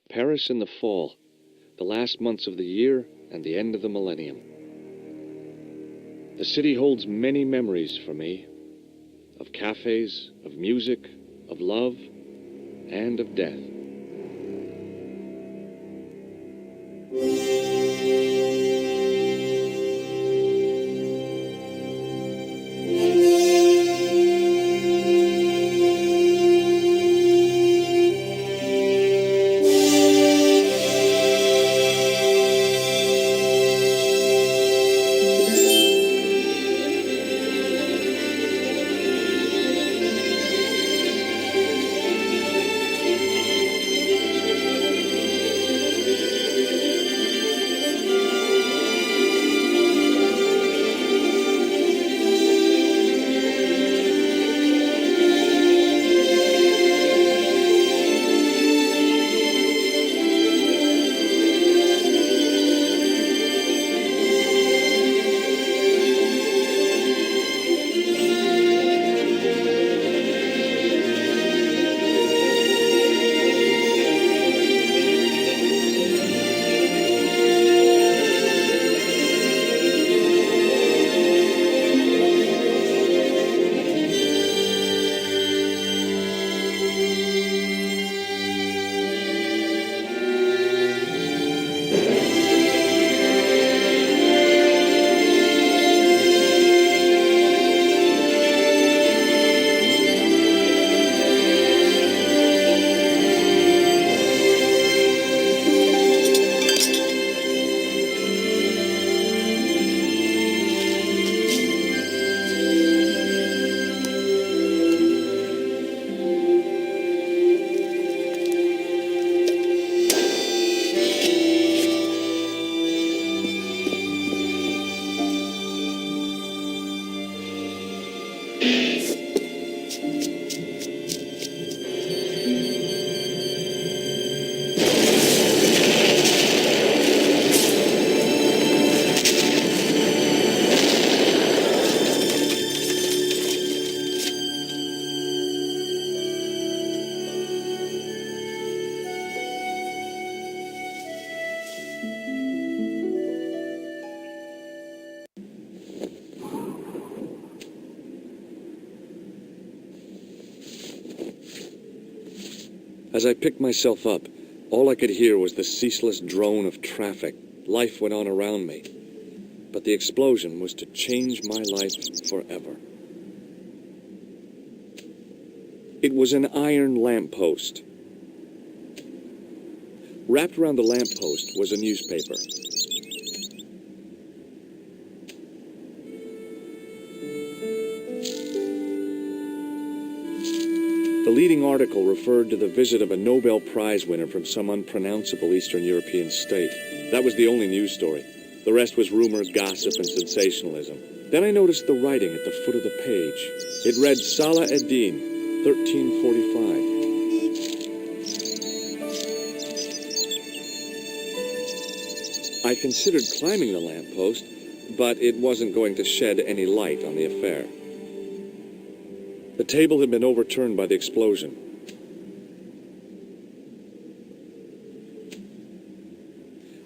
Paris in the fall, the last months of the year and the end of the millennium. The city holds many memories for me, of cafes, of music, of love, and of death. As I picked myself up, all I could hear was the ceaseless drone of traffic. Life went on around me, but the explosion was to change my life forever. It was an iron lamppost. Wrapped around the lamppost was a newspaper. The leading article referred to the visit of a Nobel Prize winner from some unpronounceable Eastern European state. That was the only news story. The rest was rumor, gossip, and sensationalism. Then I noticed the writing at the foot of the page. It read Salah ad-Din, 1345. I considered climbing the lamppost, but it wasn't going to shed any light on the affair. The table had been overturned by the explosion.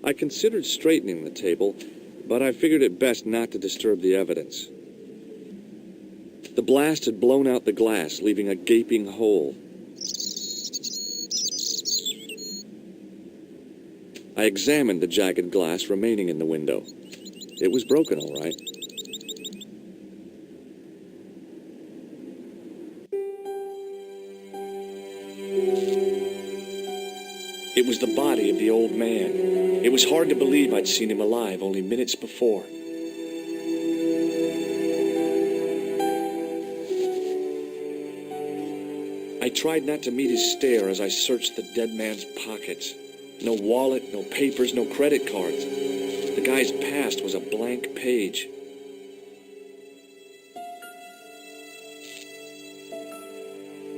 I considered straightening the table, but I figured it best not to disturb the evidence. The blast had blown out the glass, leaving a gaping hole. I examined the jagged glass remaining in the window. It was broken, all right. It was the body of the old man. It was hard to believe I'd seen him alive only minutes before. I tried not to meet his stare as I searched the dead man's pockets. No wallet, no papers, no credit cards. The guy's past was a blank page.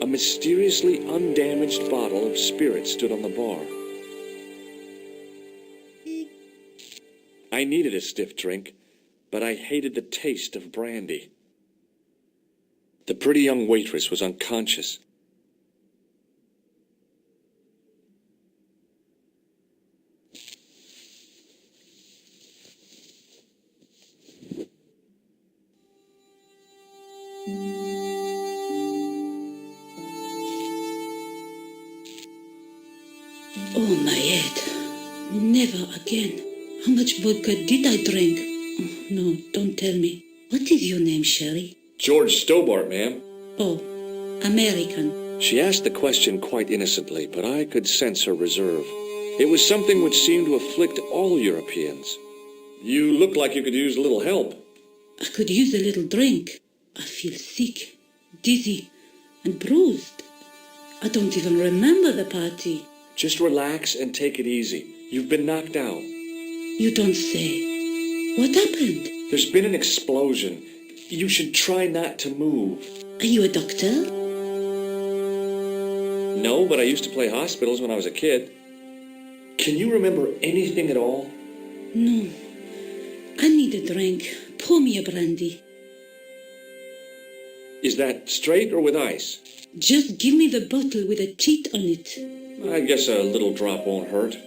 A mysteriously undamaged bottle of spirit stood on the bar. I needed a stiff drink, but I hated the taste of brandy. The pretty young waitress was unconscious. Oh, my head. Never again. How much vodka did I drink? Oh, no, don't tell me. What is your name, Sherry? George Stobart, ma'am. Oh, American. She asked the question quite innocently, but I could sense her reserve. It was something which seemed to afflict all Europeans. You look like you could use a little help. I could use a little drink. I feel sick, dizzy, and bruised. I don't even remember the party. Just relax and take it easy. You've been knocked out. You don't say. What happened? There's been an explosion. You should try not to move. Are you a doctor? No, but I used to play hospitals when I was a kid. Can you remember anything at all? No. I need a drink. Pour me a brandy. Is that straight or with ice? Just give me the bottle with a teat on it. I guess a little drop won't hurt.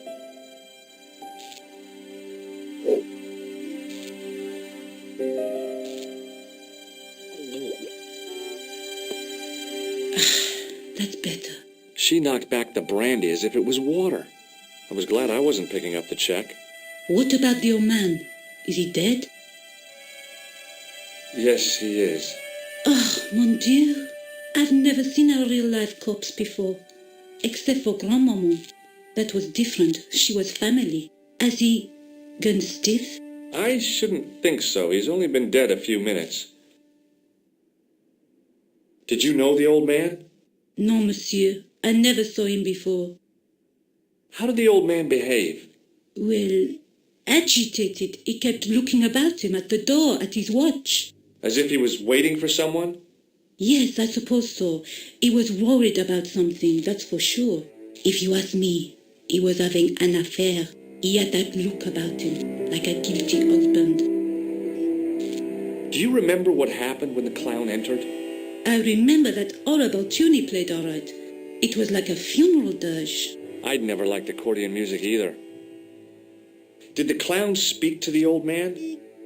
That's better. She knocked back the brandy as if it was water. I was glad I wasn't picking up the check. What about the old man? Is he dead? Yes, he is. Oh, mon Dieu. I've never seen a real-life corpse before. Except for Grandmaman. That was different. She was family. Has he gone stiff? I shouldn't think so. He's only been dead a few minutes. Did you know the old man? No, monsieur. I never saw him before. How did the old man behave? Well, agitated. He kept looking about him at the door, at his watch. As if he was waiting for someone? Yes, I suppose so. He was worried about something, that's for sure. If you ask me, he was having an affair. He had that look about him, like a guilty husband. Do you remember what happened when the clown entered? I remember that horrible tune he played all right. It was like a funeral dirge. I'd never liked accordion music either. Did the clown speak to the old man?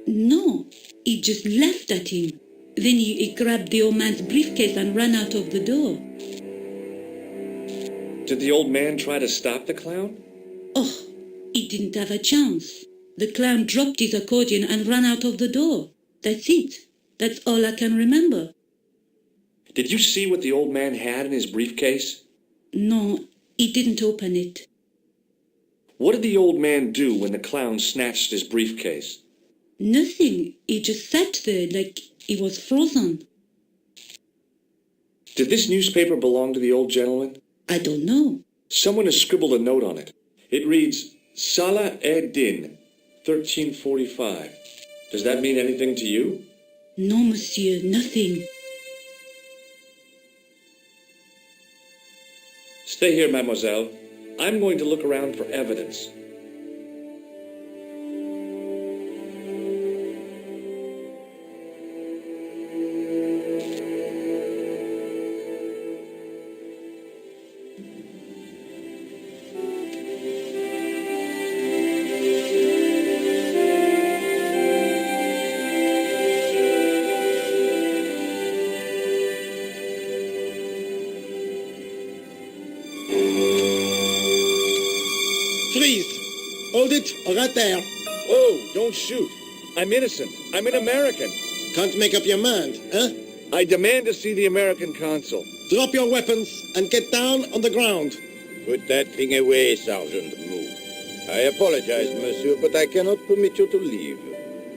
No, he just laughed at him. Then he grabbed the old man's briefcase and ran out of the door. Did the old man try to stop the clown? Oh, he didn't have a chance. The clown dropped his accordion and ran out of the door. That's it. That's all I can remember. Did you see what the old man had in his briefcase? No, he didn't open it. What did the old man do when the clown snatched his briefcase? Nothing. He just sat there like he was frozen. Did this newspaper belong to the old gentleman? I don't know. Someone has scribbled a note on it. It reads, Salah Ed-Din, 1345. Does that mean anything to you? No, monsieur, nothing. Stay here, mademoiselle. I'm going to look around for evidence. Hold it, right there. Oh, don't shoot. I'm innocent. I'm an American. Can't make up your mind, huh? I demand to see the American consul. Drop your weapons and get down on the ground. Put that thing away, Sergeant. Move. I apologize, monsieur, but I cannot permit you to leave.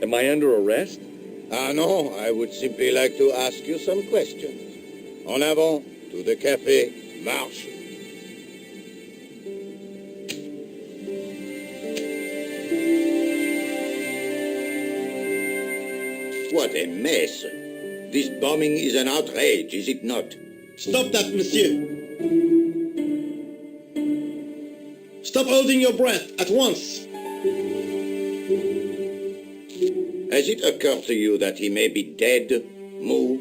Am I under arrest? Ah, no, I would simply like to ask you some questions. En avant, to the café, marche. What a mess. This bombing is an outrage, is it not? Stop that, monsieur. Stop holding your breath at once. Has it occurred to you that he may be dead, Mou?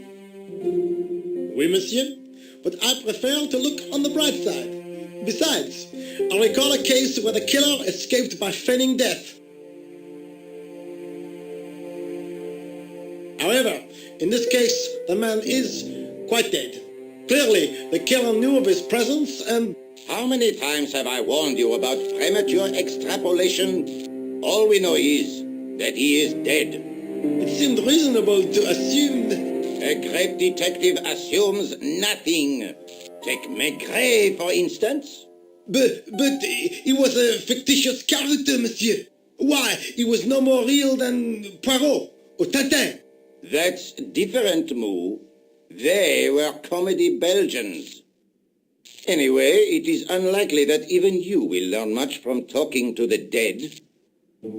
Oui, monsieur, but I prefer to look on the bright side. Besides, I recall a case where the killer escaped by feigning death. However, in this case, the man is quite dead. Clearly, the killer knew of his presence and... How How many times have I warned you about premature extrapolation? All we know is that he is dead. It seemed reasonable to assume that... A great detective assumes nothing. Take Maigret, for instance. But he was a fictitious character, monsieur. Why, he was no more real than Poirot or Tintin. That's different, Moo. They were comedy Belgians. Anyway, it is unlikely that even you will learn much from talking to the dead.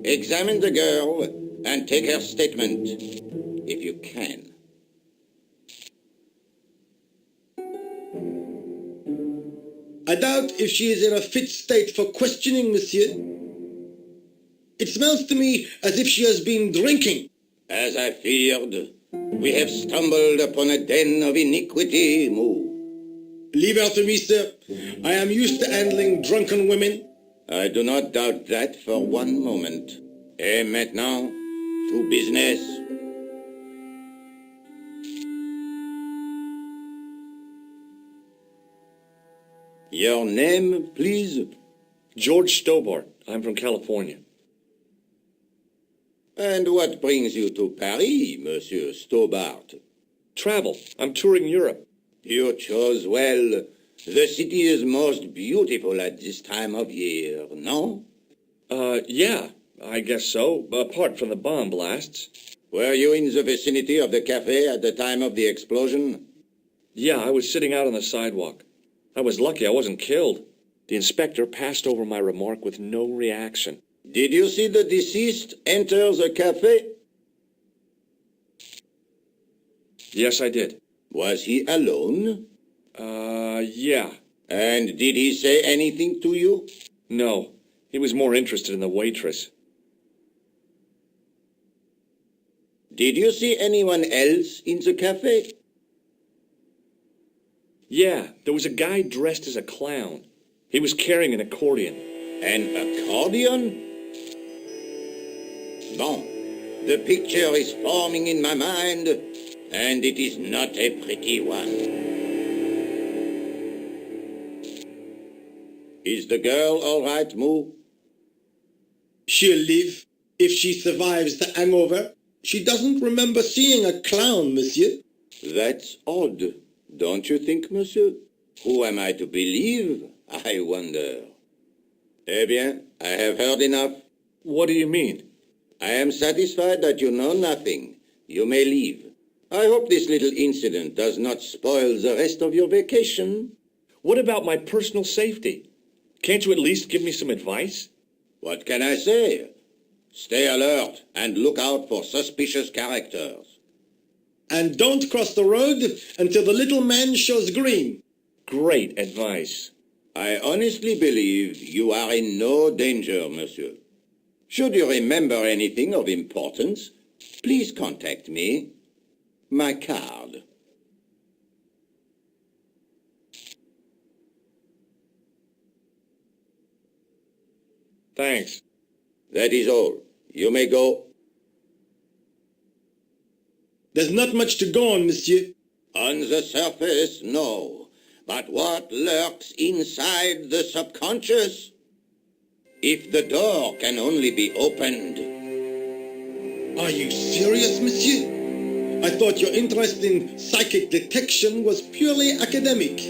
Examine the girl and take her statement, if you can. I doubt if she is in a fit state for questioning, monsieur. It smells to me as if she has been drinking. As I feared, we have stumbled upon a den of iniquity, Moo. Leave her to me, sir. I am used to handling drunken women. I do not doubt that for one moment. Et maintenant, to business. Your name, please? George Stobart. I'm from California. And what brings you to Paris, Monsieur Stobart? Travel. I'm touring Europe. You chose well. The city is most beautiful at this time of year, no? Yeah, I guess so, apart from the bomb blasts. Were you in the vicinity of the cafe at the time of the explosion? Yeah, I was sitting out on the sidewalk. I was lucky I wasn't killed. The inspector passed over my remark with no reaction. Did you see the deceased enter the cafe? Yes, I did. Was he alone? Yeah. And did he say anything to you? No, he was more interested in the waitress. Did you see anyone else in the cafe? Yeah, there was a guy dressed as a clown. He was carrying an accordion. An accordion? Bon, the picture is forming in my mind, and it is not a pretty one. Is the girl all right, Moo? She'll live if she survives the hangover. She doesn't remember seeing a clown, monsieur. That's odd, don't you think, monsieur? Who am I to believe, I wonder? Eh bien, I have heard enough. What do you mean? I am satisfied that you know nothing. You may leave. I hope this little incident does not spoil the rest of your vacation. What about my personal safety? Can't you at least give me some advice? What can I say? Stay alert and look out for suspicious characters. And don't cross the road until the little man shows green. Great advice. I honestly believe you are in no danger, monsieur. Should you remember anything of importance, please contact me. My card. Thanks. That is all. You may go. There's not much to go on, monsieur. On the surface, no. But what lurks inside the subconscious? If the door can only be opened. Are you serious, monsieur? I thought your interest in psychic detection was purely academic.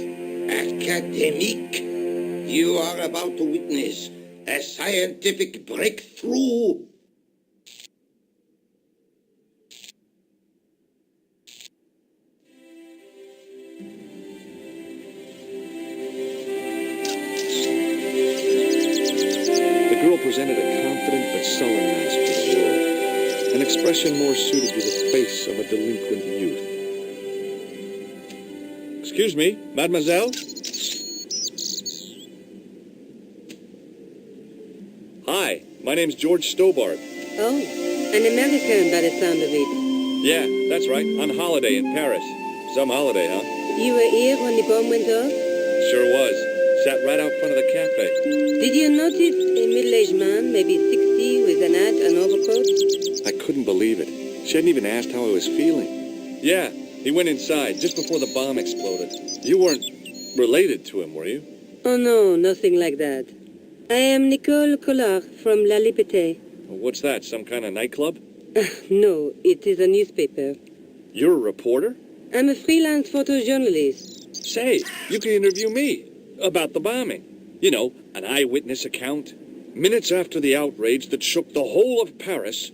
Academic? You are about to witness a scientific breakthrough. The girl presented a confident but sullen mask to the world, an expression more suited to the face of a delinquent youth. Excuse me, mademoiselle? Hi, my name's George Stobart. Oh, an American by the sound of it. Yeah, that's right, on holiday in Paris. Some holiday, huh? You were here when the bomb went off? Sure was. Sat right out front of the cafe. Did you notice a middle-aged man, maybe 60, with an hat and overcoat? I couldn't believe it. She hadn't even asked how I was feeling. Yeah, he went inside just before the bomb exploded. You weren't related to him, were you? Oh no, nothing like that. I am Nicole from La Liberté. What's that, some kind of nightclub? No, it is a newspaper. You're a reporter? I'm a freelance photojournalist. Say, you can interview me about the bombing. You know, an eyewitness account. Minutes after the outrage that shook the whole of Paris.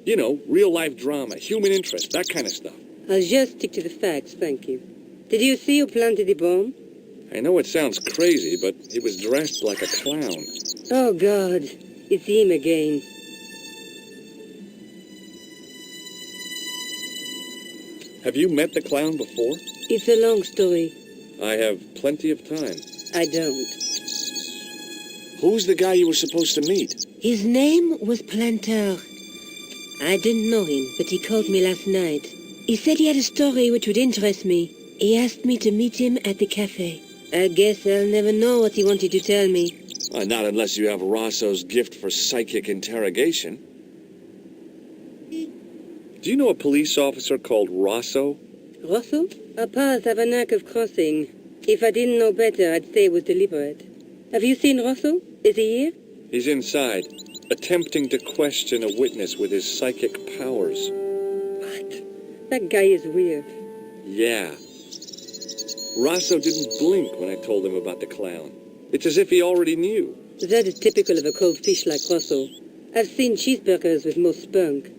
You know, real-life drama, human interest, that kind of stuff. I'll just stick to the facts, thank you. Did you see who planted the bomb? I know it sounds crazy, but he was dressed like a clown. Oh, God. It's him again. Have you met the clown before? It's a long story. I have plenty of time. I don't. Who's the guy you were supposed to meet? His name was Planter. I didn't know him, but he called me last night. He said he had a story which would interest me. He asked me to meet him at the cafe. I guess I'll never know what he wanted to tell me. Not unless you have Rosso's gift for psychic interrogation. Do you know a police officer called Rosso? Rosso? Our paths have a knack of crossing. If I didn't know better, I'd say it was deliberate. Have you seen Rosso? Is he here? He's inside, attempting to question a witness with his psychic powers. What? That guy is weird. Yeah. Rosso didn't blink when I told him about the clown. It's as if he already knew. That is typical of a cold fish like Rosso. I've seen cheeseburgers with more spunk.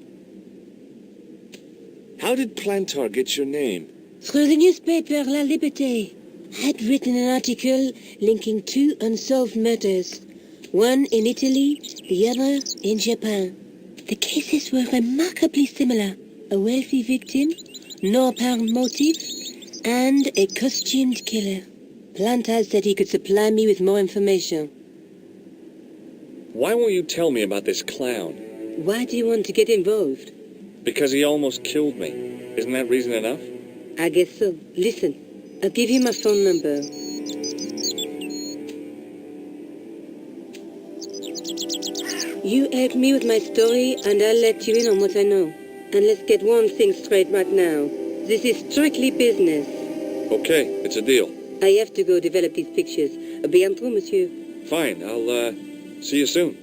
How did Plantar get your name? Through the newspaper La Liberté. I'd written an article linking 2 unsolved murders. One in Italy, the other in Japan. The cases were remarkably similar. A wealthy victim, no apparent motive, and a costumed killer. Plantar said he could supply me with more information. Why won't you tell me about this clown? Why do you want to get involved? Because he almost killed me. Isn't that reason enough? I guess so. Listen, I'll give you my phone number. You help me with my story, and I'll let you in on what I know. And let's get one thing straight right now. This is strictly business. Okay, it's a deal. I have to go develop these pictures. À bientôt, monsieur. Fine, I'll, see you soon.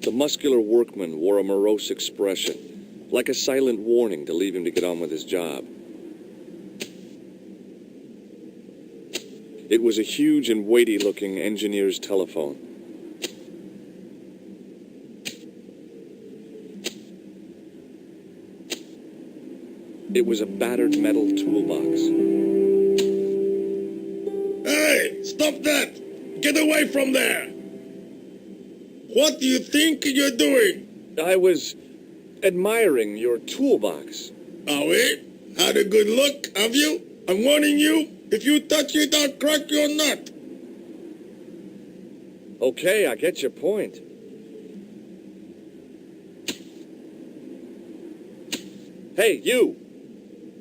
The muscular workman wore a morose expression, like a silent warning to leave him to get on with his job. It was a huge and weighty-looking engineer's telephone. It was a battered metal toolbox. Hey, stop that! Get away from there! What do you think you're doing? I was admiring your toolbox. Oh, eh? Had a good look, have you? I'm warning you, if you touch it, I'll crack your nut. Okay, I get your point. Hey, you!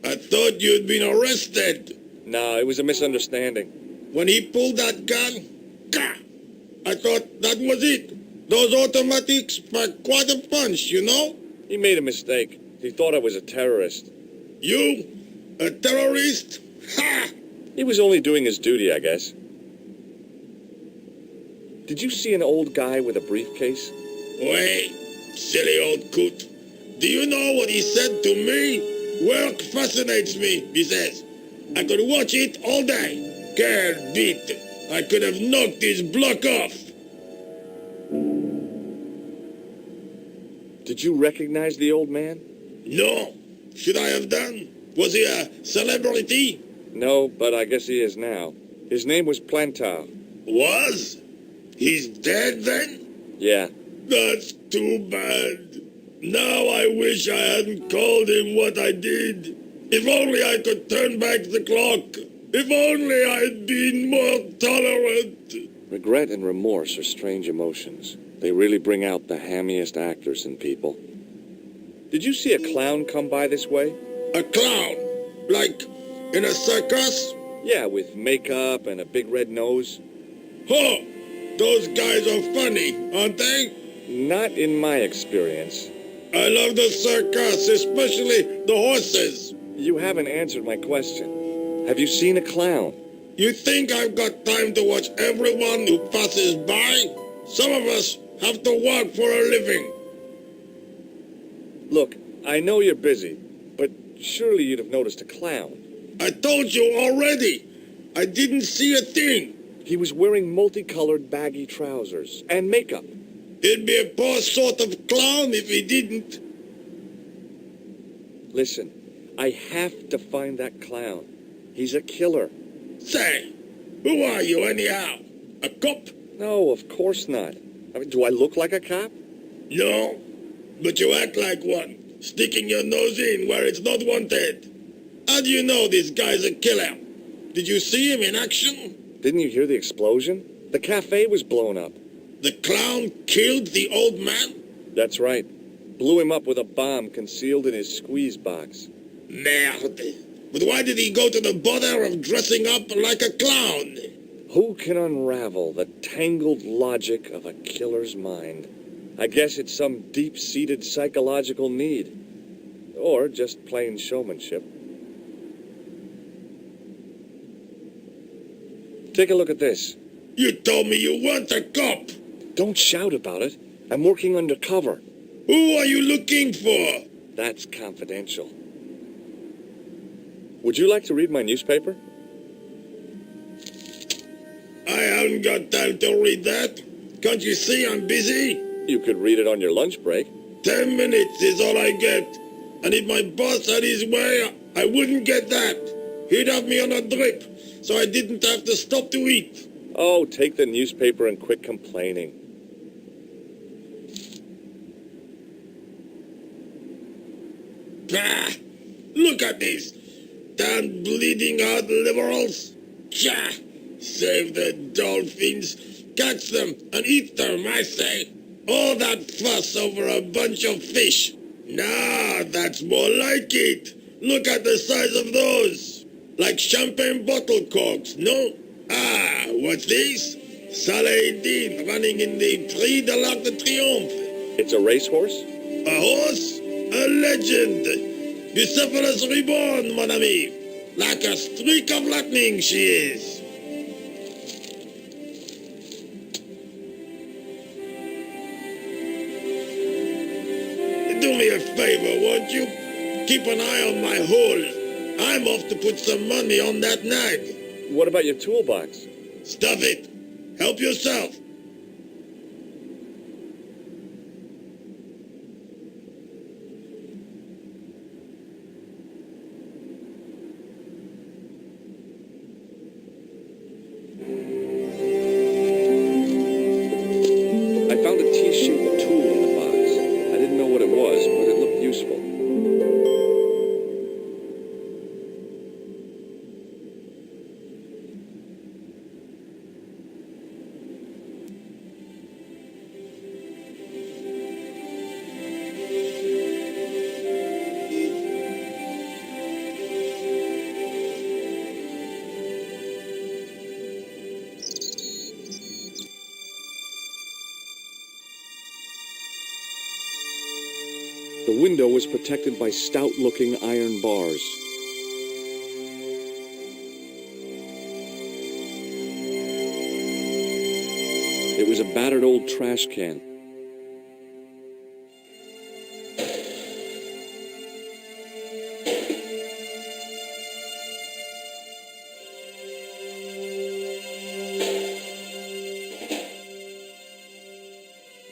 I thought you'd been arrested. No, it was a misunderstanding. When he pulled that gun, gah! I thought that was it. Those automatics pack quite a punch, you know? He made a mistake. He thought I was a terrorist. You? A terrorist? Ha! He was only doing his duty, I guess. Did you see an old guy with a briefcase? Wait, silly old coot. Do you know what he said to me? Work fascinates me, he says. I could watch it all day. Care beat. I could have knocked his block off. Did you recognize the old man? No. Should I have done? Was he a celebrity? No, but I guess he is now. His name was Plantar. Was? He's dead then? Yeah. That's too bad. Now I wish I hadn't called him what I did. If only I could turn back the clock. If only I'd been more tolerant. Regret and remorse are strange emotions. They really bring out the hammiest actors in people. Did you see a clown come by this way? A clown? Like in a circus? Yeah, with makeup and a big red nose. Huh! Those guys are funny, aren't they? Not in my experience. I love the circus, especially the horses. You haven't answered my question. Have you seen a clown? You think I've got time to watch everyone who passes by? Some of us have to work for a living. Look, I know you're busy, but surely you'd have noticed a clown. I told you already. I didn't see a thing. He was wearing multicolored baggy trousers and makeup. He'd be a poor sort of clown if he didn't. Listen, I have to find that clown. He's a killer. Say, who are you anyhow? A cop? No, of course not. I mean, do I look like a cop? No, but you act like one, sticking your nose in where it's not wanted. How do you know this guy's a killer? Did you see him in action? Didn't you hear the explosion? The cafe was blown up. The clown killed the old man? That's right. Blew him up with a bomb concealed in his squeeze box. Merde. But why did he go to the bother of dressing up like a clown? Who can unravel the tangled logic of a killer's mind? I guess it's some deep-seated psychological need. Or just plain showmanship. Take a look at this. You told me you weren't a cop. Don't shout about it. I'm working undercover. Who are you looking for? That's confidential. Would you like to read my newspaper? I haven't got time to read that. Can't you see I'm busy? You could read it on your lunch break. 10 minutes is all I get. And if my boss had his way, I wouldn't get that. He'd have me on a drip, so I didn't have to stop to eat. Oh, take the newspaper and quit complaining. Bah! Look at this. Damn bleeding heart liberals. Tcha! Save the dolphins, catch them and eat them, I say. All that fuss over a bunch of fish. Nah, that's more like it. Look at the size of those. Like champagne bottle corks, no? Ah, what's this? Saladin running in the Prix de l'Arc de Triomphe. It's a racehorse? A horse? A legend. Bucephalus reborn, mon ami. Like a streak of lightning she is. Do me a favor, won't you? Keep an eye on my hole. I'm off to put some money on that nag. What about your toolbox? Stuff it. Help yourself. I found a T-shaped tool in the box. I didn't know what it was, but it looked useful. The window was protected by stout-looking iron bars. It was a battered old trash can.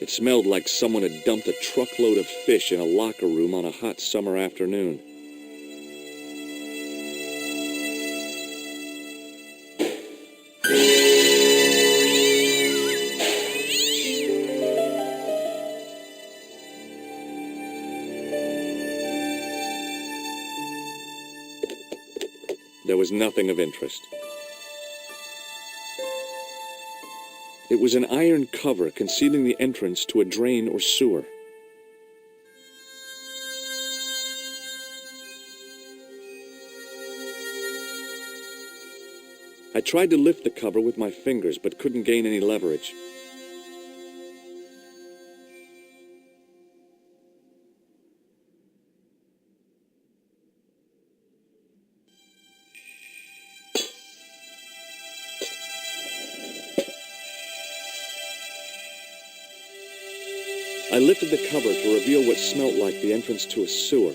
It smelled like someone had dumped a truckload of fish in a locker room on a hot summer afternoon. There was nothing of interest. It was an iron cover concealing the entrance to a drain or sewer. I tried to lift the cover with my fingers, but couldn't gain any leverage. I lifted the cover to reveal what smelt like the entrance to a sewer.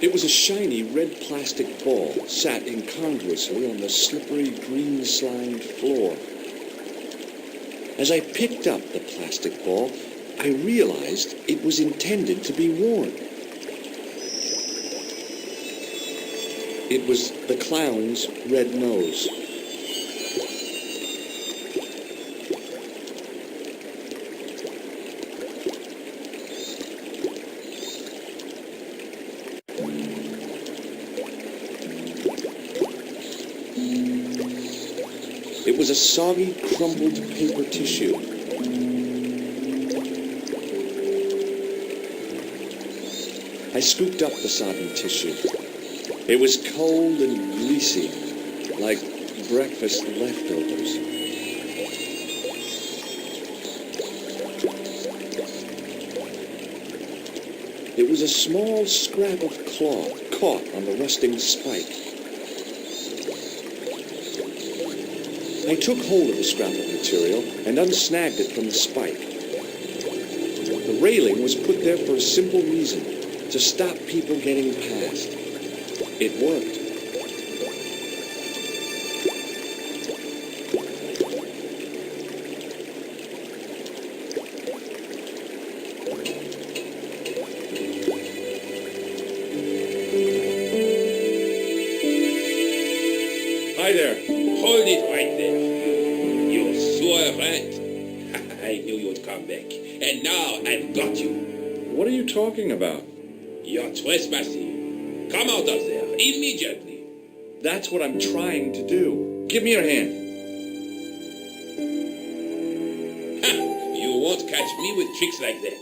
It was a shiny red plastic ball sat incongruously on the slippery green slimed floor. As I picked up the plastic ball, I realized it was intended to be worn. It was the clown's red nose. It was a soggy, crumpled paper tissue. I scooped up the sodden tissue. It was cold and greasy, like breakfast leftovers. It was a small scrap of cloth caught on the rusting spike. I took hold of the scrap of material and unsnagged it from the spike. The railing was put there for a simple reason, to stop people getting past. It worked. Hi there. Hold it right there. You swore rat. I knew you'd come back. And now I've got you. What are you talking about? You're trespassing. Come out of there immediately. That's what I'm trying to do. Give me your hand. Ha! You won't catch me with tricks like that.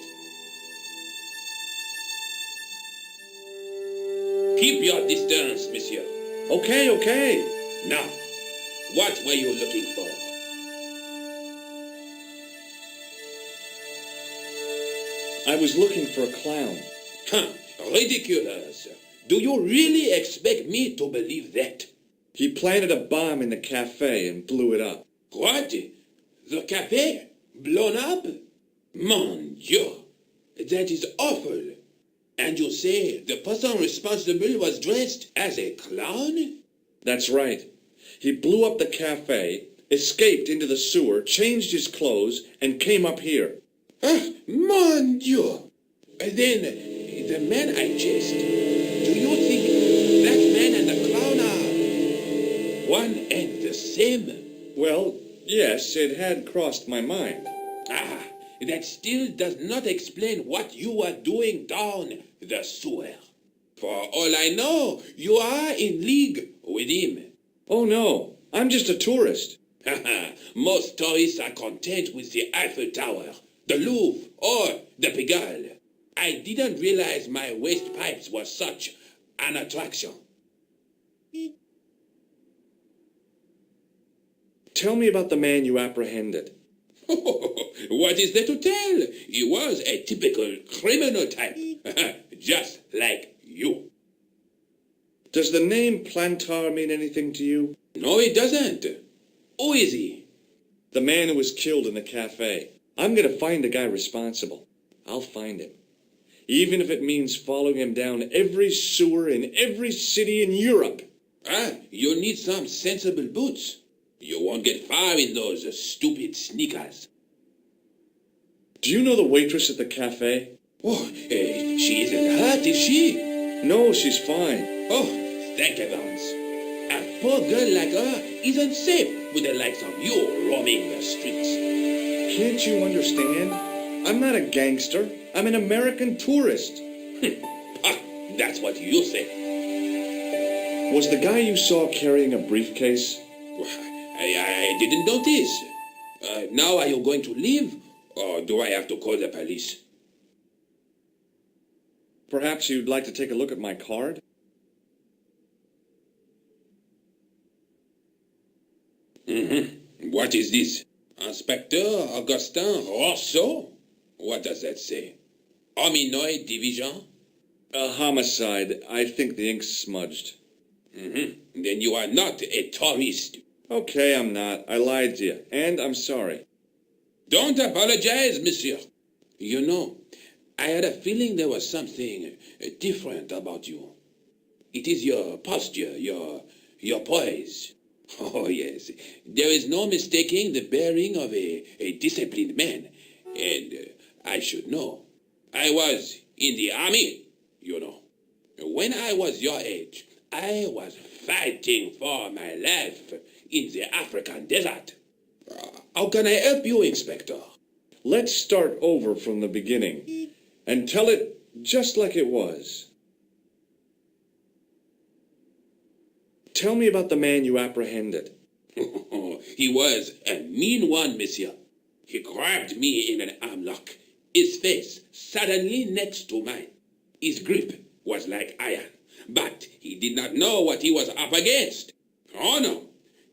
Keep your distance, monsieur. Okay. Now, what were you looking for? I was looking for a clown. Huh, ridiculous. Do you really expect me to believe that? He planted a bomb in the cafe and blew it up. What? The cafe? Blown up? Mon Dieu, that is awful. And you say the person responsible was dressed as a clown? That's right. He blew up the cafe, escaped into the sewer, changed his clothes, and came up here. Ah, mon Dieu. Then, the man I chased, do you think that man and the clown are one and the same? Well, yes, it had crossed my mind. Ah, that still does not explain what you were doing down the sewer. For all I know, you are in league with him. Oh no, I'm just a tourist. Most tourists are content with the Eiffel Tower, the Louvre, or the Pigalle. I didn't realize my waste pipes were such an attraction. Tell me about the man you apprehended. What is there to tell? He was a typical criminal type, just like you. Does the name Plantar mean anything to you? No, it doesn't. Who is he? The man who was killed in the cafe. I'm going to find the guy responsible. I'll find him. Even if it means following him down every sewer in every city in Europe. Ah, you need some sensible boots. You won't get far in those stupid sneakers. Do you know the waitress at the cafe? Oh, she isn't hurt, is she? No, she's fine. Oh, thank heavens. A poor girl like her isn't safe with the likes of you roaming the streets. Can't you understand? I'm not a gangster. I'm an American tourist. Ah, that's what you say. Was the guy you saw carrying a briefcase? I didn't notice. Now are you going to leave, or do I have to call the police? Perhaps you'd like to take a look at my card? What is this? Inspector Augustin Rosso? What does that say? Hominoid Division? A homicide. I think the ink's smudged. Then you are not a tourist. Okay, I'm not. I lied to you, and I'm sorry. Don't apologize, monsieur. You know, I had a feeling there was something different about you. It is your posture, your poise. Oh, yes. There is no mistaking the bearing of a disciplined man. And I should know. I was in the army, you know. When I was your age, I was fighting for my life in the African desert. How can I help you, Inspector? Let's start over from the beginning and tell it just like it was. Tell me about the man you apprehended. He was a mean one, monsieur. He grabbed me in an arm lock, his face suddenly next to mine. His grip was like iron, but he did not know what he was up against. Oh no,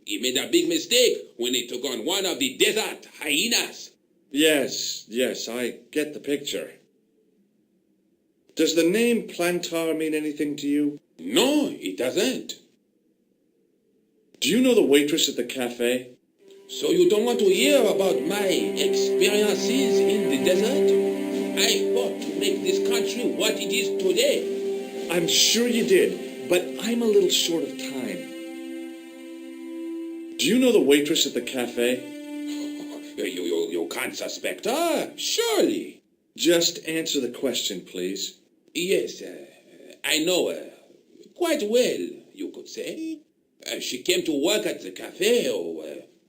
he made a big mistake when he took on one of the desert hyenas. Yes, I get the picture. Does the name Plantar mean anything to you? No, it doesn't. Do you know the waitress at the cafe? So you don't want to hear about my experiences in the desert? I fought to make this country what it is today. I'm sure you did, but I'm a little short of time. Do you know the waitress at the cafe? You can't suspect her, surely. Just answer the question, please. Yes, I know her. Quite well, you could say. She came to work at the cafe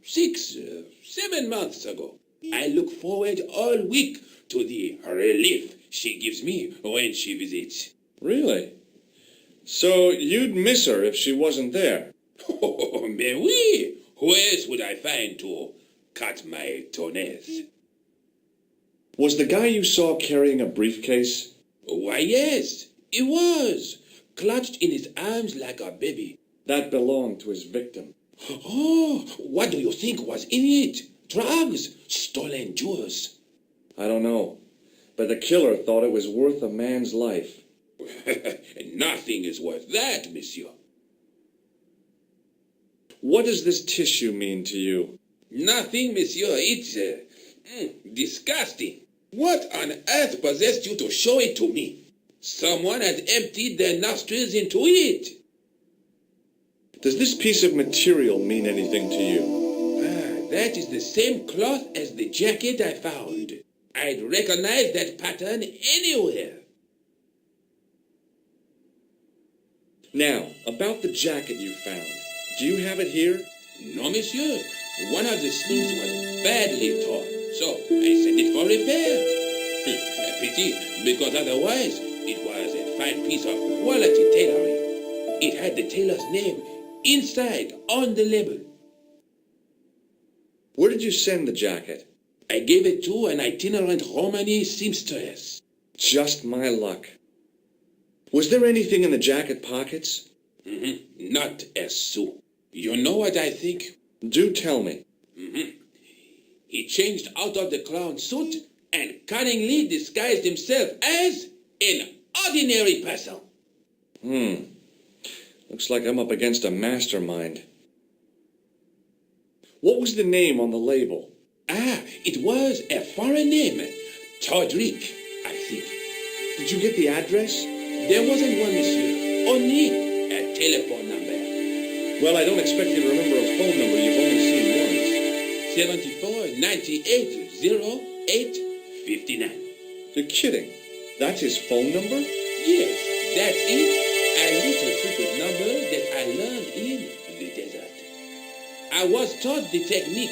6, 7 months ago. I look forward all week to the relief she gives me when she visits. Really? So you'd miss her if she wasn't there? Oh, mais oui. Who else would I find to cut my toenails? Was the guy you saw carrying a briefcase? Why, yes, he was. Clutched in his arms like a baby. That belonged to his victim. Oh, what do you think was in it? Drugs? Stolen jewels? I don't know, but the killer thought it was worth a man's life. Nothing is worth that, monsieur. What does this tissue mean to you? Nothing, monsieur. It's disgusting. What on earth possessed you to show it to me? Someone has emptied their nostrils into it. Does this piece of material mean anything to you? That is the same cloth as the jacket I found. I'd recognize that pattern anywhere. Now, about the jacket you found. Do you have it here? No, monsieur. One of the sleeves was badly torn, so I sent it for repair. A pity, because otherwise it was a fine piece of quality tailoring. It had the tailor's name inside on the label. Where did you send the jacket? I gave it to an itinerant Romany seamstress. Just my luck. Was there anything in the jacket pockets? Not a sou. You know what I think? Do tell me. He changed out of the clown suit and cunningly disguised himself as an ordinary person. Looks like I'm up against a mastermind. What was the name on the label? It was a foreign name. Todrick, I think. Did you get the address? There wasn't one, monsieur. Only a telephone number. Well, I don't expect you to remember a phone number you've only seen once. 74 98 08 59. You're kidding. That's his phone number? Yes, that's it. A little secret number that I learned in the desert. I was taught the technique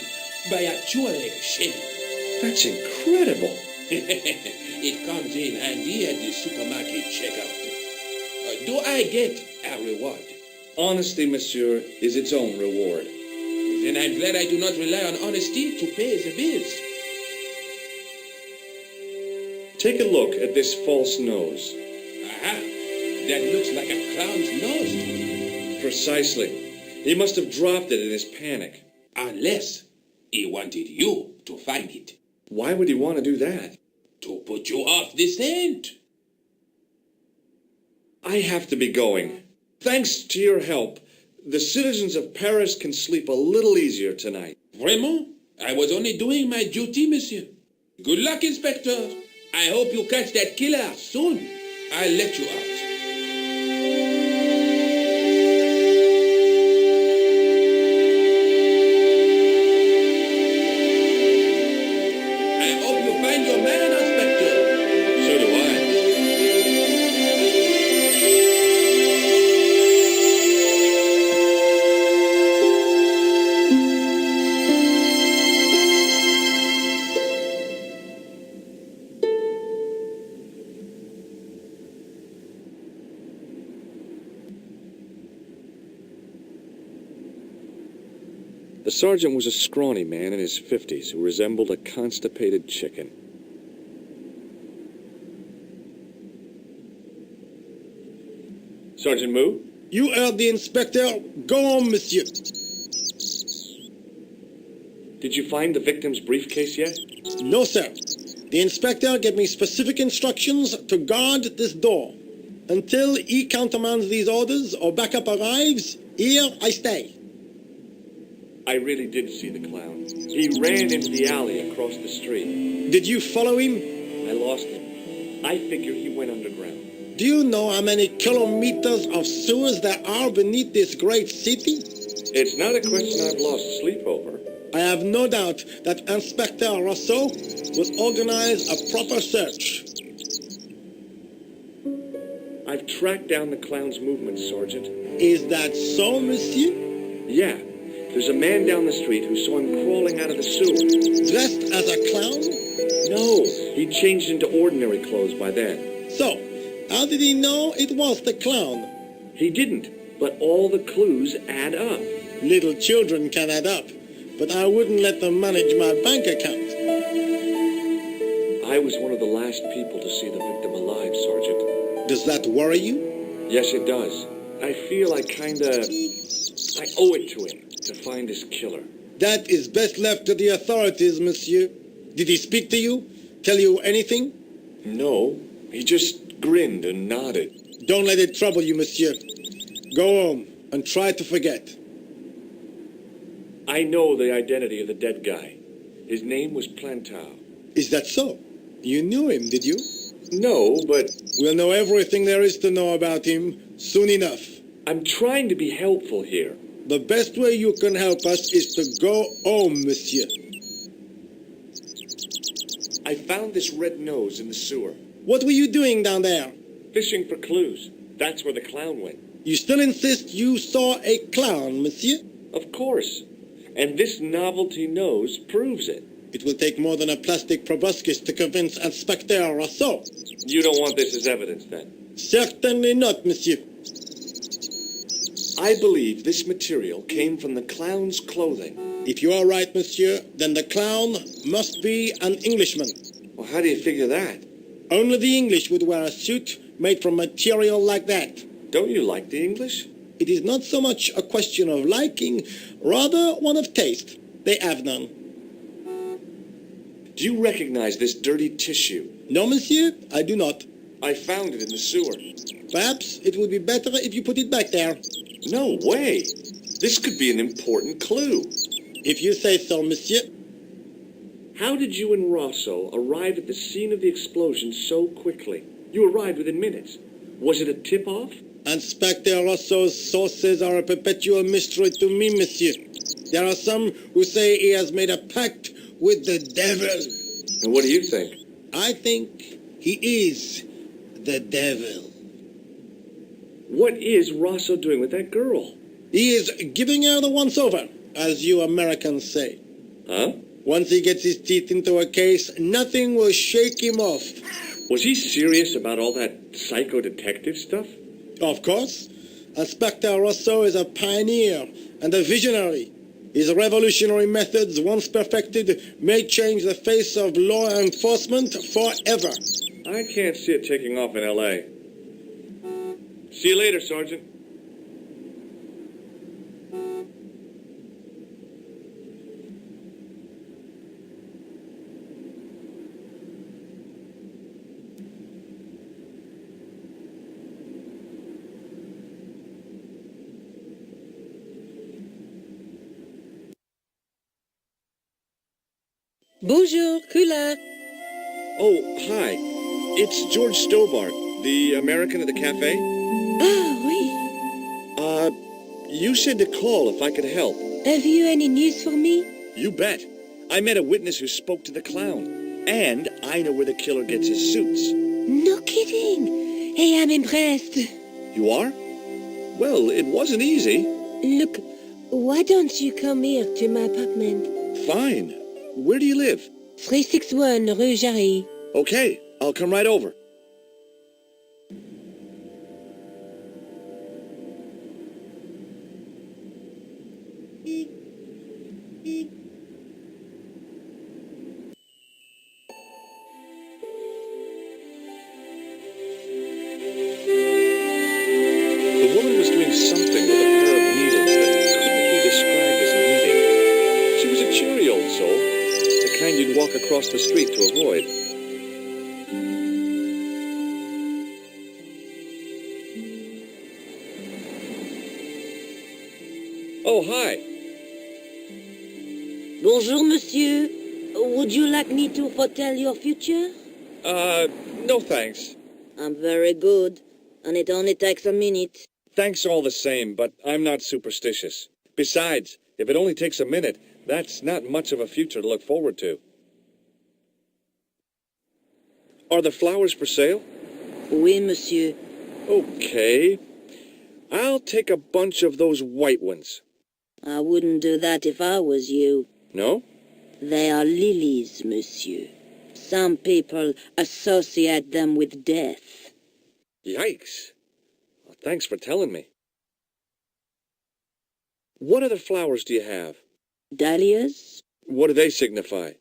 by actual shame. That's incredible. It comes in handy at the supermarket checkout. Do I get a reward? Honesty, monsieur, is its own reward. Then I'm glad I do not rely on honesty to pay the bills. Take a look at this false nose. Aha! That looks like a clown's nose to me. Precisely. He must have dropped it in his panic. Unless he wanted you to find it. Why would he want to do that? To put you off the scent. I have to be going. Thanks to your help, the citizens of Paris can sleep a little easier tonight. Vraiment? I was only doing my duty, monsieur. Good luck, Inspector. I hope you catch that killer soon. I'll let you out. I hope you find your man, Inspector. So do I. The sergeant was a scrawny man in his 50s who resembled a constipated chicken. Sergeant Moo? You heard the inspector. Go on, monsieur. Did you find the victim's briefcase yet? No, sir. The inspector gave me specific instructions to guard this door. Until he countermands these orders or backup arrives, here I stay. I really did see the clown. He ran into the alley across the street. Did you follow him? I lost him. I figure he went underground. Do you know how many kilometers of sewers there are beneath this great city? It's not a question I've lost sleep over. I have no doubt that Inspector Rosso will organize a proper search. I've tracked down the clown's movements, Sergeant. Is that so, monsieur? Yeah. There's a man down the street who saw him crawling out of the sewer. Dressed as a clown? No, he changed into ordinary clothes by then. So, how did he know it was the clown? He didn't, but all the clues add up. Little children can add up, but I wouldn't let them manage my bank account. I was one of the last people to see the victim alive, Sergeant. Does that worry you? Yes, it does. I feel I owe it to him to find his killer. That is best left to the authorities, monsieur. Did he speak to you? Tell you anything? No, he just grinned and nodded. Don't let it trouble you, monsieur. Go home and try to forget. I know the identity of the dead guy. His name was Plantou. Is that so? You knew him, did you? No, but We'll know everything there is to know about him soon enough. I'm trying to be helpful here. The best way you can help us is to go home, monsieur. I found this red nose in the sewer. What were you doing down there? Fishing for clues. That's where the clown went. You still insist you saw a clown, monsieur? Of course. And this novelty nose proves it. It will take more than a plastic proboscis to convince Inspector Rosso. You don't want this as evidence, then? Certainly not, monsieur. I believe this material came from the clown's clothing. If you are right, monsieur, then the clown must be an Englishman. Well, how do you figure that? Only the English would wear a suit made from material like that. Don't you like the English? It is not so much a question of liking, rather one of taste. They have none. Do you recognize this dirty tissue? No, monsieur, I do not. I found it in the sewer. Perhaps it would be better if you put it back there. No way. This could be an important clue. If you say so, monsieur. How did you and Rosso arrive at the scene of the explosion so quickly? You arrived within minutes. Was it a tip-off? Inspector Rosso's sources are a perpetual mystery to me, monsieur. There are some who say he has made a pact with the devil. And what do you think? I think he is the devil. What is Rosso doing with that girl? He is giving her the once-over. as you Americans say. Huh? Once he gets his teeth into a case, nothing will shake him off. Was he serious about all that psycho detective stuff? Of course. Inspector Rosso is a pioneer and a visionary. His revolutionary methods, once perfected, may change the face of law enforcement forever. I can't see it taking off in L.A. See you later, Sergeant. Bonjour, couleur. Oh, hi. It's George Stobart, the American at the cafe. Ah, oui. You said to call if I could help. Have you any news for me? You bet. I met a witness who spoke to the clown. And I know where the killer gets his suits. No kidding. Hey, I'm impressed. You are? Well, it wasn't easy. Look, why don't you come here to my apartment? Fine. Where do you live? 361 Rue Jarry. Okay, I'll come right over. The woman was doing something with a pair of needles that couldn't be described as needing. She was a cheery old soul, the kind you'd walk across the street to avoid. Oh, hi. Bonjour, monsieur. Would you like me to foretell your future? No thanks. I'm very good, and it only takes a minute. Thanks all the same, but I'm not superstitious. Besides, if it only takes a minute, that's not much of a future to look forward to. Are the flowers for sale? Oui, monsieur. Okay. I'll take a bunch of those white ones. I wouldn't do that if I was you. No? They are lilies, monsieur. Some people associate them with death. Yikes. Well, thanks for telling me. What other flowers do you have? Dahlias? What do they signify?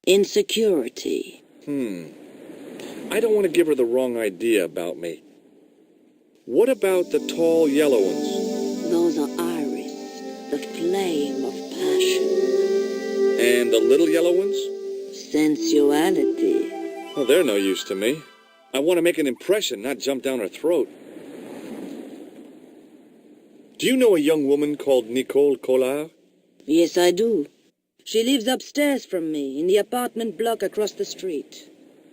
Insecurity. I don't want to give her the wrong idea about me. What about the tall yellow ones? Those are iris, the flame of passion. And the little yellow ones? Sensuality. Well, they're no use to me. I want to make an impression, not jump down her throat. Do you know a young woman called Nicole Collard? Yes, I do. She lives upstairs from me, in the apartment block across the street.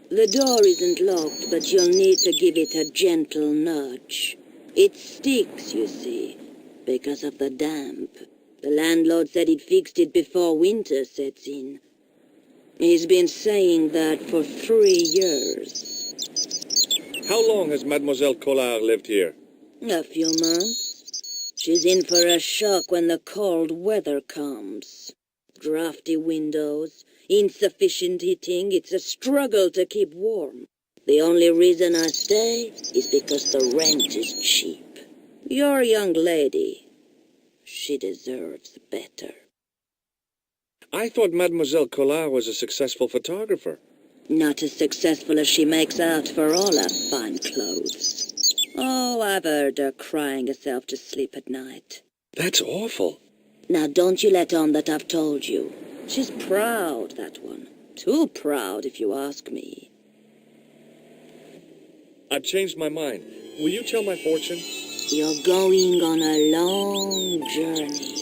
The door isn't locked, but you'll need to give it a gentle nudge. It sticks, you see, because of the damp. The landlord said he'd fixed it before winter sets in. He's been saying that for 3 years. How long has Mademoiselle Collard lived here? A few months. She's in for a shock when the cold weather comes. Drafty windows, insufficient heating, it's a struggle to keep warm. The only reason I stay is because the rent is cheap. You're a young lady. She deserves better. I thought Mademoiselle Collard was a successful photographer. Not as successful as she makes out for all her fine clothes. Oh, I've heard her crying herself to sleep at night. That's awful. Now don't you let on that I've told you. She's proud, that one. Too proud, if you ask me. I've changed my mind. Will you tell my fortune? You're going on a long journey.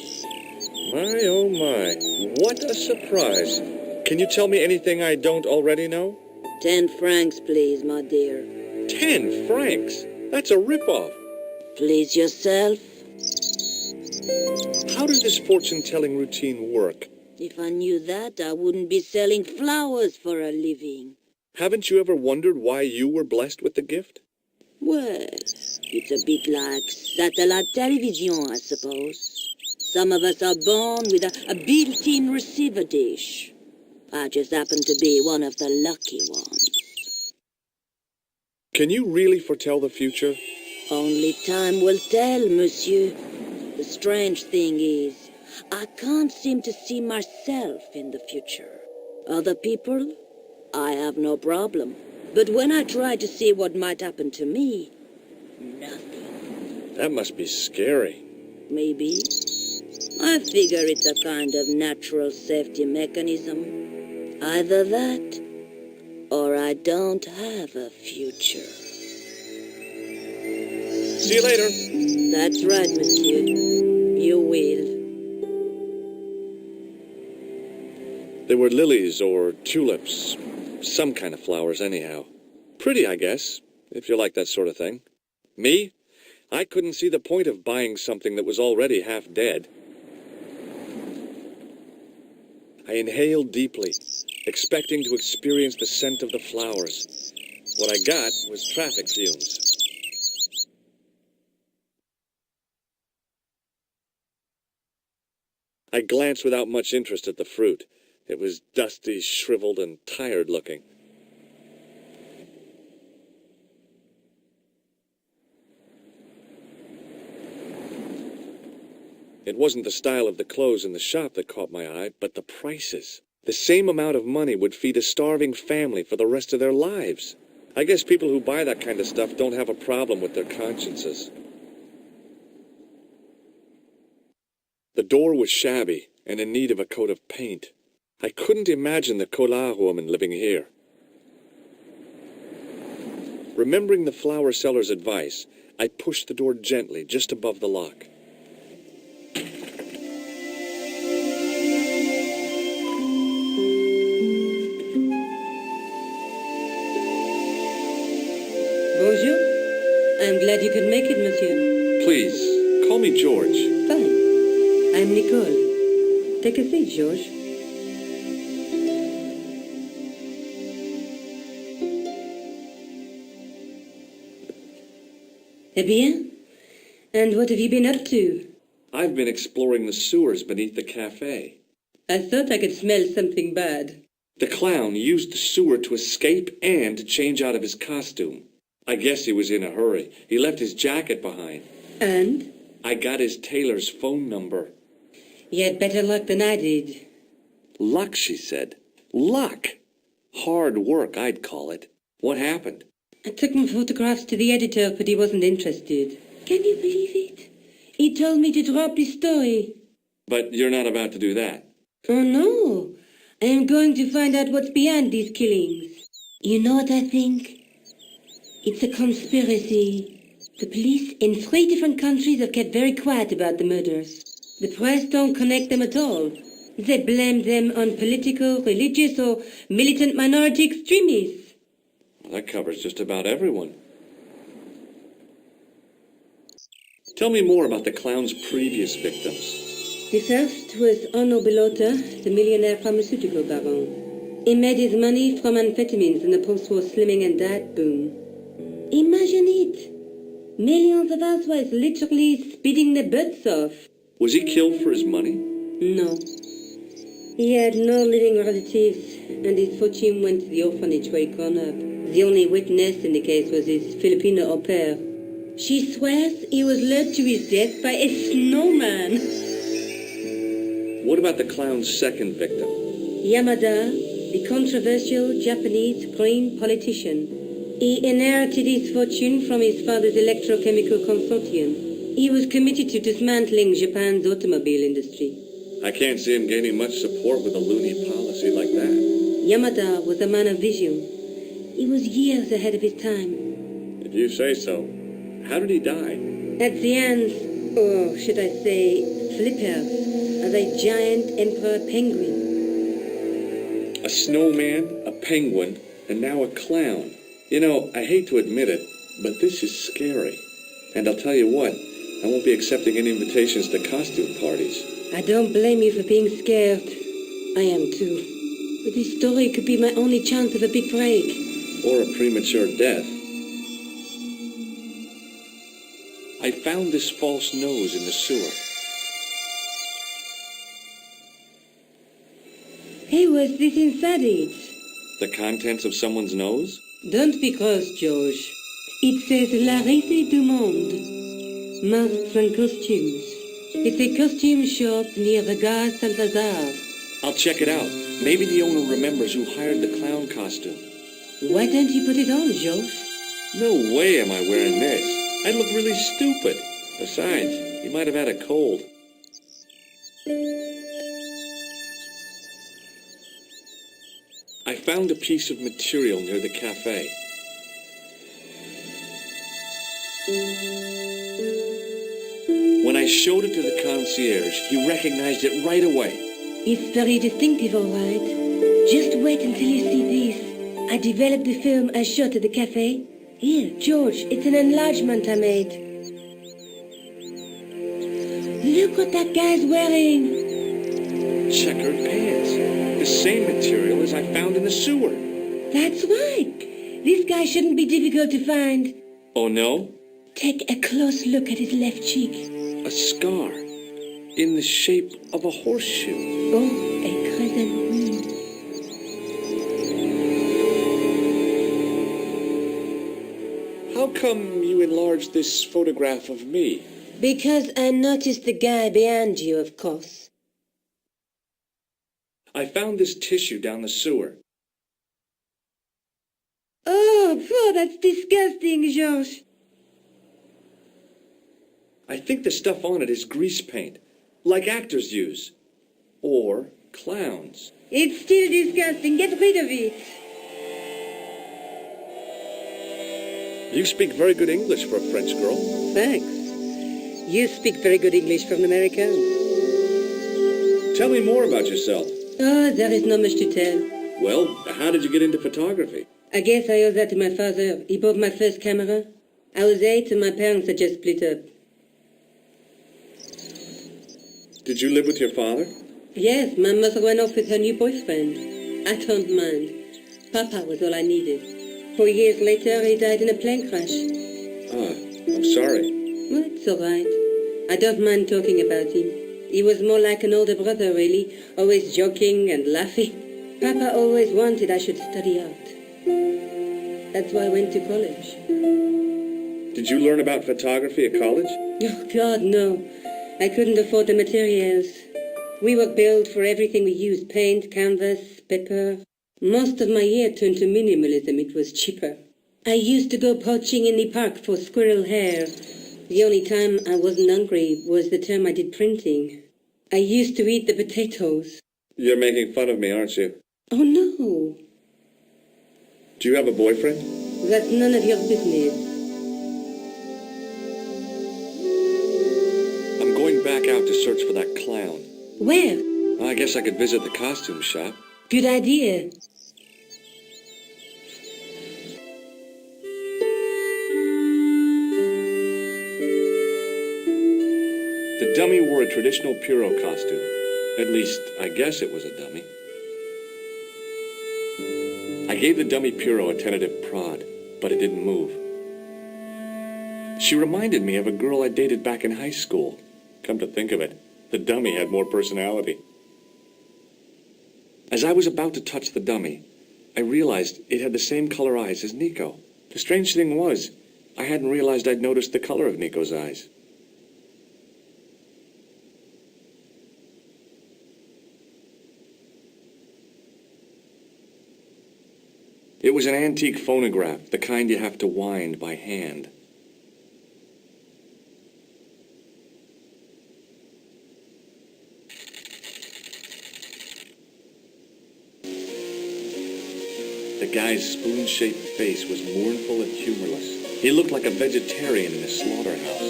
My, oh my. What a surprise. Can you tell me anything I don't already know? 10 francs, please, my dear. 10 francs? That's a ripoff. Please yourself. How does this fortune-telling routine work? If I knew that, I wouldn't be selling flowers for a living. Haven't you ever wondered why you were blessed with the gift? Well, it's a bit like satellite television, I suppose. Some of us are born with a built-in receiver dish. I just happen to be one of the lucky ones. Can you really foretell the future? Only time will tell, monsieur. The strange thing is, I can't seem to see myself in the future. Other people, I have no problem. But when I try to see what might happen to me, nothing. That must be scary. Maybe. I figure it's a kind of natural safety mechanism. Either that, or I don't have a future. See you later. That's right, monsieur. You will. They were lilies or tulips. Some kind of flowers, anyhow. Pretty, I guess, if you like that sort of thing. Me? I couldn't see the point of buying something that was already half dead. I inhaled deeply, expecting to experience the scent of the flowers. What I got was traffic fumes. I glanced without much interest at the fruit. It was dusty, shriveled, and tired-looking. It wasn't the style of the clothes in the shop that caught my eye, but the prices. The same amount of money would feed a starving family for the rest of their lives. I guess people who buy that kind of stuff don't have a problem with their consciences. The door was shabby and in need of a coat of paint. I couldn't imagine the Collard woman living here. Remembering the flower seller's advice, I pushed the door gently just above the lock. Bonjour. I'm glad you could make it, monsieur. Please, call me George. Fine. I'm Nicole. Take a seat, George. Eh bien? And what have you been up to? I've been exploring the sewers beneath the cafe. I thought I could smell something bad. The clown used the sewer to escape and to change out of his costume. I guess he was in a hurry. He left his jacket behind. And? I got his tailor's phone number. You had better luck than I did. Luck, she said. Luck! Hard work, I'd call it. What happened? I took my photographs to the editor, but he wasn't interested. Can you believe it? He told me to drop his story. But you're not about to do that. Oh, no. I am going to find out what's behind these killings. You know what I think? It's a conspiracy. The police in 3 different countries have kept very quiet about the murders. The press don't connect them at all. They blame them on political, religious, or militant minority extremists. Well, that covers just about everyone. Tell me more about the clown's previous victims. The first was Nobel, the millionaire pharmaceutical baron. He made his money from amphetamines in the post-war slimming and diet boom. Imagine it. Millions of housewives literally speeding their butts off. Was he killed for his money? No. He had no living relatives, and his fortune went to the orphanage where he grew up. The only witness in the case was his Filipino au pair. She swears he was led to his death by a snowman. What about the clown's second victim? Yamada, the controversial Japanese green politician. He inherited his fortune from his father's electrochemical consortium. He was committed to dismantling Japan's automobile industry. I can't see him gaining much support with a loony policy like that. Yamada was a man of vision. He was years ahead of his time. If you say so. How did he die? At the hands, or should I say, flippers, of a giant emperor penguin. A snowman, a penguin, and now a clown. You know, I hate to admit it, but this is scary. And I'll tell you what, I won't be accepting any invitations to costume parties. I don't blame you for being scared. I am too. But this story could be my only chance of a big break. Or a premature death. I found this false nose in the sewer. Hey, what's this inside it? The contents of someone's nose? Don't be cross, George. It says La Rite du Monde. Masks and costumes. It's a costume shop near the Gare Saint-Lazare. I'll check it out. Maybe the owner remembers who hired the clown costume. Why don't you put it on, George? No way am I wearing this. I'd look really stupid. Besides, he might have had a cold. I found a piece of material near the cafe. When I showed it to the concierge, he recognized it right away. It's very distinctive, all right. Just wait until you see this. I developed the film I shot at the cafe. Here, George, it's an enlargement I made. Look what that guy's wearing. Checkered pants. The same material as I found in the sewer. That's right. This guy shouldn't be difficult to find. Oh no? Take a close look at his left cheek. A scar. In the shape of a horseshoe. Oh, a crescent moon. How come you enlarged this photograph of me? Because I noticed the guy behind you, of course. I found this tissue down the sewer. Oh, that's disgusting, George. I think the stuff on it is grease paint, like actors use. Or clowns. It's still disgusting. Get rid of it. You speak very good English for a French girl. Thanks. You speak very good English for an American. Tell me more about yourself. Oh, there is not much to tell. Well, how did you get into photography? I guess I owe that to my father. He bought my first camera. I was 8 and my parents had just split up. Did you live with your father? Yes, my mother went off with her new boyfriend. I don't mind. Papa was all I needed. 4 years later, he died in a plane crash. Ah, I'm sorry. Well, it's all right. I don't mind talking about him. He was more like an older brother, really, always joking and laughing. Papa always wanted I should study art. That's why I went to college. Did you learn about photography at college? Oh, God, no. I couldn't afford the materials. We were billed for everything we used, paint, canvas, paper. Most of my year turned to minimalism. It was cheaper. I used to go poaching in the park for squirrel hair. The only time I wasn't hungry was the term I did printing. I used to eat the potatoes. You're making fun of me, aren't you? Oh, no. Do you have a boyfriend? That's none of your business. I'm going back out to search for that clown. Where? I guess I could visit the costume shop. Good idea. The dummy wore a traditional Pierrot costume. At least, I guess it was a dummy. I gave the dummy Pierrot a tentative prod, but it didn't move. She reminded me of a girl I dated back in high school. Come to think of it, the dummy had more personality. As I was about to touch the dummy, I realized it had the same color eyes as Nico. The strange thing was, I hadn't realized I'd noticed the color of Nico's eyes. It was an antique phonograph, the kind you have to wind by hand. The guy's spoon-shaped face was mournful and humorless. He looked like a vegetarian in a slaughterhouse.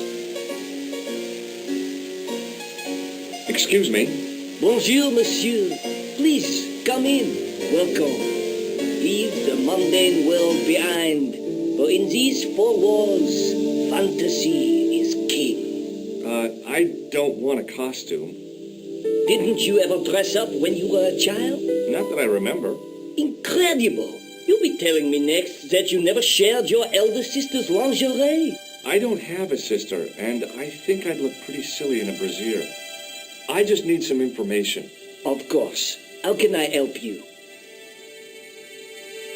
Excuse me. Bonjour, monsieur. Please, come in. Welcome. Leave the mundane world behind, for in these four walls, fantasy is king. I don't want a costume. Didn't you ever dress up when you were a child? Not that I remember. Incredible! You'll be telling me next that you never shared your elder sister's lingerie. I don't have a sister, and I think I'd look pretty silly in a brassiere. I just need some information. Of course. How can I help you?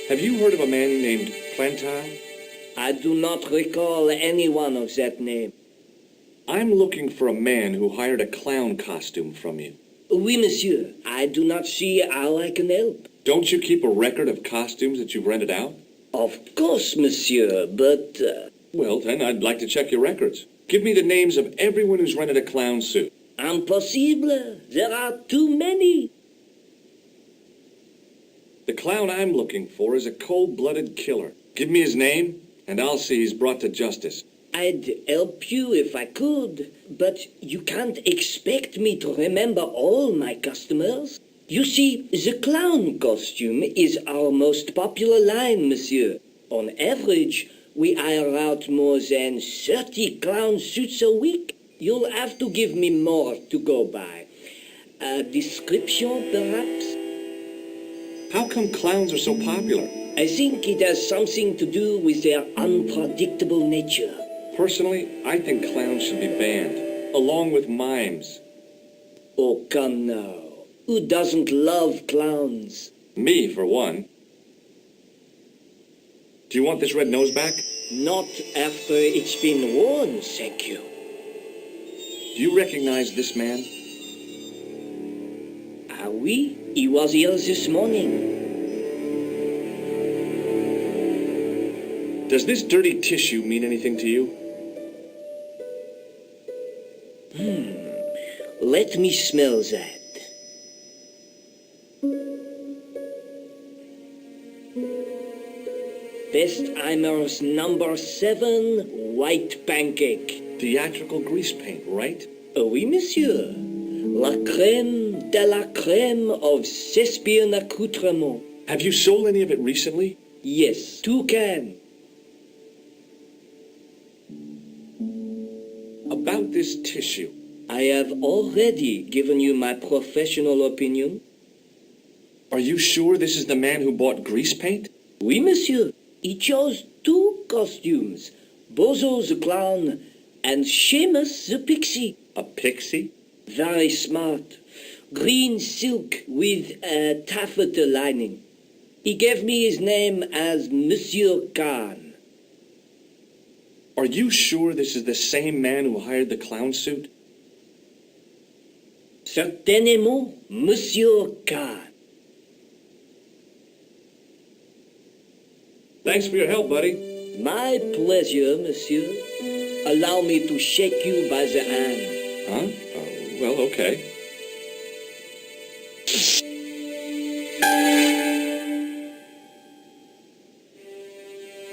Have you heard of a man named Plantin? I do not recall anyone of that name. I'm looking for a man who hired a clown costume from you. Oui, monsieur. I do not see how I can help. Don't you keep a record of costumes that you've rented out? Of course, monsieur, but... Well, then, I'd like to check your records. Give me the names of everyone who's rented a clown suit. Impossible. There are too many. The clown I'm looking for is a cold-blooded killer. Give me his name, and I'll see he's brought to justice. I'd help you if I could, but you can't expect me to remember all my customers. You see, the clown costume is our most popular line, monsieur. On average, we hire out more than 30 clown suits a week. You'll have to give me more to go by. A description, perhaps? How come clowns are so popular? I think it has something to do with their unpredictable nature. Personally, I think clowns should be banned, along with mimes. Oh, come now. Who doesn't love clowns? Me, for one. Do you want this red nose back? Not after it's been worn, thank you. Do you recognize this man? Ah oui, he was here this morning. Does this dirty tissue mean anything to you? Let me smell that. Bestheimer's number 7 white pancake. Theatrical grease paint, right? Oh, oui, monsieur. La crème de la crème of Thespian accoutrement. Have you sold any of it recently? Yes, 2 cans. About this tissue. I have already given you my professional opinion. Are you sure this is the man who bought grease paint? Oui, monsieur. He chose 2 costumes. Bozo the clown and Seamus the pixie. A pixie? Very smart. Green silk with a taffeta lining. He gave me his name as Monsieur Khan. Are you sure this is the same man who hired the clown suit? Certainement, Monsieur Khan. Thanks for your help, buddy. My pleasure, monsieur. Allow me to shake you by the hand. Huh? Well, okay.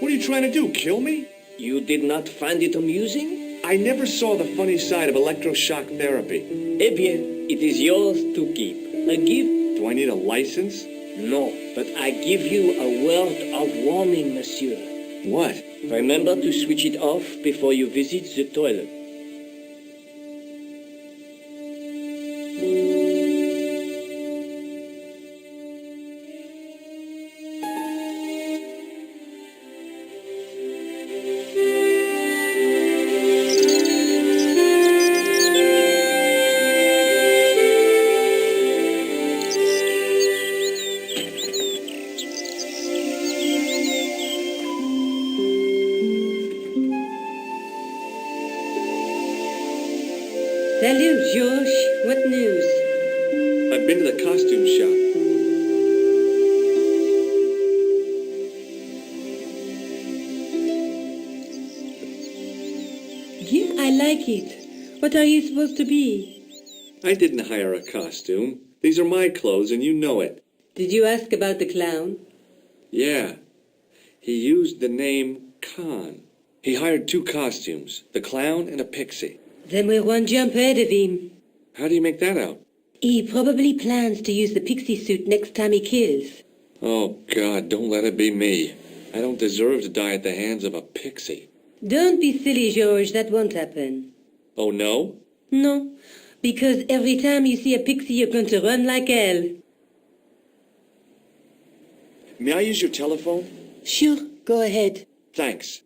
What are you trying to do, kill me? You did not find it amusing? I never saw the funny side of electroshock therapy. Eh bien, it is yours to keep. A gift? Do I need a license? No, but I give you a word of warning, monsieur. What? Remember to switch it off before you visit the toilet. Salut, George. What news? I've been to the costume shop. Yeah, I like it. What are you supposed to be? I didn't hire a costume. These are my clothes, and you know it. Did you ask about the clown? Yeah. He used the name Khan. He hired 2 costumes, the clown and a pixie. Then we're one jump ahead of him. How do you make that out? He probably plans to use the pixie suit next time he kills. Oh, God, don't let it be me. I don't deserve to die at the hands of a pixie. Don't be silly, George. That won't happen. Oh, no? No, because every time you see a pixie, you're going to run like hell. May I use your telephone? Sure, go ahead. Thanks.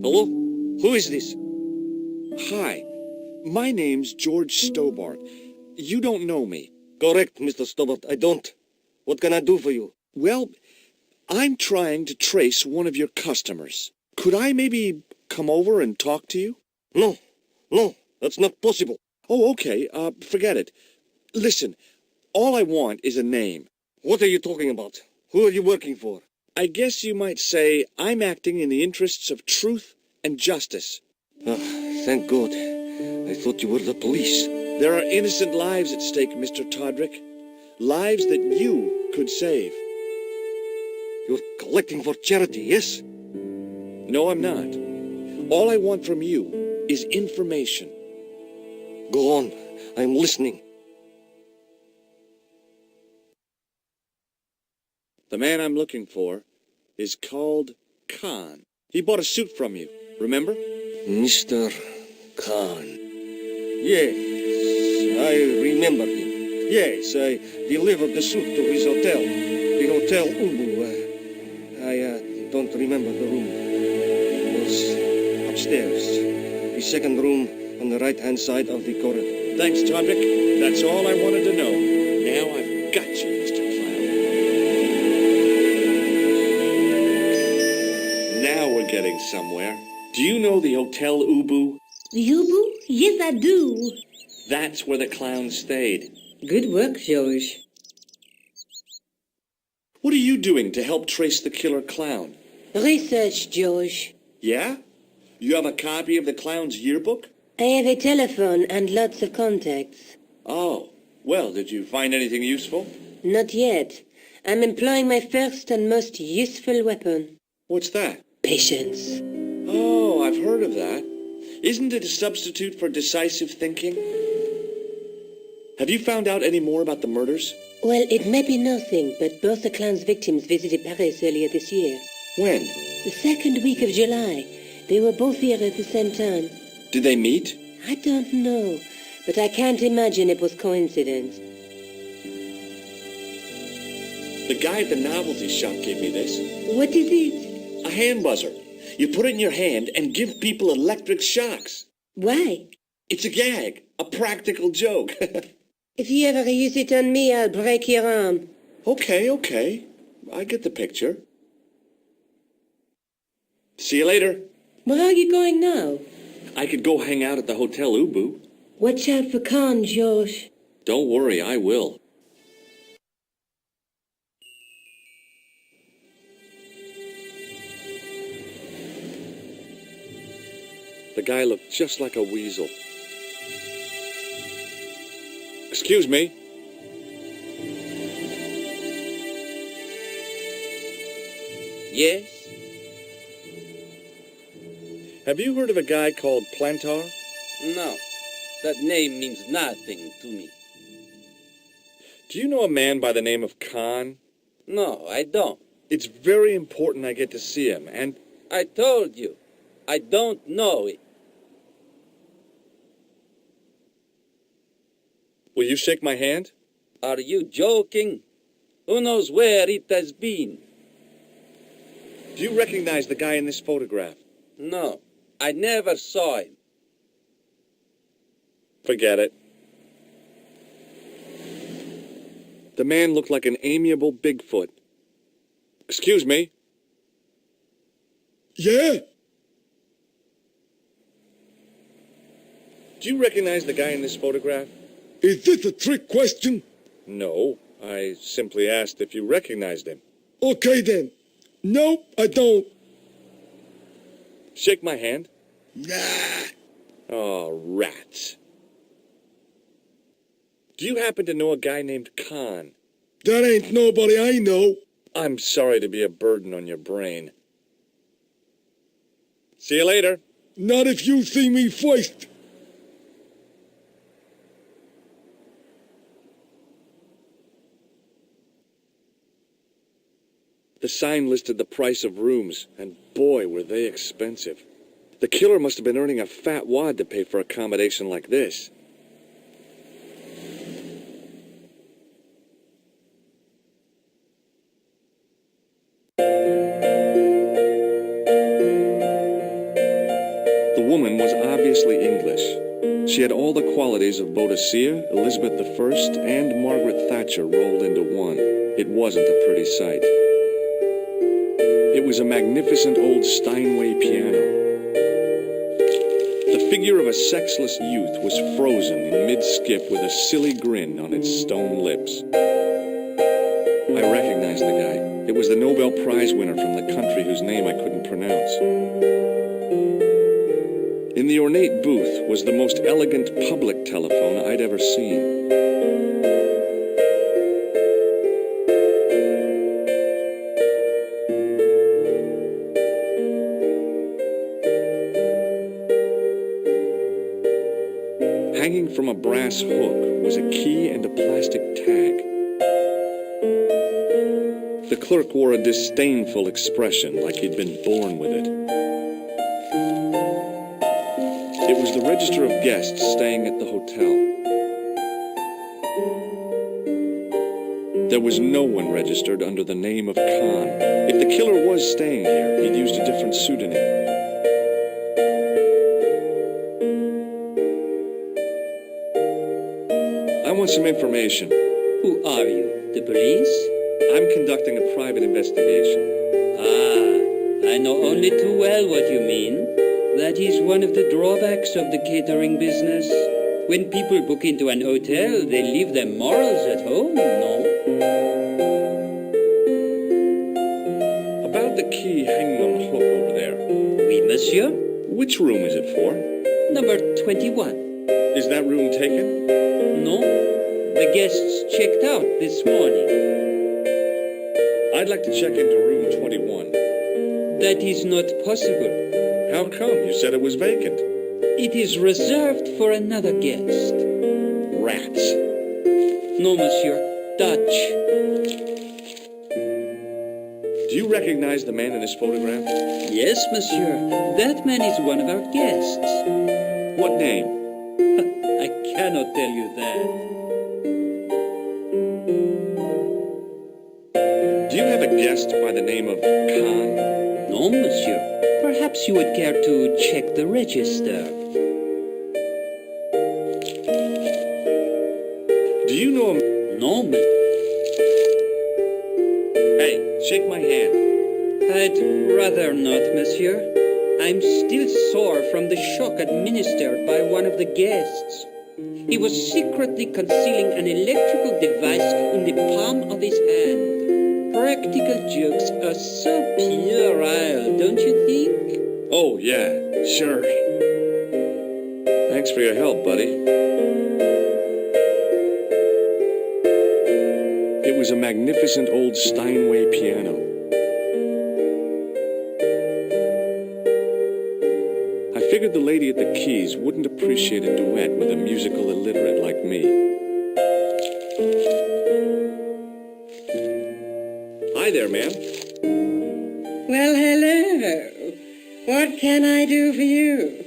Hello? Who is this? Hi, my name's George Stobart. You don't know me. Correct, Mr. Stobart, I don't. What can I do for you? Well, I'm trying to trace one of your customers. Could I maybe come over and talk to you? No, that's not possible. Oh, okay, forget it. Listen, all I want is a name. What are you talking about? Who are you working for? I guess you might say I'm acting in the interests of truth and justice. Thank God. I thought you were the police. There are innocent lives at stake, Mr. Todrick. Lives that you could save. You're collecting for charity, yes? No, I'm not. All I want from you is information. Go on. I'm listening. The man I'm looking for is called Khan. He bought a suit from you, remember? Mr. Khan. Yes, I remember him. Yes, I delivered the suit to his hotel, the Hotel Ubu. I don't remember the room. It was upstairs, the second room on the right-hand side of the corridor. Thanks, Todrick. That's all I wanted to know. Now I've got you, Mr. Clown. Now we're getting somewhere. Do you know the Hotel Ubu? The Ubu? Yes, I do. That's where the clown stayed. Good work, George. What are you doing to help trace the killer clown? Research, George. Yeah? You have a copy of the clown's yearbook? I have a telephone and lots of contacts. Oh, well, did you find anything useful? Not yet. I'm employing my first and most useful weapon. What's that? Patience. Oh, I've heard of that. Isn't it a substitute for decisive thinking? Have you found out any more about the murders? Well, it may be nothing, but both the clown's victims visited Paris earlier this year. When? The second week of July. They were both here at the same time. Did they meet? I don't know, but I can't imagine it was coincidence. The guy at the novelty shop gave me this. What is it? A hand buzzer. You put it in your hand and give people electric shocks. Why? It's a gag, a practical joke. If you ever use it on me, I'll break your arm. Okay. I get the picture. See you later. Where are you going now? I could go hang out at the Hotel Ubu. Watch out for Khan, George. Don't worry, I will. The guy looked just like a weasel. Excuse me. Yes? Have you heard of a guy called Plantar? No. That name means nothing to me. Do you know a man by the name of Khan? No, I don't. It's very important I get to see him, and... I told you, I don't know it. Will you shake my hand? Are you joking? Who knows where it has been? Do you recognize the guy in this photograph? No, I never saw him. Forget it. The man looked like an amiable Bigfoot. Excuse me? Yeah? Do you recognize the guy in this photograph? Is this a trick question? No, I simply asked if you recognized him. Okay then. Nope, I don't. Shake my hand. Nah. Oh, rats. Do you happen to know a guy named Khan? That ain't nobody I know. I'm sorry to be a burden on your brain. See you later. Not if you see me first. The sign listed the price of rooms, and boy, were they expensive. The killer must have been earning a fat wad to pay for accommodation like this. The woman was obviously obviously English. She had all the qualities of Boadicea, Elizabeth I, and Margaret Thatcher rolled into one. It wasn't a pretty sight. It was a magnificent old Steinway piano. The figure of a sexless youth was frozen in mid-skip with a silly grin on its stone lips. I recognized the guy. It was the Nobel Prize winner from the country whose name I couldn't pronounce. In the ornate booth was the most elegant public telephone I'd ever seen. Hanging from a brass hook was a key and a plastic tag. The clerk wore a disdainful expression, like he'd been born with it. It was the register of guests staying at the hotel. There was no one registered under the name of Khan. If the killer was staying here, he'd used a different pseudonym. I want some information. Who are you? The police? I'm conducting a private investigation. Ah, I know only too well what you mean. That is one of the drawbacks of the catering business. When people book into an hotel, they leave their morals at home, no? About the key hanging on the hook over there. Oui, monsieur. Which room is it for? Number 21. Is that room taken? No, the guests checked out this morning. I'd like to check into room 21. That is not possible. How come? You said it was vacant. It is reserved for another guest. Rats. No, monsieur. Dutch. Do you recognize the man in this photograph? Yes, monsieur. That man is one of our guests. What name? I cannot tell you that. Do you have a guest by the name of Khan? No, monsieur. Perhaps you would care to check the register. Do you know him? No, Hey, shake my hand. I'd rather not, monsieur. I'm still sore from the shock administered by one of the guests. He was secretly concealing an electrical device in the palm of his hand. Practical jokes are so puerile, don't you think? Oh, yeah, sure. Thanks for your help, buddy. It was a magnificent old Steinway piano. I figured the lady at the keys wouldn't appreciate a duet with a musical illiterate like me. Hi there, ma'am. Well, hello. What can I do for you?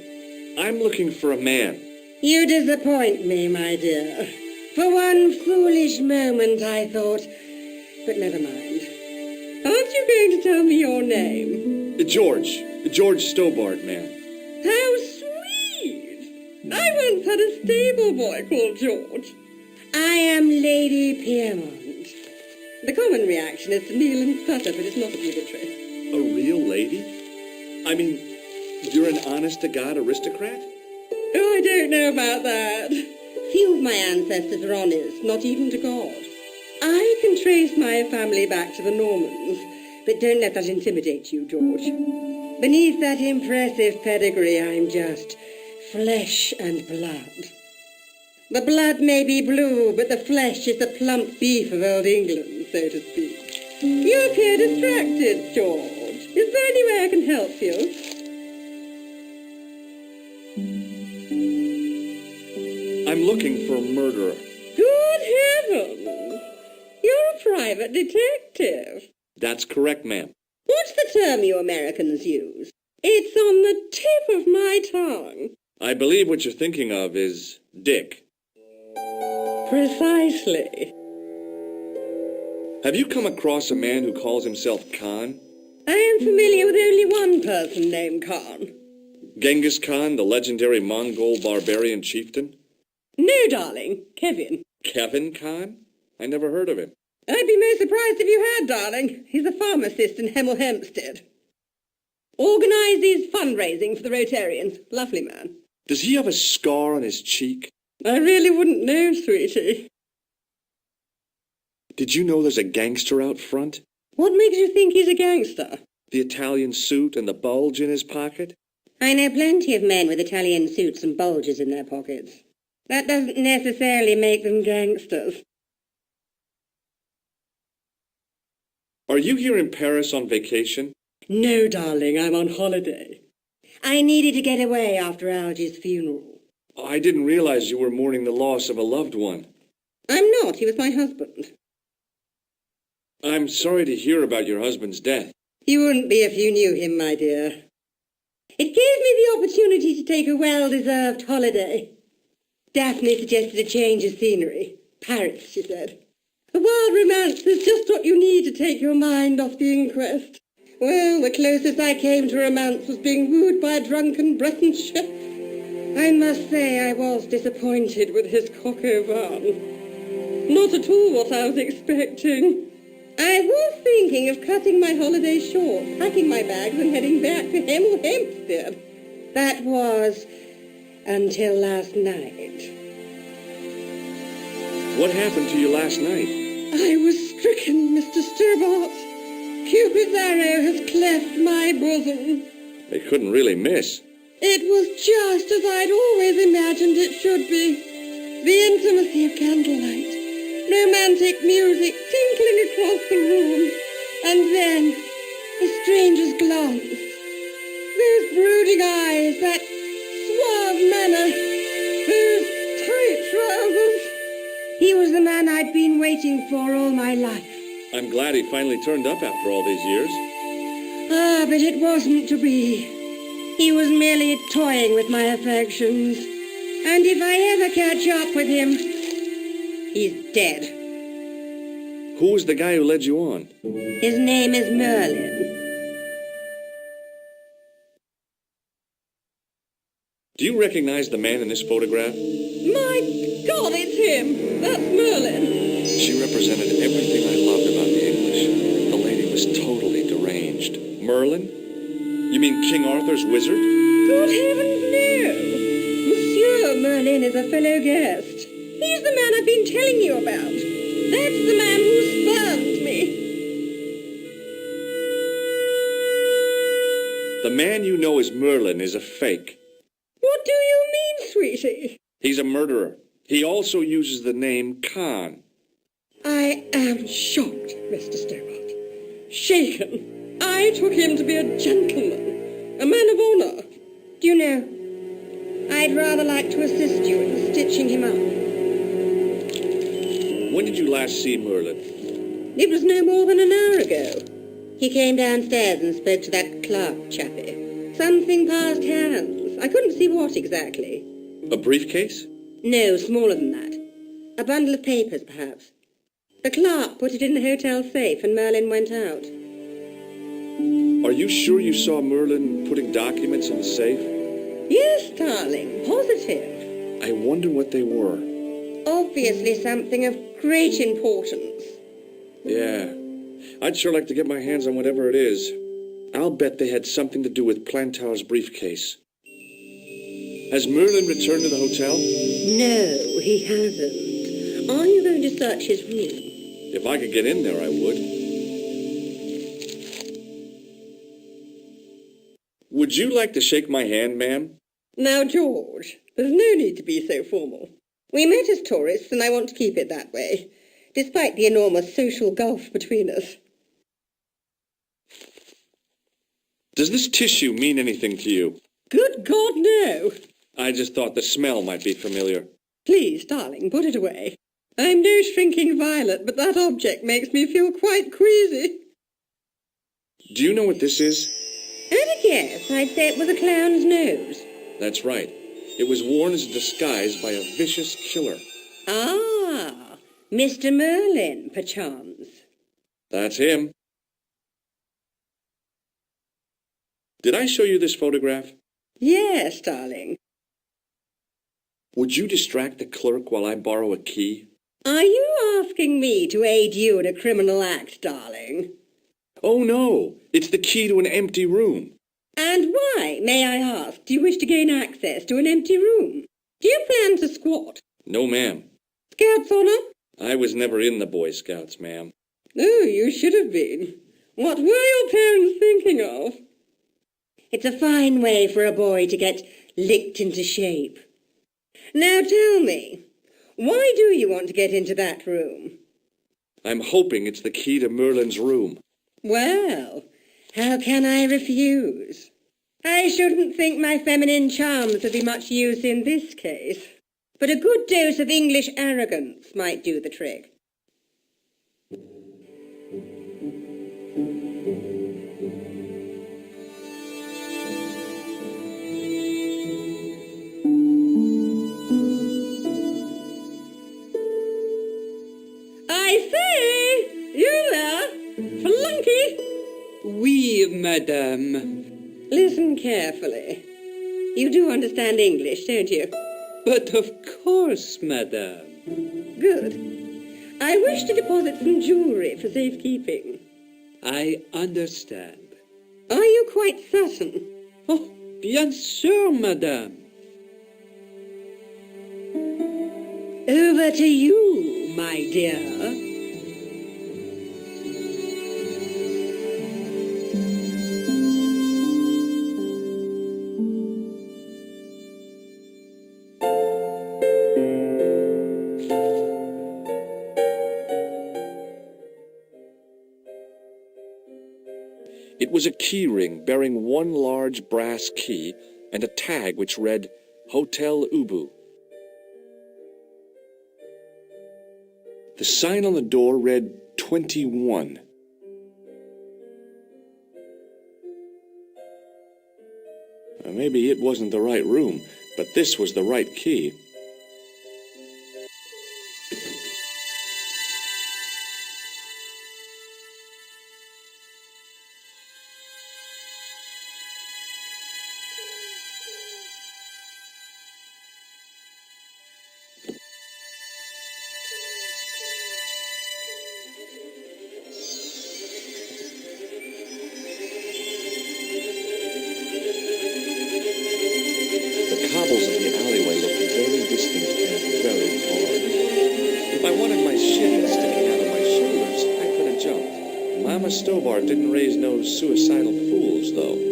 I'm looking for a man. You disappoint me, my dear. For one foolish moment I thought... But never mind. Aren't you going to tell me your name? George Stobart, ma'am. How sweet! I once had a stable boy called George. I am Lady Piermont. The common reaction is to kneel and stutter, but it's not obligatory. A real lady? I mean, you're an honest-to-God aristocrat? Oh, I don't know about that. Few of my ancestors are honest, not even to God. I can trace my family back to the Normans, but don't let that intimidate you, George. Beneath that impressive pedigree, I'm just flesh and blood. The blood may be blue, but the flesh is the plump beef of old England, so to speak. You appear distracted, George. Is there any way I can help you? I'm looking for a murderer. Good heavens! You're a private detective. That's correct, ma'am. What's the term you Americans use? It's on the tip of my tongue. I believe what you're thinking of is Dick. Precisely. Have you come across a man who calls himself Khan? I am familiar with only one person named Khan. Genghis Khan, the legendary Mongol barbarian chieftain? No, darling. Kevin. Kevin Khan? I never heard of him. I'd be most surprised if you had, darling. He's a pharmacist in Hemel Hempstead. Organises fundraising for the Rotarians. Lovely man. Does he have a scar on his cheek? I really wouldn't know, sweetie. Did you know there's a gangster out front? What makes you think he's a gangster? The Italian suit and the bulge in his pocket? I know plenty of men with Italian suits and bulges in their pockets. That doesn't necessarily make them gangsters. Are you here in Paris on vacation? No, darling, I'm on holiday. I needed to get away after Algy's funeral. I didn't realize you were mourning the loss of a loved one. I'm not. He was my husband. I'm sorry to hear about your husband's death. You wouldn't be if you knew him, my dear. It gave me the opportunity to take a well-deserved holiday. Daphne suggested a change of scenery. Paris, she said. A wild romance is just what you need to take your mind off the inquest. Well, the closest I came to romance was being wooed by a drunken Breton chef. I must say I was disappointed with his coq au vin. Not at all what I was expecting. I was thinking of cutting my holiday short, packing my bags and heading back to Hemel Hempstead. That was until last night. What happened to you last night? I was stricken, Mr. Stobart. Cupid's arrow has cleft my bosom. They couldn't really miss. It was just as I'd always imagined it should be. The intimacy of candlelight, romantic music tinkling across the room, and then a stranger's glance. Those brooding eyes, that suave manner, those tight trousers. He was the man I'd been waiting for all my life. I'm glad he finally turned up after all these years. Ah, but it wasn't to be. He was merely toying with my affections. And if I ever catch up with him, he's dead. Who was the guy who led you on? His name is Merlin. Do you recognize the man in this photograph? My God, it's him! That's Merlin. She represented everything I loved about the English. The lady was totally deranged. Merlin? You mean King Arthur's wizard? Good heavens, no! Monsieur Merlin is a fellow guest. He's the man I've been telling you about. That's the man who spurned me. The man you know as Merlin is a fake. What do you mean, sweetie? He's a murderer. He also uses the name Khan. I am shocked, Mr. Stobart. Shaken. I took him to be a gentleman, a man of honour. Do you know, I'd rather like to assist you in stitching him up. When did you last see Merlin? It was no more than an hour ago. He came downstairs and spoke to that clerk chappie. Something passed hands. I couldn't see what exactly. A briefcase? No, smaller than that. A bundle of papers, perhaps. The clerk put it in the hotel safe and Merlin went out. Are you sure you saw Merlin putting documents in the safe? Yes, darling, positive. I wonder what they were. Obviously something of great importance. Yeah, I'd sure like to get my hands on whatever it is. I'll bet they had something to do with Plantow's briefcase. Has Merlin returned to the hotel? No, he hasn't. Are you going to search his room? If I could get in there, I would. Would you like to shake my hand, ma'am? Now, George, there's no need to be so formal. We met as tourists, and I want to keep it that way, despite the enormous social gulf between us. Does this tissue mean anything to you? Good God, no. I just thought the smell might be familiar. Please, darling, put it away. I'm no shrinking violet, but that object makes me feel quite queasy. Do you know what this is? At a guess, I'd say it was a clown's nose. That's right. It was worn as a disguise by a vicious killer. Ah, Mr. Merlin, perchance. That's him. Did I show you this photograph? Yes, darling. Would you distract the clerk while I borrow a key? Are you asking me to aid you in a criminal act, darling? Oh no, it's the key to an empty room. And why, may I ask, do you wish to gain access to an empty room? Do you plan to squat? No, ma'am. Scouts honour? I was never in the Boy Scouts, ma'am. Oh, you should have been. What were your parents thinking of? It's a fine way for a boy to get licked into shape. Now tell me, why do you want to get into that room? I'm hoping it's the key to Merlin's room. Well, how can I refuse? I shouldn't think my feminine charms would be much use in this case, but a good dose of English arrogance might do the trick. I say! You there? Flunky! Oui, madame. Listen carefully. You do understand English, don't you? But of course, madame. Good. I wish to deposit some jewellery for safekeeping. I understand. Are you quite certain? Oh, bien sûr, madame. Over to you, my dear. It was a key ring bearing one large brass key and a tag which read Hotel Ubu. The sign on the door read 21. Maybe it wasn't the right room, but this was the right key. Cobbles of the alleyway looked very distant and very hard. If I wanted my shin sticking out of my shoulders, I could have jumped. Mama Stobart didn't raise no suicidal fools, though.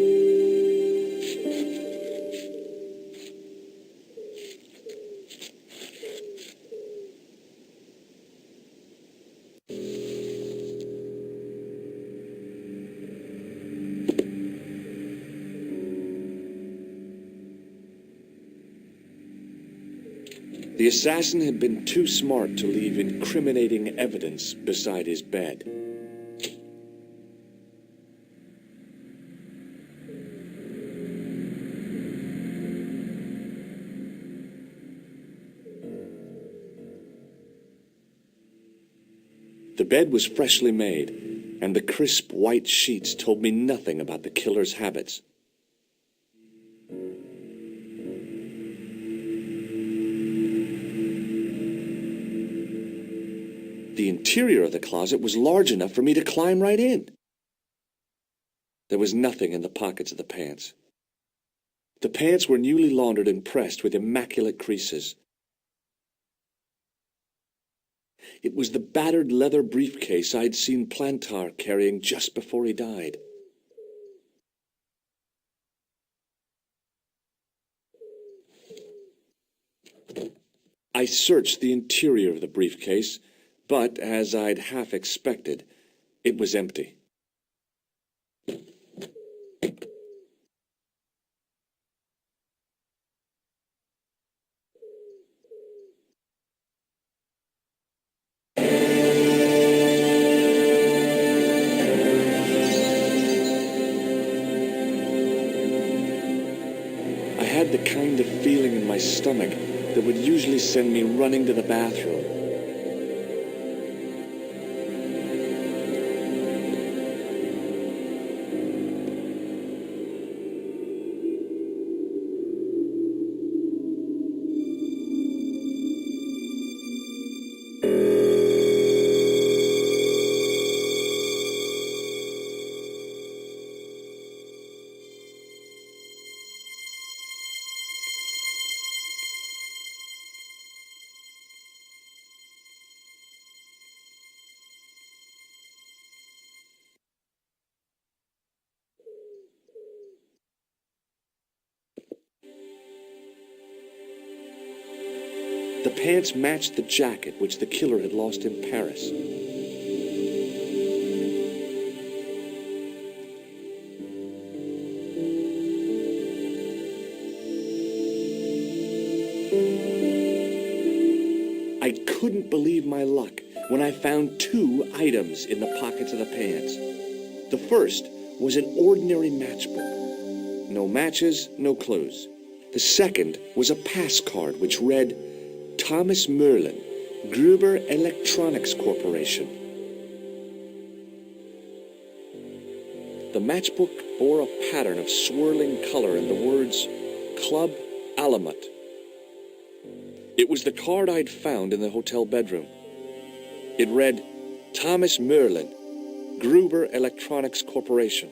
The assassin had been too smart to leave incriminating evidence beside his bed. The bed was freshly made, and the crisp white sheets told me nothing about the killer's habits. The interior of the closet was large enough for me to climb right in. There was nothing in the pockets of the pants. The pants were newly laundered and pressed with immaculate creases. It was the battered leather briefcase I'd seen Plantar carrying just before he died. I searched the interior of the briefcase, but, as I'd half expected, it was empty. I had the kind of feeling in my stomach that would usually send me running to the bathroom. The pants matched the jacket which the killer had lost in Paris. I couldn't believe my luck when I found 2 items in the pockets of the pants. The first was an ordinary matchbook. No matches, no clues. The second was a pass card which read, Thomas Merlin, Gruber Electronics Corporation. The matchbook bore a pattern of swirling color and the words, Club Alamut. It was the card I'd found in the hotel bedroom. It read, Thomas Merlin, Gruber Electronics Corporation.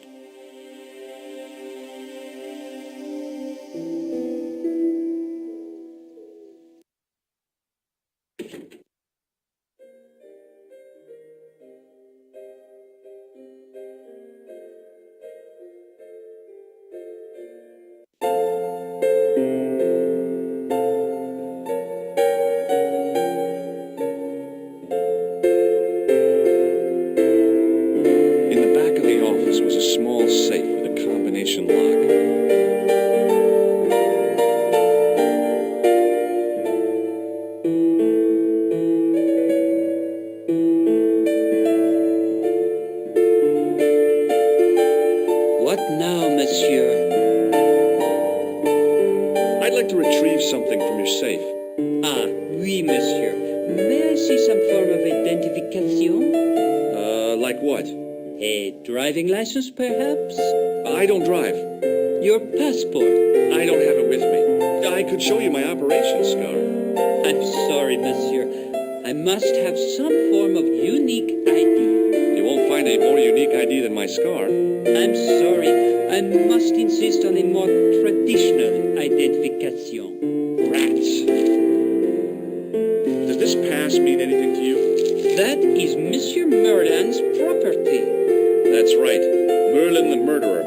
Driving license, perhaps? I don't drive. Your passport? I don't have it with me. I could show you my operation scar. I'm sorry, monsieur. I must have some form of unique ID. You won't find a more unique ID than my scar. I'm sorry. I must insist on a more traditional identification. Rats. Does this pass mean anything to you? That is Monsieur Merlin's property. That's right. Merlin the murderer.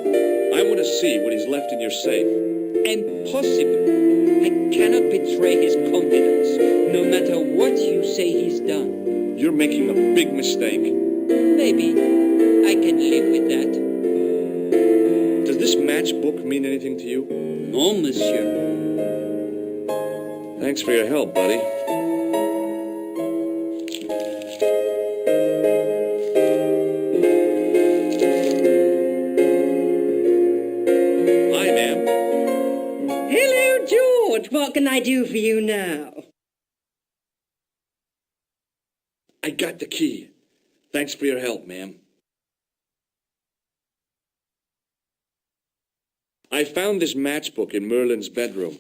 I want to see what he's left in your safe. Impossible. I cannot betray his confidence, no matter what you say he's done. You're making a big mistake. Maybe. I can live with that. Does this matchbook mean anything to you? No, monsieur. Thanks for your help, buddy. What can I do for you now? I got the key. Thanks for your help, ma'am. I found this matchbook in Merlin's bedroom.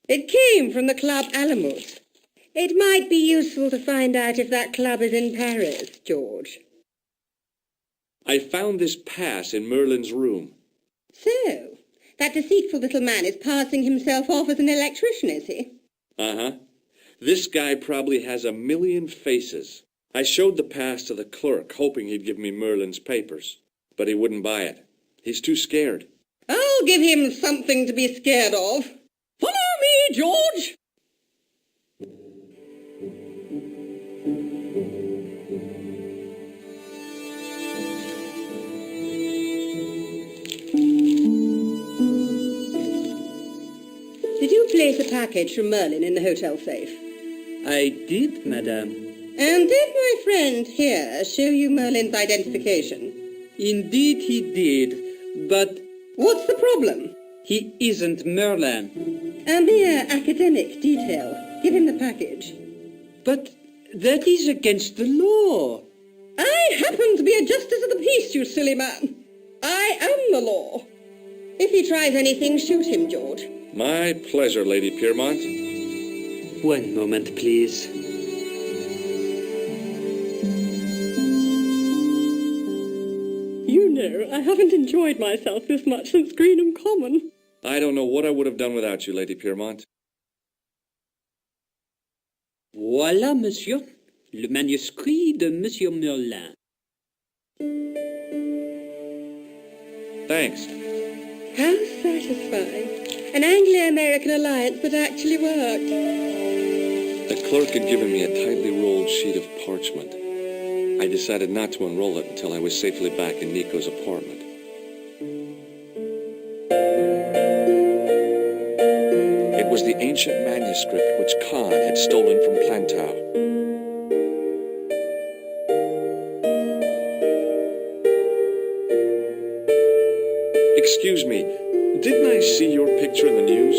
It came from the Club Alamut. It might be useful to find out if that club is in Paris, George. I found this pass in Merlin's room. So, that deceitful little man is passing himself off as an electrician, is he? Uh-huh. This guy probably has 1,000,000 faces. I showed the pass to the clerk, hoping he'd give me Merlin's papers. But he wouldn't buy it. He's too scared. I'll give him something to be scared of. Follow me, George! Did you place a package from Merlin in the hotel safe? I did, madame. And did my friend here show you Merlin's identification? Indeed he did, but... What's the problem? He isn't Merlin. A mere academic detail. Give him the package. But that is against the law. I happen to be a justice of the peace, you silly man. I am the law. If he tries anything, shoot him, George. My pleasure, Lady Piermont. One moment, please. You know, I haven't enjoyed myself this much since Greenham Common. I don't know what I would have done without you, Lady Piermont. Voilà, monsieur. Le manuscrit de Monsieur Merlin. Thanks. How satisfying. An Anglo-American alliance that actually worked. The clerk had given me a tightly rolled sheet of parchment. I decided not to unroll it until I was safely back in Nico's apartment. It was the ancient manuscript which Khan had stolen from Plantau. Excuse me, didn't I see your picture in the news?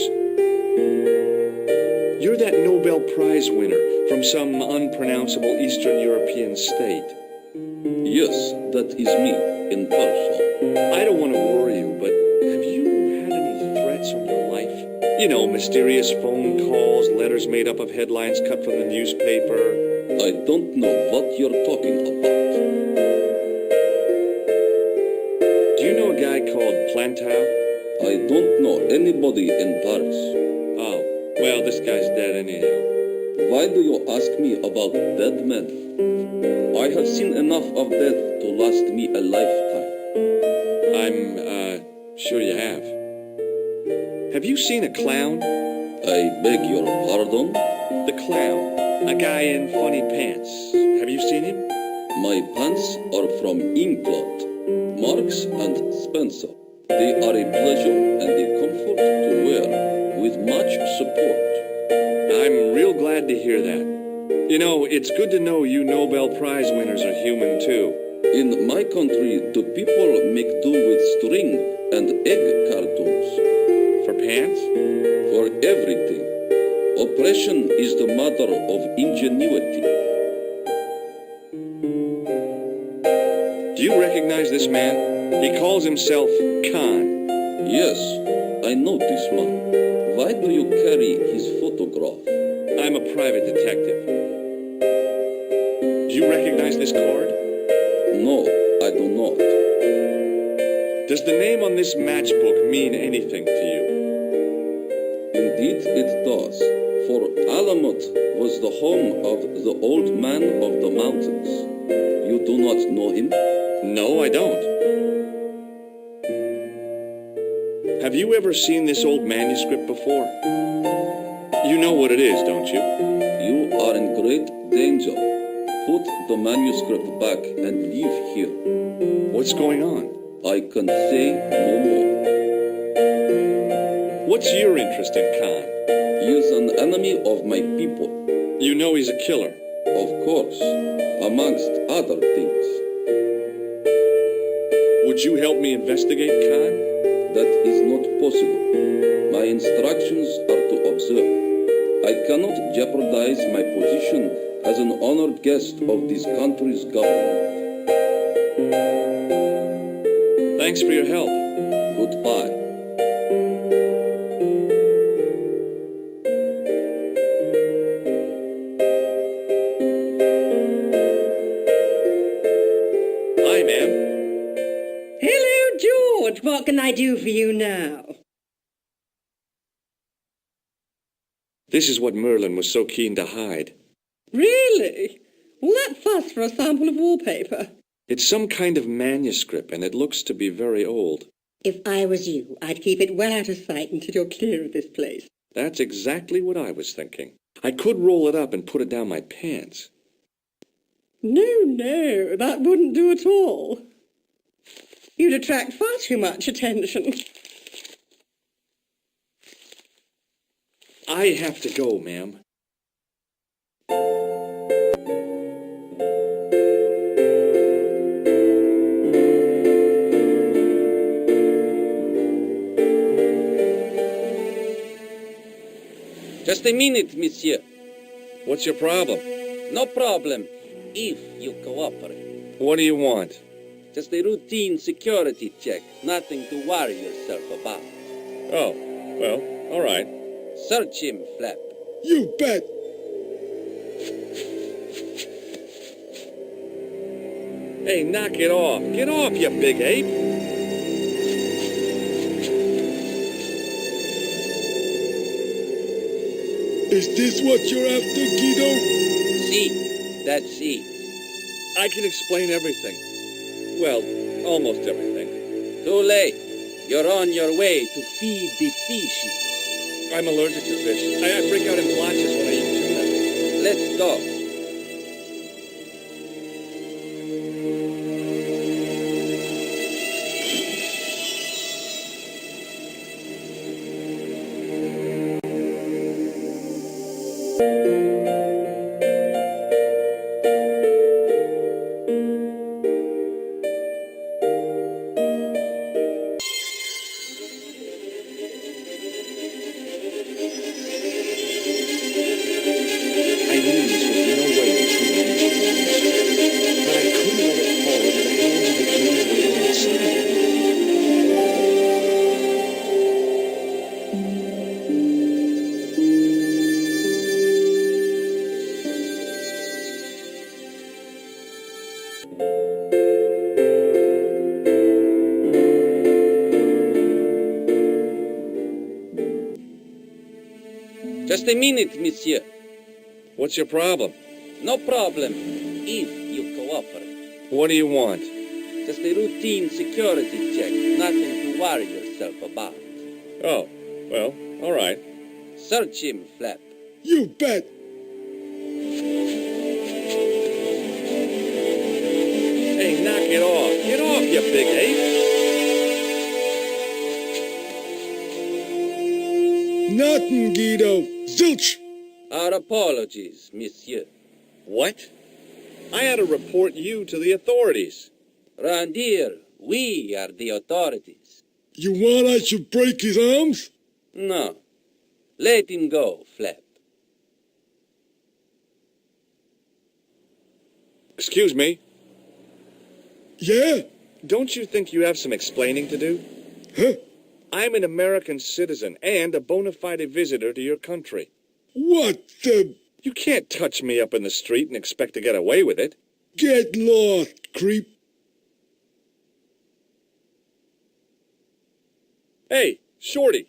You're that Nobel Prize winner from some unpronounceable Eastern European state. Yes, that is me, in person. I don't want to worry you, but have you had any threats on your life? You know, mysterious phone calls, letters made up of headlines cut from the newspaper. I don't know what you're talking about. Do you know a guy called Plantau? I don't know anybody in Paris. Oh, well, this guy's dead anyhow. Why do you ask me about dead men? I have seen enough of death to last me a lifetime. I'm, sure you have. Have you seen a clown? I beg your pardon? The clown. A guy in funny pants. Have you seen him? My pants are from England. Marks and Spencer. They are a pleasure and a comfort to wear, with much support. I'm real glad to hear that. You know, it's good to know you Nobel Prize winners are human too. In my country, the people make do with string and egg cartoons. For pants? For everything. Oppression is the mother of ingenuity. Do you recognize this man? He calls himself Khan. Yes, I know this man. Why do you carry his photograph? I'm a private detective. Do you recognize this card? No, I do not. Does the name on this matchbook mean anything to you? Indeed it does, for Alamut was the home of the old man of the mountains. You do not know him? No, I don't. Have you ever seen this old manuscript before? You know what it is, don't you? You are in great danger. Put the manuscript back and leave here. What's going on? I can say no more. What's your interest in Khan? He is an enemy of my people. You know he's a killer. Of course, amongst other things. Would you help me investigate Khan? That is not possible. My instructions are to observe. I cannot jeopardize my position as an honored guest of this country's government. Thanks for your help. Goodbye. Hi, ma'am. Hello, George. What can I do for you now? This is what Merlin was so keen to hide. Really? Well, that fuss for a sample of wallpaper. It's some kind of manuscript, and it looks to be very old. If I was you, I'd keep it well out of sight until you're clear of this place. That's exactly what I was thinking. I could roll it up and put it down my pants. No, that wouldn't do at all. You'd attract far too much attention. I have to go, ma'am. Just a minute, monsieur. What's your problem? No problem, if you cooperate. What do you want? Just a routine security check. Nothing to worry yourself about. Oh, well, all right. Search him, Flap. You bet. Hey, knock it off. Get off, you big ape. Is this what you're after, Guido? See, that's see. I can explain everything. Well, almost everything. Too late. You're on your way to feed the fishes. I'm allergic to fish. I break out in blotches when I eat tuna. Let's go. Just a minute, monsieur. What's your problem? No problem, if you cooperate. What do you want? Just a routine security check, nothing to worry yourself about. Oh, well, all right. Search him, Flap. You bet. Hey, knock it off. Get off, you big ape. Nothing, Guido. Zilch. Our apologies, monsieur. What? I had to report you to the authorities. Round here, we are the authorities. You want I should break his arms? No. Let him go, Flap. Excuse me. Yeah? Don't you think you have some explaining to do? Huh? I'm an American citizen and a bona fide visitor to your country. What the... You can't touch me up in the street and expect to get away with it. Get lost, creep. Hey, Shorty.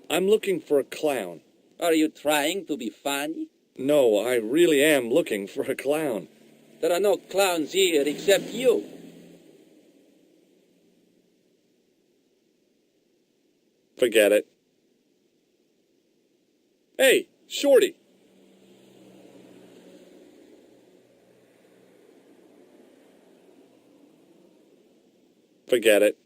I'm looking for a clown. Are you trying to be funny? No, I really am looking for a clown. There are no clowns here except you. Forget it. Hey, Shorty. Forget it.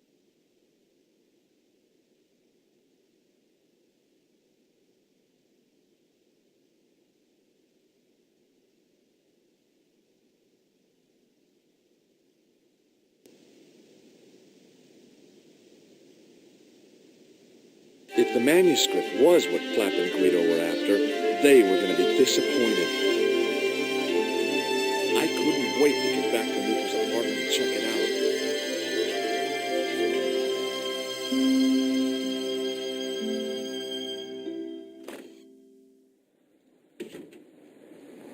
If the manuscript was what Flap and Guido were after, they were going to be disappointed. I couldn't wait to get back to Nicole's apartment and check it out.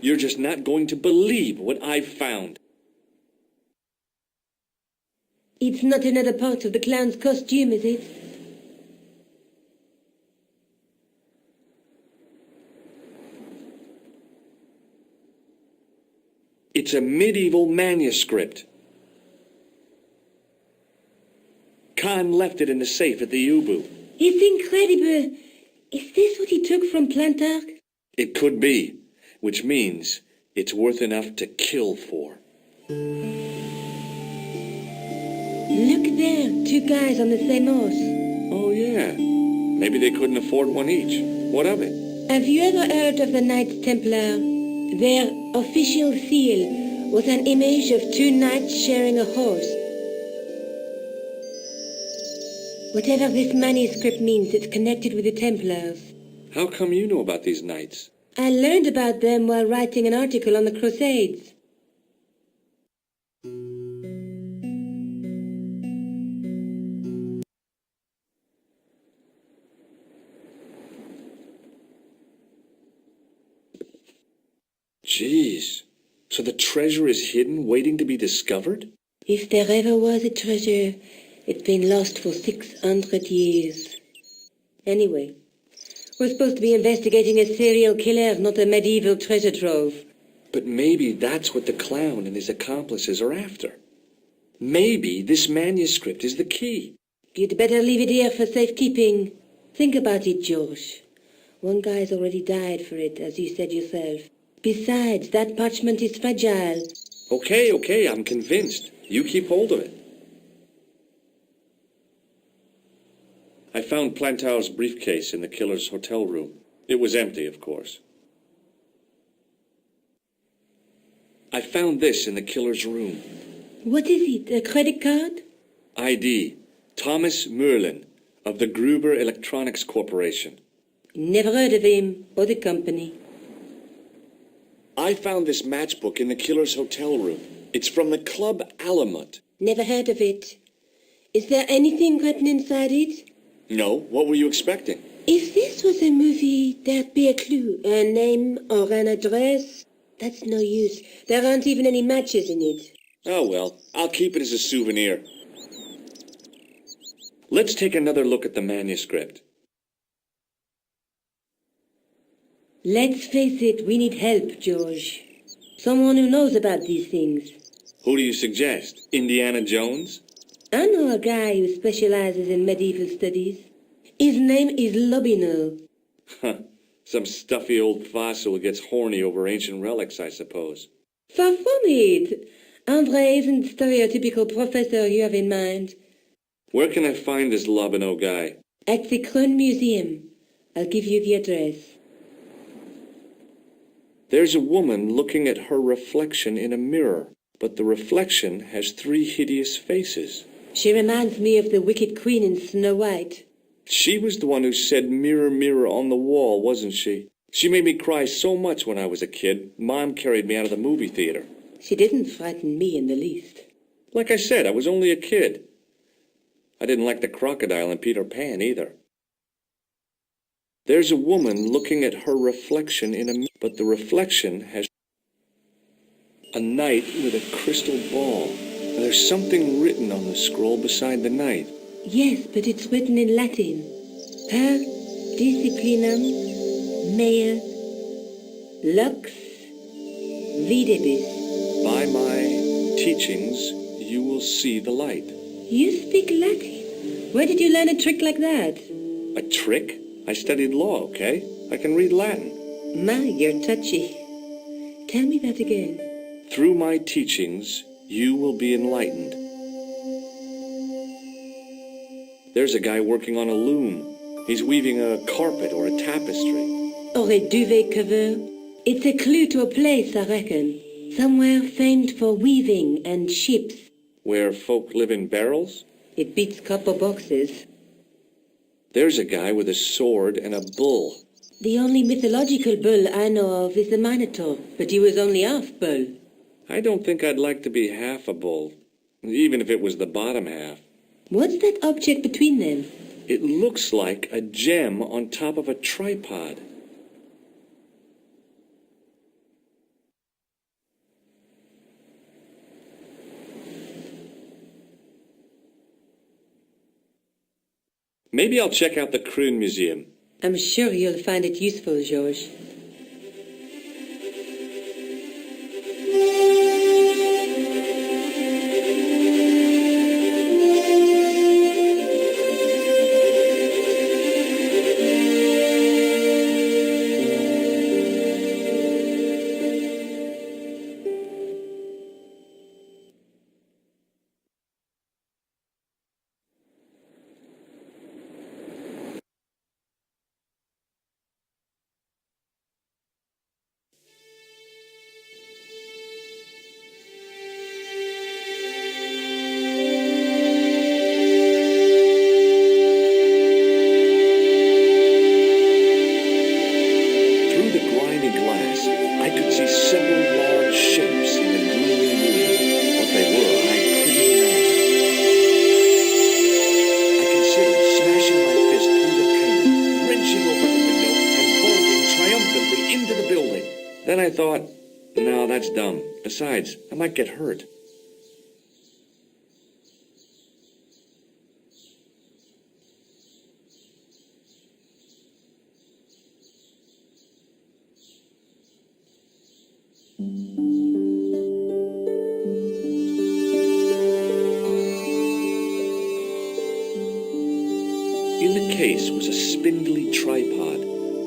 You're just not going to believe what I've found. It's not another part of the clown's costume, is it? It's a medieval manuscript. Khan left it in the safe at the Ubu. It's incredible. Is this what he took from Plantark? It could be, which means it's worth enough to kill for. Look there, two guys on the same horse. Oh, yeah. Maybe they couldn't afford one each. What of it? Have you ever heard of the Neo-Templar? Their official seal was an image of two knights sharing a horse. Whatever this manuscript means, it's connected with the Templars. How come you know about these knights? I learned about them while writing an article on the Crusades. Jeez. So the treasure is hidden, waiting to be discovered? If there ever was a treasure, it's been lost for 600 years. Anyway, we're supposed to be investigating a serial killer, not a medieval treasure trove. But maybe that's what the clown and his accomplices are after. Maybe this manuscript is the key. You'd better leave it here for safekeeping. Think about it, George. One guy's already died for it, as you said yourself. Besides, that parchment is fragile. Okay, I'm convinced. You keep hold of it. I found Plantow's briefcase in the killer's hotel room. It was empty, of course. I found this in the killer's room. What is it, a credit card? ID, Thomas Merlin, of the Gruber Electronics Corporation. Never heard of him, or the company. I found this matchbook in the killer's hotel room. It's from the Club Alamut. Never heard of it. Is there anything written inside it? No, what were you expecting? If this was a movie, there'd be a clue, a name or an address. That's no use. There aren't even any matches in it. Oh well, I'll keep it as a souvenir. Let's take another look at the manuscript. Let's face it, we need help, George. Someone who knows about these things. Who do you suggest? Indiana Jones? I know a guy who specializes in medieval studies. His name is Lobino. Some stuffy old fossil who gets horny over ancient relics, I suppose. Far from it. Andre isn't the stereotypical professor you have in mind. Where can I find this Lobino guy? At the Krohn Museum. I'll give you the address. There's a woman looking at her reflection in a mirror, but the reflection has 3 hideous faces. She reminds me of the wicked queen in Snow White. She was the one who said, "Mirror, mirror on the wall," wasn't she? She made me cry so much when I was a kid, Mom carried me out of the movie theater. She didn't frighten me in the least. Like I said, I was only a kid. I didn't like the crocodile in Peter Pan either. There's a woman looking at her reflection in a mirror, but the reflection has a knight with a crystal ball. There's something written on the scroll beside the knight. Yes, but it's written in Latin. Per disciplinam mea lux videbis. By my teachings, you will see the light. You speak Latin? Where did you learn a trick like that? A trick? I studied law, okay? I can read Latin. My, you're touchy. Tell me that again. Through my teachings, you will be enlightened. There's a guy working on a loom. He's weaving a carpet or a tapestry. Or a duvet cover. It's a clue to a place, I reckon. Somewhere famed for weaving and ships. Where folk live in barrels? It beats copper boxes. There's a guy with a sword and a bull. The only mythological bull I know of is the Minotaur, but he was only half bull. I don't think I'd like to be half a bull, even if it was the bottom half. What's that object between them? It looks like a gem on top of a tripod. Maybe I'll check out the Krohn Museum. I'm sure you'll find it useful, George. Then I thought, no, that's dumb. Besides, I might get hurt.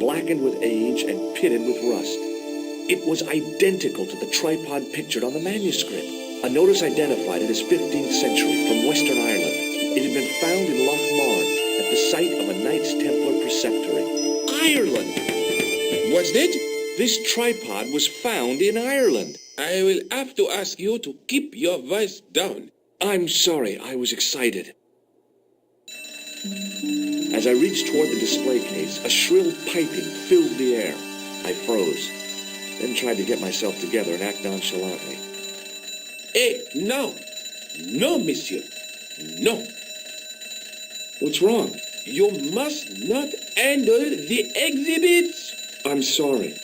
blackened with age and pitted with rust. It was identical to the tripod pictured on the manuscript. A notice identified it as 15th century from Western Ireland. It had been found in Loch Marn at the site of a Knights Templar preceptory. Ireland! What's that? This tripod was found in Ireland. I will have to ask you to keep your voice down. I'm sorry, I was excited. As I reached toward the display case, a shrill piping filled the air. I froze, then tried to get myself together and act nonchalantly. Hey, no! No, monsieur. No. What's wrong? You must not handle the exhibits. I'm sorry.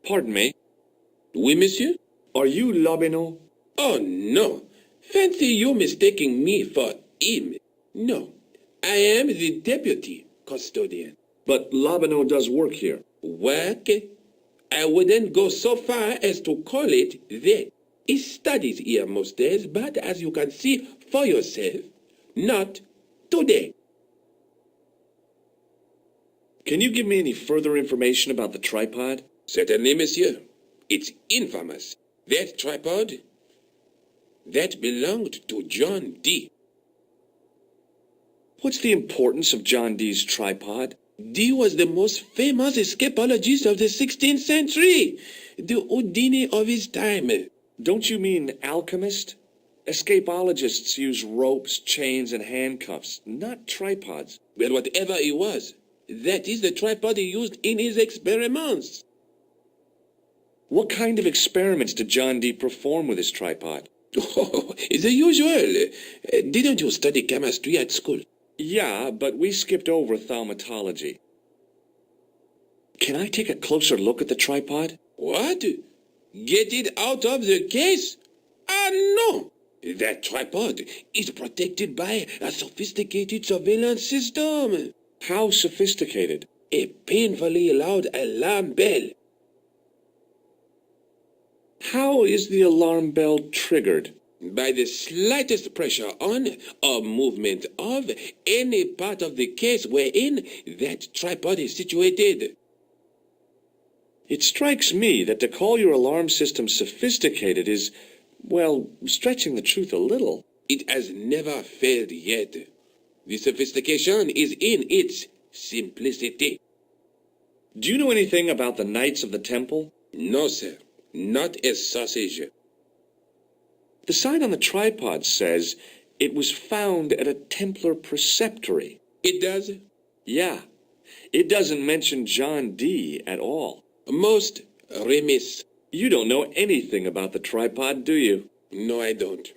Pardon me. Oui, monsieur? Are you Lobino? Oh, no. Fancy you mistaking me for him. No. I am the deputy custodian. But Lobino does work here. Work? I wouldn't go so far as to call it that. He studies here most days, but as you can see for yourself, not today. Can you give me any further information about the tripod? Certainly, monsieur. It's infamous. That tripod, that belonged to John Dee. What's the importance of John Dee's tripod? Dee was the most famous escapologist of the 16th century, the Houdini of his time. Don't you mean alchemist? Escapologists use ropes, chains, and handcuffs, not tripods. Well, whatever he was, that is the tripod he used in his experiments. What kind of experiments did John Dee perform with his tripod? Oh, the usual. Didn't you study chemistry at school? Yeah, but we skipped over thaumatology. Can I take a closer look at the tripod? What? Get it out of the case? Ah, no! That tripod is protected by a sophisticated surveillance system. How sophisticated? A painfully loud alarm bell. How is the alarm bell triggered? By the slightest pressure on or movement of any part of the case wherein that tripod is situated. It strikes me that to call your alarm system sophisticated is, well, stretching the truth a little. It has never failed yet. The sophistication is in its simplicity. Do you know anything about the Knights of the Temple? No, sir. Not a sausage. The sign on the tripod says it was found at a Templar preceptory. It does? Yeah. It doesn't mention John Dee at all. Most remiss. You don't know anything about the tripod, do you? No, I don't.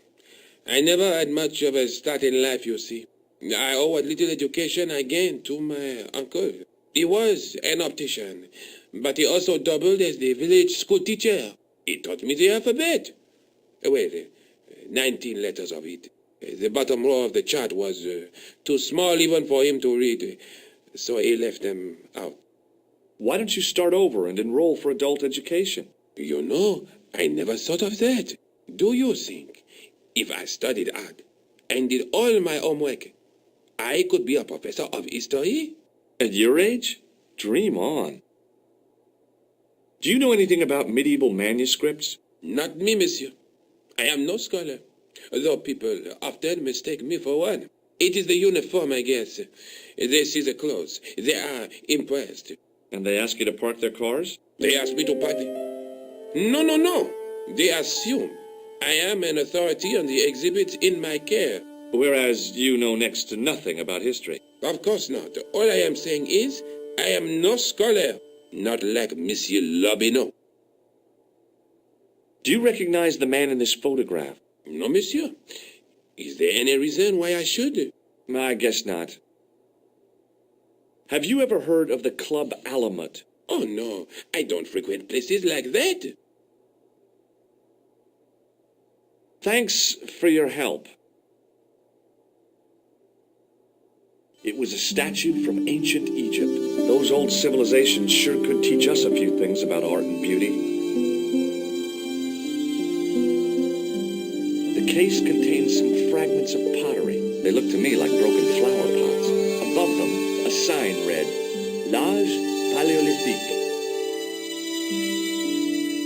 I never had much of a start in life, you see. I owe what little education I gained to my uncle. He was an optician, but he also doubled as the village school teacher. He taught me the alphabet. Well, 19 letters of it. The bottom row of the chart was too small even for him to read, so he left them out. Why don't you start over and enroll for adult education? You know, I never thought of that. Do you think if I studied hard and did all my homework, I could be a professor of history? At your age? Dream on. Do you know anything about medieval manuscripts? Not me, monsieur. I am no scholar, though people often mistake me for one. It is the uniform, I guess. They see the clothes. They are impressed. And they ask you to park their cars? They ask me to park. No. They assume I am an authority on the exhibits in my care. Whereas you know next to nothing about history. Of course not. All I am saying is I am no scholar, not like Monsieur Lobino. Do you recognize the man in this photograph? No, monsieur. Is there any reason why I should? I guess not. Have you ever heard of the Club Alamut? Oh, no. I don't frequent places like that. Thanks for your help. It was a statue from ancient Egypt. Those old civilizations sure could teach us a few things about art and beauty. The case contains some fragments of pottery. They look to me like broken flower pots. A Above them, a sign read, L'Age Paléolithique.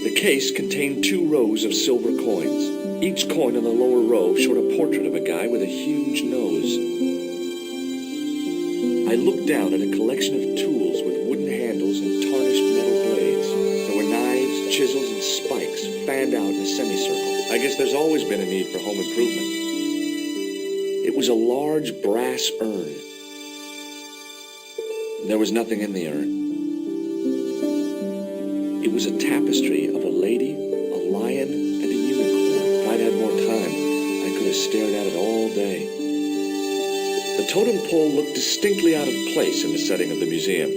The case contained 2 rows of silver coins. Each coin on the lower row showed a portrait of a guy with a huge nose. I looked down at a collection of tools with wooden handles and tarnished metal blades. There were knives, chisels, and spikes fanned out in a semicircle. I guess there's always been a need for home improvement. It was a large brass urn. There was nothing in the urn. It was a tapestry of a lady, a lion, and a unicorn. If I'd had more time, I could have stared at it all day. The totem pole looked distinctly out of place in the setting of the museum.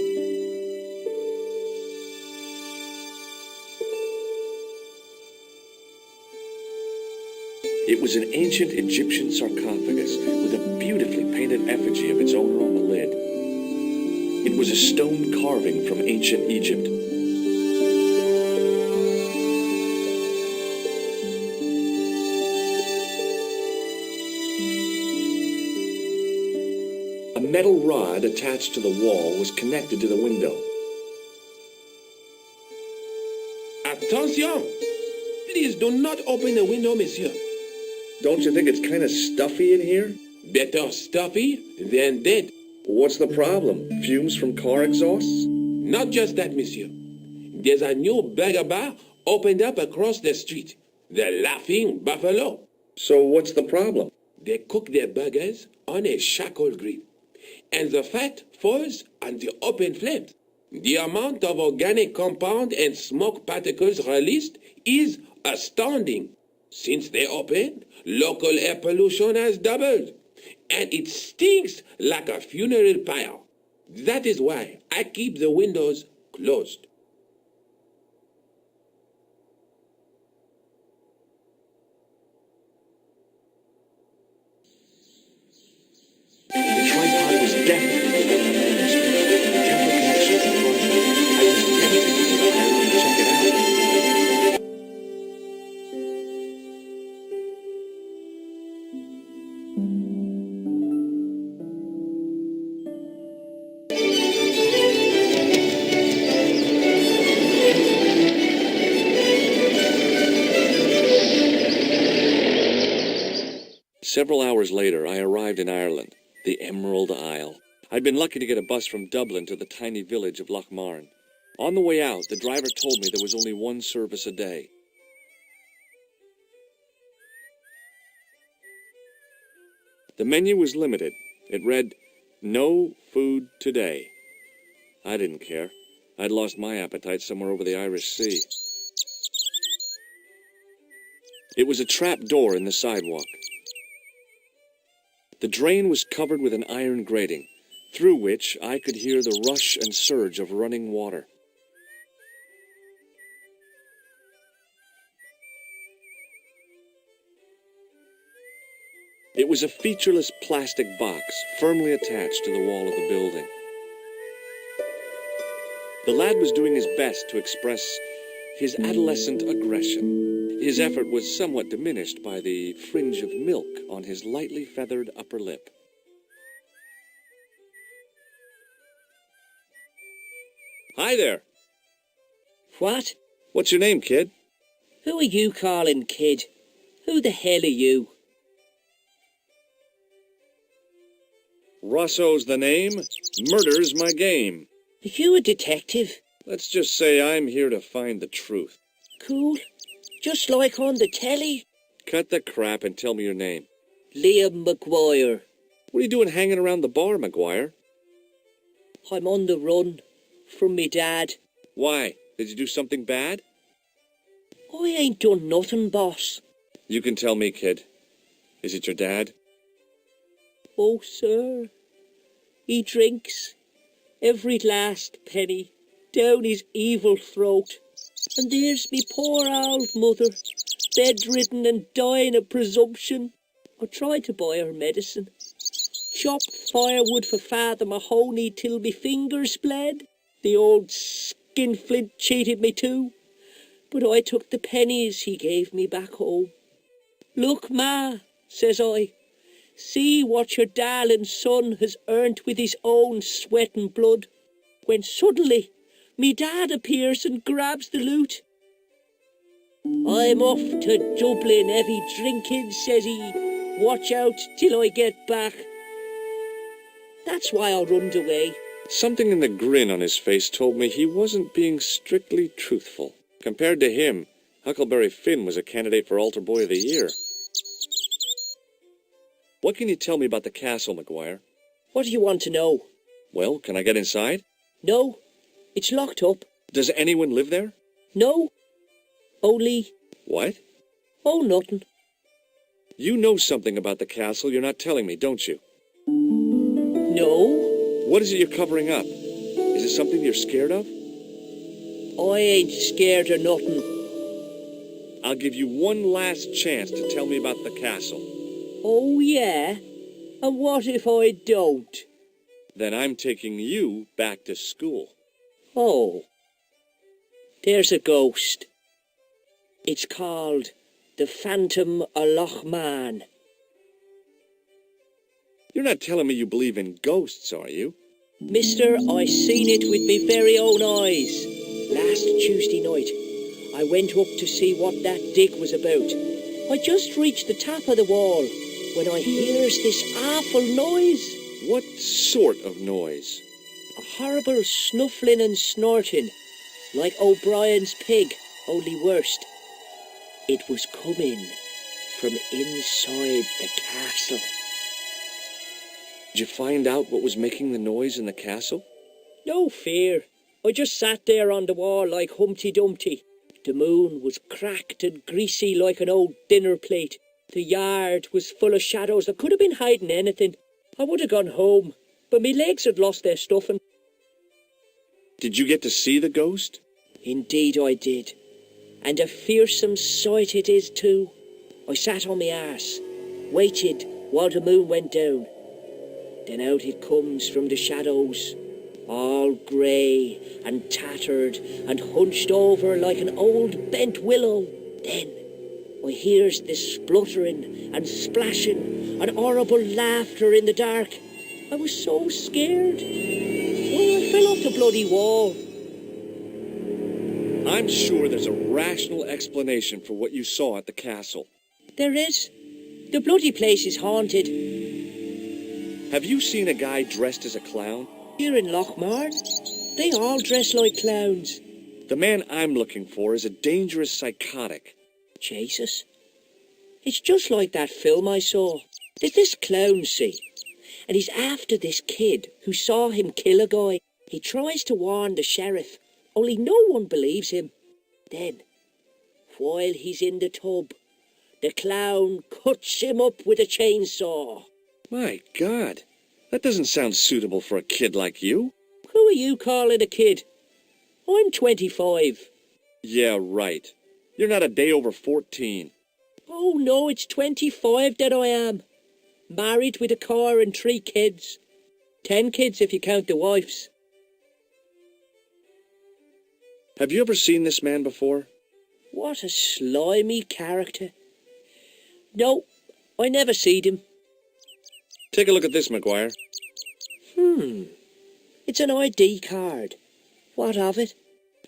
It was an ancient Egyptian sarcophagus with a beautifully painted effigy of its owner on the lid. It was a stone carving from ancient Egypt. A metal rod attached to the wall was connected to the window. Attention! Please do not open the window, monsieur. Don't you think it's kind of stuffy in here? Better stuffy than dead. What's the problem? Fumes from car exhausts? Not just that, monsieur. There's a new burger bar opened up across the street. The Laughing Buffalo. So what's the problem? They cook their burgers on a charcoal grill, and the fat falls on the open flames. The amount of organic compound and smoke particles released is astounding. Since they opened, local air pollution has doubled, and it stinks like a funeral pyre. That is why I keep the windows closed. The tripod was definitely within the manuscript. The Templar connection confirmed it. I was tempted to go to Ireland and check it out. Several hours later, I arrived in Ireland, the Emerald Isle. I'd been lucky to get a bus from Dublin to the tiny village of Lochmarn. On the way out, the driver told me there was only 1 service a day. The menu was limited. It read, "No food today." I didn't care. I'd lost my appetite somewhere over the Irish Sea. It was a trap door in the sidewalk. The drain was covered with an iron grating, through which I could hear the rush and surge of running water. It was a featureless plastic box firmly attached to the wall of the building. The lad was doing his best to express his adolescent aggression. His effort was somewhat diminished by the fringe of milk on his lightly feathered upper lip. Hi there. What? What's your name, kid? Who are you calling kid? Who the hell are you? Rosso's the name. Murder's my game. Are you a detective? Let's just say I'm here to find the truth. Cool. Just like on the telly. Cut the crap and tell me your name. Liam McGuire. What are you doing hanging around the bar, McGuire? I'm on the run from me dad. Why? Did you do something bad? I ain't done nothing, boss. You can tell me, kid. Is it your dad? Oh, sir. He drinks every last penny down his evil throat. And there's me poor old mother, bedridden and dying of presumption. I tried to buy her medicine. Chopped firewood for Father Mahoney till me fingers bled. The old skinflint cheated me too. But I took the pennies he gave me back home. Look, Ma, says I, See what your darling son has earned with his own sweat and blood, when suddenly me dad appears and grabs the loot. I'm off to Dublin heavy drinking, says he. Watch out till I get back. That's why I runned away. Something in the grin on his face told me he wasn't being strictly truthful. Compared to him, Huckleberry Finn was a candidate for Altar Boy of the Year. What can you tell me about the castle, McGuire? What do you want to know? Well, can I get inside? No, it's locked up. Does anyone live there? No, only... What? Oh, nothing. You know something about the castle you're not telling me, don't you? No. What is it you're covering up? Is it something you're scared of? I ain't scared of nothing. I'll give you one last chance to tell me about the castle. Oh, yeah? And what if I don't? Then I'm taking you back to school. Oh. There's a ghost. It's called the Phantom of Loch Man. You're not telling me you believe in ghosts, are you? Mister, I seen it with me very own eyes. Last Tuesday night, I went up to see what that dig was about. I just reached the top of the wall when I hears this awful noise. What sort of noise? A horrible snuffling and snorting, like O'Brien's pig, only worse. It was coming from inside the castle. Did you find out what was making the noise in the castle? No fear. I just sat there on the wall like Humpty Dumpty. The moon was cracked and greasy like an old dinner plate. The yard was full of shadows. I could have been hiding anything. I would have gone home, but me legs had lost their stuffing. Did you get to see the ghost? Indeed I did. And a fearsome sight it is too. I sat on my arse, waited while the moon went down. Then out it comes from the shadows, all grey and tattered and hunched over like an old bent willow. Then I hears this spluttering and splashing and horrible laughter in the dark. I was so scared. Oh, I fell off the bloody wall. I'm sure there's a rational explanation for what you saw at the castle. There is. The bloody place is haunted. Have you seen a guy dressed as a clown? Here in Lochmarn, they all dress like clowns. The man I'm looking for is a dangerous psychotic. Jesus. It's just like that film I saw. There's this clown, see, and he's after this kid who saw him kill a guy. He tries to warn the sheriff, only no one believes him. Then, while he's in the tub, the clown cuts him up with a chainsaw. My God, that doesn't sound suitable for a kid like you. Who are you calling a kid? I'm 25. Yeah, right. You're not a day over 14. Oh no, it's 25 that I am. Married with a car and 3 kids. 10 kids if you count the wives. Have you ever seen this man before? What a slimy character. No, I never seed him. Take a look at this, McGuire. It's an ID card. What of it?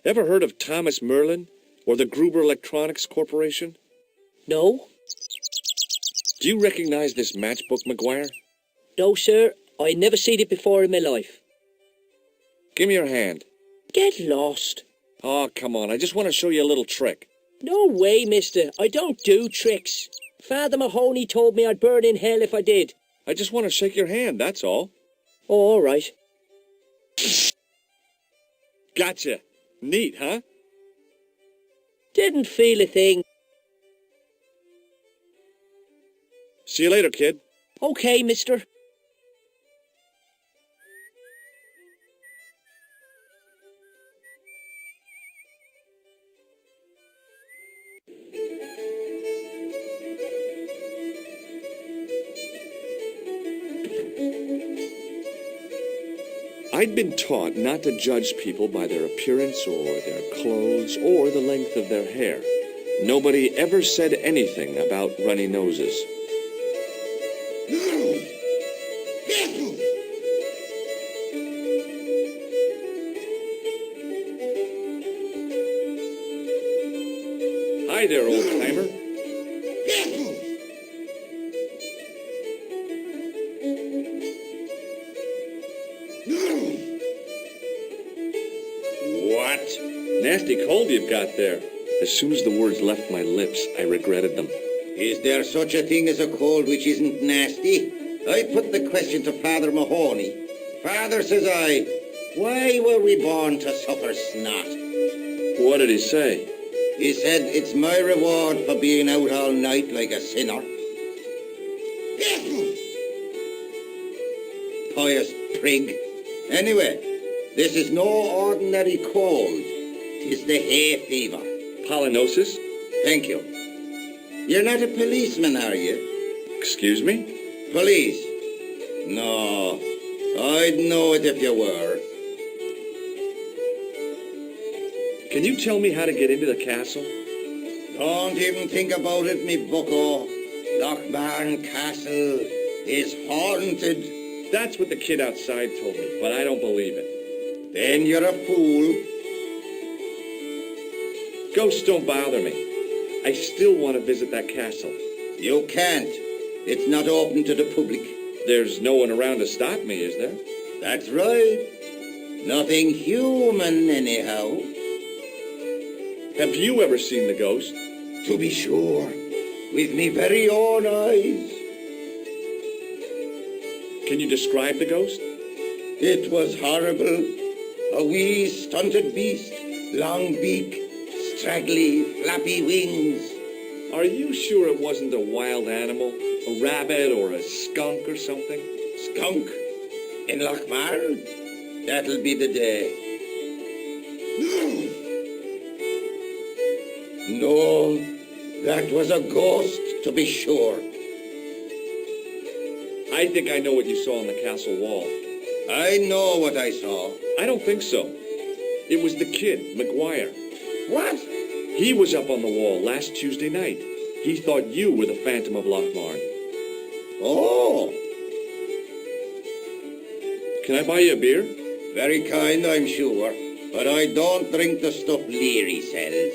Ever heard of Thomas Merlin or the Gruber Electronics Corporation? No. Do you recognize this matchbook, McGuire? No, sir. I never seen it before in my life. Give me your hand. Get lost. Oh, come on. I just want to show you a little trick. No way, mister. I don't do tricks. Father Mahoney told me I'd burn in hell if I did. I just want to shake your hand, that's all. Oh, all right. Gotcha. Neat, huh? Didn't feel a thing. See you later, kid. Okay, mister. I'd been taught not to judge people by their appearance or their clothes or the length of their hair. Nobody ever said anything about runny noses. Hi there, old-timer. What? Nasty cold you've got there. As soon as the words left my lips, I regretted them. Is there such a thing as a cold which isn't nasty? I put the question to Father Mahoney. Father, says I, why were we born to suffer snot? What did he say? He said, it's my reward for being out all night like a sinner. Pious prig. Anyway, this is no ordinary cold. It's the hay fever. Pollinosis? Thank you. You're not a policeman, are you? Excuse me? Police? No, I'd know it if you were. Can you tell me how to get into the castle? Don't even think about it, me bucko. Lochbarn Castle is haunted. That's what the kid outside told me, but I don't believe it. Then you're a fool. Ghosts don't bother me. I still want to visit that castle. You can't. It's not open to the public. There's no one around to stop me, is there? That's right. Nothing human, anyhow. Have you ever seen the ghost? To be sure. With me very own eyes. Can you describe the ghost? It was horrible. A wee stunted beast, long beak, straggly, flappy wings. Are you sure it wasn't a wild animal? A rabbit or a skunk or something? Skunk? In Lochbarn? That'll be the day. No, that was a ghost, to be sure. I think I know what you saw on the castle wall. I know what I saw. I don't think so. It was the kid, McGuire. What? He was up on the wall last Tuesday night. He thought you were the Phantom of Lochbarn. Oh! Can I buy you a beer? Very kind, I'm sure. But I don't drink the stuff Leary sells.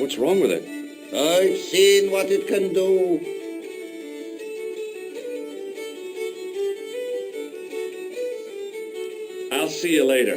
What's wrong with it? I've seen what it can do. I'll see you later.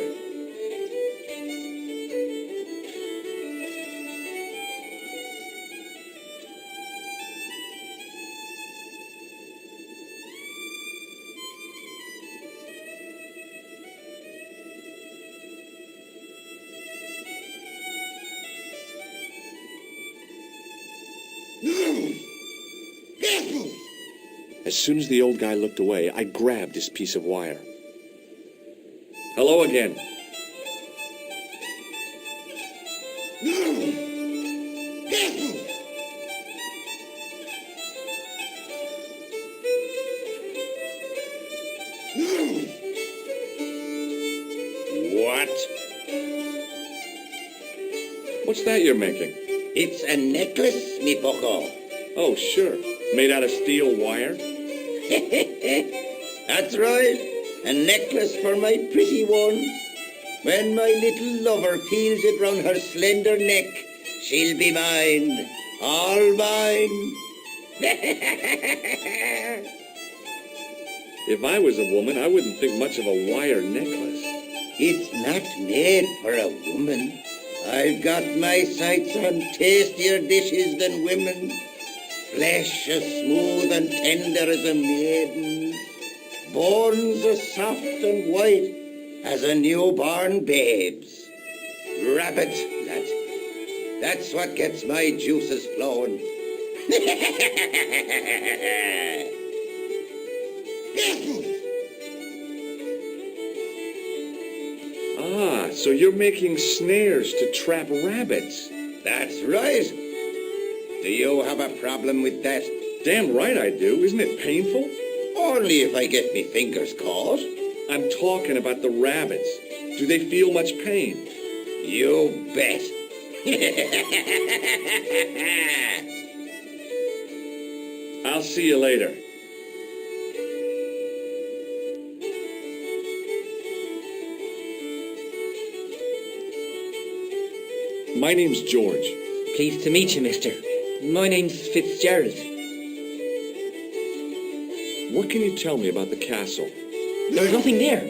As soon as the old guy looked away, I grabbed his piece of wire. Hello again. What? What's that you're making? It's a necklace, me bucko. Oh, sure. Made out of steel wire? That's right. A necklace for my pretty one. When my little lover feels it round her slender neck, she'll be mine. All mine. If I was a woman, I wouldn't think much of a wire necklace. It's not made for a woman. I've got my sights on tastier dishes than women. Flesh as smooth and tender as a maiden's. Bones as soft and white as a newborn babe's. Rabbit, lad. That's what gets my juices flowing. Ah, so you're making snares to trap rabbits. That's right. Do you have a problem with that? Damn right I do. Isn't it painful? Only if I get me fingers caught. I'm talking about the rabbits. Do they feel much pain? You bet. I'll see you later. My name's George. Pleased to meet you, mister. My name's Fitzgerald. What can you tell me about the castle? There's nothing there.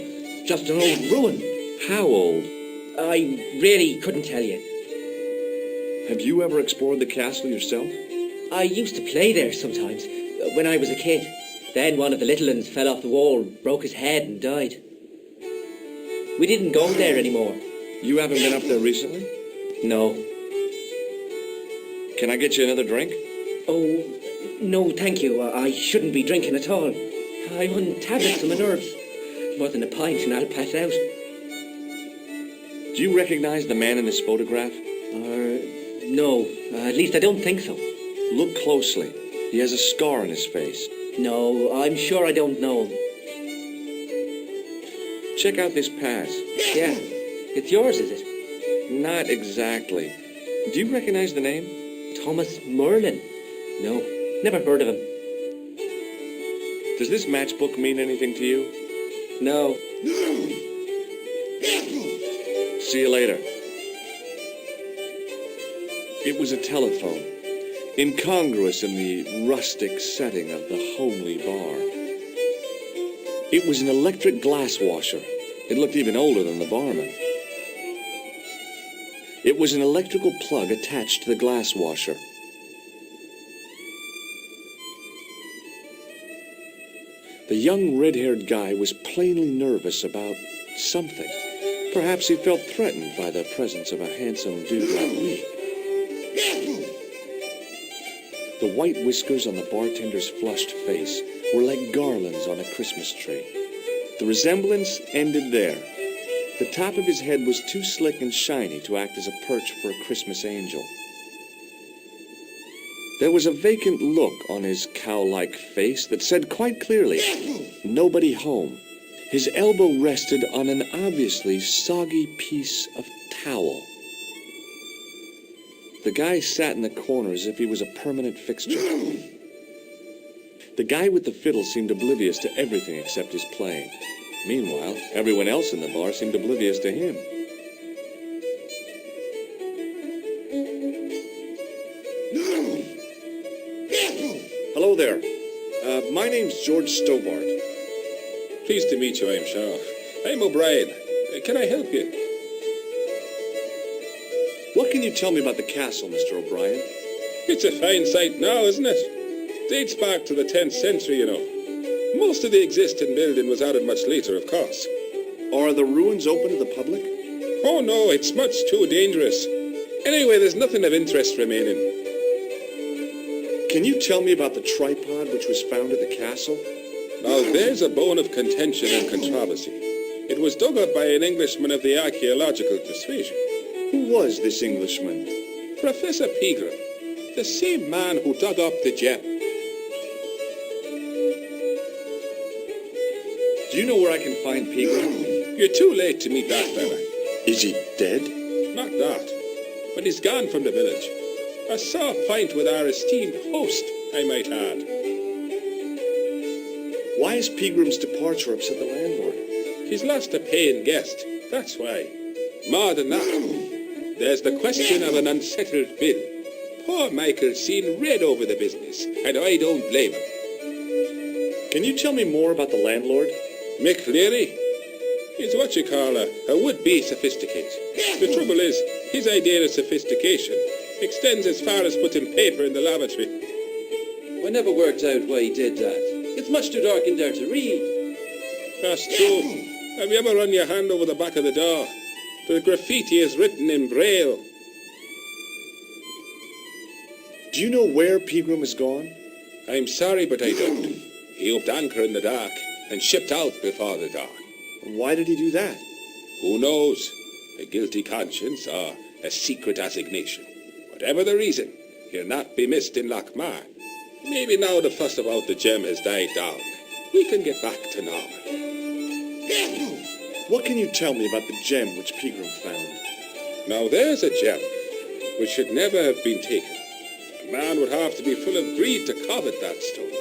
Just an old ruin. How old? I really couldn't tell you. Have you ever explored the castle yourself? I used to play there sometimes, when I was a kid. Then one of the little ones fell off the wall, broke his head and died. We didn't go there anymore. You haven't been up there recently? No. Can I get you another drink? Oh, no, thank you. I shouldn't be drinking at all. I'm on tablets for my nerves. More than a pint and I'll pass out. Do you recognize the man in this photograph? No. At least I don't think so. Look closely. He has a scar on his face. No, I'm sure I don't know him. Check out this pass. Yeah. It's yours, is it? Not exactly. Do you recognize the name? Thomas Merlin. No, never heard of him. Does this matchbook mean anything to you? No. See you later. It was a telephone, incongruous in the rustic setting of the homely bar. It was an electric glass washer. It looked even older than the barman. It was an electrical plug attached to the glass washer. The young red-haired guy was plainly nervous about something. Perhaps he felt threatened by the presence of a handsome dude like me. The white whiskers on the bartender's flushed face were like garlands on a Christmas tree. The resemblance ended there. The top of his head was too slick and shiny to act as a perch for a Christmas angel. There was a vacant look on his cow-like face that said quite clearly, "Nobody home." His elbow rested on an obviously soggy piece of towel. The guy sat in the corner as if he was a permanent fixture. The guy with the fiddle seemed oblivious to everything except his playing. Meanwhile, everyone else in the bar seemed oblivious to him. Hello there. My name's George Stobart. Pleased to meet you, I'm sure. I'm O'Brien. Can I help you? What can you tell me about the castle, Mr. O'Brien? It's a fine site now, isn't it? Dates back to the 10th century, you know. Most of the existing building was added much later, of course. Are the ruins open to the public? Oh, no, it's much too dangerous. Anyway, there's nothing of interest remaining. Can you tell me about the tripod which was found at the castle? Now, there's a bone of contention and controversy. It was dug up by an Englishman of the archaeological persuasion. Who was this Englishman? Professor Pegram, the same man who dug up the gem. Do you know where I can find Pegram? You're too late to meet that fella. Is he dead? Not that, but he's gone from the village. A sore point with our esteemed host, I might add. Why has Pegram's departure upset the landlord? He's lost a paying guest, that's why. More than that, there's the question of an unsettled bill. Poor Michael's seen red over the business, and I don't blame him. Can you tell me more about the landlord? Mick Leary? He's what you call a would-be sophisticate. The trouble is, his idea of sophistication extends as far as putting paper in the lavatory. I never worked out why he did that. It's much too dark in there to read. That's true. Have you ever run your hand over the back of the door? The graffiti is written in Braille. Do you know where Pegram has gone? I'm sorry, but I don't. He upped anchor in the dark and shipped out before the dawn. Why did he do that? Who knows? A guilty conscience or a secret assignation. Whatever the reason, he'll not be missed in Lochmar. Maybe now the fuss about the gem has died down, we can get back to normal. What can you tell me about the gem which Pegram found? Now there's a gem which should never have been taken. A man would have to be full of greed to covet that stone.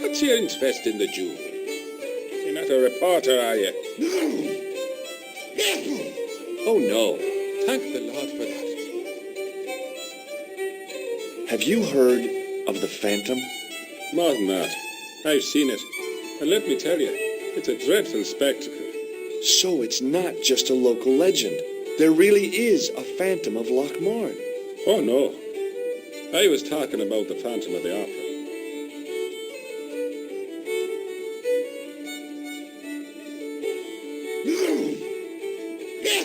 What's your interest in the jewel? You're not a reporter, are you? Oh, no. Thank the Lord for that. Have you heard of the Phantom? More than that, I've seen it. And let me tell you, it's a dreadful spectacle. So it's not just a local legend. There really is a Phantom of Lochmarn. Oh, no. I was talking about the Phantom of the Opera.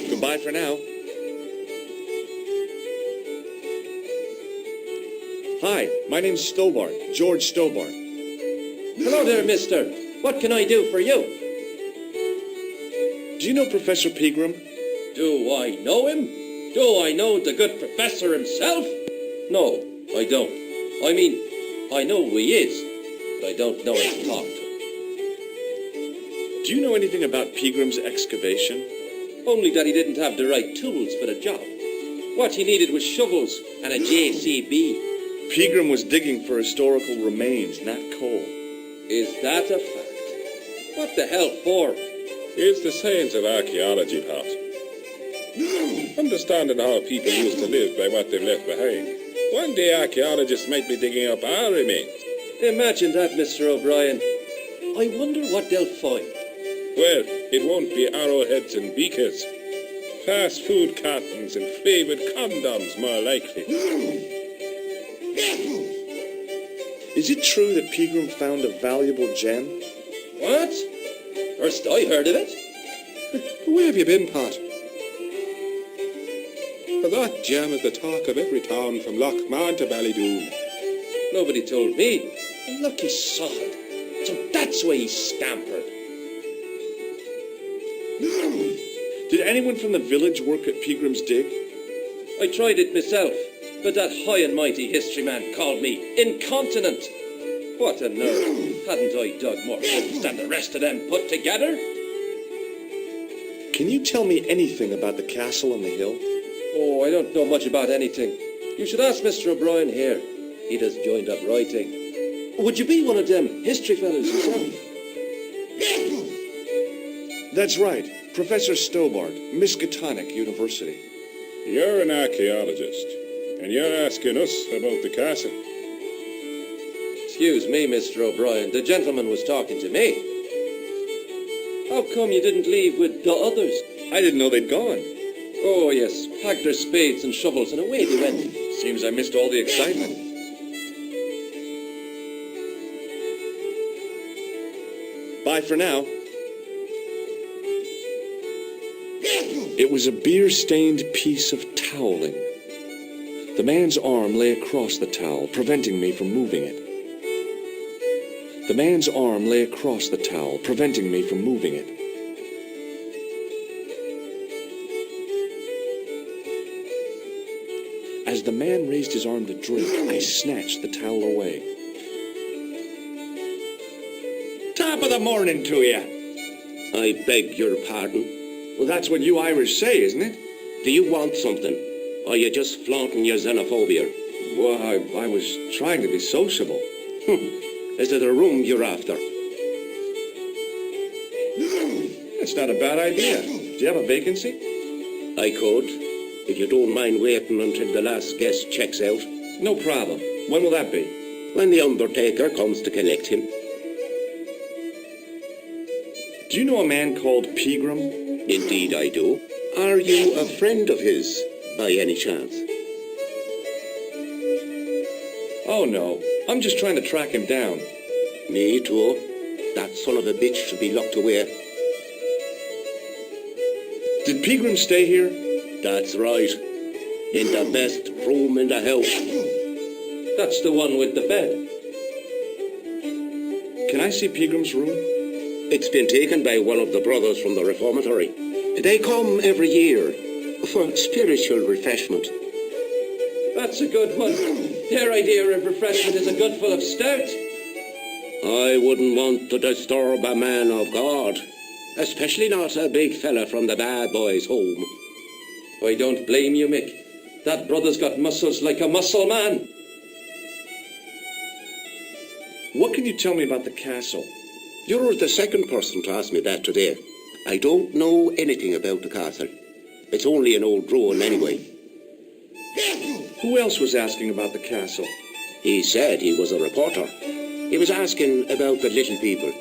Goodbye for now. Hi, my name's Stobart, George Stobart. Hello there, mister. What can I do for you? Do you know Professor Pegram? Do I know him? Do I know the good professor himself? No, I don't. I mean, I know who he is, but I don't know him to talk to. Do you know anything about Pegram's excavation? Only that he didn't have the right tools for the job. What he needed was shovels and a JCB. Pegram was digging for historical remains, not coal. Is that a fact? What the hell for? It's the science of archaeology, Pat. Understanding how people used to live by what they've left behind. One day archaeologists might be digging up our remains. Imagine that, Mr. O'Brien. I wonder what they'll find. Well, it won't be arrowheads and beakers. Fast food cartons and flavoured condoms, more likely. Is it true that Pegram found a valuable gem? What? First I heard of it. Where have you been, Pat? For that gem is the talk of every town from Lochmarn to Ballydoon. Nobody told me. Lucky sod. So that's why he scampered. Did anyone from the village work at Pegram's dig? I tried it myself, but that high and mighty history man called me incontinent. What a nerve. Hadn't I dug more holes than the rest of them put together? Can you tell me anything about the castle on the hill? Oh, I don't know much about anything. You should ask Mr. O'Brien here. He just joined up writing. Would you be one of them history fellows yourself? That's right. Professor Stobart, Miskatonic University. You're an archaeologist, and you're asking us about the castle. Excuse me, Mr. O'Brien. The gentleman was talking to me. How come you didn't leave with the others? I didn't know they'd gone. Oh, yes. Packed their spades and shovels and away they went. Seems I missed all the excitement. Bye for now. It was a beer-stained piece of toweling. The man's arm lay across the towel, preventing me from moving it. The man's arm lay across the towel, preventing me from moving it. As the man raised his arm to drink, I snatched the towel away. Top of the morning to you. I beg your pardon. Well, that's what you Irish say, isn't it? Do you want something? Or are you just flaunting your xenophobia? Well, I was trying to be sociable. Is it a room you're after? That's not a bad idea. Do you have a vacancy? I could, if you don't mind waiting until the last guest checks out. No problem. When will that be? When the undertaker comes to collect him. Do you know a man called Pegram? Indeed I do. Are you a friend of his, by any chance? Oh, no. I'm just trying to track him down. Me too. That son of a bitch should be locked away. Did Pegram stay here? That's right. In the best room in the house. That's the one with the bed. Can I see Pegram's room? It's been taken by one of the brothers from the reformatory. They come every year for spiritual refreshment. That's a good one. Their idea of refreshment is a good full of stout. I wouldn't want to disturb a man of God, especially not a big fella from the bad boys' home. I don't blame you, Mick. That brother's got muscles like a muscle man. What can you tell me about the castle? You're the second person to ask me that today. I don't know anything about the castle. It's only an old ruin anyway. Who else was asking about the castle? He said he was a reporter. He was asking about the little people.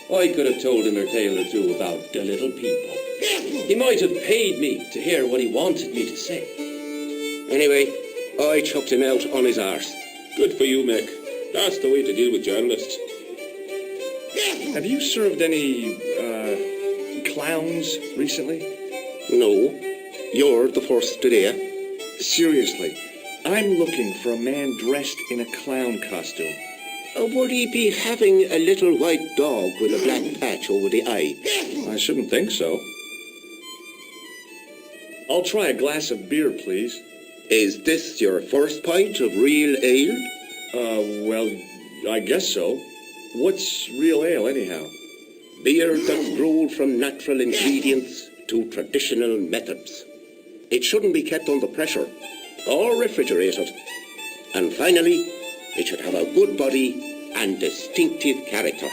I could have told him a tale or two about the little people. He might have paid me to hear what he wanted me to say. Anyway, I chucked him out on his arse. Good for you, Mick. That's the way to deal with journalists. Have you served any, clowns recently? No. You're the first today. Seriously, I'm looking for a man dressed in a clown costume. Would he be having a little white dog with a black patch over the eye? I shouldn't think so. I'll try a glass of beer, please. Is this your first pint of real ale? Well, I guess so. What's real ale, anyhow? Beer that's brewed from natural ingredients to traditional methods. It shouldn't be kept under pressure or refrigerated. And finally, it should have a good body and distinctive character.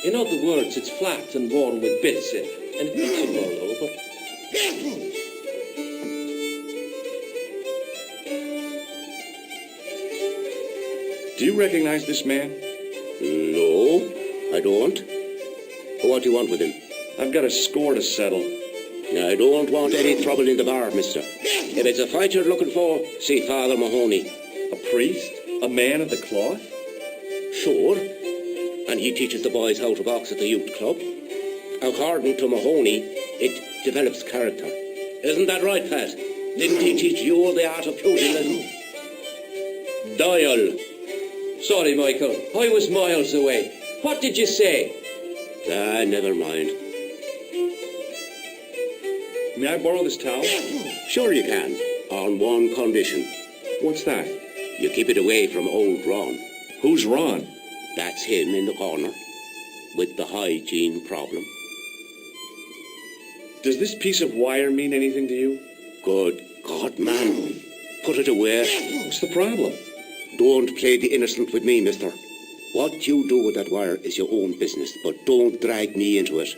In other words, it's flat and worn with bits in, and it makes you roll over. Do you recognize this man? No, I don't. What do you want with him? I've got a score to settle. I don't want any trouble in the bar, mister. If it's a fight you're looking for, see Father Mahoney. A priest? A man of the cloth? Sure. And he teaches the boys how to box at the youth club. According to Mahoney, it develops character. Isn't that right, Pat? Didn't he teach you the art of pugilism? Dial. Sorry, Michael. I was miles away. What did you say? Never mind. May I borrow this towel? Sure you can, on one condition. What's that? You keep it away from old Ron. Who's Ron? That's him in the corner, with the hygiene problem. Does this piece of wire mean anything to you? Good God, man. Put it away. What's the problem? Don't play the innocent with me, mister. What you do with that wire is your own business, but don't drag me into it.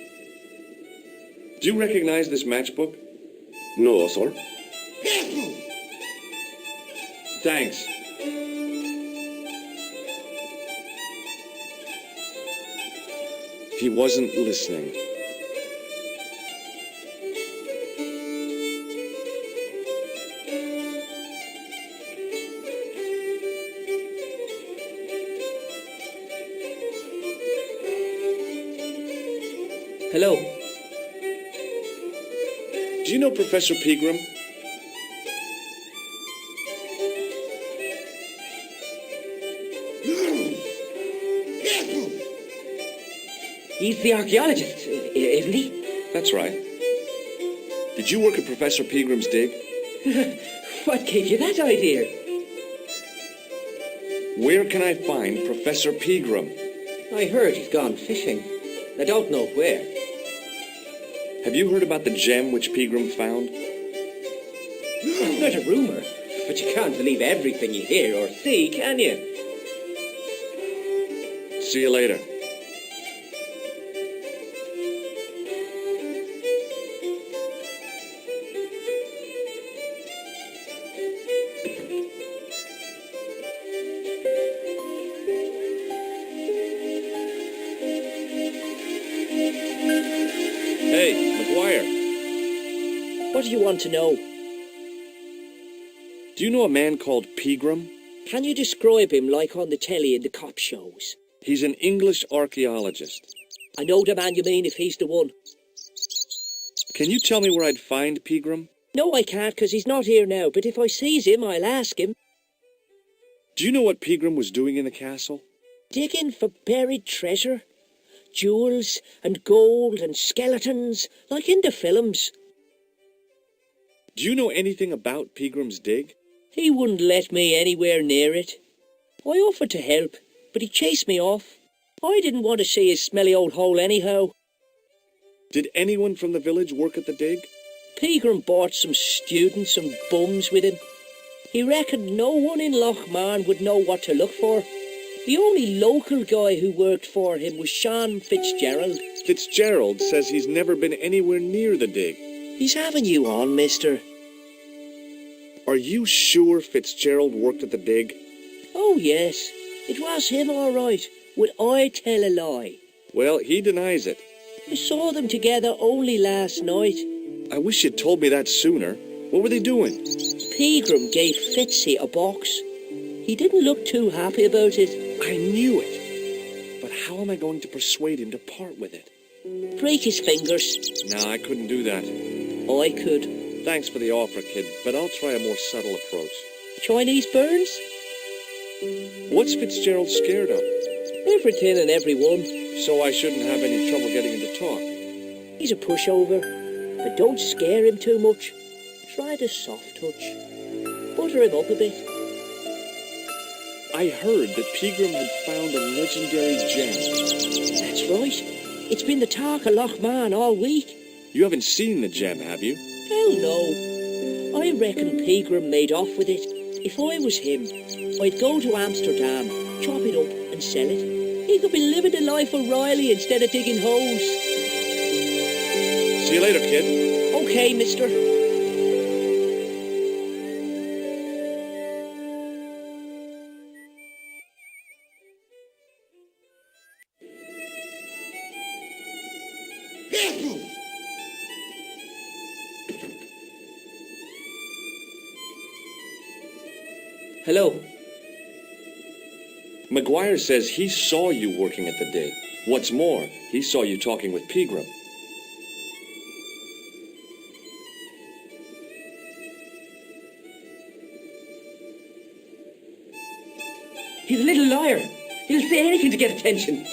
Do you recognize this matchbook? No, sir. Thanks. He wasn't listening. Hello. Do you know Professor Pegram? He's the archaeologist, isn't he? That's right. Did you work at Professor Pegram's dig? What gave you that idea? Where can I find Professor Pegram? I heard he's gone fishing. I don't know where. Have you heard about the gem which Pegram found? Not a rumour, but you can't believe everything you hear or see, can you? See you later. What do you want to know? Do you know a man called Pegram? Can you describe him like on the telly in the cop shows? He's an English archaeologist. I know the man you mean if he's the one. Can you tell me where I'd find Pegram? No, I can't, because he's not here now, but if I sees him, I'll ask him. Do you know what Pegram was doing in the castle? Digging for buried treasure. Jewels and gold and skeletons, like in the films. Do you know anything about Pegram's dig? He wouldn't let me anywhere near it. I offered to help, but he chased me off. I didn't want to see his smelly old hole anyhow. Did anyone from the village work at the dig? Pegram brought some students and bums with him. He reckoned no one in Lochmarn would know what to look for. The only local guy who worked for him was Sean Fitzgerald. Fitzgerald says he's never been anywhere near the dig. He's having you on, mister. Are you sure Fitzgerald worked at the dig? Oh, yes. It was him, all right. Would I tell a lie? Well, he denies it. I saw them together only last night. I wish you'd told me that sooner. What were they doing? Pegram gave Fitzy a box. He didn't look too happy about it. I knew it. But how am I going to persuade him to part with it? Break his fingers. No, I couldn't do that. I could. Thanks for the offer, kid, but I'll try a more subtle approach. Chinese burns? What's Fitzgerald scared of? Everything and everyone. So I shouldn't have any trouble getting him to talk. He's a pushover, but don't scare him too much. Try the soft touch. Butter him up a bit. I heard that Pegram had found a legendary gem. That's right. It's been the talk of Lochman all week. You haven't seen the gem, have you? Hell no. I reckon Pegram made off with it. If I was him, I'd go to Amsterdam, chop it up and sell it. He could be living the life of Riley instead of digging holes. See you later, kid. Okay, mister. Hello. McGuire says he saw you working at the dig. What's more, he saw you talking with Pegram. He's a little liar. He'll say anything to get attention.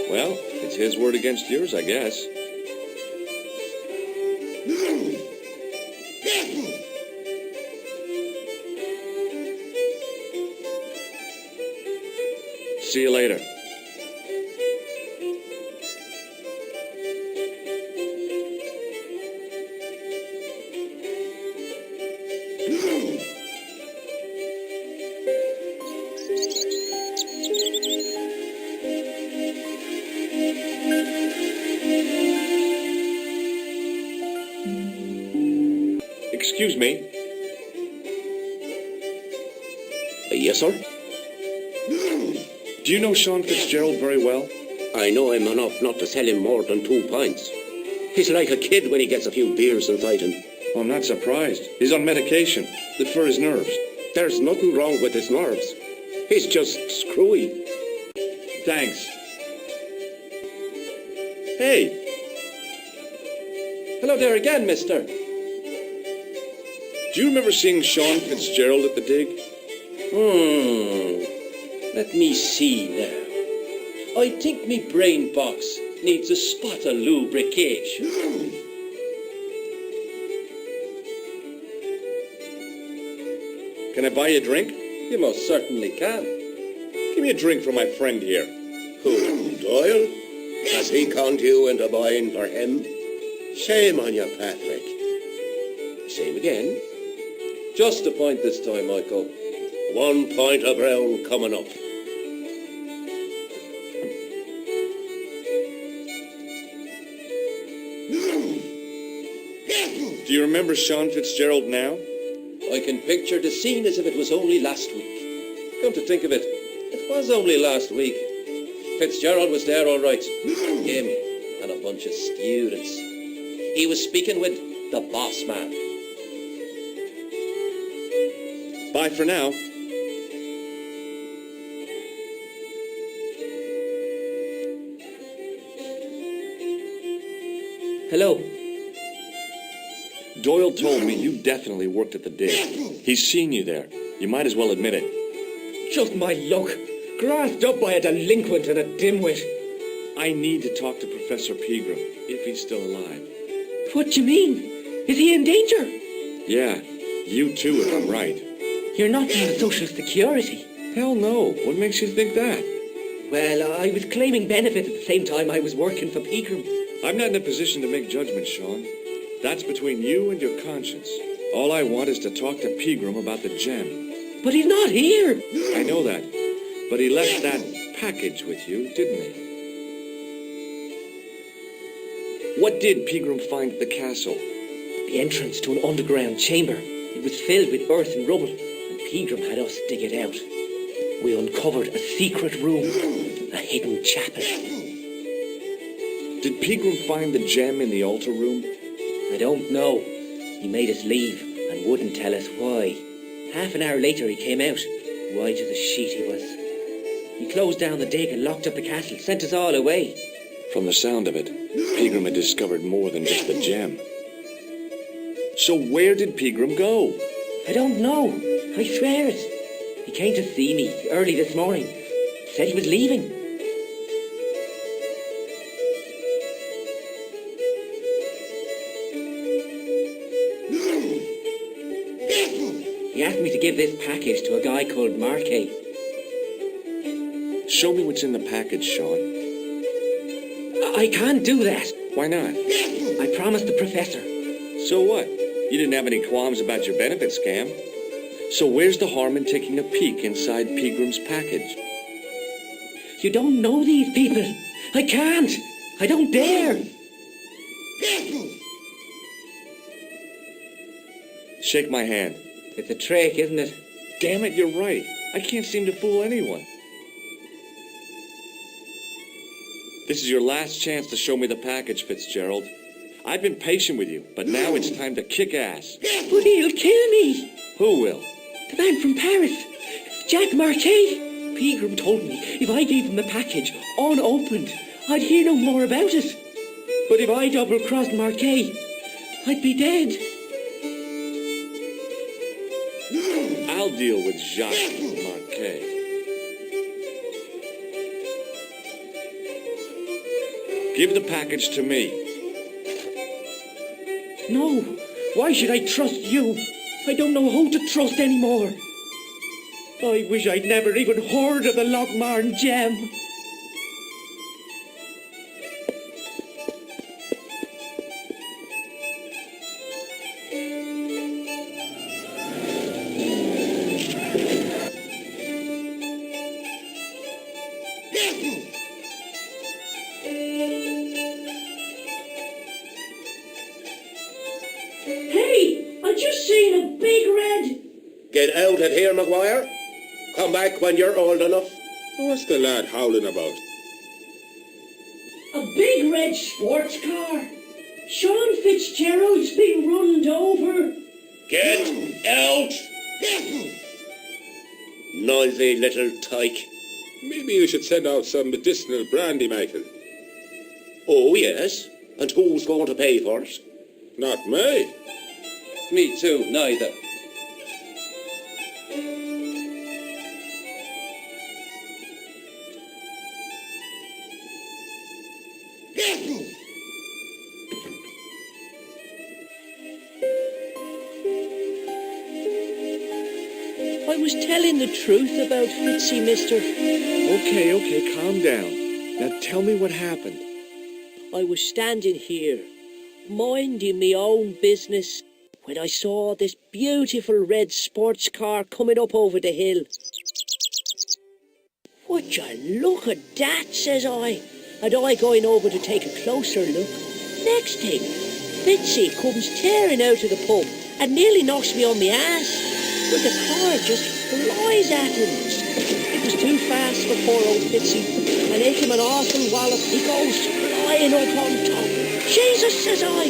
Well, it's his word against yours, I guess. See you later. Excuse me. Yes, sir? Do you know Sean Fitzgerald very well? I know him enough not to sell him more than 2 pints. He's like a kid when he gets a few beers inside him. Well, I'm not surprised. He's on medication for his nerves. There's nothing wrong with his nerves. He's just screwy. Thanks. Hey. Hello there again, mister. Do you remember seeing Sean Fitzgerald at the dig? Let me see now. I think me brain box needs a spot of lubrication. Can I buy you a drink? You most certainly can. Give me a drink for my friend here. Who, Doyle? Has he conned you into buying for him? Shame on you, Patrick. Same again. Just a point this time, Michael. 1 pint of brown coming up. Do you remember Sean Fitzgerald now? I can picture the scene as if it was only last week. Come to think of it, it was only last week. Fitzgerald was there all right. Him and a bunch of students. He was speaking with the boss man. Bye for now. Hello. Doyle told me you definitely worked at the dig. He's seen you there. You might as well admit it. Just my luck. Grasped up by a delinquent and a dimwit. I need to talk to Professor Pegram, if he's still alive. What do you mean? Is he in danger? Yeah, you too, if I'm right. You're not on Social Security. Hell no. What makes you think that? Well, I was claiming benefit at the same time I was working for Pegram. I'm not in a position to make judgments, Sean. That's between you and your conscience. All I want is to talk to Pegram about the gem. But he's not here. I know that. But he left that package with you, didn't he? What did Pegram find at the castle? The entrance to an underground chamber. It was filled with earth and rubble, and Pegram had us dig it out. We uncovered a secret room, a hidden chapel. Did Pegram find the gem in the altar room? I don't know. He made us leave and wouldn't tell us why. Half an hour later he came out. White as a sheet he was. He closed down the dig and locked up the castle, sent us all away. From the sound of it, Pegram had discovered more than just the gem. So where did Pegram go? I don't know. I swear it. He came to see me early this morning. Said he was leaving. He asked me to give this package to a guy called Marquet. Show me what's in the package, Sean. I can't do that. Why not? I promised the professor. So what? You didn't have any qualms about your benefit scam. So where's the harm in taking a peek inside Pegram's package? You don't know these people. I can't. I don't dare. Shake my hand. It's a trick, isn't it? Damn it, you're right. I can't seem to fool anyone. This is your last chance to show me the package, Fitzgerald. I've been patient with you, but now it's time to kick ass. But he'll kill me. Who will? The man from Paris. Jack Marquet. Pegram told me if I gave him the package unopened, I'd hear no more about it. But if I double-crossed Marquet, I'd be dead. I'll deal with Jacques Marquet. Give the package to me. No. Why should I trust you? I don't know who to trust anymore. I wish I'd never even heard of the Lochmarn gem. Get out of here, Maguire. Come back when you're old enough. What's the lad howling about? A big red sports car. Sean Fitzgerald's been runned over. Get out! Noisy little tyke. Maybe you should send out some medicinal brandy, Michael. Oh, yes. And who's going to pay for it? Not me. Me too, neither. I was telling the truth about Fitzy, mister. Okay, calm down. Now tell me what happened. I was standing here, minding my own business, when I saw this beautiful red sports car coming up over the hill. Would you look at that, says I, and I going over to take a closer look. Next thing, Fitzy comes tearing out of the pub and nearly knocks me on my ass. But the car just flies at him. It was too fast for poor old Fitzy, and ate him an awful wallop. He goes flying up on top. Jesus, says I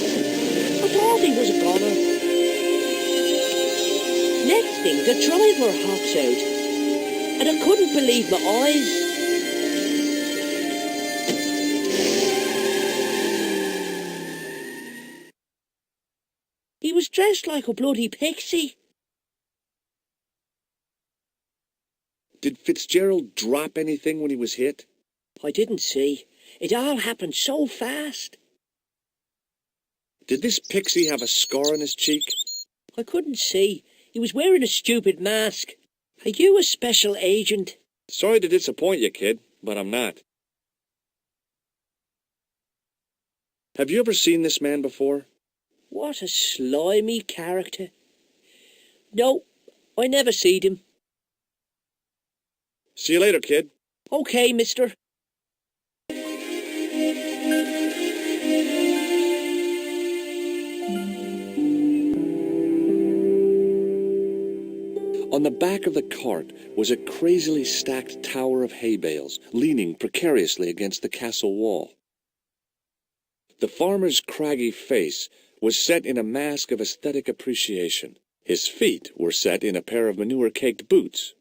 thought he was a goner. Next thing, the driver hops out, and I couldn't believe my eyes. He was dressed like a bloody pixie. Did Fitzgerald drop anything when he was hit? I didn't see. It all happened so fast. Did this pixie have a scar on his cheek? I couldn't see. He was wearing a stupid mask. Are you a special agent? Sorry to disappoint you, kid, but I'm not. Have you ever seen this man before? What a slimy character. No, I never seed him. See you later, kid. Okay, mister. On the back of the cart was a crazily stacked tower of hay bales, leaning precariously against the castle wall. The farmer's craggy face was set in a mask of aesthetic appreciation. His feet were set in a pair of manure-caked boots.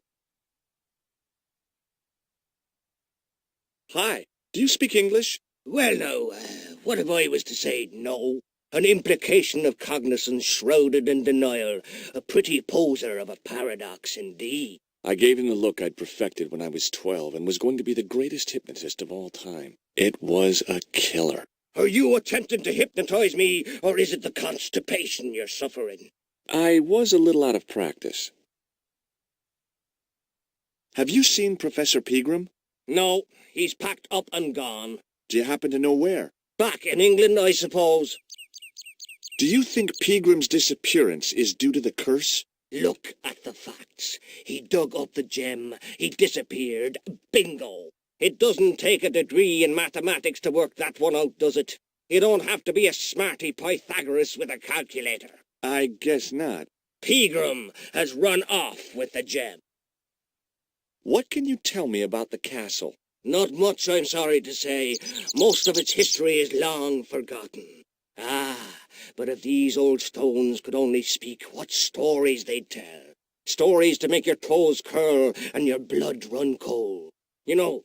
Hi, do you speak English? Well, now, what if I was to say no? An implication of cognizance shrouded in denial. A pretty poser of a paradox indeed. I gave him the look I'd perfected when I was 12 and was going to be the greatest hypnotist of all time. It was a killer. Are you attempting to hypnotize me, or is it the constipation you're suffering? I was a little out of practice. Have you seen Professor Pegram? No, he's packed up and gone. Do you happen to know where? Back in England, I suppose. Do you think Pegram's disappearance is due to the curse? Look at the facts. He dug up the gem. He disappeared. Bingo. It doesn't take a degree in mathematics to work that one out, does it? You don't have to be a smarty Pythagoras with a calculator. I guess not. Pegram has run off with the gem. What can you tell me about the castle? Not much, I'm sorry to say. Most of its history is long forgotten. Ah, but if these old stones could only speak, what stories they'd tell. Stories to make your toes curl and your blood run cold. You know,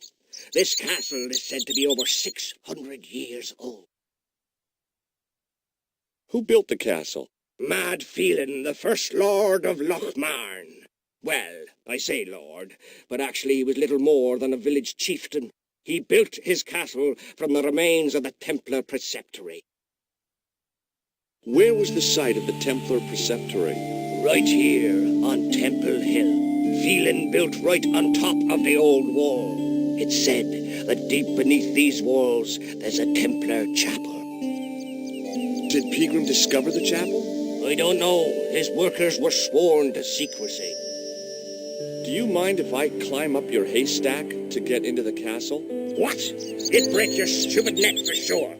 this castle is said to be over 600 years old. Who built the castle? Mad Phelan, the first lord of Lochmarn. Well, I say lord, but actually he was little more than a village chieftain. He built his castle from the remains of the Templar preceptory. Where was the site of the Templar preceptory? Right here, on Temple Hill. Phelan built right on top of the old wall. It's said that deep beneath these walls, there's a Templar chapel. Did Pegram discover the chapel? I don't know. His workers were sworn to secrecy. Do you mind if I climb up your haystack to get into the castle? What? It'd break your stupid neck for sure.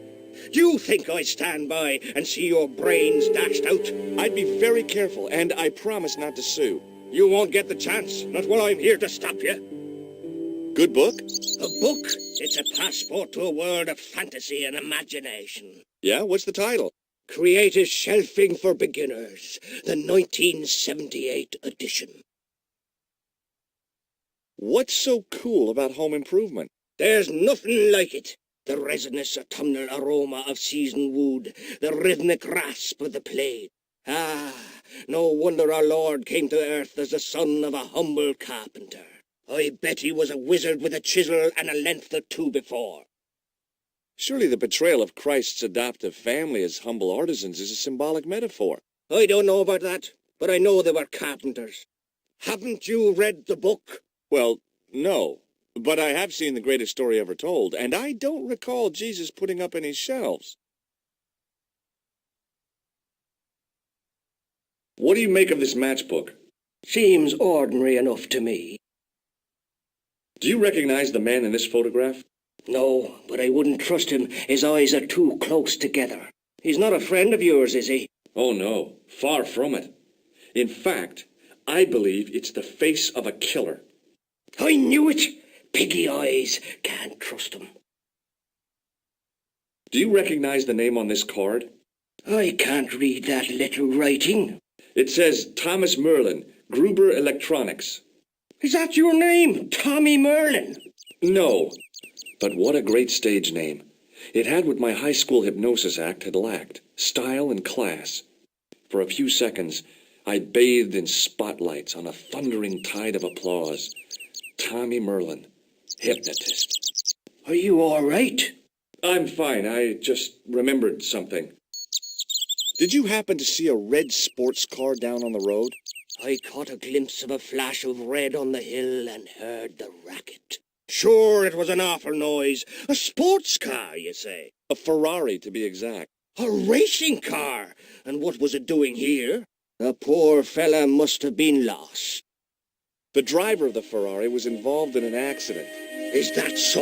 You think I stand by and see your brains dashed out? I'd be very careful, and I promise not to sue. You won't get the chance, not while I'm here to stop you. Good book? A book? It's a passport to a world of fantasy and imagination. Yeah? What's the title? Creative Shelving for Beginners, the 1978 edition. What's so cool about home improvement? There's nothing like it. The resinous autumnal aroma of seasoned wood, the rhythmic rasp of the plate. Ah, no wonder our Lord came to earth as the son of a humble carpenter. I bet he was a wizard with a chisel and a length or two before. Surely the portrayal of Christ's adoptive family as humble artisans is a symbolic metaphor. I don't know about that, but I know they were carpenters. Haven't you read the book? Well, no. But I have seen The Greatest Story Ever Told, and I don't recall Jesus putting up any shelves. What do you make of this matchbook? Seems ordinary enough to me. Do you recognize the man in this photograph? No, but I wouldn't trust him. His eyes are too close together. He's not a friend of yours, is he? Oh, no. Far from it. In fact, I believe it's the face of a killer. I knew it! Piggy eyes. Can't trust him. Do you recognize the name on this card? I can't read that little writing. It says Thomas Merlin, Gruber Electronics. Is that your name, Tommy Merlin? No, but what a great stage name. It had what my high school hypnosis act had lacked, style and class. For a few seconds, I bathed in spotlights on a thundering tide of applause. Tommy Merlin, hypnotist. Are you all right? I'm fine. I just remembered something. Did you happen to see a red sports car down on the road? I caught a glimpse of a flash of red on the hill and heard the racket. Sure, it was an awful noise. A sports car, you say? A Ferrari, to be exact. A racing car? And what was it doing here? The poor fella must have been lost. The driver of the Ferrari was involved in an accident. Is that so?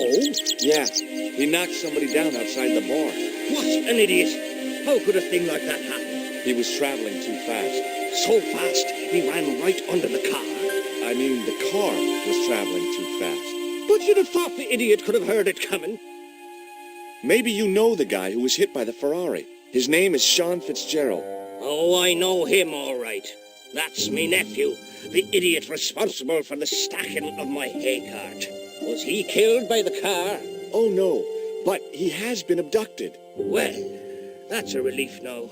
Yeah. He knocked somebody down outside the bar. What an idiot! How could a thing like that happen? He was traveling too fast. So fast, he ran right under the car. I mean, the car was traveling too fast. But you'd have thought the idiot could have heard it coming. Maybe you know the guy who was hit by the Ferrari. His name is Sean Fitzgerald. Oh, I know him all right. That's me nephew, the idiot responsible for the stacking of my hay cart. Was he killed by the car? Oh, no, but he has been abducted. Well, that's a relief now.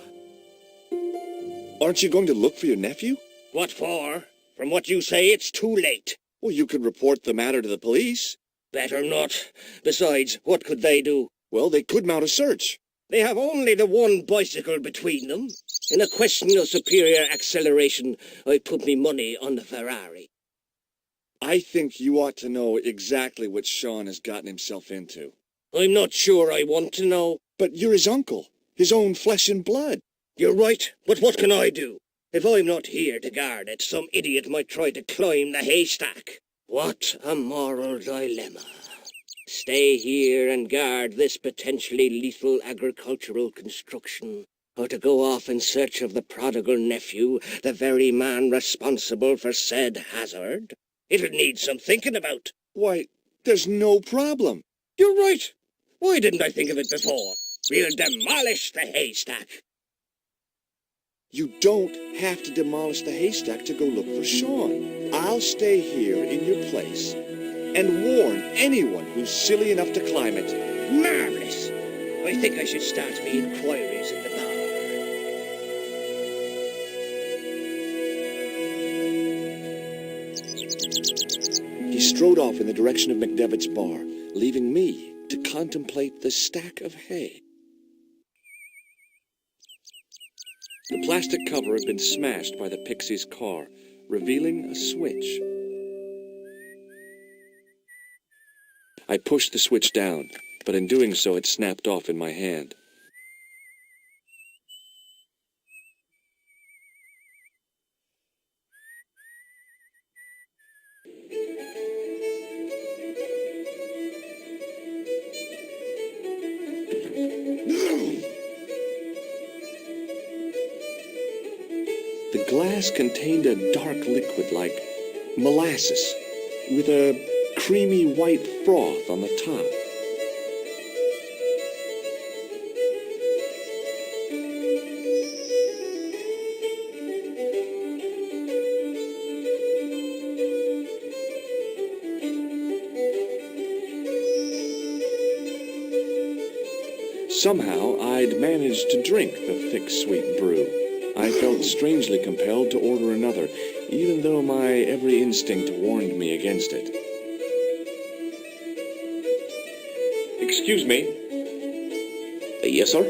Aren't you going to look for your nephew? What for? From what you say, it's too late. Well, you could report the matter to the police. Better not. Besides, what could they do? Well, they could mount a search. They have only the one bicycle between them. In a question of superior acceleration, I put me money on the Ferrari. I think you ought to know exactly what Sean has gotten himself into. I'm not sure I want to know. But you're his uncle, his own flesh and blood. You're right, but what can I do? If I'm not here to guard it, some idiot might try to climb the haystack. What a moral dilemma. Stay here and guard this potentially lethal agricultural construction, or to go off in search of the prodigal nephew, the very man responsible for said hazard? It'll need some thinking about. Why, there's no problem. You're right. Why didn't I think of it before? We'll demolish the haystack. You don't have to demolish the haystack to go look for Sean. I'll stay here in your place and warn anyone who's silly enough to climb it. Marvellous. I think I should start me inquiries in the bar. He strode off in the direction of McDevitt's bar, leaving me to contemplate the stack of hay. The plastic cover had been smashed by the Pixie's car, revealing a switch. I pushed the switch down, but in doing so it snapped off in my hand. The glass contained a dark liquid like molasses, with a creamy white froth on the top. Somehow I'd managed to drink the thick, sweet brew. I felt strangely compelled to order another, even though my every instinct warned me against it. Excuse me. Yes, sir?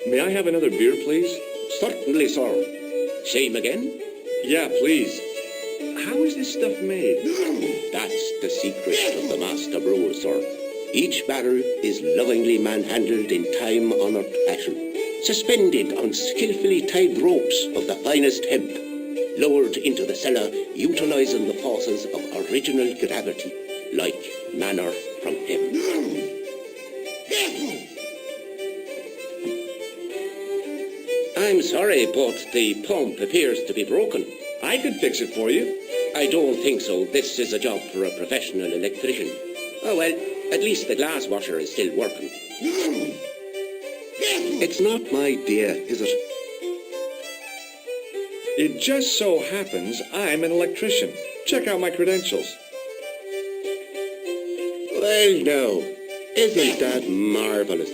May I have another beer, please? Certainly, sir. Same again? Yeah, please. How is this stuff made? That's the secret of the master brewer, sir. Each barrel is lovingly manhandled in time-honored fashion, suspended on skillfully tied ropes of the finest hemp, lowered into the cellar, utilizing the forces of original gravity, like manna from heaven. I'm sorry, but the pump appears to be broken. I could fix it for you. I don't think so. This is a job for a professional electrician. Oh, well, at least the glass washer is still working. It's not my idea, is it? It just so happens I'm an electrician. Check out my credentials. Well, now, isn't that marvellous?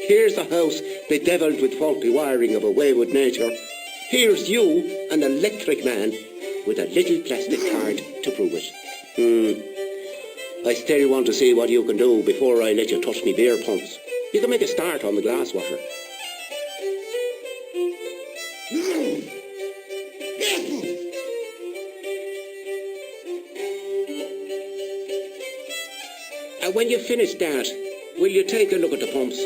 Here's a house bedeviled with faulty wiring of a wayward nature. Here's you, an electric man, with a little plastic card to prove it. I still want to see what you can do before I let you touch me beer pumps. You can make a start on the glass washer. And when you finish that, will you take a look at the pumps?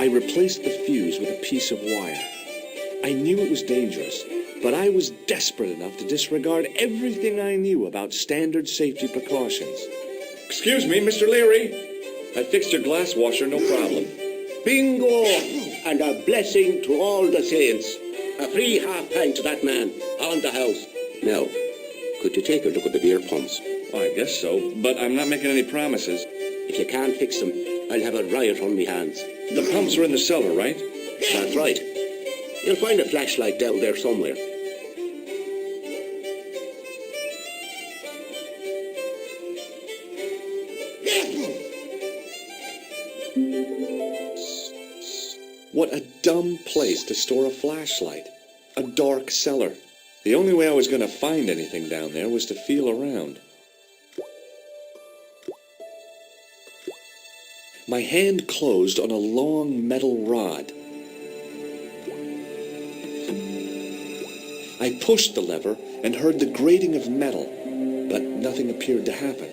I replaced the fuse with a piece of wire. I knew it was dangerous, but I was desperate enough to disregard everything I knew about standard safety precautions. Excuse me, Mr. Leary. I fixed your glass washer, no problem. Bingo! And a blessing to all the saints. A free half-pint to that man, on the house. Now, could you take a look at the beer pumps? Well, I guess so, but I'm not making any promises. If you can't fix them, I'll have a riot on me hands. The pumps are in the cellar, right? That's right. You'll find a flashlight down there somewhere. What a dumb place to store a flashlight. A dark cellar. The only way I was going to find anything down there was to feel around. My hand closed on a long metal rod. I pushed the lever and heard the grating of metal, but nothing appeared to happen.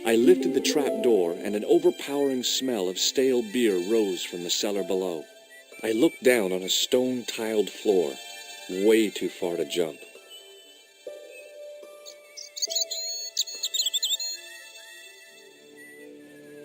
I lifted the trap door, and an overpowering smell of stale beer rose from the cellar below. I looked down on a stone-tiled floor, way too far to jump.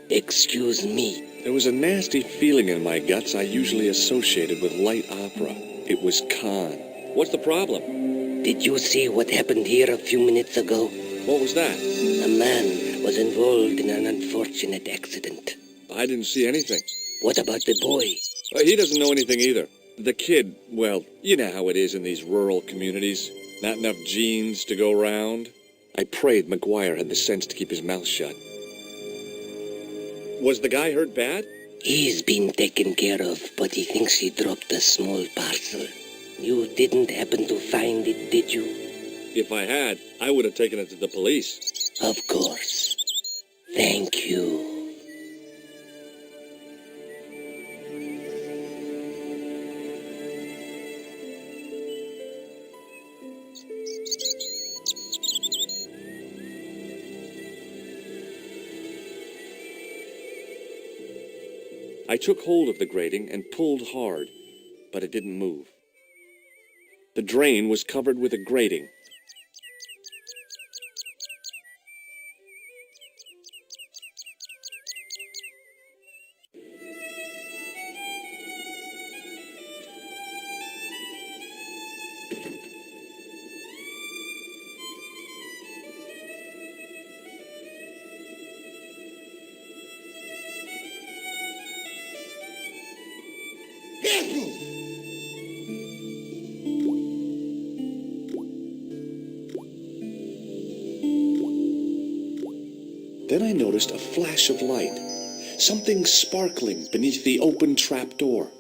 Excuse me. There was a nasty feeling in my guts I usually associated with light opera. It was Khan. What's the problem? Did you see what happened here a few minutes ago? What was that? A man was involved in an unfortunate accident. I didn't see anything. What about the boy? He doesn't know anything either. The kid, well, you know how it is in these rural communities. Not enough genes to go round. I prayed McGuire had the sense to keep his mouth shut. Was the guy hurt bad? He's been taken care of, but he thinks he dropped a small parcel. You didn't happen to find it, did you? If I had, I would have taken it to the police. Of course. Thank you. I took hold of the grating and pulled hard, but it didn't move. The drain was covered with a grating. Then I noticed a flash of light, something sparkling beneath the open trapdoor.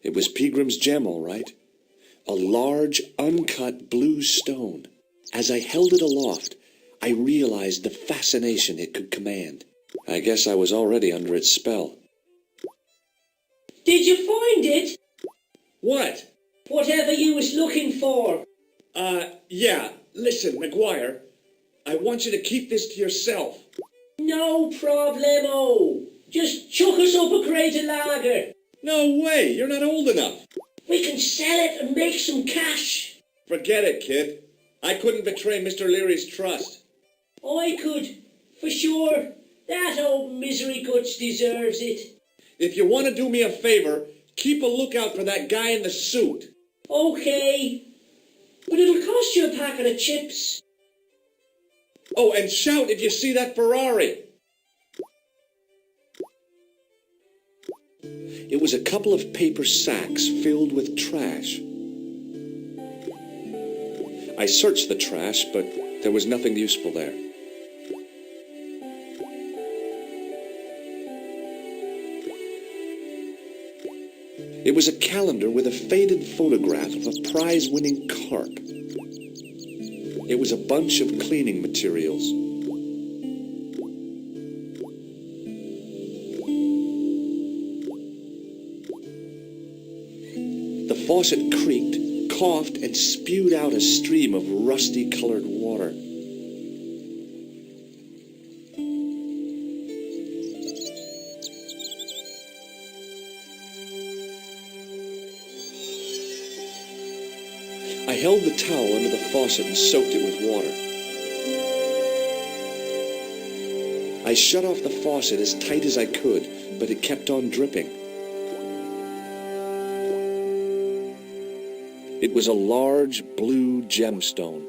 It was Peagram's gem, all right. A large, uncut blue stone. As I held it aloft, I realized the fascination it could command. I guess I was already under its spell. Did you find it? What? Whatever you was looking for. Yeah. Listen, McGuire, I want you to keep this to yourself. No problemo. Just chuck us up a crate of lager. No way, you're not old enough. We can sell it and make some cash. Forget it, kid. I couldn't betray Mr. Leary's trust. I could, for sure. That old misery guts deserves it. If you want to do me a favor, keep a lookout for that guy in the suit. Okay. But it'll cost you a packet of chips. Oh, and shout if you see that Ferrari. It was a couple of paper sacks filled with trash. I searched the trash, but there was nothing useful there. It was a calendar with a faded photograph of a prize-winning carp. It was a bunch of cleaning materials. The faucet creaked, coughed, and spewed out a stream of rusty-colored water. I held the towel under the faucet and soaked it with water. I shut off the faucet as tight as I could, but it kept on dripping. It was a large blue gemstone.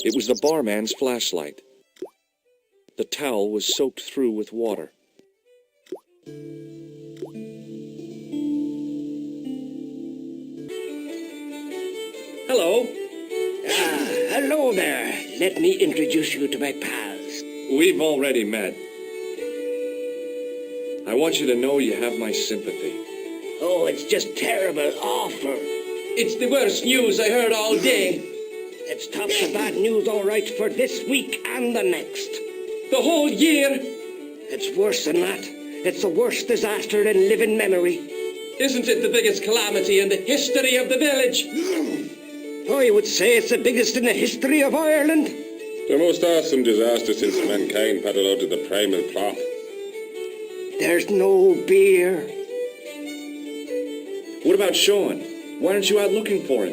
It was the barman's flashlight. The towel was soaked through with water. Hello. Hello there. Let me introduce you to my pals. We've already met. I want you to know you have my sympathy. Oh, it's just terrible, awful. It's the worst news I heard all day. It's top to bad news, all right, for this week and the next. The whole year? It's worse than that. It's the worst disaster in living memory. Isn't it the biggest calamity in the history of the village? I would say it's the biggest in the history of Ireland. The most awesome disaster since mankind paddled out of the primal plot. There's no beer. What about Sean? Why aren't you out looking for him?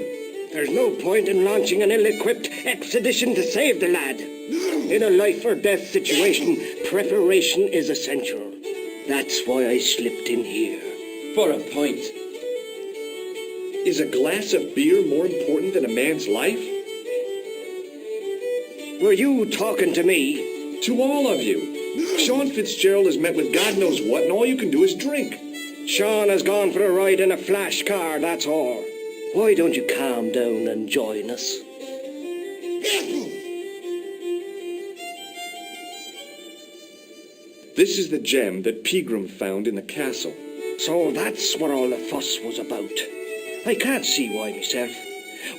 There's no point in launching an ill-equipped expedition to save the lad. In a life-or-death situation, preparation is essential. That's why I slipped in here. For a pint. Is a glass of beer more important than a man's life? Were you talking to me? To all of you. Sean Fitzgerald has met with God knows what, and all you can do is drink. Sean has gone for a ride in a flash car, that's all. Why don't you calm down and join us? This is the gem that Pegram found in the castle. So that's what all the fuss was about. I can't see why myself.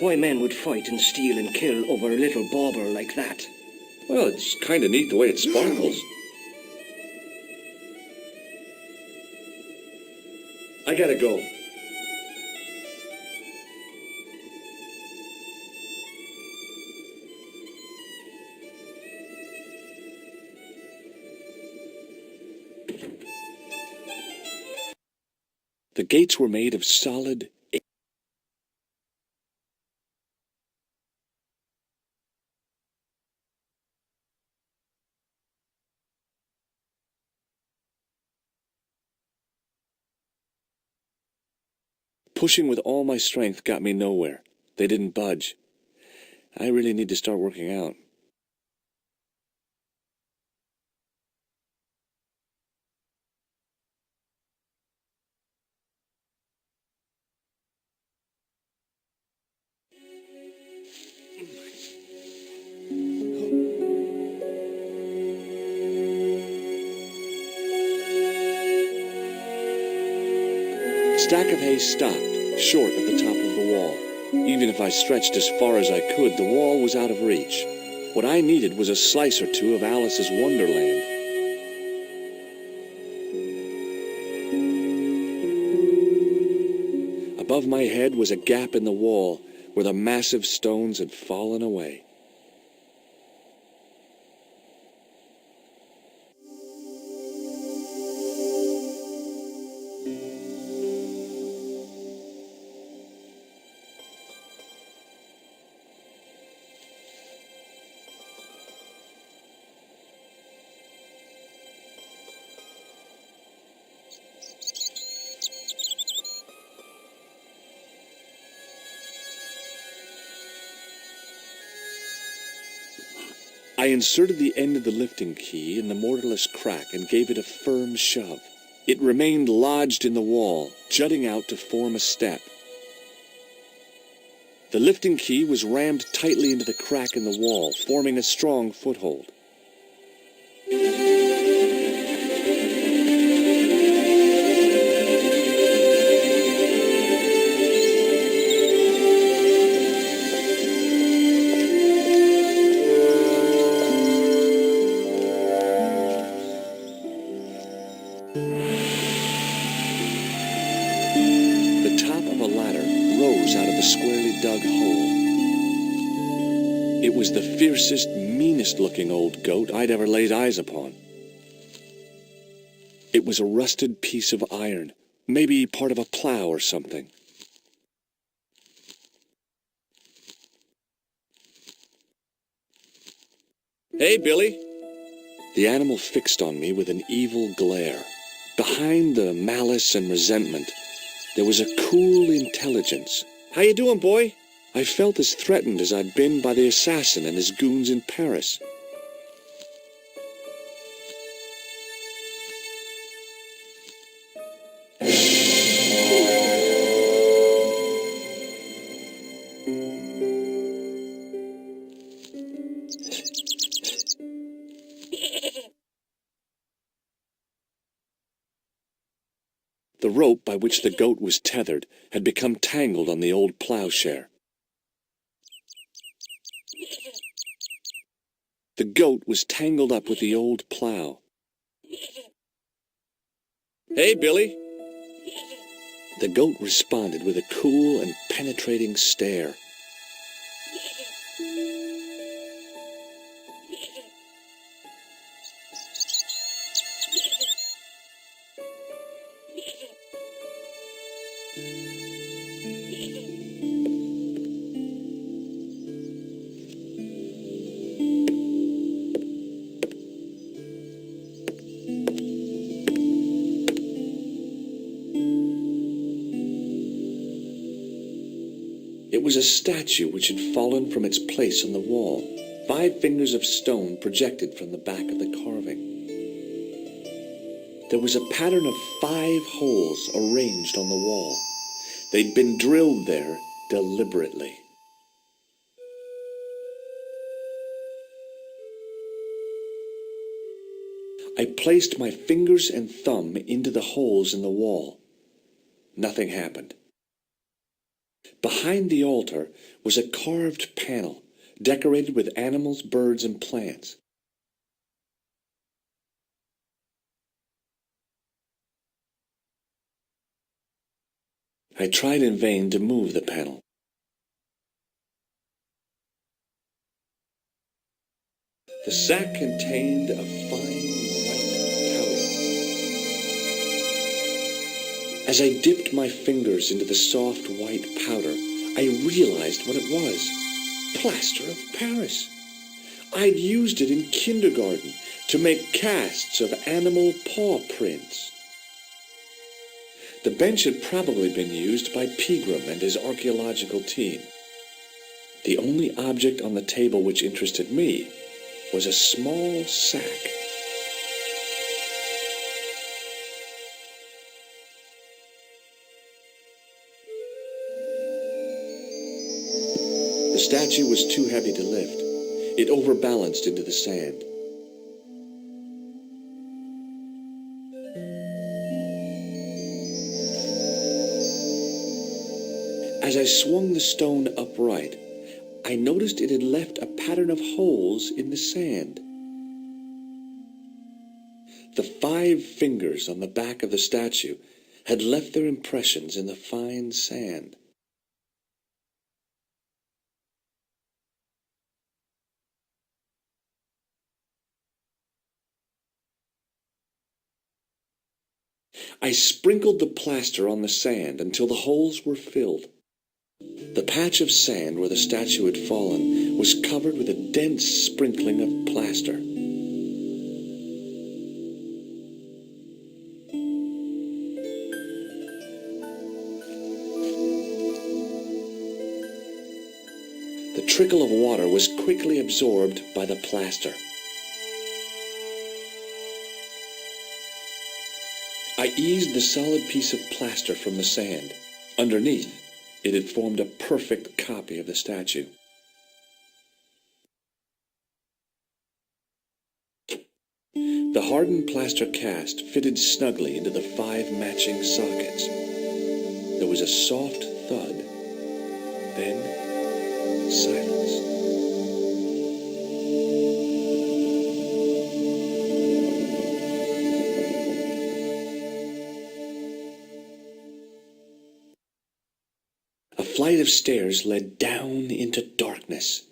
Why men would fight and steal and kill over a little bauble like that. Well, it's kind of neat the way it sparkles. I gotta go. The gates were made of solid Pushing with all my strength got me nowhere. They didn't budge. I really need to start working out. Stack of hay stopped, short of the top of the wall. Even if I stretched as far as I could, the wall was out of reach. What I needed was a slice or two of Alice's Wonderland. Above my head was a gap in the wall where the massive stones had fallen away. I inserted the end of the lifting key in the mortarless crack and gave it a firm shove. It remained lodged in the wall, jutting out to form a step. The lifting key was rammed tightly into the crack in the wall, forming a strong foothold. Dug hole. It was the fiercest, meanest-looking old goat I'd ever laid eyes upon. It was a rusted piece of iron, maybe part of a plow or something. Hey, Billy. The animal fixed on me with an evil glare. Behind the malice and resentment, there was a cool intelligence. How you doing, boy? I felt as threatened as I'd been by the assassin and his goons in Paris. The rope by which the goat was tethered had become tangled on the old plowshare. The goat was tangled up with the old plow. Hey, Billy. The goat responded with a cool and penetrating stare. It was a statue which had fallen from its place on the wall, 5 fingers of stone projected from the back of the carving. There was a pattern of 5 holes arranged on the wall. They'd been drilled there deliberately. I placed my fingers and thumb into the holes in the wall. Nothing happened. Behind the altar was a carved panel, decorated with animals, birds, and plants. I tried in vain to move the panel. The sack contained a fine white powder. As I dipped my fingers into the soft white powder, I realized what it was. Plaster of Paris. I'd used it in kindergarten to make casts of animal paw prints. The bench had probably been used by Pegram and his archaeological team. The only object on the table which interested me was a small sack. The statue was too heavy to lift. It overbalanced into the sand. As I swung the stone upright, I noticed it had left a pattern of holes in the sand. The 5 fingers on the back of the statue had left their impressions in the fine sand. I sprinkled the plaster on the sand until the holes were filled. The patch of sand where the statue had fallen was covered with a dense sprinkling of plaster. The trickle of water was quickly absorbed by the plaster. I eased the solid piece of plaster from the sand. Underneath, it had formed a perfect copy of the statue. The hardened plaster cast fitted snugly into the 5 matching sockets. There was a soft thud, then silence. A flight of stairs led down into darkness.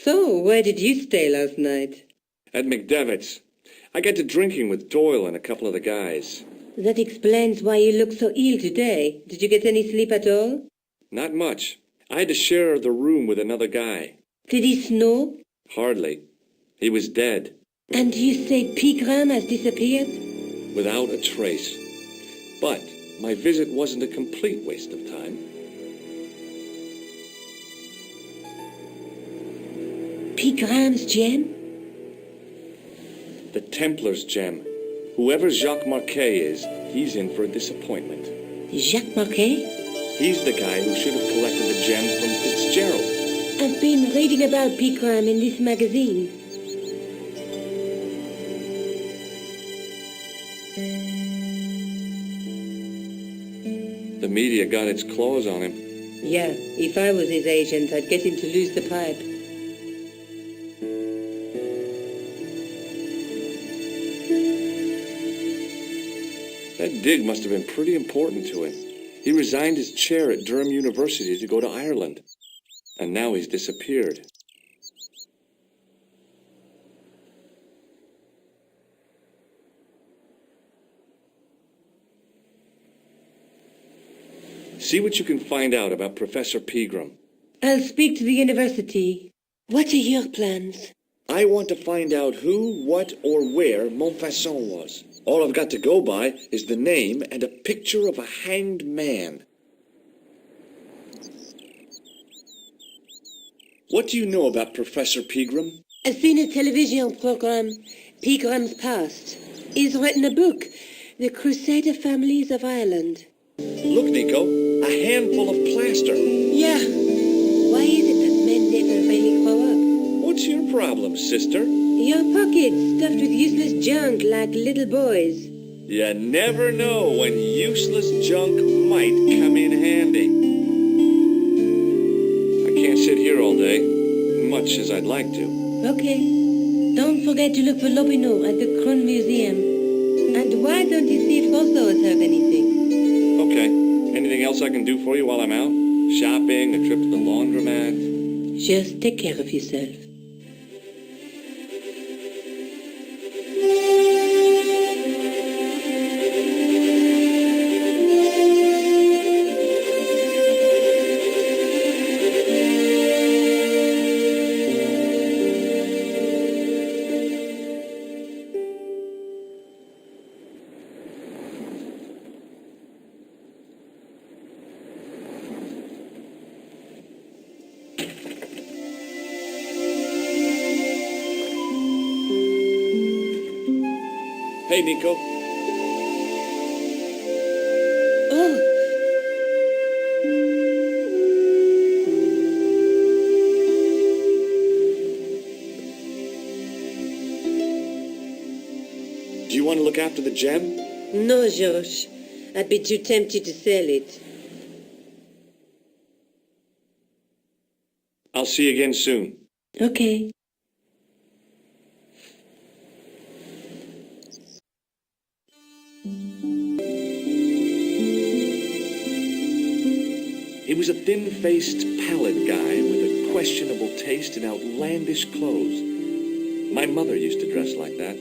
So, where did you stay last night? At McDevitt's. I got to drinking with Doyle and a couple of the guys. That explains why you look so ill today. Did you get any sleep at all? Not much. I had to share the room with another guy. Did he snore? Hardly. He was dead. And you say Pegram has disappeared? Without a trace. But my visit wasn't a complete waste of time. Pegram's gem? The Templars' gem. Whoever Jacques Marquet is, he's in for a disappointment. Jacques Marquet? He's the guy who should have collected the gem from Fitzgerald. I've been reading about Pegram in this magazine. The media got its claws on him. Yeah, if I was his agent, I'd get him to lose the pipe. That dig must have been pretty important to him. He resigned his chair at Durham University to go to Ireland. And now he's disappeared. See what you can find out about Professor Pegram. I'll speak to the university. What are your plans? I want to find out who, what, or where Montfaucon was. All I've got to go by is the name and a picture of a hanged man. What do you know about Professor Pegram? I've seen a television program, Pegram's Past. He's written a book, The Crusader Families of Ireland. Look, Nico, a handful of plaster. Yeah. Why is it that men never really grow up? What's your problem, sister? Your pockets stuffed with useless junk like little boys. You never know when useless junk might come in handy. I can't sit here all day, much as I'd like to. Okay. Don't forget to look for Lobineau at the Kron Museum. And why don't you see if Rosso has heard anything? Okay. Anything else I can do for you while I'm out? Shopping, a trip to the laundromat? Just take care of yourself. Hey, Nico. Oh. Do you want to look after the gem? No, Josh. I'd be too tempted to sell it. I'll see you again soon. Okay. He was a thin-faced, pallid guy with a questionable taste in outlandish clothes. My mother used to dress like that.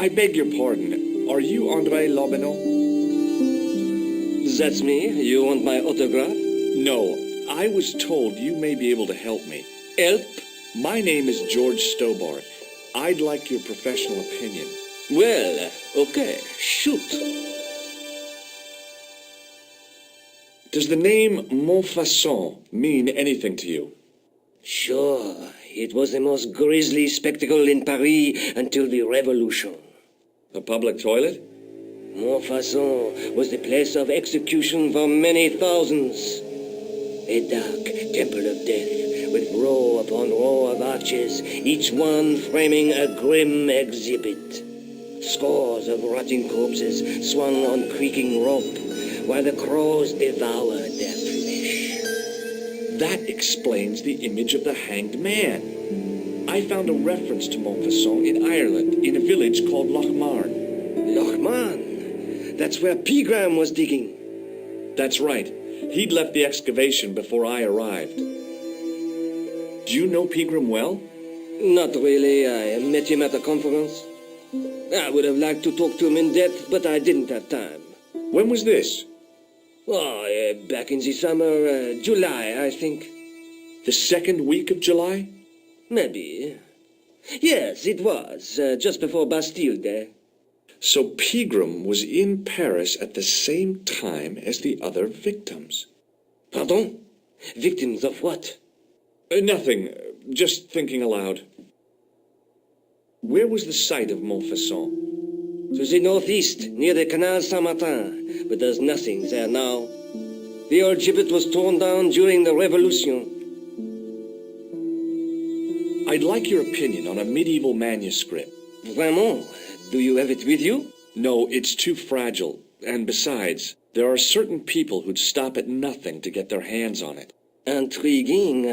I beg your pardon. Are you André Lobineau? That's me. You want my autograph? No. I was told you may be able to help me. Help? My name is George Stobar. I'd like your professional opinion. Well, okay. Shoot. Does the name Montfaucon mean anything to you? Sure. It was the most grisly spectacle in Paris until the Revolution. A public toilet? Montfaucon was the place of execution for many thousands. A dark temple of death, with row upon row of arches, each one framing a grim exhibit. Scores of rotting corpses swung on creaking rope, while the crows devoured their flesh. That explains the image of the hanged man. I found a reference to Montfaucon in Ireland, in a village called Lochmarn. Lochmarn? That's where Pegram was digging. That's right. He'd left the excavation before I arrived. Do you know Pegram well? Not really. I met him at a conference. I would have liked to talk to him in depth, but I didn't have time. When was this? Oh, back in the summer, July, I think. The second week of July? Maybe. Yes, it was, just before Bastille Day. So Pegram was in Paris at the same time as the other victims. Pardon? Victims of what? Nothing. Just thinking aloud. Where was the site of Montfaucon? To the northeast, near the Canal Saint-Martin, but there's nothing there now. The old gibbet was torn down during the Revolution. I'd like your opinion on a medieval manuscript. Vraiment? Do you have it with you? No, it's too fragile. And besides, there are certain people who'd stop at nothing to get their hands on it. Intriguing.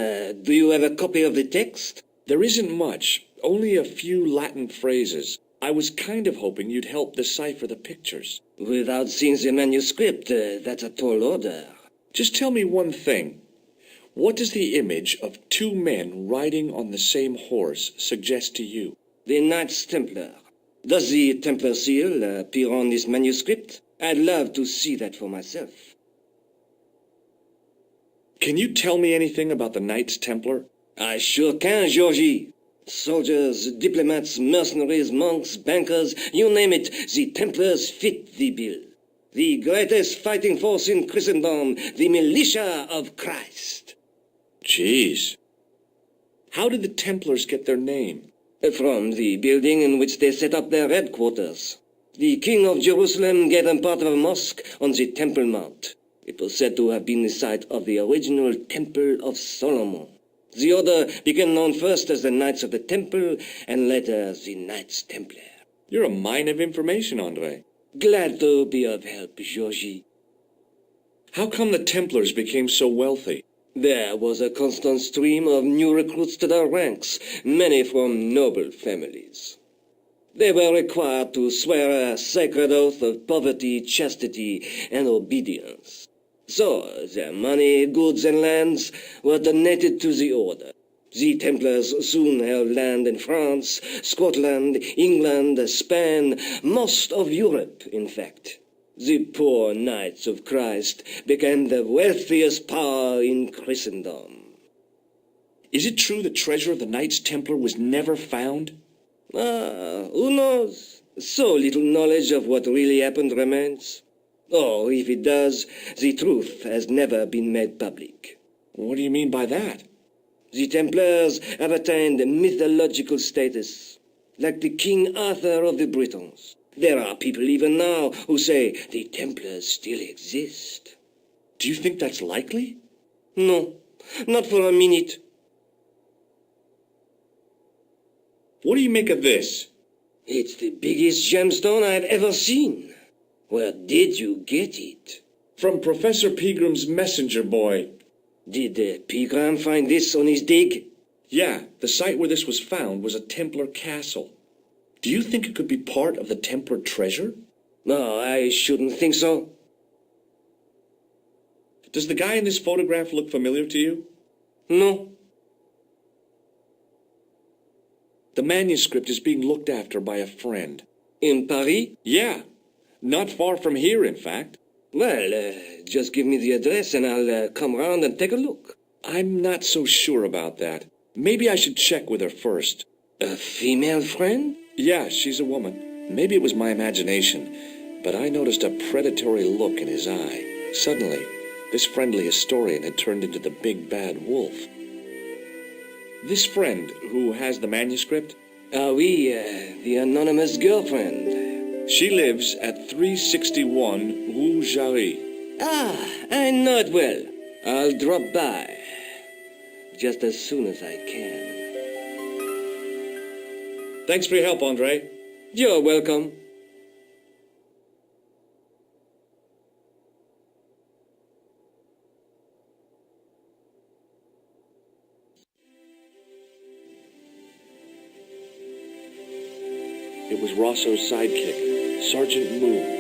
Do you have a copy of the text? There isn't much. Only a few Latin phrases. I was kind of hoping you'd help decipher the pictures. Without seeing the manuscript, that's a tall order. Just tell me one thing. What does the image of two men riding on the same horse suggest to you? The Knights Templar. Does the Templar seal appear on this manuscript? I'd love to see that for myself. Can you tell me anything about the Knights Templar? I sure can, Georgie. Soldiers, diplomats, mercenaries, monks, bankers, you name it, the Templars fit the bill. The greatest fighting force in Christendom, the militia of Christ. Jeez. How did the Templars get their name? From the building in which they set up their headquarters. The King of Jerusalem gave them part of a mosque on the Temple Mount. It was said to have been the site of the original Temple of Solomon. The order became known first as the Knights of the Temple, and later the Knights Templar. You're a mine of information, André. Glad to be of help, Georgie. How come the Templars became so wealthy? There was a constant stream of new recruits to their ranks, many from noble families. They were required to swear a sacred oath of poverty, chastity, and obedience. So their money, goods, and lands were donated to the order. The Templars soon held land in France, Scotland, England, Spain, most of Europe, in fact. The poor Knights of Christ became the wealthiest power in Christendom. Is it true the treasure of the Knights Templar was never found? Who knows? So little knowledge of what really happened remains. Or, if it does, the truth has never been made public. What do you mean by that? The Templars have attained mythological status, like the King Arthur of the Britons. There are people even now who say the Templars still exist. Do you think that's likely? No, not for a minute. What do you make of this? It's the biggest gemstone I've ever seen. Where did you get it? From Professor Pegram's messenger boy. Did Pegram find this on his dig? Yeah, the site where this was found was a Templar castle. Do you think it could be part of the Templar treasure? No, I shouldn't think so. Does the guy in this photograph look familiar to you? No. The manuscript is being looked after by a friend. In Paris? Yeah. Not far from here, in fact. Well, just give me the address and I'll come round and take a look. I'm not so sure about that. Maybe I should check with her first. A female friend? Yeah, she's a woman. Maybe it was my imagination, but I noticed a predatory look in his eye. Suddenly, this friendly historian had turned into the big bad wolf. This friend, who has the manuscript? Oui, the anonymous girlfriend. She lives at 361 Rue Jarry. Ah, I know it well. I'll drop by. Just as soon as I can. Thanks for your help, Andre. You're welcome. It was Rosso's sidekick, Sergeant Moo.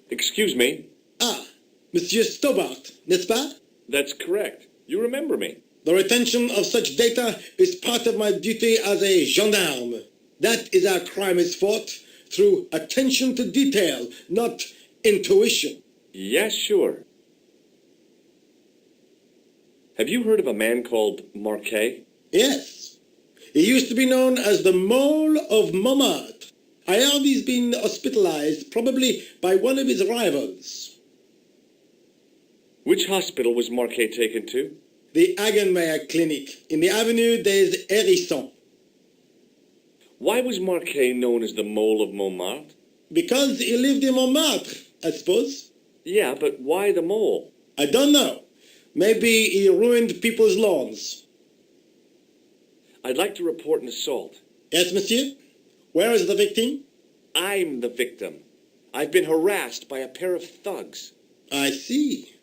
Excuse me? Ah, Monsieur Stobart, n'est-ce pas? That's correct. You remember me. The retention of such data is part of my duty as a gendarme. That is how crime is fought, through attention to detail, not intuition. Yes, sure. Have you heard of a man called Marquet? Yes. He used to be known as the Mole of Montmartre. I heard he's been hospitalized, probably by one of his rivals. Which hospital was Marquet taken to? The Hagenmeyer Clinic, in the Avenue des Hérissons. Why was Marquet known as the Mole of Montmartre? Because he lived in Montmartre, I suppose. Yeah, but why the mole? I don't know. Maybe he ruined people's lawns. I'd like to report an assault. Yes, monsieur? Where is the victim? I'm the victim. I've been harassed by a pair of thugs. I see.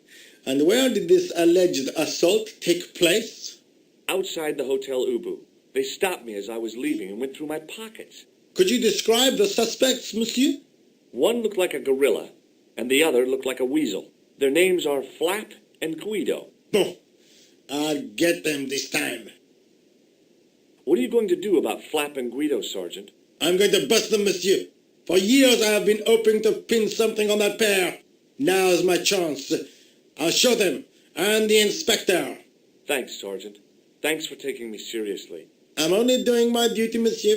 And where did this alleged assault take place? Outside the Hotel Ubu. They stopped me as I was leaving and went through my pockets. Could you describe the suspects, monsieur? One looked like a gorilla, and the other looked like a weasel. Their names are Flap and Guido. Bon. I'll get them this time. What are you going to do about Flap and Guido, Sergeant? I'm going to bust them, monsieur. For years I have been hoping to pin something on that pair. Now's my chance. I'll show them, and the inspector. Thanks, Sergeant. Thanks for taking me seriously. I'm only doing my duty, monsieur.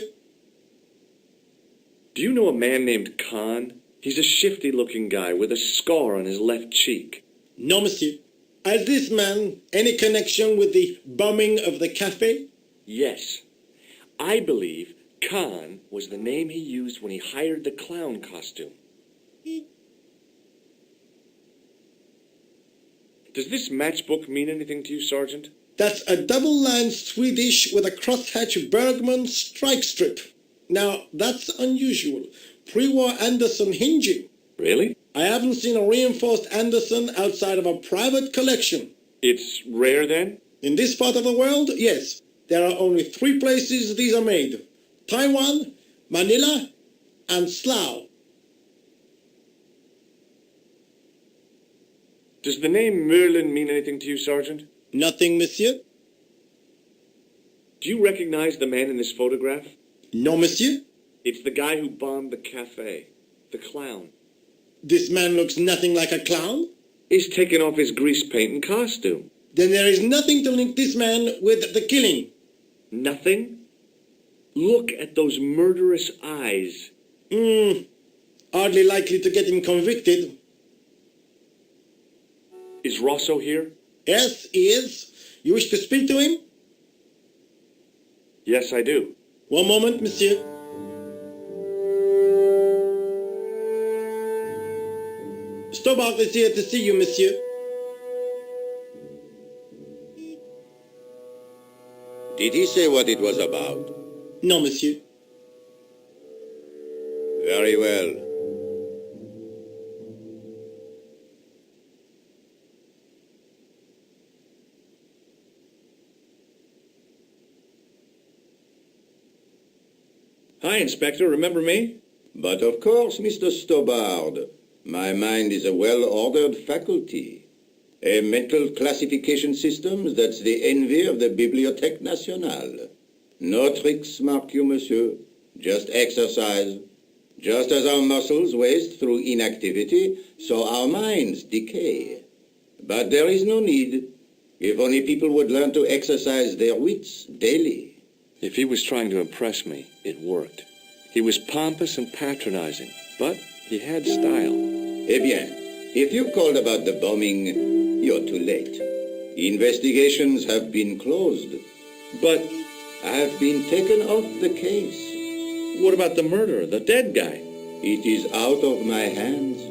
Do you know a man named Khan? He's a shifty-looking guy with a scar on his left cheek. No, monsieur. Has this man any connection with the bombing of the cafe? Yes. I believe Khan was the name he used when he hired the clown costume. Does this matchbook mean anything to you, Sergeant? That's a double-line Swedish with a crosshatch Bergman strike strip. Now, that's unusual. Pre-war Anderson hinging. Really? I haven't seen a reinforced Anderson outside of a private collection. It's rare, then? In this part of the world, yes. There are only 3 places these are made. Taiwan, Manila, and Slough. Does the name Merlin mean anything to you, Sergeant? Nothing, monsieur. Do you recognize the man in this photograph? No, monsieur. It's the guy who bombed the cafe. The clown. This man looks nothing like a clown. He's taken off his grease paint and costume. Then there is nothing to link this man with the killing. Nothing? Look at those murderous eyes. Hardly likely to get him convicted. Is Rosso here? Yes, he is. You wish to speak to him? Yes, I do. One moment, monsieur. Stobart is here to see you, monsieur. Did he say what it was about? No, monsieur. Very well. Hi, Inspector. Remember me? But of course, Mr. Stobart. My mind is a well-ordered faculty. A mental classification system that's the envy of the Bibliothèque Nationale. No tricks, mark you, monsieur. Just exercise. Just as our muscles waste through inactivity, so our minds decay. But there is no need. If only people would learn to exercise their wits daily. If he was trying to impress me, it worked. He was pompous and patronizing, but he had style. Eh bien, if you called about the bombing, you're too late. Investigations have been closed. But I've been taken off the case. What about the murderer, the dead guy? It is out of my hands.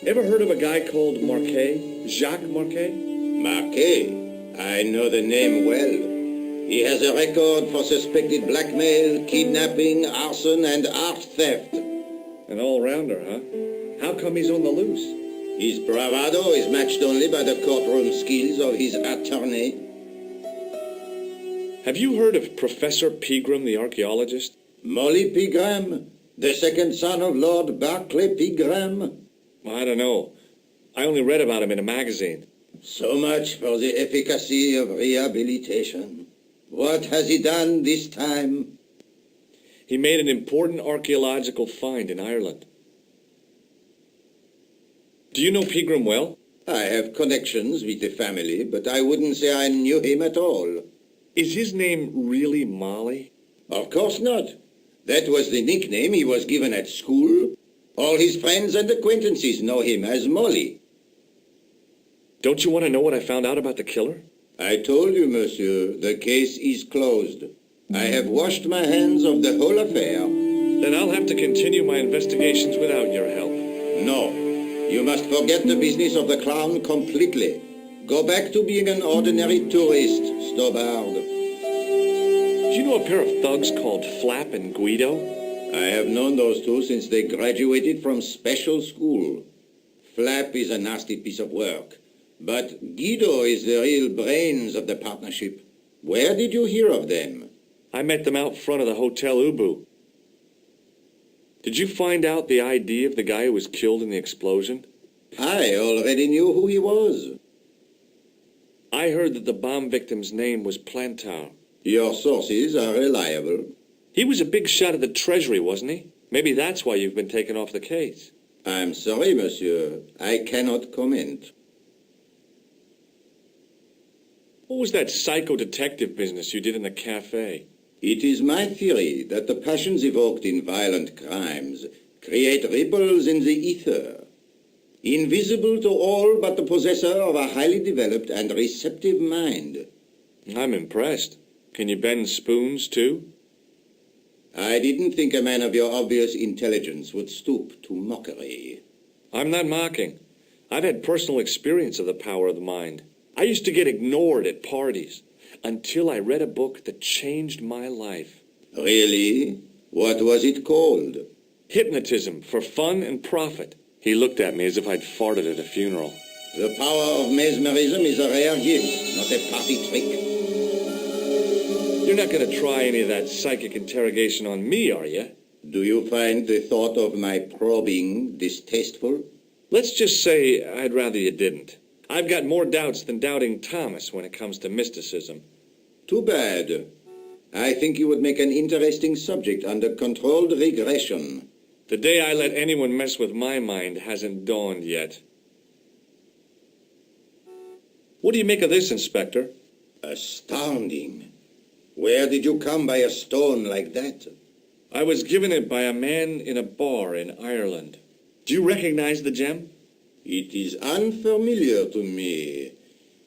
Ever heard of a guy called Marquet? Jacques Marquet? Marquet? I know the name well. He has a record for suspected blackmail, kidnapping, arson, and art theft. An all-rounder, huh? How come he's on the loose? His bravado is matched only by the courtroom skills of his attorney. Have you heard of Professor Pegram, the archaeologist? Molly Pegram, the second son of Lord Barclay Pegram. I don't know. I only read about him in a magazine. So much for the efficacy of rehabilitation. What has he done this time? He made an important archaeological find in Ireland. Do you know Pegram well? I have connections with the family, but I wouldn't say I knew him at all. Is his name really Molly? Of course not. That was the nickname he was given at school. All his friends and acquaintances know him as Molly. Don't you want to know what I found out about the killer? I told you, monsieur, the case is closed. I have washed my hands of the whole affair. Then I'll have to continue my investigations without your help. No. You must forget the business of the crown completely. Go back to being an ordinary tourist, Stobard. Do you know a pair of thugs called Flap and Guido? I have known those two since they graduated from special school. Flap is a nasty piece of work, but Guido is the real brains of the partnership. Where did you hear of them? I met them out front of the Hotel Ubu. Did you find out the ID of the guy who was killed in the explosion? I already knew who he was. I heard that the bomb victim's name was Plantar. Your sources are reliable. He was a big shot at the Treasury, wasn't he? Maybe that's why you've been taken off the case. I'm sorry, monsieur. I cannot comment. What was that psycho-detective business you did in the cafe? It is my theory that the passions evoked in violent crimes create ripples in the ether, invisible to all but the possessor of a highly developed and receptive mind. I'm impressed. Can you bend spoons, too? I didn't think a man of your obvious intelligence would stoop to mockery. I'm not mocking. I've had personal experience of the power of the mind. I used to get ignored at parties until I read a book that changed my life. Really? What was it called? Hypnotism for Fun and Profit. He looked at me as if I'd farted at a funeral. The power of mesmerism is a rare gift, not a party trick. You're not going to try any of that psychic interrogation on me, are you? Do you find the thought of my probing distasteful? Let's just say I'd rather you didn't. I've got more doubts than Doubting Thomas when it comes to mysticism. Too bad. I think you would make an interesting subject under controlled regression. The day I let anyone mess with my mind hasn't dawned yet. What do you make of this, Inspector? Astounding. Where did you come by a stone like that? I was given it by a man in a bar in Ireland. Do you recognize the gem? It is unfamiliar to me.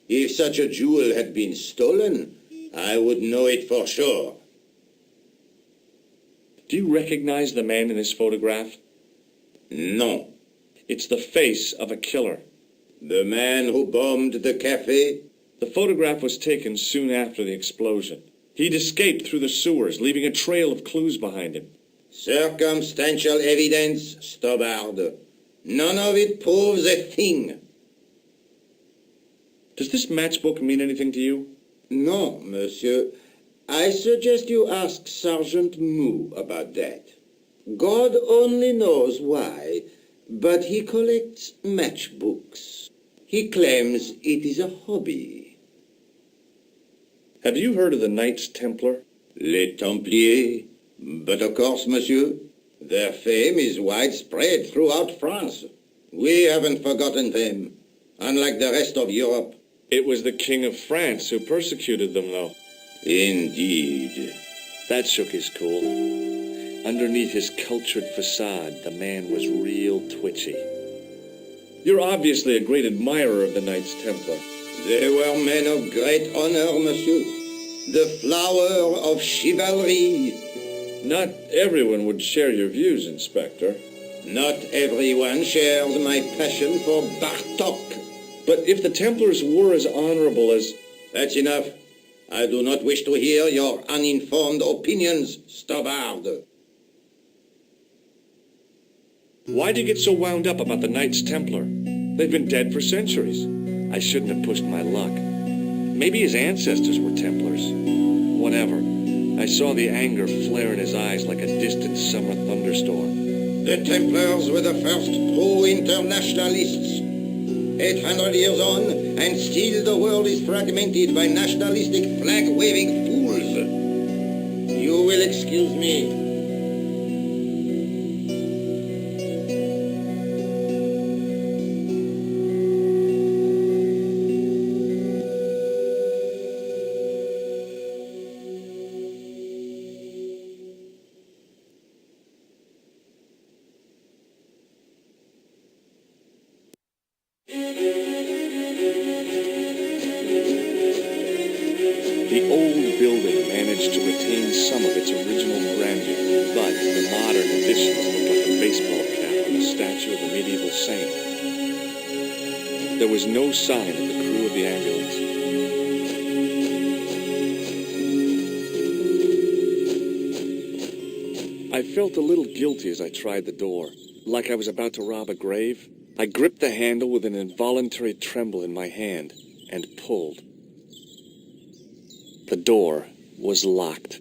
If such a jewel had been stolen, I would know it for sure. Do you recognize the man in this photograph? No. It's the face of a killer. The man who bombed the cafe? The photograph was taken soon after the explosion. He'd escaped through the sewers, leaving a trail of clues behind him. Circumstantial evidence, Stobard. None of it proves a thing. Does this matchbook mean anything to you? No, monsieur. I suggest you ask Sergeant Moo about that. God only knows why, but he collects matchbooks. He claims it is a hobby. Have you heard of the Knights Templar? Les Templiers. But of course, monsieur, their fame is widespread throughout France. We haven't forgotten them, unlike the rest of Europe. It was the King of France who persecuted them, though. Indeed. That shook his cool. Underneath his cultured facade, the man was real twitchy. You're obviously a great admirer of the Knights Templar. They were men of great honor, monsieur. The flower of chivalry. Not everyone would share your views, Inspector. Not everyone shares my passion for Bartok. But if the Templars were as honorable as... That's enough. I do not wish to hear your uninformed opinions, Stobbard. Why do you get so wound up about the Knights Templar? They've been dead for centuries. I shouldn't have pushed my luck. Maybe his ancestors were Templars. Whatever. I saw the anger flare in his eyes like a distant summer thunderstorm. The Templars were the first true internationalists. 800 years on, and still the world is fragmented by nationalistic flag-waving fools. You will excuse me. The old building managed to retain some of its original grandeur, but the modern additions looked like a baseball cap on a statue of a medieval saint. There was no sign of the crew of the ambulance. I felt a little guilty as I tried the door, like I was about to rob a grave. I gripped the handle with an involuntary tremble in my hand and pulled. The door was locked.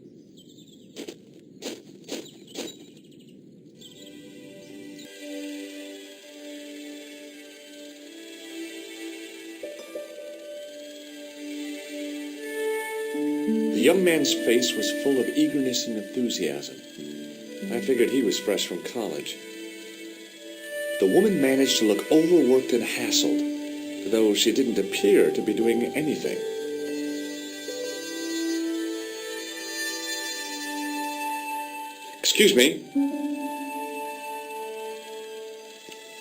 The young man's face was full of eagerness and enthusiasm. I figured he was fresh from college. The woman managed to look overworked and hassled, though she didn't appear to be doing anything. Excuse me.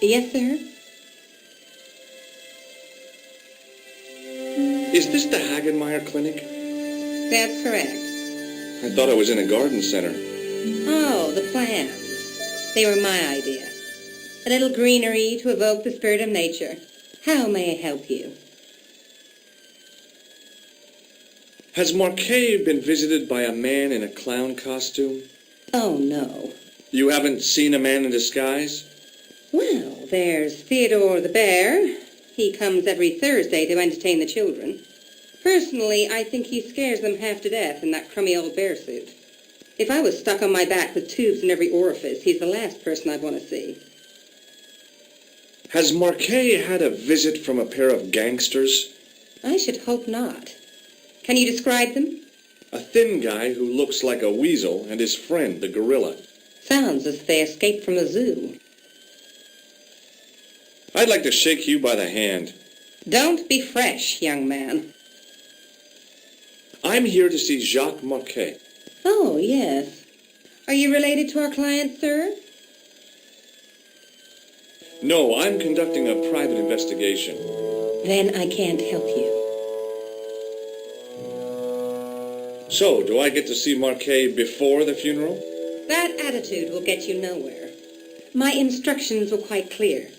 Yes, sir? Is this the Hagenmeyer Clinic? That's correct. I thought I was in a garden center. Oh, the plants. They were my idea. A little greenery to evoke the spirit of nature. How may I help you? Has Marquet been visited by a man in a clown costume? Oh, no. You haven't seen a man in disguise? Well, there's Theodore the Bear. He comes every Thursday to entertain the children. Personally, I think he scares them half to death in that crummy old bear suit. If I was stuck on my back with tubes in every orifice, he's the last person I'd want to see. Has Marquet had a visit from a pair of gangsters? I should hope not. Can you describe them? A thin guy who looks like a weasel and his friend, the gorilla. Sounds as if they escaped from a zoo. I'd like to shake you by the hand. Don't be fresh, young man. I'm here to see Jacques Marquet. Oh, yes. Are you related to our client, sir? No, I'm conducting a private investigation. Then I can't help you. So, do I get to see Marquet before the funeral? That attitude will get you nowhere. My instructions were quite clear.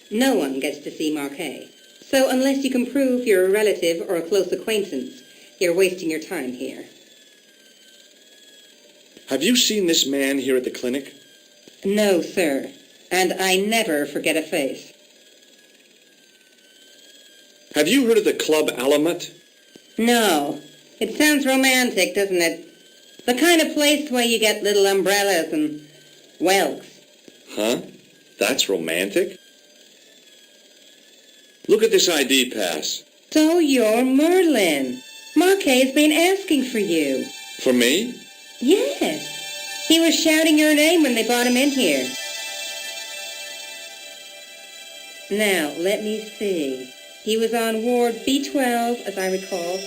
No one gets to see Marquet. So unless you can prove you're a relative or a close acquaintance, you're wasting your time here. Have you seen this man here at the clinic? No, sir. And I never forget a face. Have you heard of the Club Alamet? No. It sounds romantic, doesn't it? The kind of place where you get little umbrellas and Welks. Huh? That's romantic? Look at this ID pass. So you're Merlin. Marquet's been asking for you. For me? Yes. He was shouting your name when they brought him in here. Now, let me see. He was on Ward B12, as I recall.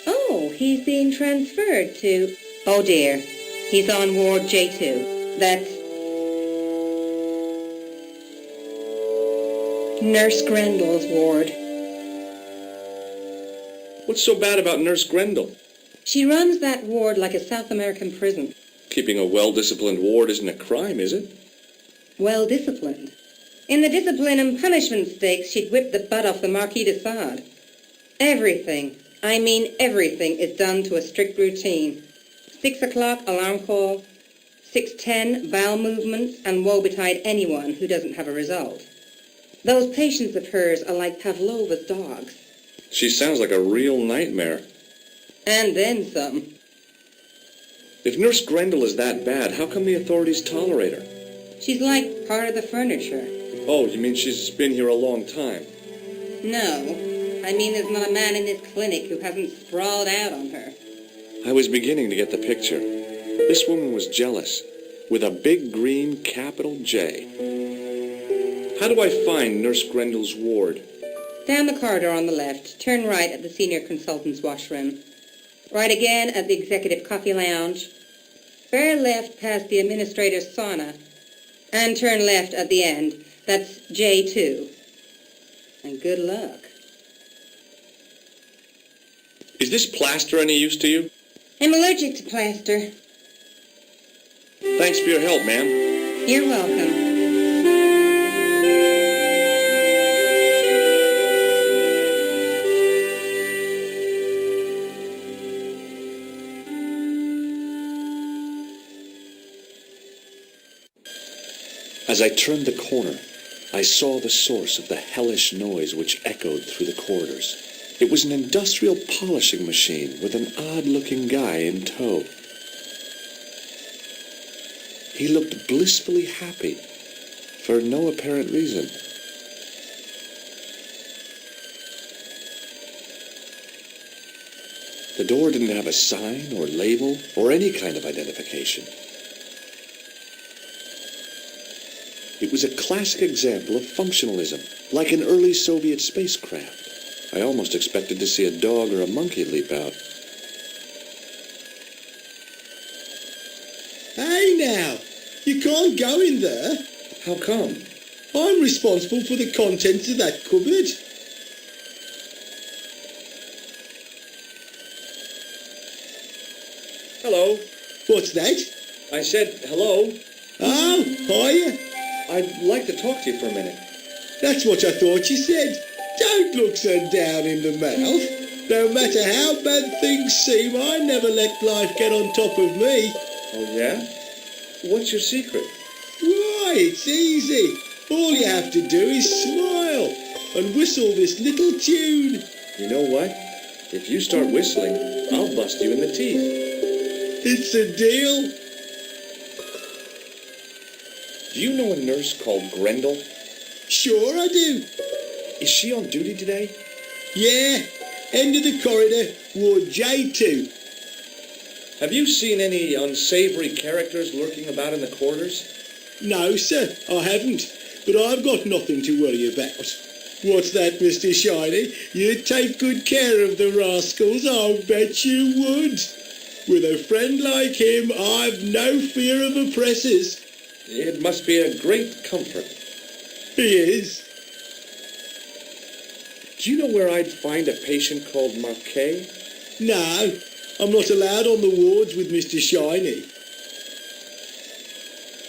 Oh, he's being transferred to... Oh, dear. He's on Ward J2. That's... Nurse Grendel's ward. What's so bad about Nurse Grendel? She runs that ward like a South American prison. Keeping a well-disciplined ward isn't a crime, is it? Well-disciplined. In the discipline and punishment stakes, she'd whip the butt off the Marquis de Sade. Everything, I mean everything, is done to a strict routine. 6 o'clock alarm call, 6:10 bowel movements, and woe betide anyone who doesn't have a result. Those patients of hers are like Pavlova's dogs. She sounds like a real nightmare. And then some. If Nurse Grendel is that bad, how come the authorities tolerate her? She's like part of the furniture. Oh, you mean she's been here a long time? No, I mean there's not a man in this clinic who hasn't sprawled out on her. I was beginning to get the picture. This woman was jealous, with a big green capital J. How do I find Nurse Grendel's ward? Down the corridor on the left, turn right at the senior consultant's washroom. Right again at the executive coffee lounge. Bear left past the administrator's sauna. And turn left at the end. That's J2. And good luck. Is this plaster any use to you? I'm allergic to plaster. Thanks for your help, ma'am. You're welcome. As I turned the corner, I saw the source of the hellish noise which echoed through the corridors. It was an industrial polishing machine with an odd-looking guy in tow. He looked blissfully happy, for no apparent reason. The door didn't have a sign or label or any kind of identification. It was a classic example of functionalism, like an early Soviet spacecraft. I almost expected to see a dog or a monkey leap out. Hey now, you can't go in there. How come? I'm responsible for the contents of that cupboard. Hello. What's that? I said hello. Oh, hiya. I'd like to talk to you for a minute. That's what I thought you said. Don't look so down in the mouth. No matter how bad things seem, I never let life get on top of me. Oh, yeah? What's your secret? Why, it's easy. All you have to do is smile and whistle this little tune. You know what? If you start whistling, I'll bust you in the teeth. It's a deal. Do you know a nurse called Grendel? Sure I do. Is she on duty today? Yeah, end of the corridor, Ward J2. Have you seen any unsavory characters lurking about in the corridors? No, sir, I haven't. But I've got nothing to worry about. What's that, Mr. Shiny? You'd take good care of the rascals, I'll bet you would. With a friend like him, I've no fear of oppressors. It must be a great comfort. He is. Do you know where I'd find a patient called Marquet? No, I'm not allowed on the wards with Mr. Shiny.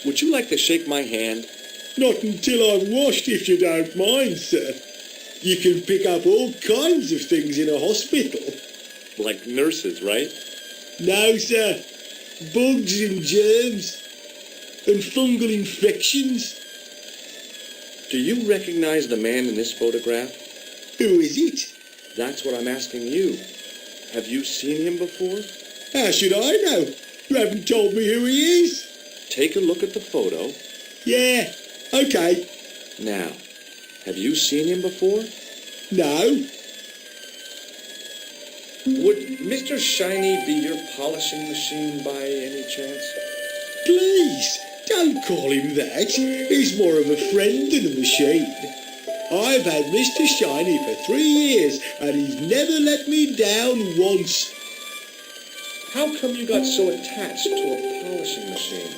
Would you like to shake my hand? Not until I've washed, if you don't mind, sir. You can pick up all kinds of things in a hospital. Like nurses, right? No, sir. Bugs and germs. And fungal infections. Do you recognize the man in this photograph? Who is it? That's what I'm asking you. Have you seen him before? How should I know? You haven't told me who he is. Take a look at the photo. Yeah, okay. Now, have you seen him before? No. Would Mr. Shiny be your polishing machine by any chance? Please, don't call him that. He's more of a friend than a machine. I've had Mr. Shiny for 3 years, and he's never let me down once. How come you got so attached to a polishing machine?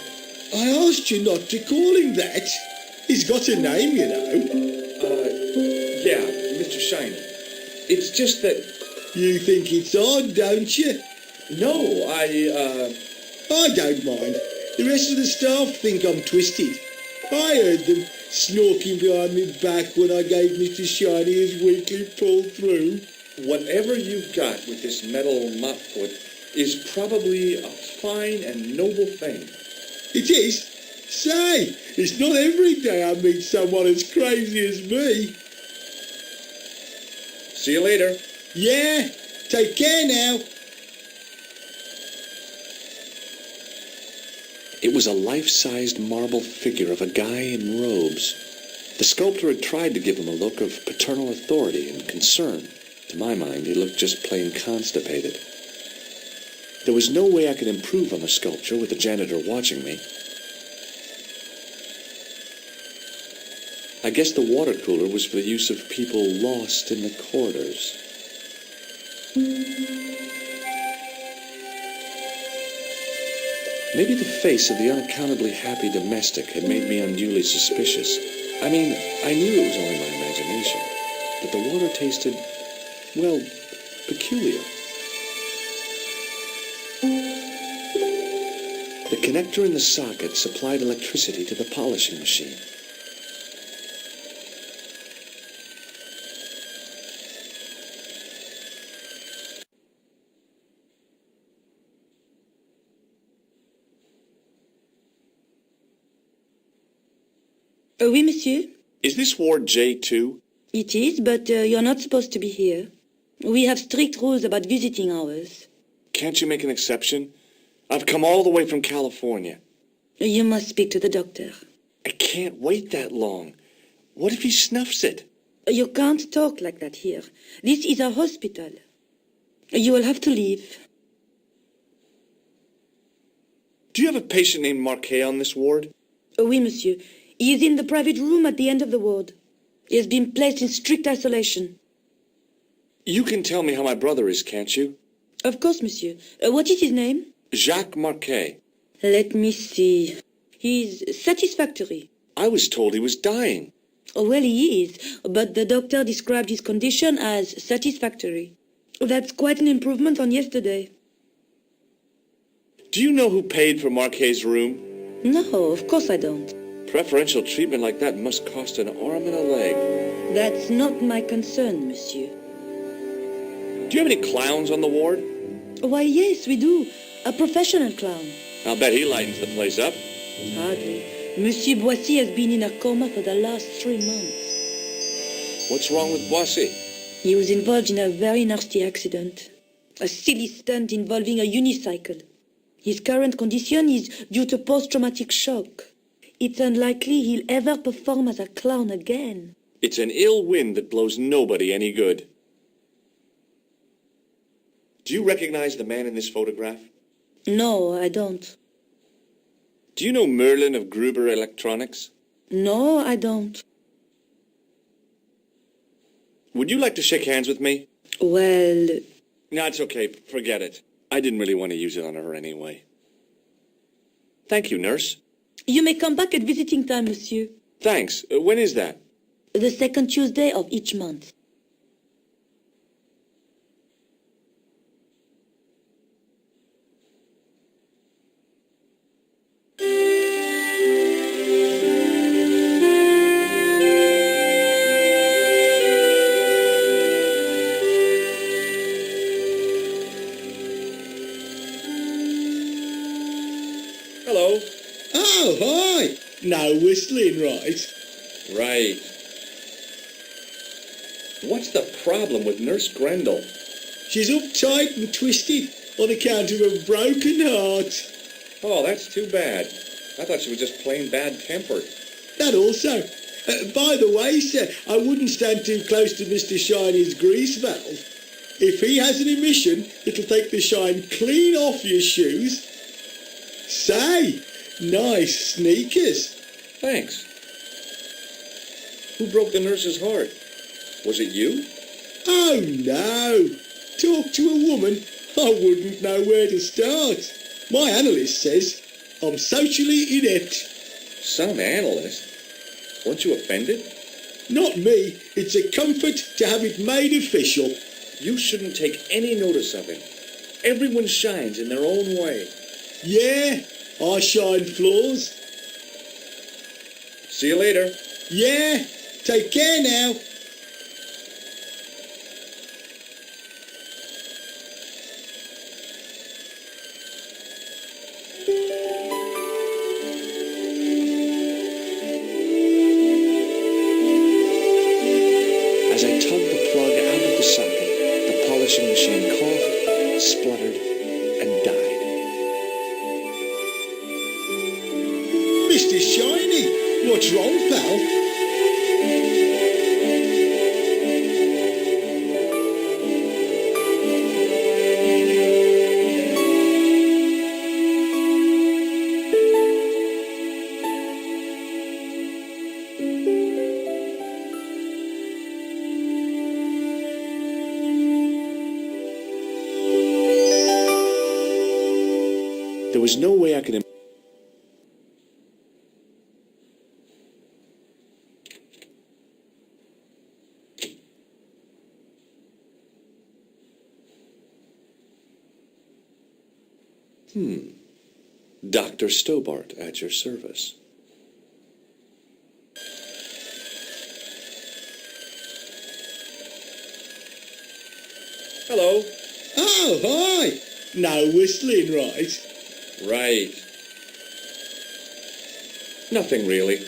I asked you not to call him that. He's got a name, you know. Yeah, Mr. Shiny. It's just that... You think it's odd, don't you? No, I don't mind. The rest of the staff think I'm twisted. I heard them snorking behind me back when I gave Mr. Shiny his weekly pull through. Whatever you've got with this metal mop foot is probably a fine and noble thing. It is? Say, it's not every day I meet someone as crazy as me. See you later. Yeah, take care now. It was a life-sized marble figure of a guy in robes. The sculptor had tried to give him a look of paternal authority and concern. To my mind, he looked just plain constipated. There was no way I could improve on the sculpture with the janitor watching me. I guess the water cooler was for the use of people lost in the corridors. Maybe the face of the unaccountably happy domestic had made me unduly suspicious. I mean, I knew it was only my imagination, but the water tasted, well, peculiar. The connector in the socket supplied electricity to the polishing machine. Oui, monsieur. Is this Ward J2? It is, but you're not supposed to be here. We have strict rules about visiting hours. Can't you make an exception? I've come all the way from California. You must speak to the doctor. I can't wait that long. What if he snuffs it? You can't talk like that here. This is a hospital. You will have to leave. Do you have a patient named Marquet on this ward? Oui, monsieur. He is in the private room at the end of the ward. He has been placed in strict isolation. You can tell me how my brother is, can't you? Of course, monsieur. What is his name? Jacques Marquet. Let me see. He's satisfactory. I was told he was dying. Well, he is, but the doctor described his condition as satisfactory. That's quite an improvement on yesterday. Do you know who paid for Marquet's room? No, of course I don't. Preferential treatment like that must cost an arm and a leg. That's not my concern, monsieur. Do you have any clowns on the ward? Why, yes, we do. A professional clown. I'll bet he lightens the place up. Hardly. Monsieur Boissy has been in a coma for the last 3 months. What's wrong with Boissy? He was involved in a very nasty accident. A silly stunt involving a unicycle. His current condition is due to post-traumatic shock. It's unlikely he'll ever perform as a clown again. It's an ill wind that blows nobody any good. Do you recognize the man in this photograph? No, I don't. Do you know Merlin of Gruber Electronics? No, I don't. Would you like to shake hands with me? Well... No, it's okay. Forget it. I didn't really want to use it on her anyway. Thank you, nurse. You may come back at visiting time, monsieur. Thanks. When is that? The second Tuesday of each month. Hello. Oh, hi. No whistling, right? Right. What's the problem with Nurse Grendel? She's uptight and twisted. on account of a broken heart. Oh, that's too bad. I thought she was just plain bad-tempered. That also. By the way, sir, I wouldn't stand too close to Mr. Shiny's grease valve. If he has an emission, it'll take the shine clean off your shoes. Say, nice sneakers. Thanks. Who broke the nurse's heart? Was it you? Oh, no. Talk to a woman, I wouldn't know where to start. My analyst says I'm socially inept. Some analyst? Weren't you offended? Not me. It's a comfort to have it made official. You shouldn't take any notice of him. Everyone shines in their own way. Yeah, I shine flaws. See you later. Yeah, take care now. As I tugged the plug out of the socket, the polishing machine coughed, spluttered, and died. Mr. Shiny, what's wrong, pal? There was no way I could... Dr. Stobart at your service. Hello. Oh, hi. No whistling, right? Right. Nothing really.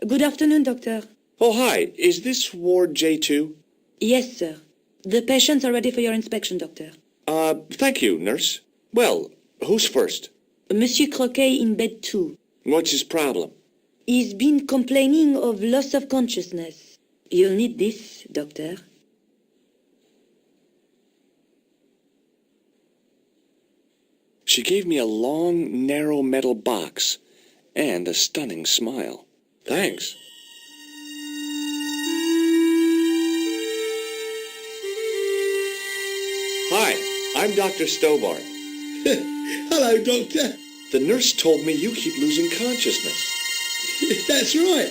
Good afternoon, Doctor. Oh, hi. Is this Ward J2? Yes, sir. The patients are ready for your inspection, Doctor. Thank you, nurse. Well, who's first? Monsieur Croquet in bed 2. What's his problem? He's been complaining of loss of consciousness. You'll need this, Doctor. She gave me a long, narrow metal box and a stunning smile. Thanks. Hi, I'm Dr. Stobart. Hello, Doctor. The nurse told me you keep losing consciousness. That's right.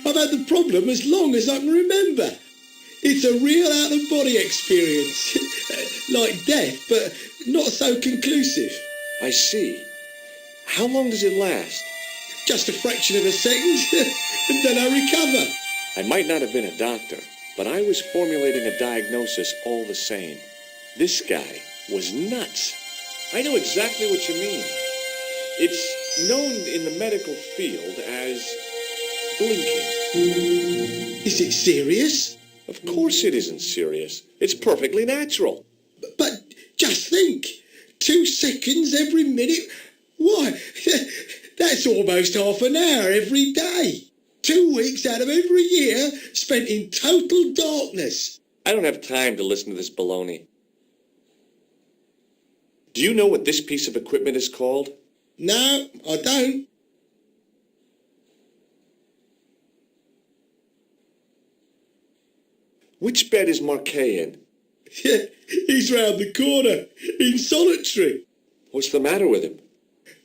I've had the problem as long as I can remember. It's a real out-of-body experience. Like death, but not so conclusive. I see. How long does it last? Just a fraction of a second, and then I recover. I might not have been a doctor, but I was formulating a diagnosis all the same. This guy was nuts. I know exactly what you mean. It's known in the medical field as blinking. Is it serious? Of course it isn't serious. It's perfectly natural. But just think, 2 seconds every minute. Why, that's almost half an hour every day. 2 weeks out of every year spent in total darkness. I don't have time to listen to this baloney. Do you know what this piece of equipment is called? No, I don't. Which bed is Marquet in? He's round the corner, in solitary. What's the matter with him?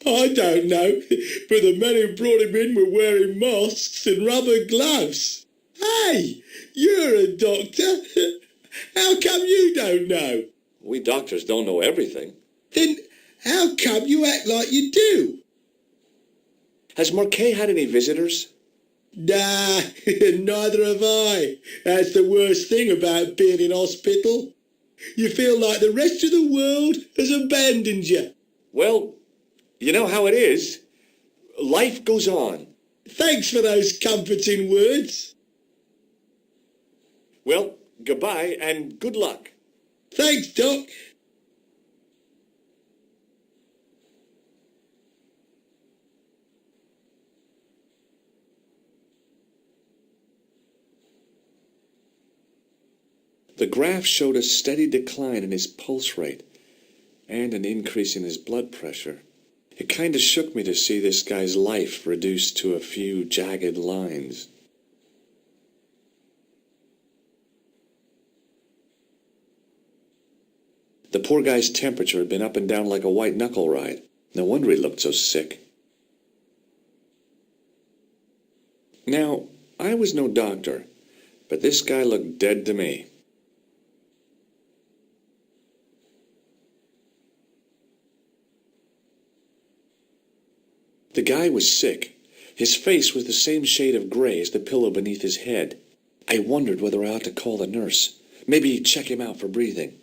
I don't know, but the men who brought him in were wearing masks and rubber gloves. Hey, you're a doctor. How come you don't know? We doctors don't know everything. Then how come you act like you do? Has Marquet had any visitors? Nah, neither have I. That's the worst thing about being in hospital. You feel like the rest of the world has abandoned you. Well, you know how it is. Life goes on. Thanks for those comforting words. Well, goodbye and good luck. Thanks, Doc. The graph showed a steady decline in his pulse rate and an increase in his blood pressure. It kind of shook me to see this guy's life reduced to a few jagged lines. The poor guy's temperature had been up and down like a white knuckle ride. No wonder he looked so sick. Now, I was no doctor, but this guy looked dead to me. The guy was sick. His face was the same shade of gray as the pillow beneath his head. I wondered whether I ought to call the nurse. Maybe check him out for breathing.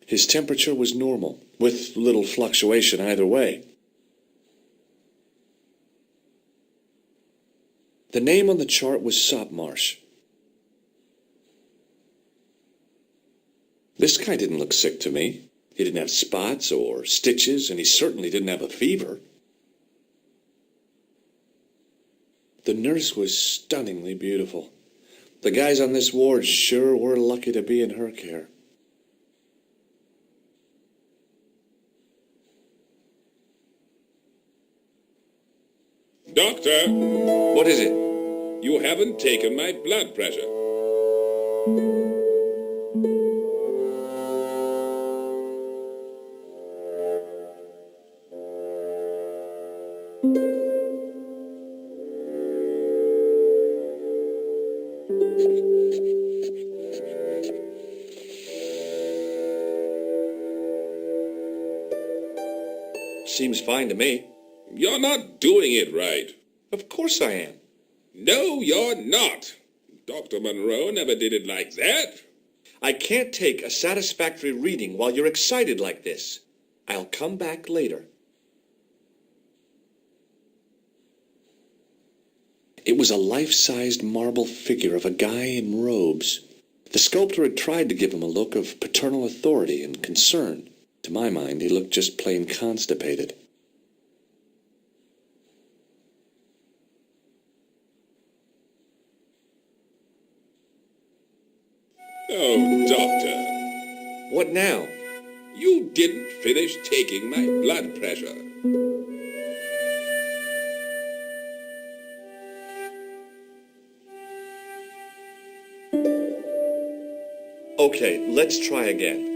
His temperature was normal, with little fluctuation either way. The name on the chart was Sopmarsh. This guy didn't look sick to me. He didn't have spots or stitches, and he certainly didn't have a fever. The nurse was stunningly beautiful. The guys on this ward sure were lucky to be in her care. Doctor! What is it? You haven't taken my blood pressure. Seems fine to me. You're not doing it right. Of course I am. No, you're not. Dr. Monroe never did it like that. I can't take a satisfactory reading while you're excited like this. I'll come back later. It was a life-sized marble figure of a guy in robes. The sculptor had tried to give him a look of paternal authority and concern. To my mind, he looked just plain constipated. Oh, Doctor. What now? You didn't finish taking my blood pressure. Okay, let's try again.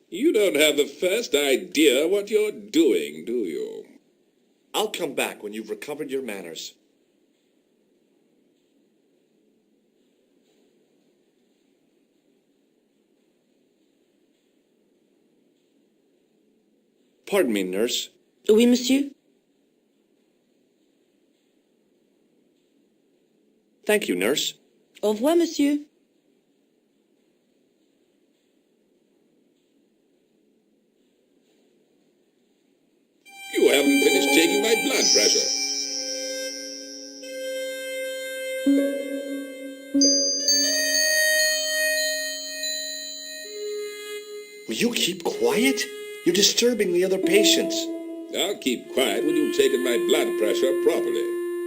You don't have the first idea what you're doing, do you? I'll come back when you've recovered your manners. Pardon me, nurse. Oui, monsieur? Thank you, nurse. Au revoir, monsieur. You haven't finished taking my blood pressure. Will you keep quiet? You're disturbing the other patients. I'll keep quiet when you've taken my blood pressure properly.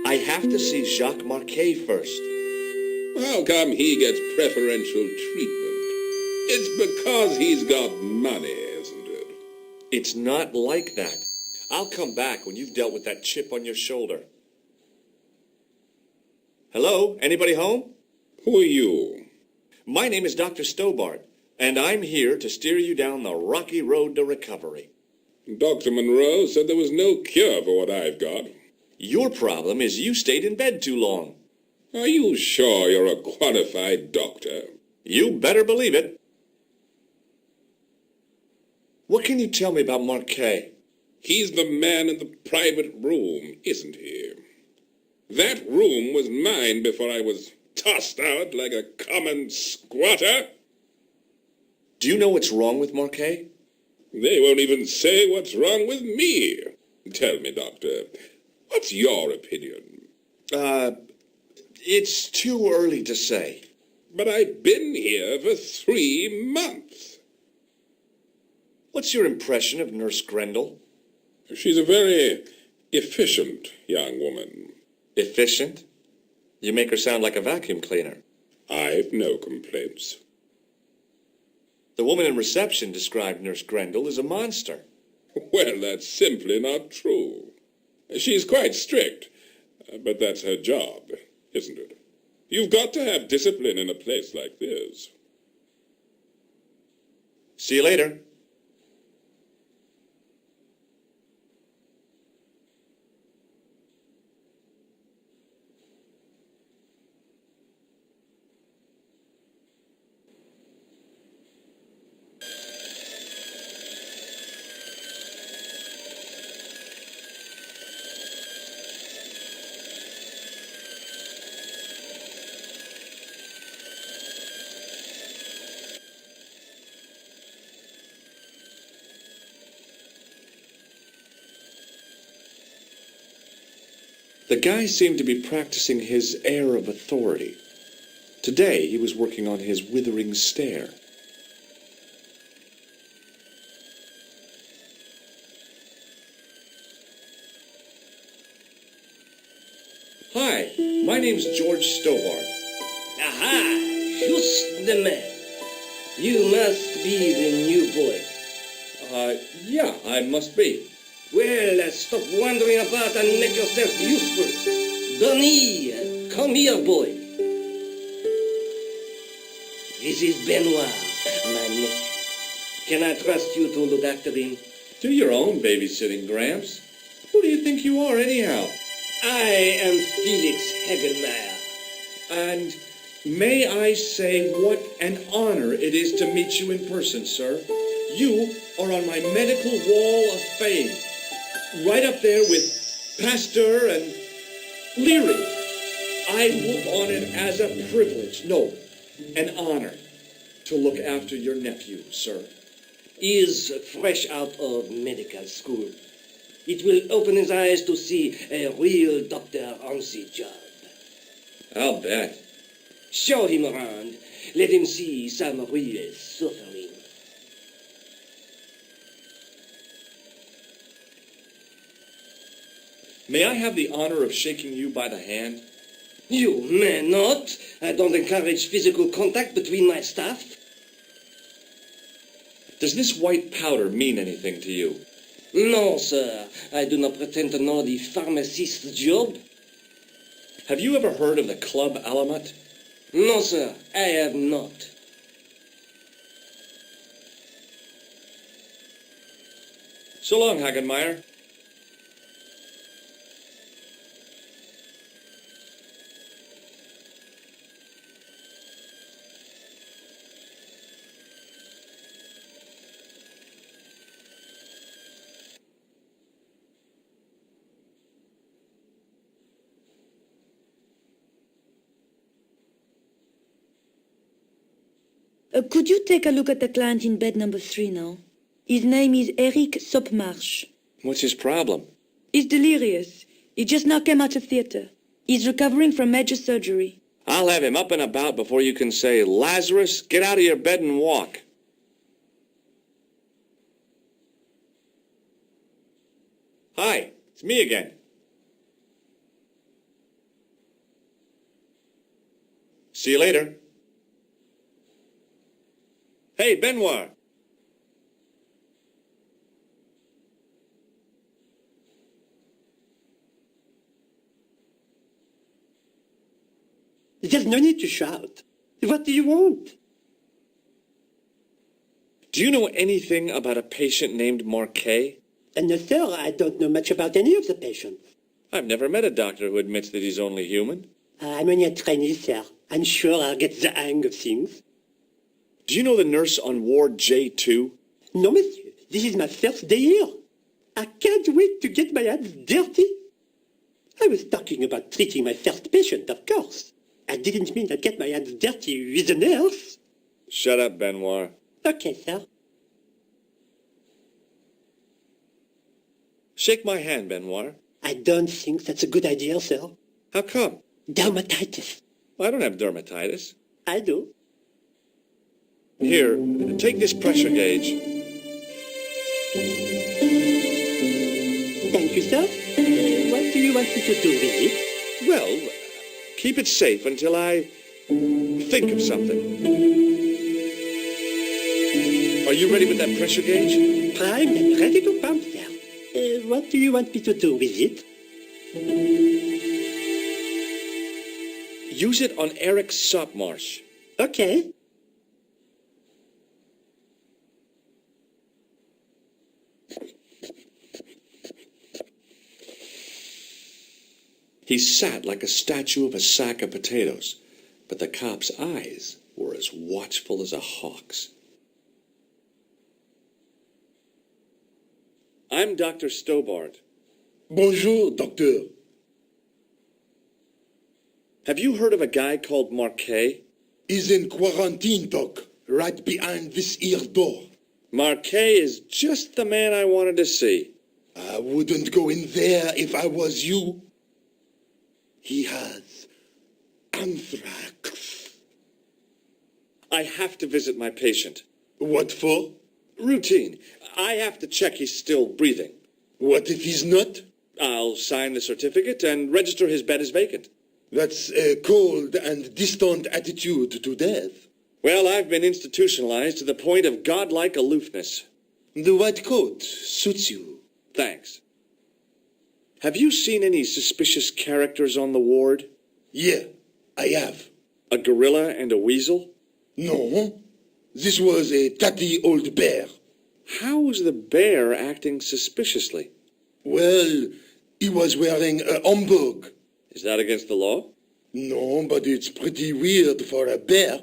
I have to see Jacques Marquet first. How come he gets preferential treatment? It's because he's got money, isn't it? It's not like that. I'll come back when you've dealt with that chip on your shoulder. Hello? Anybody home? Who are you? My name is Dr. Stobart. And I'm here to steer you down the rocky road to recovery. Dr. Monroe said there was no cure for what I've got. Your problem is you stayed in bed too long. Are you sure you're a qualified doctor? You better believe it. What can you tell me about Marquet? He's the man in the private room, isn't he? That room was mine before I was tossed out like a common squatter. Do you know what's wrong with Marquet? They won't even say what's wrong with me. Tell me, Doctor, what's your opinion? It's too early to say. But I've been here for 3 months. What's your impression of Nurse Grendel? She's a very efficient young woman. Efficient? You make her sound like a vacuum cleaner. I've no complaints. The woman in reception described Nurse Grendel as a monster. Well, that's simply not true. She's quite strict, but that's her job, isn't it? You've got to have discipline in a place like this. See you later. The guy seemed to be practicing his air of authority. Today, he was working on his withering stare. Hi, my name's George Stobart. Aha! Just the man. You must be the new boy. Yeah, I must be. Well, stop wandering about and make yourself useful. Donnie, come here, boy. This is Benoit, my nephew. Can I trust you to look after him? Do your own babysitting, Gramps. Who do you think you are, anyhow? I am Felix Hagelmeyer. And may I say what an honor it is to meet you in person, sir. You are on my medical wall of fame. Right up there with Pasteur and Leary. I look on it as a privilege, no, an honor, to look after your nephew, sir. He is fresh out of medical school. It will open his eyes to see a real doctor on the job. I'll bet. Show him around. Let him see some real suffering. May I have the honor of shaking you by the hand? You may not. I don't encourage physical contact between my staff. Does this white powder mean anything to you? No, sir. I do not pretend to know the pharmacist's job. Have you ever heard of the Club Alamat? No, sir. I have not. So long, Hagenmeyer. Could you take a look at the client in bed number 3 now? His name is Eric Sopmarsh. What's his problem? He's delirious. He just now came out of theater. He's recovering from major surgery. I'll have him up and about before you can say, Lazarus, get out of your bed and walk. Hi, it's me again. See you later. Hey, Benoit. There's no need to shout. What do you want? Do you know anything about a patient named Marquet? No, sir, I don't know much about any of the patients. I've never met a doctor who admits that he's only human. I'm only a trainee, sir. I'm sure I'll get the hang of things. Do you know the nurse on Ward J2? No, monsieur. This is my first day here. I can't wait to get my hands dirty. I was talking about treating my first patient, of course. I didn't mean I'd get my hands dirty with a nurse. Shut up, Benoit. Okay, sir. Shake my hand, Benoit. I don't think that's a good idea, sir. How come? Dermatitis. I don't have dermatitis. I do. Here, take this pressure gauge. Thank you, sir. What do you want me to do with it? Well, keep it safe until I think of something. Are you ready with that pressure gauge? Primed and ready to pump, sir. What do you want me to do with it? Use it on Eric Sopmarsh. Okay. He sat like a statue of a sack of potatoes, but the cop's eyes were as watchful as a hawk's. I'm Dr. Stobart. Bonjour, docteur. Have you heard of a guy called Marquet? He's in quarantine, doc, right behind this here door. Marquet is just the man I wanted to see. I wouldn't go in there if I was you. He has anthrax. I have to visit my patient. What for? Routine. I have to check he's still breathing. What if he's not? I'll sign the certificate and register his bed as vacant. That's a cold and distant attitude to death. Well, I've been institutionalized to the point of godlike aloofness. The white coat suits you. Thanks. Have you seen any suspicious characters on the ward? Yeah, I have. A gorilla and a weasel? No. This was a tatty old bear. How was the bear acting suspiciously? Well, he was wearing a homburg. Is that against the law? No, but it's pretty weird for a bear.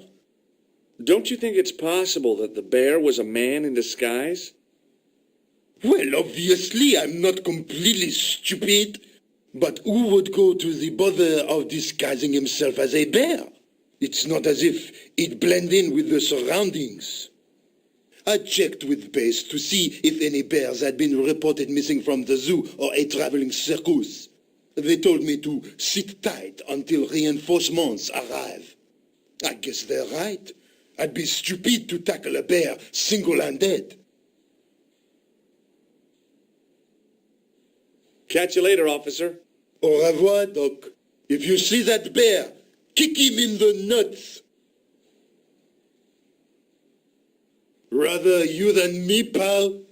Don't you think it's possible that the bear was a man in disguise? Well, obviously, I'm not completely stupid. But who would go to the bother of disguising himself as a bear? It's not as if he'd blend in with the surroundings. I checked with base to see if any bears had been reported missing from the zoo or a traveling circus. They told me to sit tight until reinforcements arrive. I guess they're right. I'd be stupid to tackle a bear single-handed. Catch you later, officer. Au revoir, Doc. If you see that bear, kick him in the nuts. Rather you than me, pal.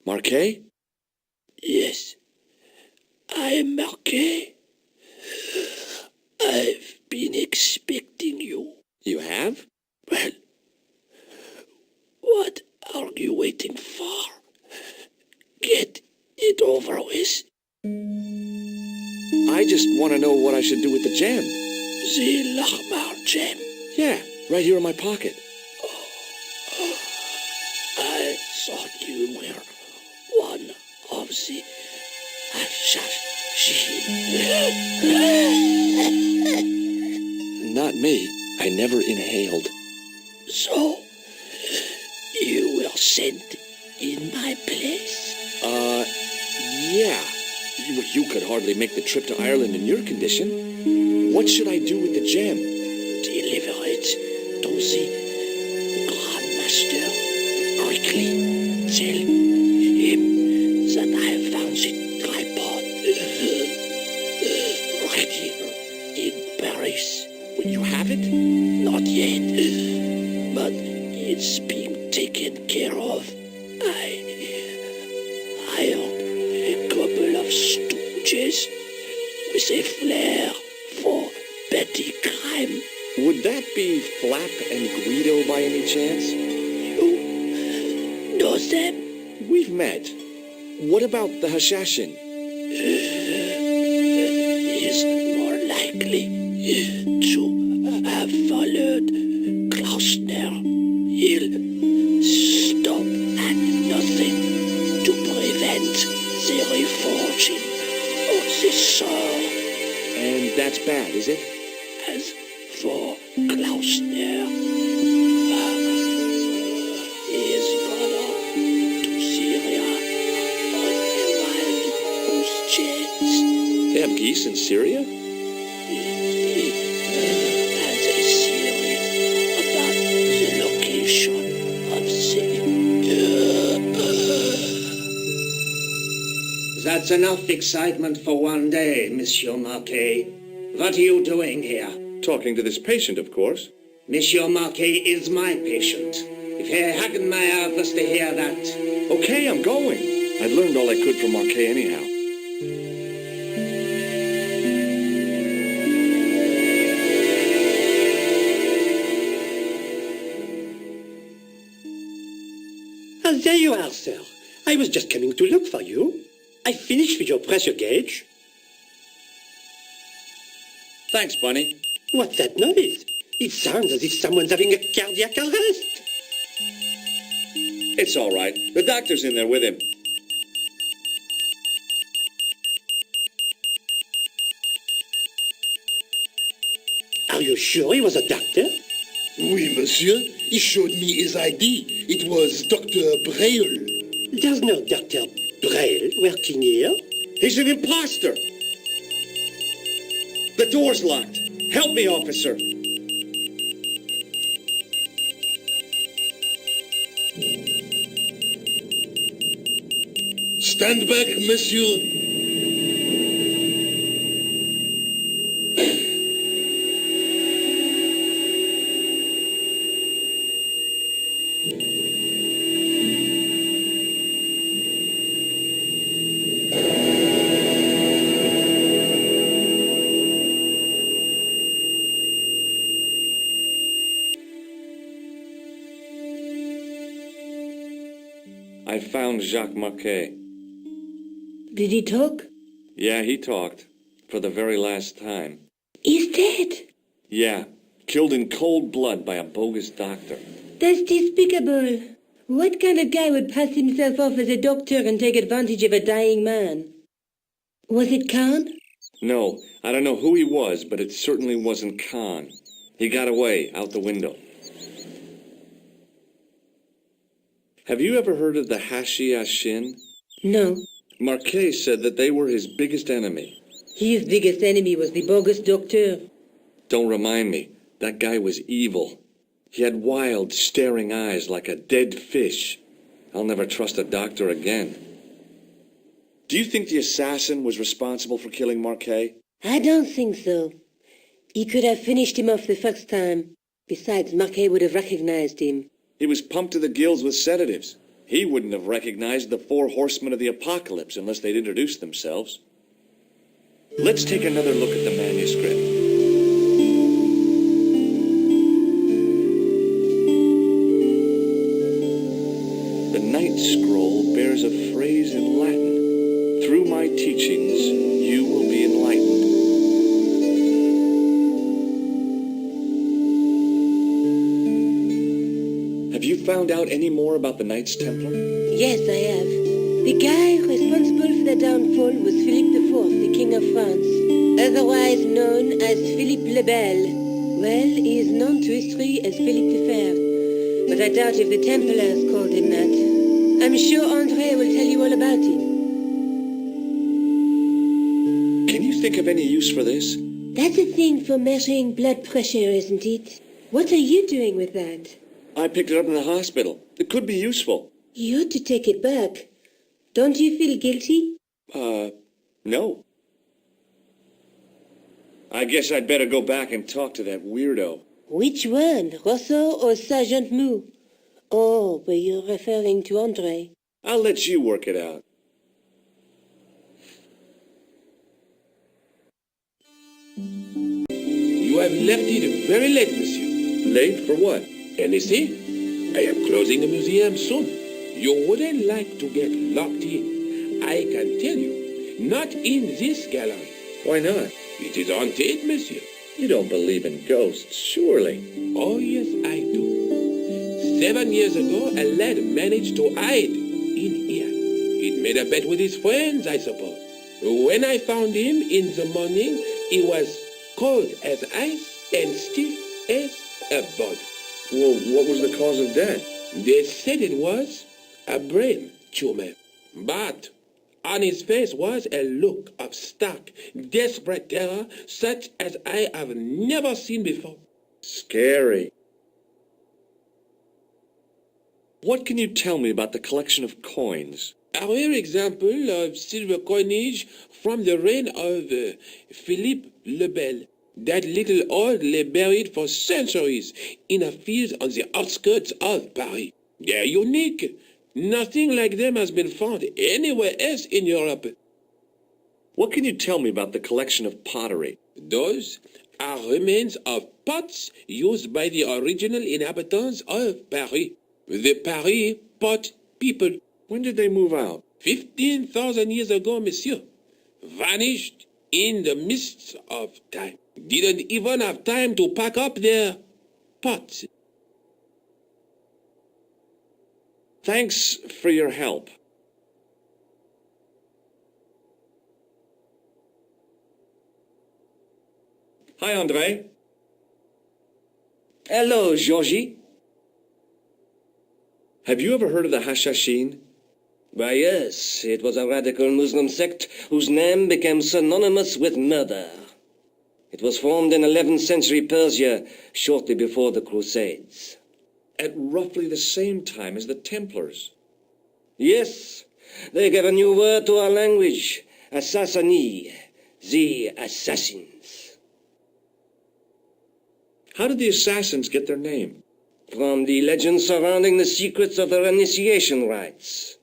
Marquet? Yes, I am Marquet. I've been expecting you. You have? Well, what are you waiting for? Get it over with. I just want to know what I should do with the gem. The Lachmar gem? Yeah, right here in my pocket. I thought you were one of the assassin. Not me. I never inhaled. So, you were sent in my place? Yeah. You could hardly make the trip to Ireland in your condition. What should I do with the gem? Deliver it to the Grand Master quickly. Tell him that I have found the tripod ready in Paris. You have it? Not yet, but it's being taken care of. I hired a couple of stooges with a flair for petty crime. Would that be Flap and Guido by any chance? You know them? We've met. What about the Hashashin? Is more likely to have followed Klausner. He'll stop at nothing to prevent the reforging of the sword. And that's bad, is it? As for Klausner, his brother to Syria on a wild goose chase. They have geese in Syria? And a theory about the location of the... That's enough excitement for one day, Monsieur Marquet. What are you doing here? Talking to this patient, of course. Monsieur Marquet is my patient. If I hadn't my office to hear that... Okay, I'm going. I'd learned all I could from Marquet anyhow. There you are, sir. I was just coming to look for you. I finished with your pressure gauge. Thanks, Bunny. What's that noise? It sounds as if someone's having a cardiac arrest. It's all right. The doctor's in there with him. Are you sure he was a doctor? Oui, monsieur. He showed me his ID. It was Dr. Braille. There's no Dr. Braille working here. He's an imposter. The door's locked. Help me, officer. Stand back, monsieur. I found Jacques Marquet. Did he talk? Yeah, he talked. For the very last time. He's dead. Yeah, killed in cold blood by a bogus doctor. That's despicable. What kind of guy would pass himself off as a doctor and take advantage of a dying man? Was it Khan? No, I don't know who he was, but it certainly wasn't Khan. He got away, out the window. Have you ever heard of the Hashiashin? No. Marquet said that they were his biggest enemy. His biggest enemy was the bogus doctor. Don't remind me. That guy was evil. He had wild, staring eyes like a dead fish. I'll never trust a doctor again. Do you think the assassin was responsible for killing Marquet? I don't think so. He could have finished him off the first time. Besides, Marquet would have recognized him. He was pumped to the gills with sedatives. He wouldn't have recognized the 4 horsemen of the apocalypse unless they'd introduced themselves. Let's take another look at the manuscript. The Night Scroll bears a phrase in Latin. Through my teachings, you will be enlightened. Have you found out any more about the Knights Templar? Yes, I have. The guy responsible for their downfall was Philippe IV, the King of France, otherwise known as Philippe le Bel. Well, he is known to history as Philippe the Fair, but I doubt if the Templars called him that. I'm sure André will tell you all about him. Can you think of any use for this? That's a thing for measuring blood pressure, isn't it? What are you doing with that? I picked it up in the hospital. It could be useful. You ought to take it back. Don't you feel guilty? No. I guess I'd better go back and talk to that weirdo. Which one, Rosso or Sergeant Mou? Oh, but you're referring to André. I'll let you work it out. I've left it very late, monsieur. Late for what? And you see, I am closing the museum soon. You wouldn't like to get locked in. I can tell you, not in this gallery. Why not? It is haunted, monsieur. You don't believe in ghosts, surely. Oh, yes, I do. 7 years ago, a lad managed to hide in here. He'd made a bet with his friends, I suppose. When I found him in the morning, he was cold as ice and stiff as a board. Well, what was the cause of death? They said it was a brain tumor. But on his face was a look of stark, desperate terror such as I have never seen before. Scary. What can you tell me about the collection of coins? A rare example of silver coinage from the reign of Philippe le Bel. That little old lay buried for centuries in a field on the outskirts of Paris. They're unique. Nothing like them has been found anywhere else in Europe. What can you tell me about the collection of pottery? Those are remains of pots used by the original inhabitants of Paris. The Paris pot people. When did they move out? 15,000 years ago, monsieur. Vanished in the mists of time. Didn't even have time to pack up their pots. Thanks for your help. Hi, André. Hello, Georgie. Have you ever heard of the Hashashin? Why, yes, it was a radical Muslim sect whose name became synonymous with murder. It was formed in 11th century Persia, shortly before the Crusades. At roughly the same time as the Templars. Yes, they gave a new word to our language, assassini, the assassins. How did the assassins get their name? From the legend surrounding the secrets of their initiation rites.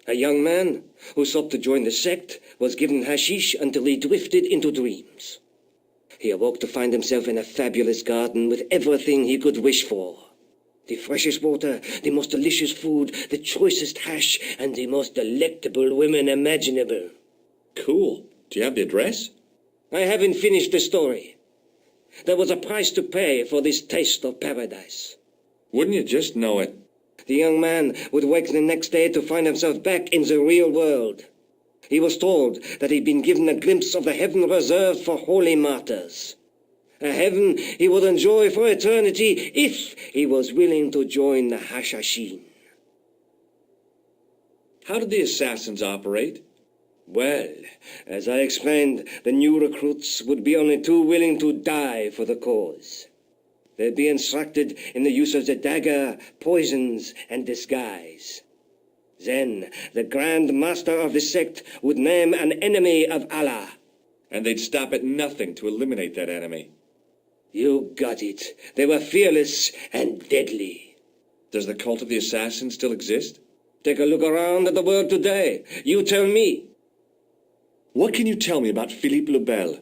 A young man who sought to join the sect was given hashish until he drifted into dreams. He awoke to find himself in a fabulous garden with everything he could wish for. The freshest water, the most delicious food, the choicest hash, and the most delectable women imaginable. Cool. Do you have the address? I haven't finished the story. There was a price to pay for this taste of paradise. Wouldn't you just know it? The young man would wake the next day to find himself back in the real world. He was told that he'd been given a glimpse of the heaven reserved for holy martyrs. A heaven he would enjoy for eternity if he was willing to join the Hashashin. How did the assassins operate? Well, as I explained, the new recruits would be only too willing to die for the cause. They'd be instructed in the use of the dagger, poisons, and disguise. Then the Grand Master of the sect would name an enemy of Allah. And they'd stop at nothing to eliminate that enemy. You got it. They were fearless and deadly. Does the cult of the assassins still exist? Take a look around at the world today. You tell me. What can you tell me about Philippe le Bel?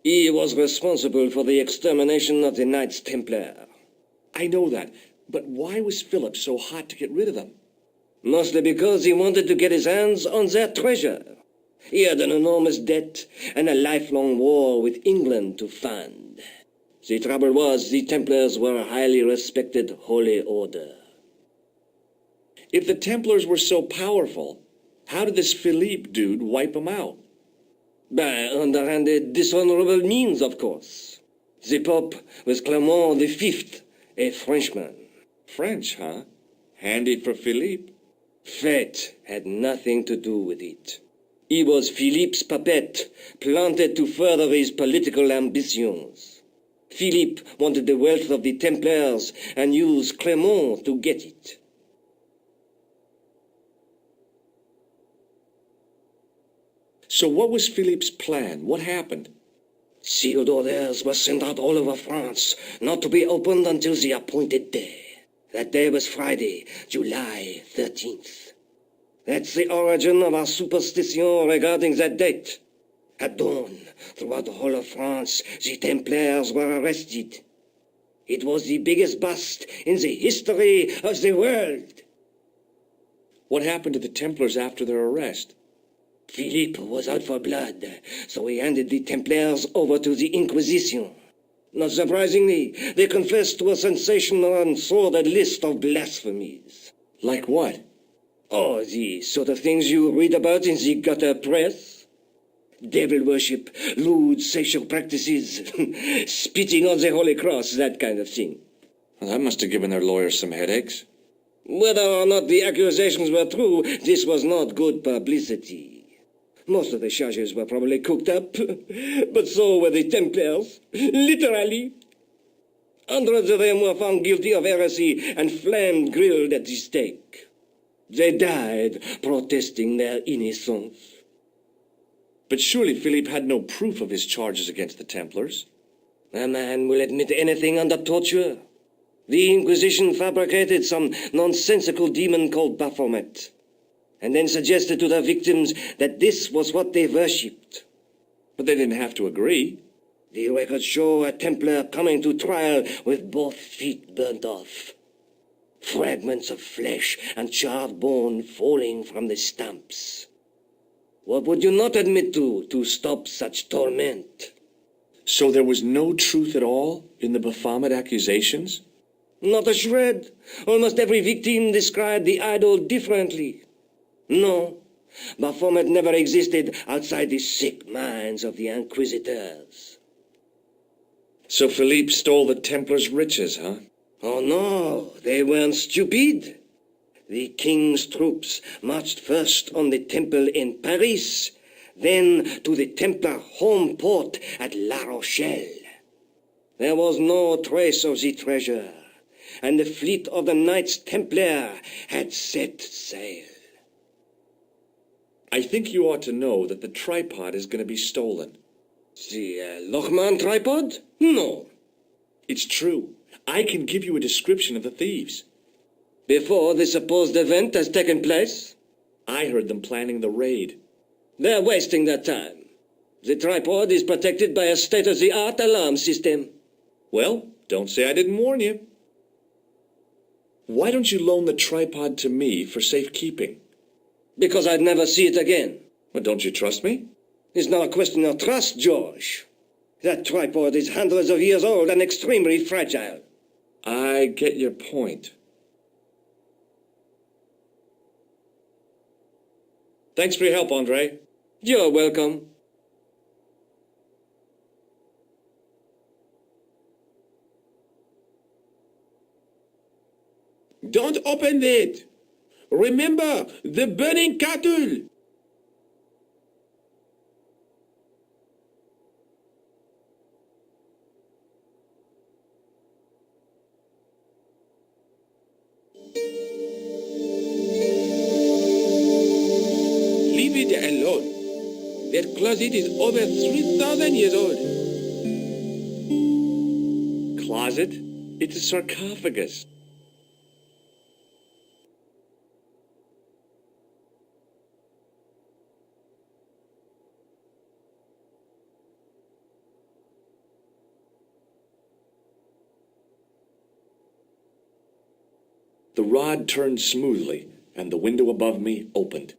He was responsible for the extermination of the Knights Templar. I know that, but why was Philip so hot to get rid of them? Mostly because he wanted to get his hands on their treasure. He had an enormous debt and a lifelong war with England to fund. The trouble was, the Templars were a highly respected holy order. If the Templars were so powerful, how did this Philippe dude wipe them out? By underhanded, dishonorable means, of course. The Pope was Clement V, a Frenchman. French, huh? Handy for Philippe. Fate had nothing to do with it. He was Philippe's puppet, planted to further his political ambitions. Philippe wanted the wealth of the Templars and used Clement to get it. So what was Philippe's plan? What happened? Sealed orders were sent out all over France, not to be opened until the appointed day. That day was Friday, July 13th. That's the origin of our superstition regarding that date. At dawn, throughout the whole of France, the Templars were arrested. It was the biggest bust in the history of the world. What happened to the Templars after their arrest? Philippe was out for blood, so he handed the Templars over to the Inquisition. Not surprisingly, they confessed to a sensational and sordid list of blasphemies. Like what? Oh, the sort of things you read about in the gutter press. Devil worship, lewd sexual practices, spitting on the Holy Cross, that kind of thing. Well, that must have given their lawyers some headaches. Whether or not the accusations were true, this was not good publicity. Most of the charges were probably cooked up, but so were the Templars, literally. Hundreds of them were found guilty of heresy and flamed grilled at the stake. They died protesting their innocence. But surely Philippe had no proof of his charges against the Templars. A man will admit anything under torture. The Inquisition fabricated some nonsensical demon called Baphomet, and then suggested to their victims that this was what they worshipped. But they didn't have to agree. The records show a Templar coming to trial with both feet burnt off. Fragments of flesh and charred bone falling from the stumps. What would you not admit to stop such torment? So there was no truth at all in the Baphomet accusations? Not a shred. Almost every victim described the idol differently. No, Baphomet never existed outside the sick minds of the inquisitors. So Philippe stole the Templars' riches, huh? Oh no, they weren't stupid. The king's troops marched first on the temple in Paris, then to the Templar home port at La Rochelle. There was no trace of the treasure, and the fleet of the Knights Templar had set sail. I think you ought to know that the tripod is going to be stolen. The Lochman tripod? No. It's true. I can give you a description of the thieves. Before the supposed event has taken place? I heard them planning the raid. They're wasting their time. The tripod is protected by a state-of-the-art alarm system. Well, don't say I didn't warn you. Why don't you loan the tripod to me for safekeeping? Because I'd never see it again. Well, don't you trust me? It's not a question of trust, George. That tripod is hundreds of years old and extremely fragile. I get your point. Thanks for your help, Andre. You're welcome. Don't open it. Remember, the burning cattle. Leave it alone. That closet is over 3,000 years old. Closet? It's a sarcophagus. The rod turned smoothly, and the window above me opened.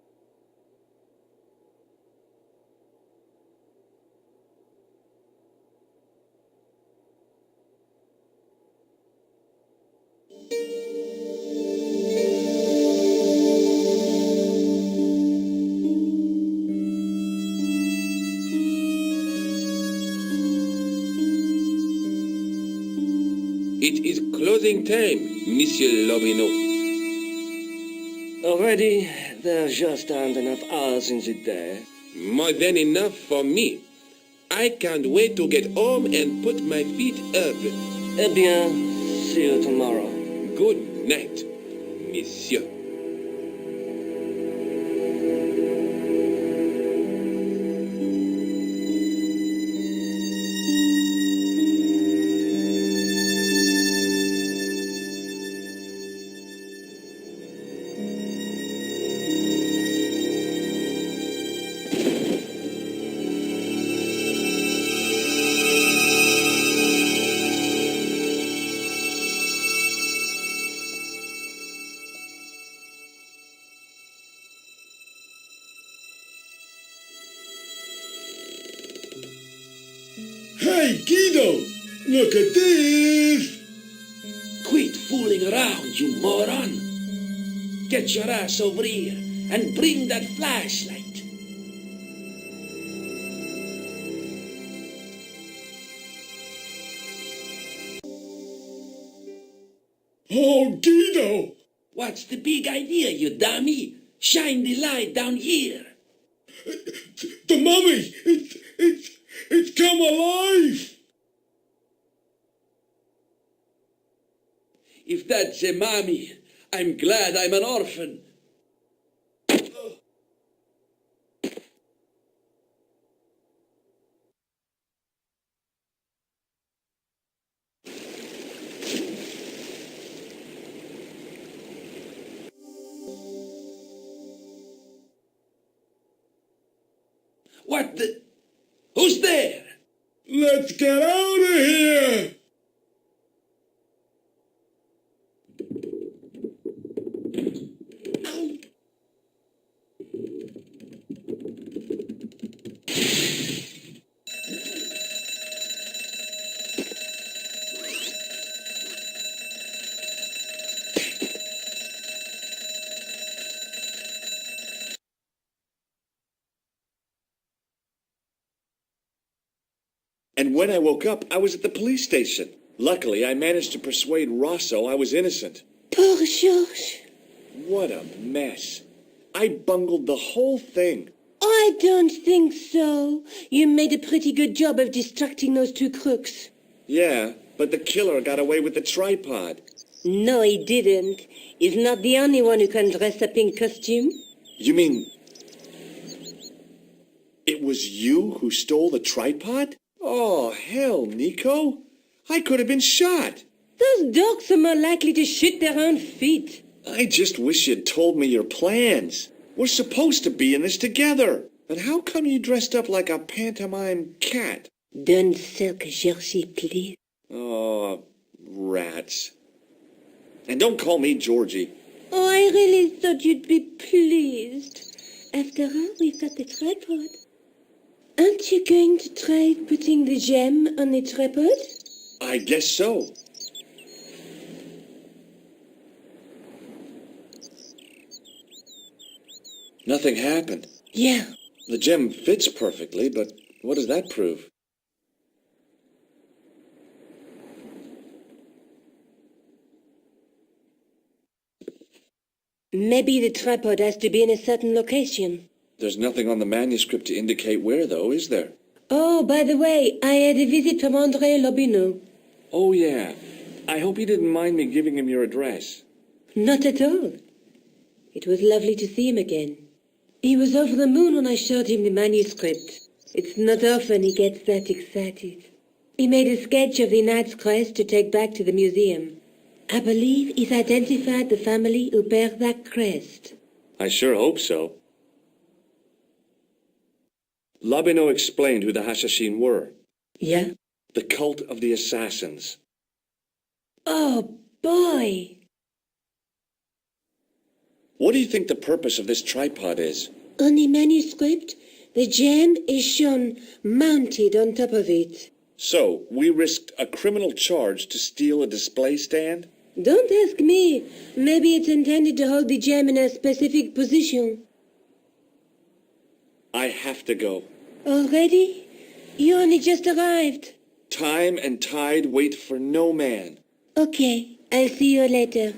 It is closing time, Monsieur Lobino. Already, there just aren't enough hours in the day. More than enough for me. I can't wait to get home and put my feet up. Eh bien, see you tomorrow. Good night, Monsieur. Guido, look at this! Quit fooling around, you moron! Get your ass over here and bring that flashlight. Oh, Guido! What's the big idea, you dummy? Shine the light down here. The mummy! It's come alive! If that's a mommy, I'm glad I'm an orphan. What the? Who's there? Let's get out of here! And when I woke up, I was at the police station. Luckily, I managed to persuade Rosso I was innocent. Poor George. What a mess. I bungled the whole thing. I don't think so. You made a pretty good job of distracting those two crooks. Yeah, but the killer got away with the tripod. No, he didn't. He's not the only one who can dress up in costume. You mean... it was you who stole the tripod? Oh, hell, Nico. I could have been shot. Those dogs are more likely to shoot their own feet. I just wish you'd told me your plans. We're supposed to be in this together. But how come you dressed up like a pantomime cat? Don't sulk, Georgie, please. Oh, rats. And don't call me Georgie. Oh, I really thought you'd be pleased. After all, we've got the tripod. Aren't you going to try putting the gem on the tripod? I guess so. Nothing happened. Yeah. The gem fits perfectly, but what does that prove? Maybe the tripod has to be in a certain location. There's nothing on the manuscript to indicate where, though, is there? Oh, by the way, I had a visit from André Lobineau. Oh, yeah. I hope you didn't mind me giving him your address. Not at all. It was lovely to see him again. He was over the moon when I showed him the manuscript. It's not often he gets that excited. He made a sketch of the Knight's crest to take back to the museum. I believe he's identified the family who bear that crest. I sure hope so. Lobineau explained who the Hashashin were. Yeah? The cult of the assassins. Oh, boy! What do you think the purpose of this tripod is? On the manuscript, the gem is shown mounted on top of it. So, we risked a criminal charge to steal a display stand? Don't ask me. Maybe it's intended to hold the gem in a specific position. I have to go. Already? You only just arrived. Time and tide wait for no man. Okay, I'll see you later.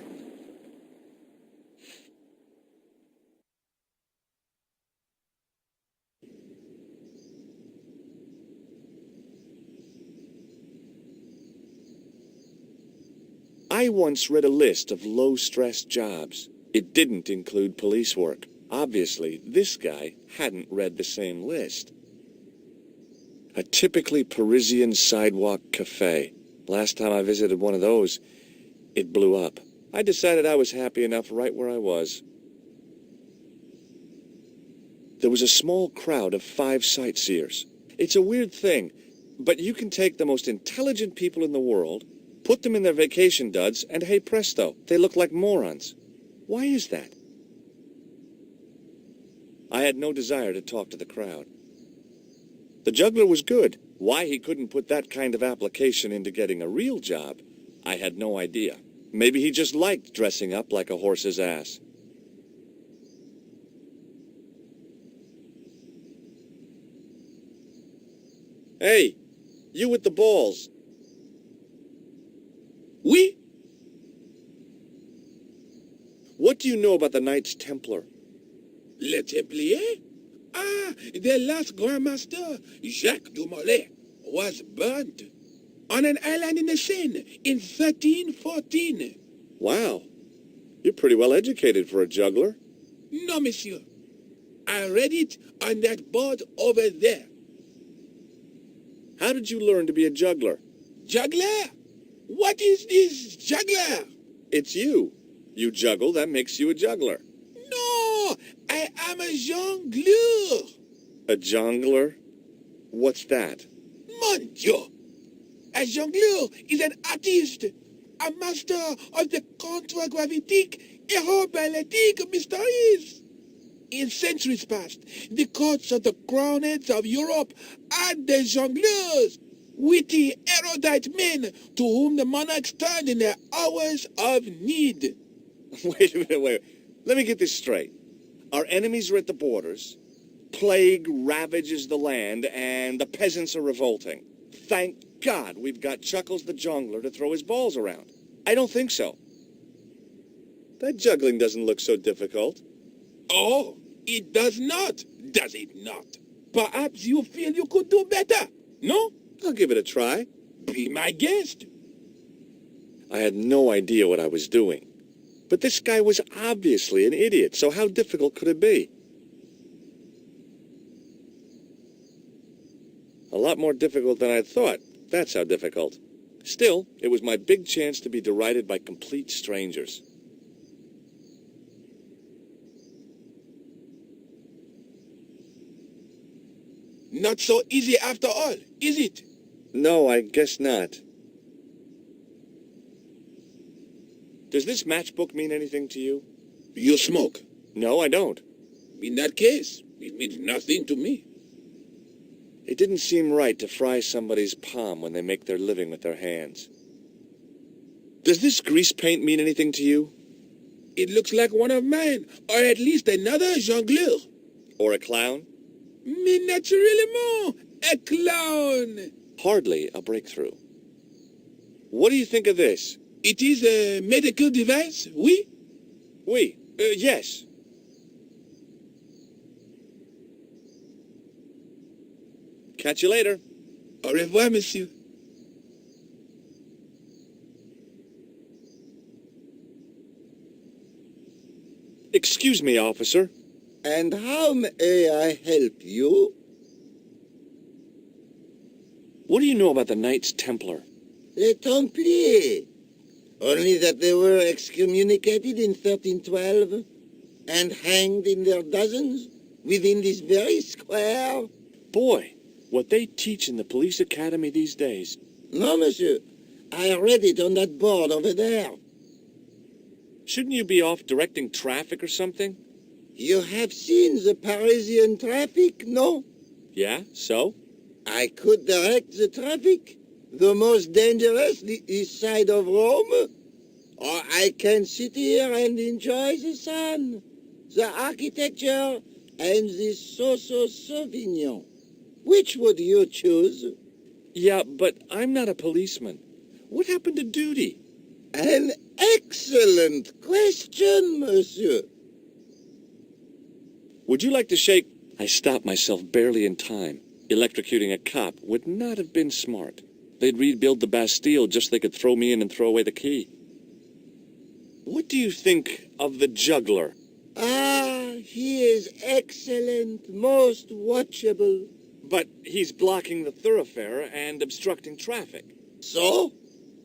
I once read a list of low-stress jobs. It didn't include police work. Obviously, this guy hadn't read the same list. A typically Parisian sidewalk cafe. Last time I visited one of those, it blew up. I decided I was happy enough right where I was. There was a small crowd of 5 sightseers. It's a weird thing, but you can take the most intelligent people in the world, put them in their vacation duds, and hey presto, they look like morons. Why is that? I had no desire to talk to the crowd. The juggler was good, Why he couldn't put that kind of application into getting a real job, I had no idea. Maybe he just liked dressing up like a horse's ass. Hey, you with the balls. Oui? What do you know about the Knights Templar? Le Templier? Ah, their last Grand Master, Jacques du Molay, was burnt on an island in the Seine in 1314. Wow. You're pretty well educated for a juggler. No, monsieur. I read it on that board over there. How did you learn to be a juggler? Juggler? What is this juggler? It's you. You juggle, that makes you a juggler. No, I am a jongleur. A jongler? What's that? Mon Dieu! A jongleur is an artist, a master of the contragravitic aeroballetic mysteries. In centuries past, the courts of the crowned heads of Europe had the jongleurs, witty, erudite men to whom the monarchs turned in their hours of need. Wait a minute, wait. Let me get this straight. Our enemies are at the borders, plague ravages the land, and the peasants are revolting. Thank God we've got Chuckles the Jongler to throw his balls around. I don't think so. That juggling doesn't look so difficult. Oh, it does not, does it not? Perhaps you feel you could do better, no? I'll give it a try. Be my guest. I had no idea what I was doing. But this guy was obviously an idiot, so how difficult could it be? A lot more difficult than I thought. That's how difficult. Still, it was my big chance to be derided by complete strangers. Not so easy after all, is it? No, I guess not. Does this matchbook mean anything to you? You smoke? No, I don't. In that case, it means nothing to me. It didn't seem right to fry somebody's palm when they make their living with their hands. Does this grease paint mean anything to you? It looks like one of mine, or at least another jongleur. Or a clown? Mais naturellement, a clown. Hardly a breakthrough. What do you think of this? It is a medical device, oui? Oui, yes. Catch you later. Au revoir, monsieur. Excuse me, officer. And how may I help you? What do you know about the Knights Templar? Les Templiers. Only that they were excommunicated in 1312 and hanged in their dozens within this very square. Boy, what they teach in the police academy these days. No, monsieur. I read it on that board over there. Shouldn't you be off directing traffic or something? You have seen the Parisian traffic, no? Yeah, so? I could direct the traffic. The most dangerous, the east side of Rome. Or I can sit here and enjoy the sun, the architecture, and the Rosso Sauvignon. Which would you choose? Yeah, but I'm not a policeman. What happened to duty? An excellent question, monsieur. Would you like to shake? I stopped myself barely in time. Electrocuting a cop would not have been smart. They'd rebuild the Bastille just so they could throw me in and throw away the key. What do you think of the juggler? Ah, he is excellent, most watchable. But he's blocking the thoroughfare and obstructing traffic. So?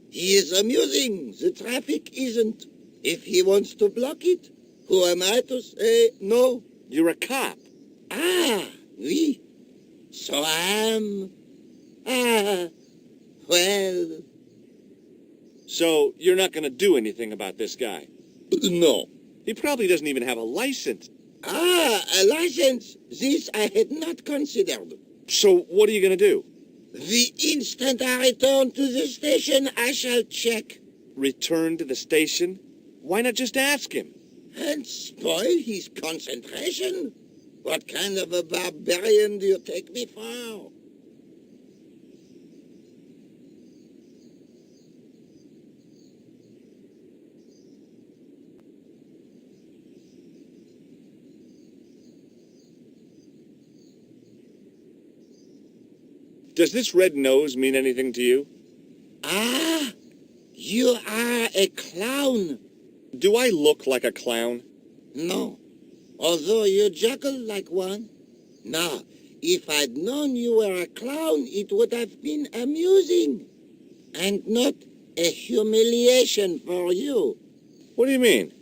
He is amusing. The traffic isn't. If he wants to block it, who am I to say no? You're a cop. Ah, oui. So I am. Ah, well. So you're not going to do anything about this guy? No. He probably doesn't even have a license. Ah, a license. This I had not considered. So what are you going to do? The instant I return to the station, I shall check. Return to the station? Why not just ask him? And spoil his concentration? What kind of a barbarian do you take me for? Does this red nose mean anything to you? Ah, you are a clown. Do I look like a clown? No, although you juggle like one. Now, if I'd known you were a clown, it would have been amusing. And not a humiliation for you. What do you mean?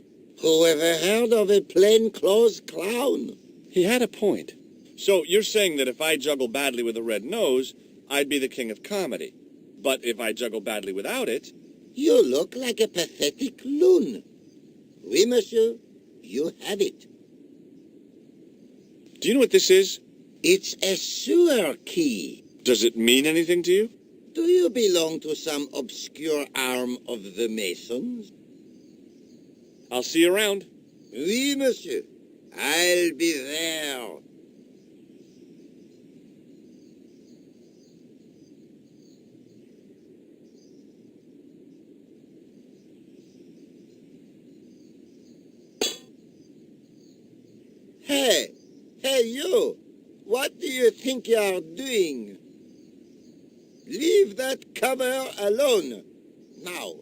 Who ever heard of a plain-clothes clown? He had a point. So you're saying that if I juggle badly with a red nose, I'd be the king of comedy. But if I juggle badly without it... You look like a pathetic loon. Oui, monsieur, you have it. Do you know what this is? It's a sewer key. Does it mean anything to you? Do you belong to some obscure arm of the Masons? I'll see you around. Oui, monsieur. I'll be there. Hey, you! What do you think you are doing? Leave that cover alone, now.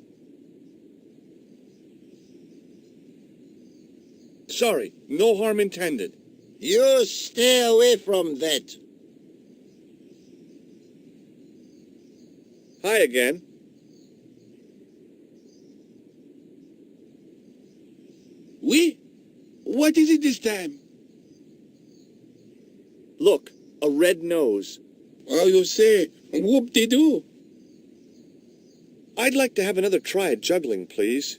Sorry, no harm intended. You stay away from that. Hi again. Oui? What is it this time? Look, a red nose. Oh, you say, whoop-de-doo. I'd like to have another try at juggling, please.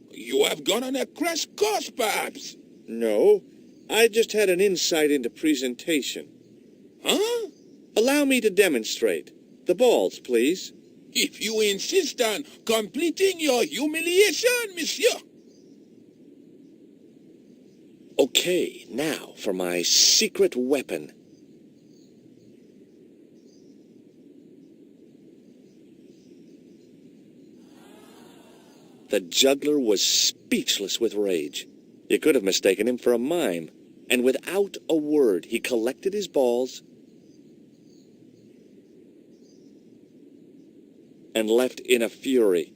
You have gone on a crash course, perhaps? No, I just had an insight into presentation. Huh? Allow me to demonstrate. The balls, please. If you insist on completing your humiliation, monsieur. Okay, now for my secret weapon. The juggler was speechless with rage. You could have mistaken him for a mime. And without a word, he collected his balls and left in a fury.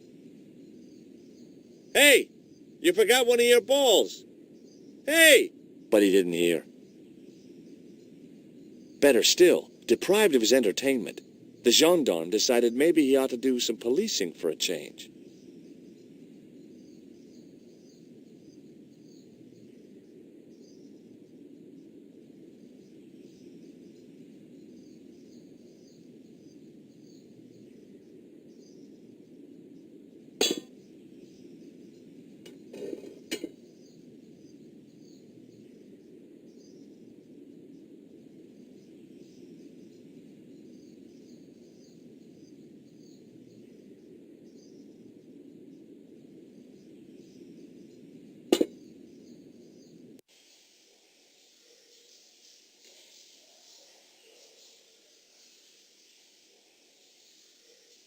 Hey! You forgot one of your balls! Hey! But he didn't hear. Better still, deprived of his entertainment, the gendarme decided maybe he ought to do some policing for a change.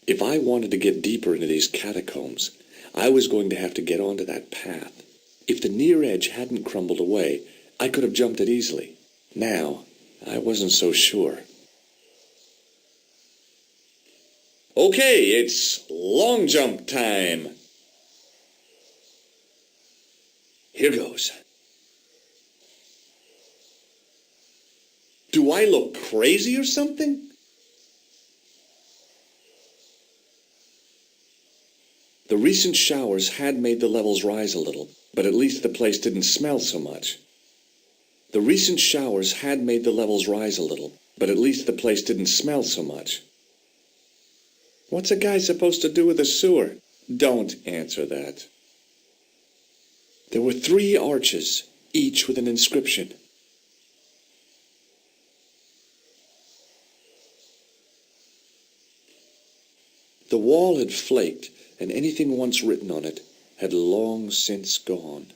If I wanted to get deeper into these catacombs, I was going to have to get onto that path. If the near edge hadn't crumbled away, I could have jumped it easily. Now, I wasn't so sure. Okay, it's long jump time. Here goes. Do I look crazy or something? The recent showers had made the levels rise a little, but at least the place didn't smell so much. The recent showers had made the levels rise a little, but at least the place didn't smell so much. What's a guy supposed to do with a sewer? Don't answer that. There were 3 arches, each with an inscription. The wall had flaked, and anything once written on it had long since gone.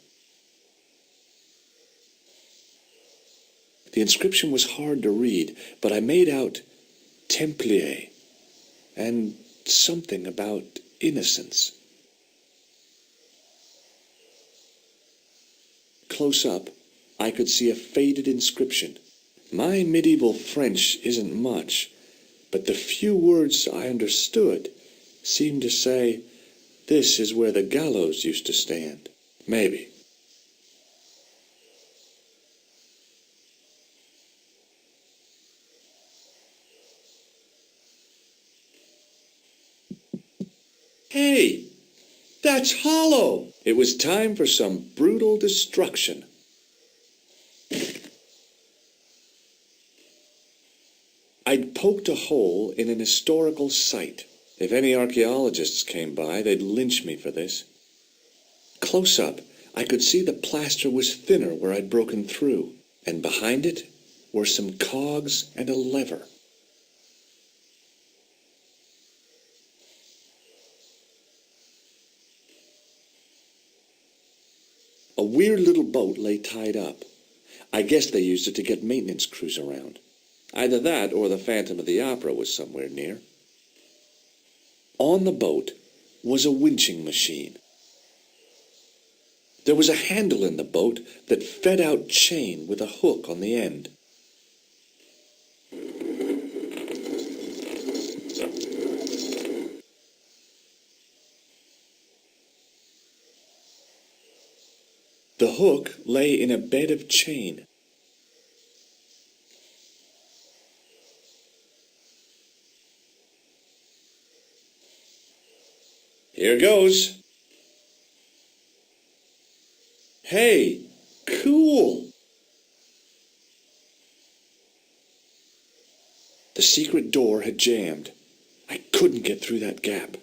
The inscription was hard to read, but I made out Templier and something about innocence. Close up, I could see a faded inscription. My medieval French isn't much, but the few words I understood seemed to say, "This is where the gallows used to stand." Maybe. Hey, that's hollow. It was time for some brutal destruction. I'd poked a hole in an historical site. If any archaeologists came by, they'd lynch me for this. Close up, I could see the plaster was thinner where I'd broken through, and behind it were some cogs and a lever. A weird little boat lay tied up. I guess they used it to get maintenance crews around. Either that or the Phantom of the Opera was somewhere near. On the boat was a winching machine. There was a handle in the boat that fed out chain with a hook on the end. The hook lay in a bed of chain. Here goes. Hey, cool. The secret door had jammed. I couldn't get through that gap.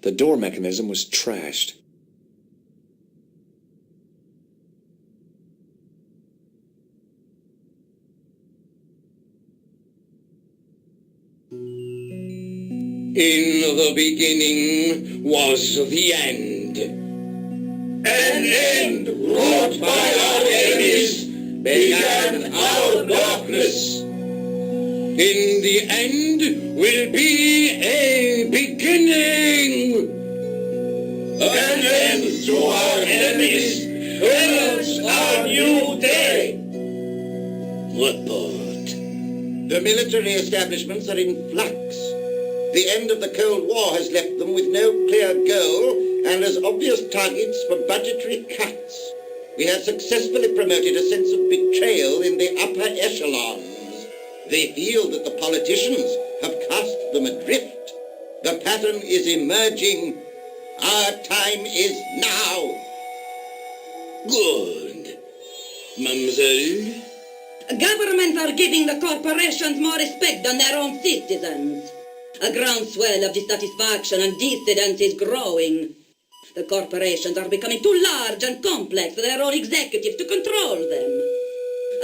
The door mechanism was trashed. In the beginning was the end. An end wrought by our enemies began our darkness. In the end will be a beginning. An end to our enemies heralds our new day. What part? The military establishments are in flux. The end of the Cold War has left them with no clear goal and as obvious targets for budgetary cuts. We have successfully promoted a sense of betrayal in the upper echelons. They feel that the politicians have cast them adrift. The pattern is emerging. Our time is now. Good. Mademoiselle? Governments are giving the corporations more respect than their own citizens. A groundswell of dissatisfaction and dissidence is growing. The corporations are becoming too large and complex for their own executives to control them.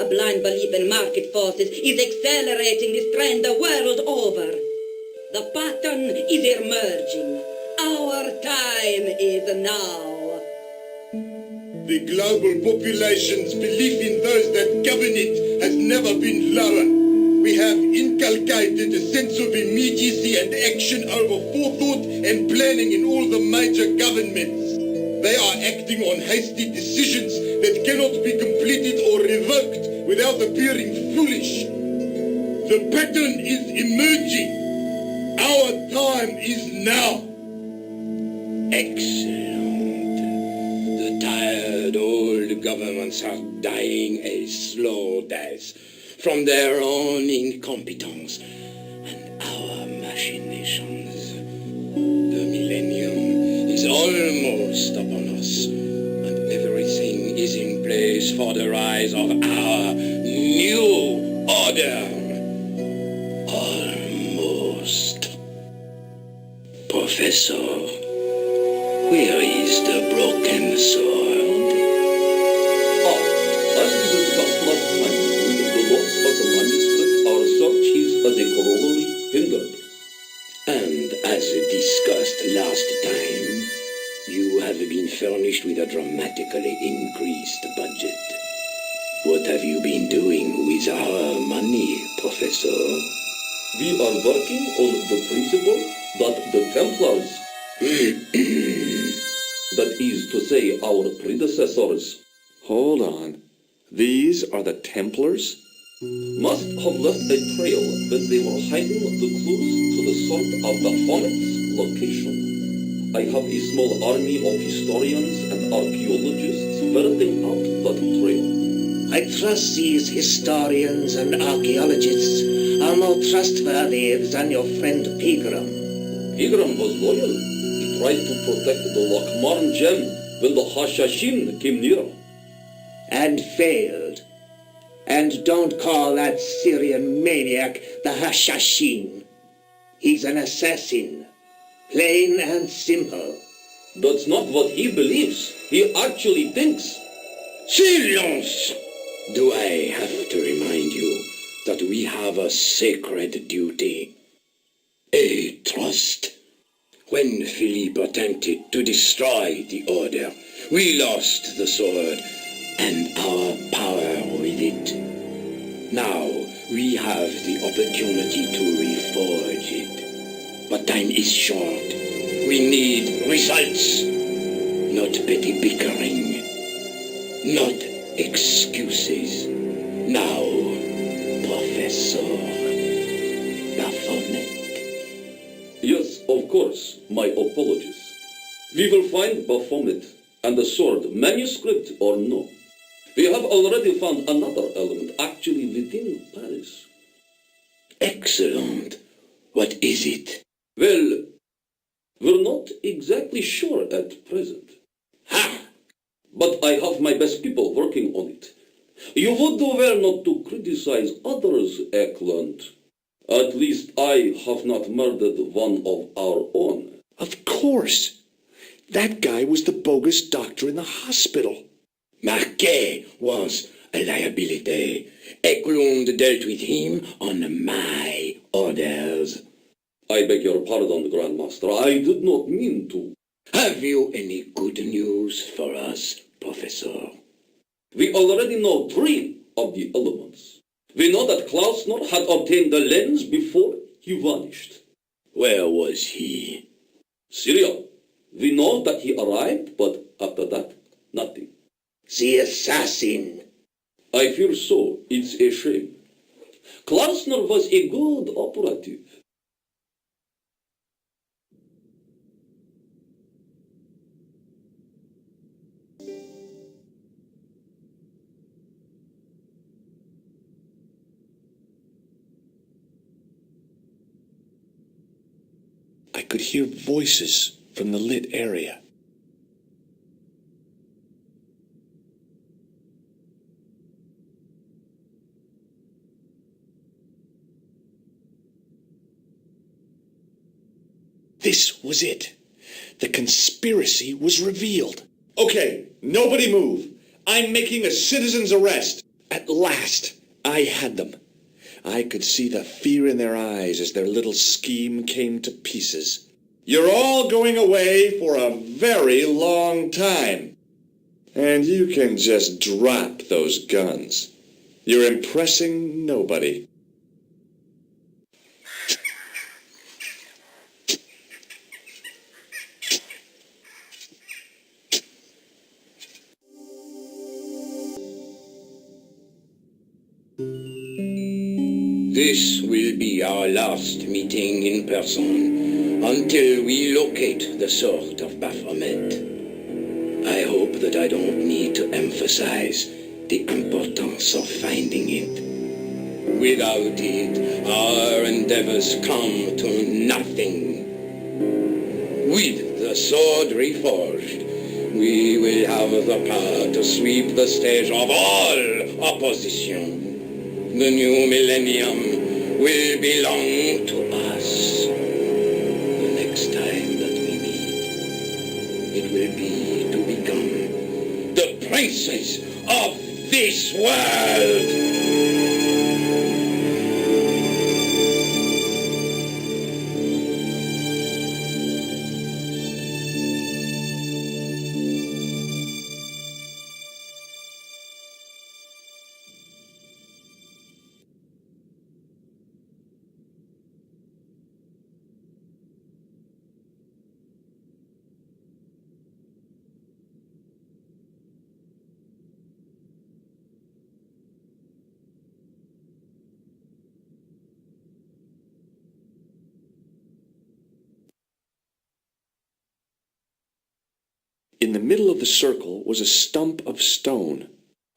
A blind belief in market forces is accelerating this trend the world over. The pattern is emerging. Our time is now. The global population's belief in those that govern it has never been lower. We have inculcated a sense of immediacy and action over forethought and planning in all the major governments. They are acting on hasty decisions that cannot be completed or revoked without appearing foolish. The pattern is emerging. Our time is now. Excellent. The tide heard all the governments are dying a slow death from their own incompetence and our machinations. The millennium is almost upon us, and everything is in place for the rise of our new order. Almost. Professor, where is the broken sword? As we discussed last time, with the loss of the manuscript, our search is as a corollary hindered. And as discussed last time, you have been furnished with a dramatically increased budget. What have you been doing with our money, Professor? We are working on the principle that the Templars, that is to say, our predecessors, Hold on. These are the Templars? must have left a trail when they were hiding the clues to the sort of Baphomet's location. I have a small army of historians and archaeologists ferreting out that trail. I trust these historians and archaeologists are more trustworthy than your friend Pegram. Pegram was loyal. He tried to protect the Lochmarn gem when the Hashashin came near. And failed. And don't call that Syrian maniac the Hashashin. He's an assassin. Plain and simple. That's not what he believes. He actually thinks. Silence! Do I have to remind you that we have a sacred duty? A trust? When Philippe attempted to destroy the order, we lost the sword and our power with it. Now we have the opportunity to reforge it. But time is short. We need results, not petty bickering, not excuses. Now, Professor Baphomet. Yes, of course, my apologies. We will find Baphomet and the sword, manuscript or no. We have already found another element actually within Paris. Excellent. What is it? Well, we're not exactly sure at present. Ha! But I have my best people working on it. You would do well not to criticize others, Eklund. At least I have not murdered one of our own. Of course. That guy was the bogus doctor in the hospital. Marquet was a liability. Eklund dealt with him on my orders. I beg your pardon, Grandmaster. I did not mean to. Have you any good news for us, Professor? We already know 3 of the elements. We know that Klausner had obtained the lens before he vanished. Where was he? Syria. We know that he arrived, but after that, nothing. The assassin. I fear so. It's a shame. Klausner was a good operative. I could hear voices from the lit area. This was it. The conspiracy was revealed. Okay, nobody move. I'm making a citizen's arrest. At last, I had them. I could see the fear in their eyes as their little scheme came to pieces. You're all going away for a very long time. And you can just drop those guns. You're impressing nobody. This will be our last meeting in person until we locate the sword of Baphomet. I hope hope that I don't need to emphasize the importance of finding it. Without it, our endeavors come to nothing. With the sword reforged, we will have the power to sweep the stage of all opposition. The new millennium will belong to us. The next time that we meet, it will be to become the princes of this world. In the middle of the circle was a stump of stone,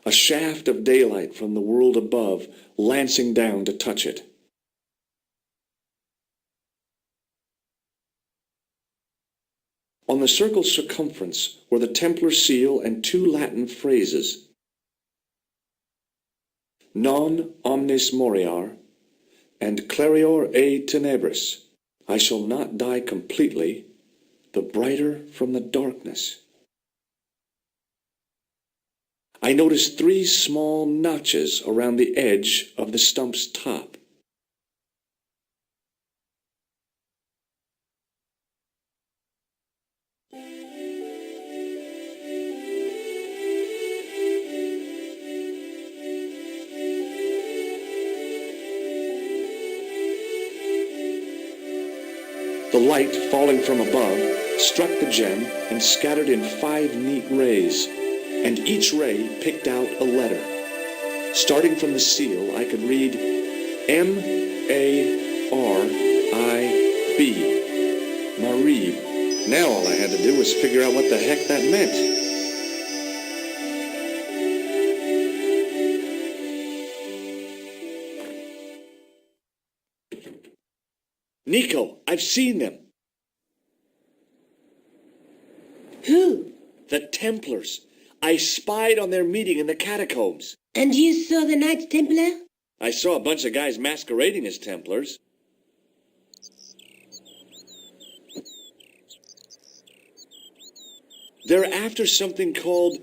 a shaft of daylight from the world above lancing down to touch it. On the circle's circumference were the Templar seal and two Latin phrases: Non omnis moriar and Clarior e tenebris. I shall not die completely, the brighter from the darkness. I noticed three small notches around the edge of the stump's top. The light falling from above struck the gem and scattered in 5 neat rays, and each ray picked out a letter. Starting from the seal, I could read M-A-R-I-B, Marib. Now all I had to do was figure out what the heck that meant. Nico, I've seen them. Who? The Templars. I spied on their meeting in the catacombs. And you saw the Knights Templar? I saw a bunch of guys masquerading as Templars. They're after something called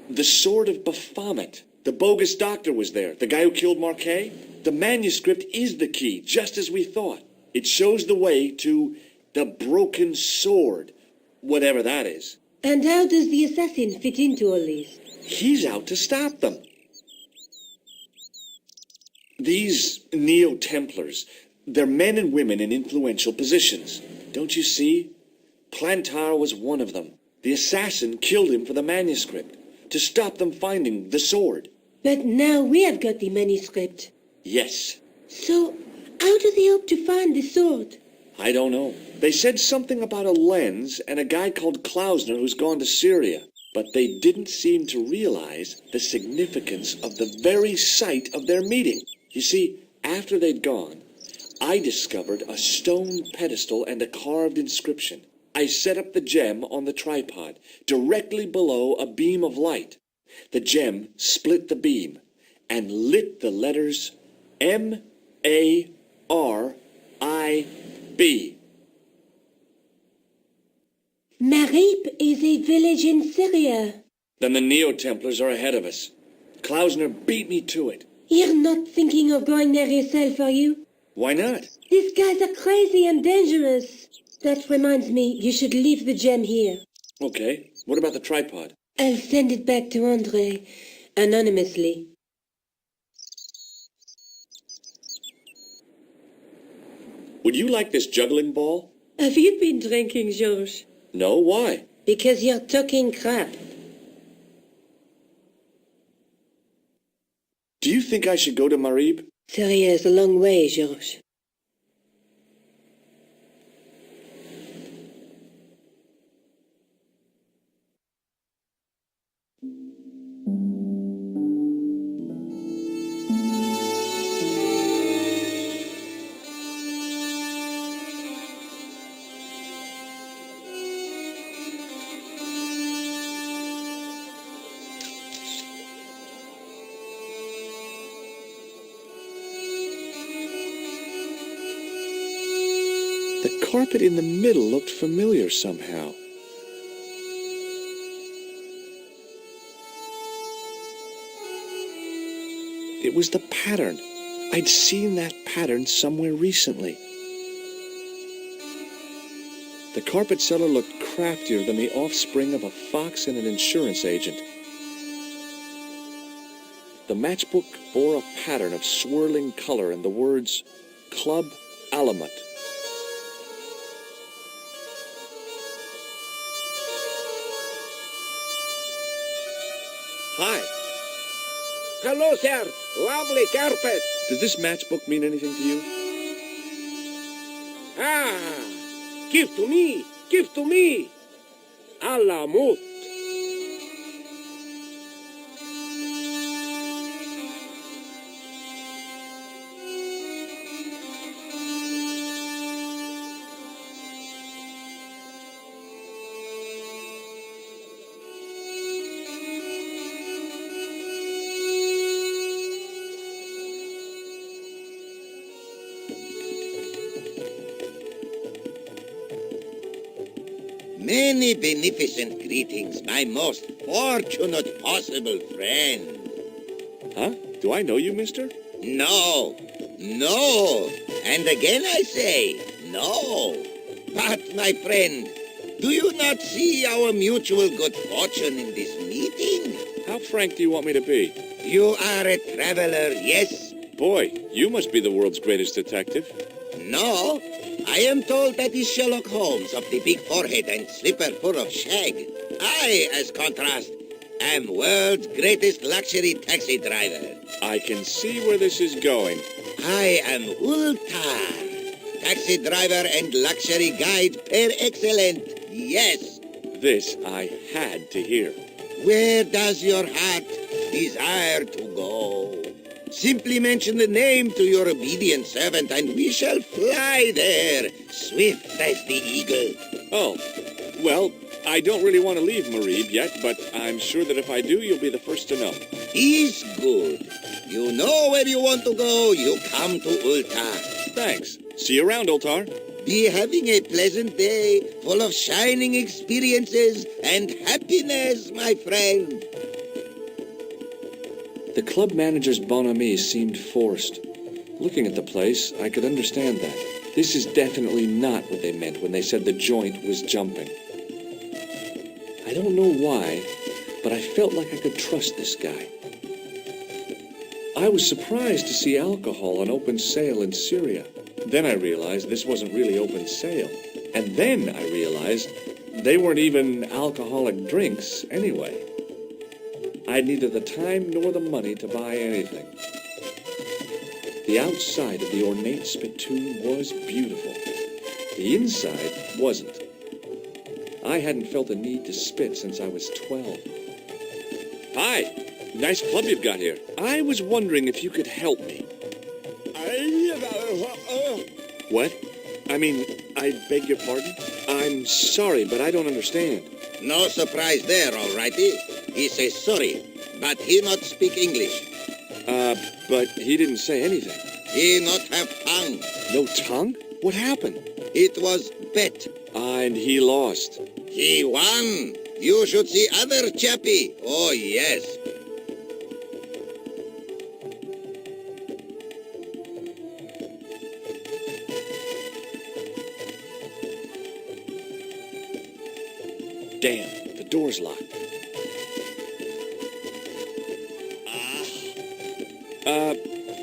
the Sword of Baphomet. The bogus doctor was there, the guy who killed Marquet. The manuscript is the key, just as we thought. It shows the way to the broken sword, whatever that is. And how does the assassin fit into all this? He's out to stop them. These Neo-Templars, they're men and women in influential positions. Don't you see? Plantar was one of them. The assassin killed him for the manuscript, to stop them finding the sword. But now we have got the manuscript. Yes. So, how do they hope to find the sword? I don't know. They said something about a lens and a guy called Klausner who's gone to Syria. But they didn't seem to realize the significance of the very site of their meeting. You see, after they'd gone, I discovered a stone pedestal and a carved inscription. I set up the gem on the tripod, directly below a beam of light. The gem split the beam and lit the letters M-A-R-I-B. Marib is a village in Syria. Then the Neo-Templars are ahead of us. Klausner beat me to it. You're not thinking of going there yourself, are you? Why not? These guys are crazy and dangerous. That reminds me, you should leave the gem here. Okay. What about the tripod? I'll send it back to André, anonymously. Would you like this juggling ball? Have you been drinking, Georges? No, why? Because you're talking crap. Do you think I should go to Marib? Syria is a long way, Georges. The carpet in the middle looked familiar somehow. It was the pattern. I'd seen that pattern somewhere recently. The carpet seller looked craftier than the offspring of a fox and an insurance agent. The matchbook bore a pattern of swirling color and the words, Club Alamut. Hi. Hello, sir. Lovely carpet. Does this matchbook mean anything to you? Ah, give to me. Give to me. Alamut. Many beneficent greetings, my most fortunate possible friend. Huh? Do I know you, mister? No. No. And again I say, no. But, my friend, do you not see our mutual good fortune in this meeting? How frank do you want me to be? You are a traveler, yes? Boy, you must be the world's greatest detective. No. I am told that is Sherlock Holmes of the big forehead and slipper full of shag. I, as contrast, am world's greatest luxury taxi driver. I can see where this is going. I am Ultar, taxi driver and luxury guide per excellence. Yes. This I had to hear. Where does your heart desire to go? Simply mention the name to your obedient servant, and we shall fly there, swift as the eagle. Oh, well, I don't really want to leave Marib yet, but I'm sure that if I do, you'll be the first to know. Is good. You know where you want to go, you come to Ultar. Thanks. See you around, Ultar. Be having a pleasant day, full of shining experiences and happiness, my friend. The club manager's bonhomie seemed forced. Looking at the place, I could understand that. This is definitely not what they meant when they said the joint was jumping. I don't know why, but I felt like I could trust this guy. I was surprised to see alcohol on open sale in Syria. Then I realized this wasn't really open sale. And then I realized they weren't even alcoholic drinks anyway. I had neither the time nor the money to buy anything. The outside of the ornate spittoon was beautiful. The inside wasn't. I hadn't felt a need to spit since I was 12. Hi! Nice club you've got here. I was wondering if you could help me. What? I mean, I beg your pardon? I'm sorry, but I don't understand. No surprise there, all righty. He says sorry, but he not speak English. But he didn't say anything. He not have tongue. No tongue? What happened? It was bet. And he lost. He won. You should see other chappie. Oh, yes. Damn, the door's locked.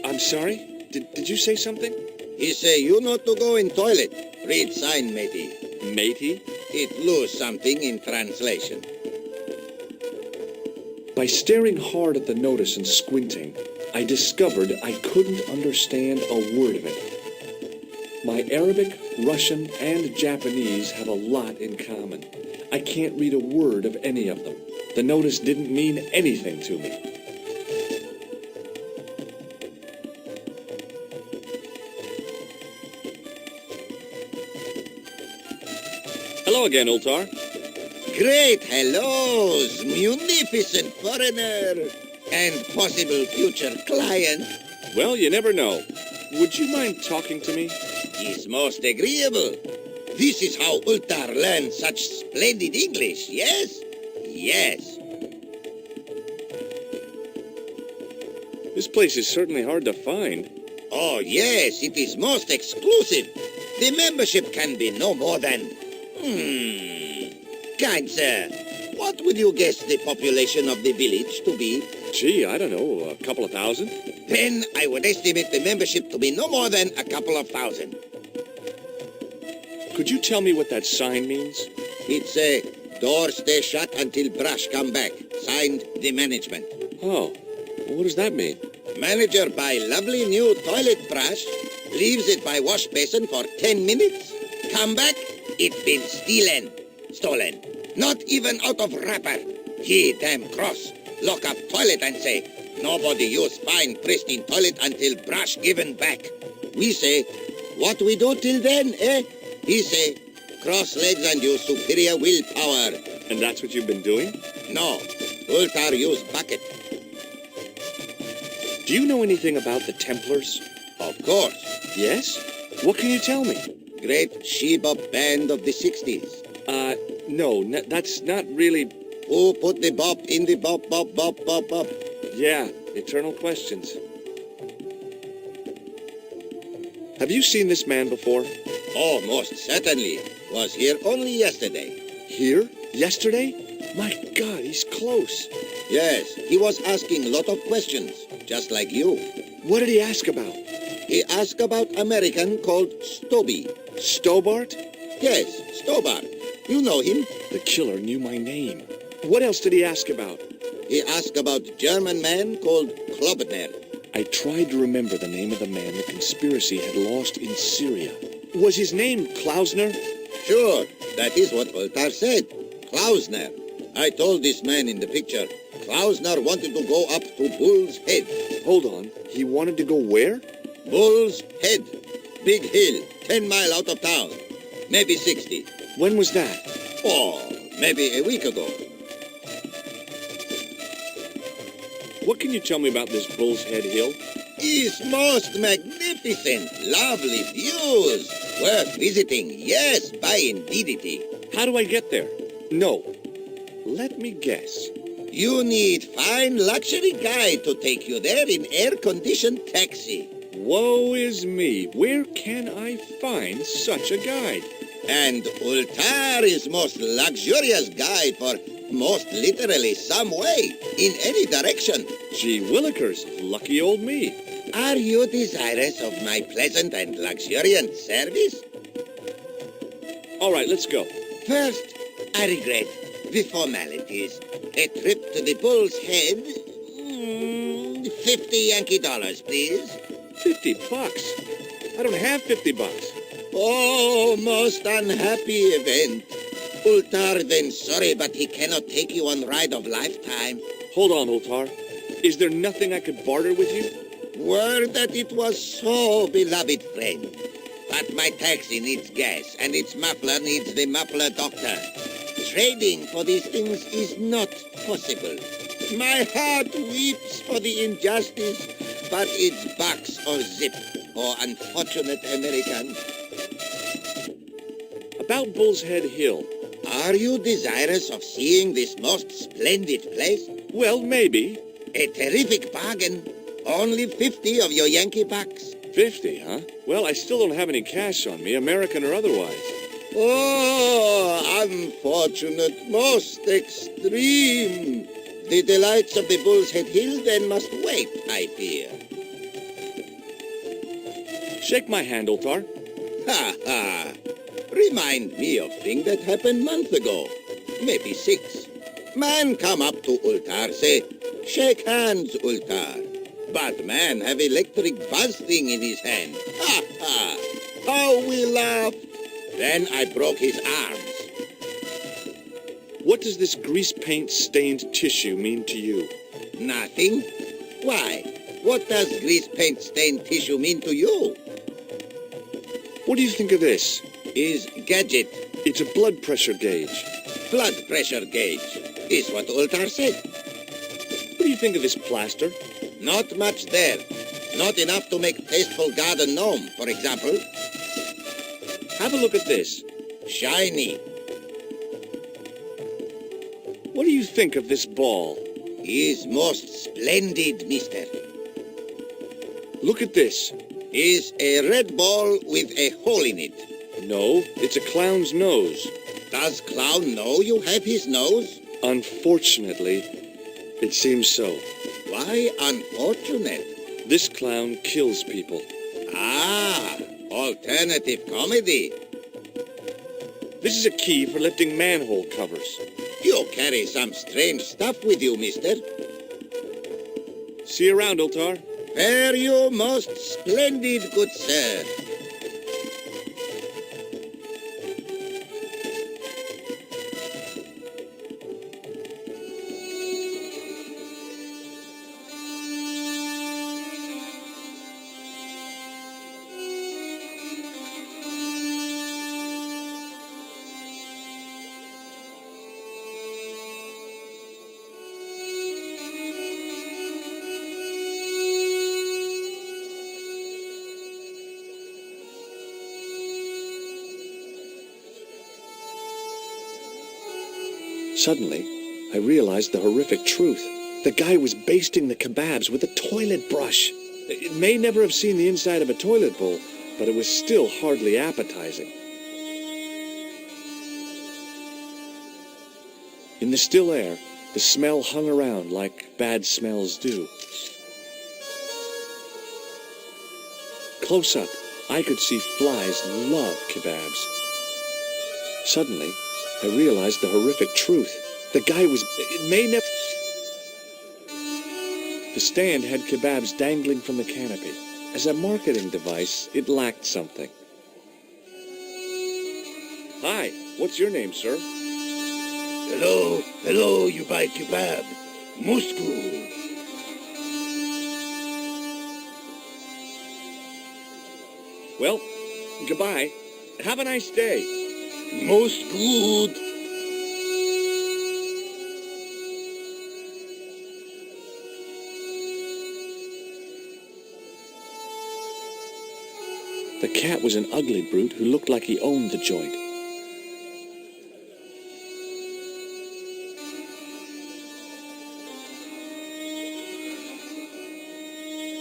I'm sorry? Did you say something? He say you not to go in toilet. Read sign, matey. Matey? It lose something in translation. By staring hard at the notice and squinting, I discovered I couldn't understand a word of it. My Arabic, Russian, and Japanese have a lot in common. I can't read a word of any of them. The notice didn't mean anything to me. Hello again, Ultar. Great hellos, munificent foreigner, and possible future client. Well, you never know. Would you mind talking to me? is most agreeable. This is how Ultar learned such splendid English, yes? Yes. This place is certainly hard to find. Oh, yes, it is most exclusive. The membership can be no more than... Kind sir, what would you guess the population of the village to be? Gee, I don't know, a couple of thousand? Then I would estimate the membership to be no more than a couple of thousand. Could you tell me what that sign means? It's a door stay shut until brush come back. Signed, the management. Oh, what does that mean? Manager buy lovely new toilet brush, leaves it by wash basin for 10 minutes, come back, it been stolen. Not even out of wrapper. He damn cross. Lock up toilet and say, nobody use fine pristine toilet until brush given back. We say, what we do till then, eh? He say, cross legs and use superior willpower. And that's what you've been doing? No, Ultar use bucket. Do you know anything about the Templars? Of course. Yes? What can you tell me? Great she-bop band of the 60s. No, that's not really... Who put the bop in the bop, bop, bop, bop, bop? Yeah, eternal questions. Have you seen this man before? Oh, most certainly. Was here only yesterday. Here? Yesterday? My God, he's close. Yes, he was asking a lot of questions, just like you. What did he ask about? He asked about American called Stoby. Stobart? Yes, Stobart. You know him. The killer knew my name. What else did he ask about? He asked about German man called Klobner. I tried to remember the name of the man the conspiracy had lost in Syria. Was his name Klausner? Sure, that is what Ultar said. Klausner. I told this man in the picture, Klausner wanted to go up to Bull's Head. Hold on, he wanted to go where? Bull's Head. Big hill, 10 miles out of town. Maybe 60. When was that? Oh, maybe a week ago. What can you tell me about this Bull's Head Hill? It's most magnificent. Lovely views. Worth visiting. Yes, by indeedity. How do I get there? No. Let me guess. You need fine luxury guide to take you there in air-conditioned taxi. Woe is me. Where can I find such a guide? And Ultar is most luxurious guide for most literally some way, in any direction. Gee willikers, lucky old me. Are you desirous of my pleasant and luxuriant service? All right, let's go. First, I regret the formalities. A trip to the Bull's Head. $50 Yankee dollars, please. $50? I don't have $50. Oh, most unhappy event. Ultar then sorry, but he cannot take you on ride of lifetime. Hold on, Ultar. Is there nothing I could barter with you? Word that it was so, beloved friend. But my taxi needs gas, and its muffler needs the muffler doctor. Trading for these things is not possible. My heart weeps for the injustice, but it's box or zip, or unfortunate American. About Bull's Head Hill. Are you desirous of seeing this most splendid place? Well, maybe. A terrific bargain. Only 50 of your Yankee bucks. 50, huh? Well, I still don't have any cash on me, American or otherwise. Oh, unfortunate, most extreme. The delights of the Bull's Head Hill then must wait, I fear. Shake my hand, Ultar. Ha ha. Remind me of thing that happened month ago. Maybe 6. Man come up to Ultar, say, shake hands, Ultar. But man have electric buzz thing in his hand. Ha ha. How we laughed. Then I broke his arms. What does this grease paint stained tissue mean to you? Nothing. Why? What does grease paint stained tissue mean to you? What do you think of this? Is gadget. It's a blood pressure gauge. Blood pressure gauge is what Ultar said. What do you think of this plaster? Not much there. Not enough to make tasteful garden gnome, for example. Have a look at this. Shiny. What do you think of this ball? Is most splendid, mister. Look at this. Is a red ball with a hole in it. No, it's a clown's nose. Does clown know you have his nose? Unfortunately, it seems so. Why unfortunate? This clown kills people. Ah, alternative comedy. This is a key for lifting manhole covers. You carry some strange stuff with you, mister. See you around, Ultar. Fare you most splendid, good sir. Suddenly, I realized the horrific truth. The guy was basting the kebabs with a toilet brush. It may never have seen the inside of a toilet bowl, but it was still hardly appetizing. In the still air, the smell hung around like bad smells do. Close up, I could see flies love kebabs. Suddenly, I realized the horrific truth. The guy was... It may never... The stand had kebabs dangling from the canopy. As a marketing device, it lacked something. Hi, what's your name, sir? Hello, you buy kebab. Moscow. Well, goodbye. Have a nice day. Most good. The cat was an ugly brute who looked like he owned the joint.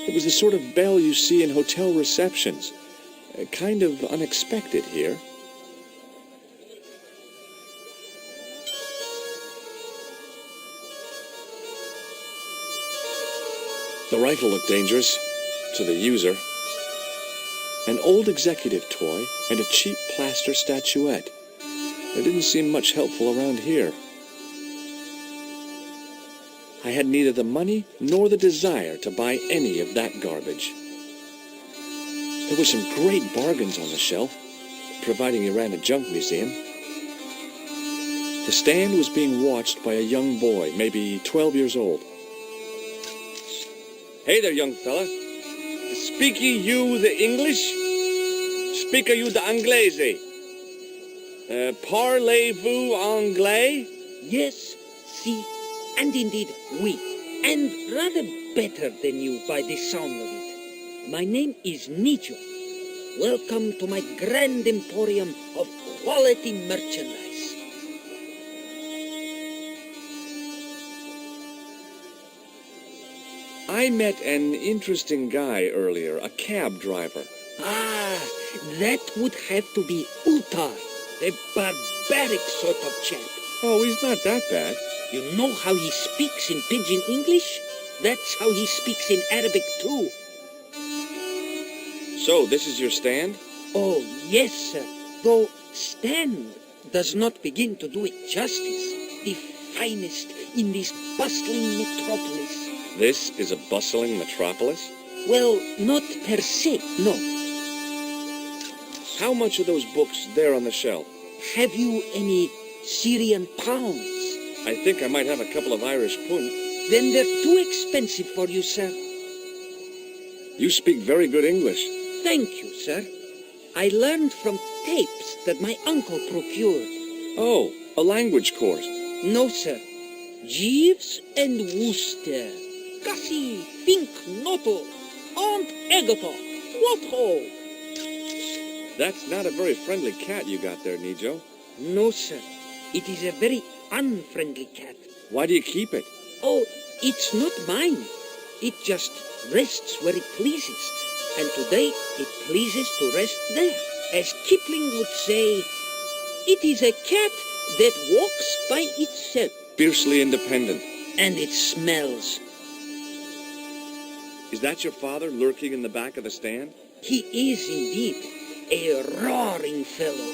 It was the sort of bell you see in hotel receptions. Kind of unexpected here. The rifle looked dangerous to the user. An old executive toy and a cheap plaster statuette. There didn't seem much helpful around here. I had neither the money nor the desire to buy any of that garbage. There were some great bargains on the shelf, providing you ran a junk museum. The stand was being watched by a young boy, maybe 12 years old. Hey there, young fella. Speak you the English? Speak you the Anglese? Parlez-vous anglais? Yes, si, and indeed oui, and rather better than you by the sound of it. My name is Nijo. Welcome to my grand emporium of quality merchandise. I met an interesting guy earlier, a cab driver. Ah, that would have to be Ultar, a barbaric sort of chap. Oh, he's not that bad. You know how he speaks in pidgin English? That's how he speaks in Arabic too. So, this is your stand? Oh, yes, sir. Though stand does not begin to do it justice. The finest in this bustling metropolis. This is a bustling metropolis? Well, not per se, no. How much are those books there on the shelf? Have you any Syrian pounds? I think I might have a couple of Irish pund. Then they're too expensive for you, sir. You speak very good English. Thank you, sir. I learned from tapes that my uncle procured. Oh, a language course. No, sir. Jeeves and Wooster. Gussie, Fink, Noto, Aunt Agatha. What ho? That's not a very friendly cat you got there, Nijo. No, sir. It is a very unfriendly cat. Why do you keep it? Oh, it's not mine. It just rests where it pleases. And today it pleases to rest there. As Kipling would say, it is a cat that walks by itself. Fiercely independent. And it smells. Is that your father lurking in the back of the stand? He is indeed a roaring fellow.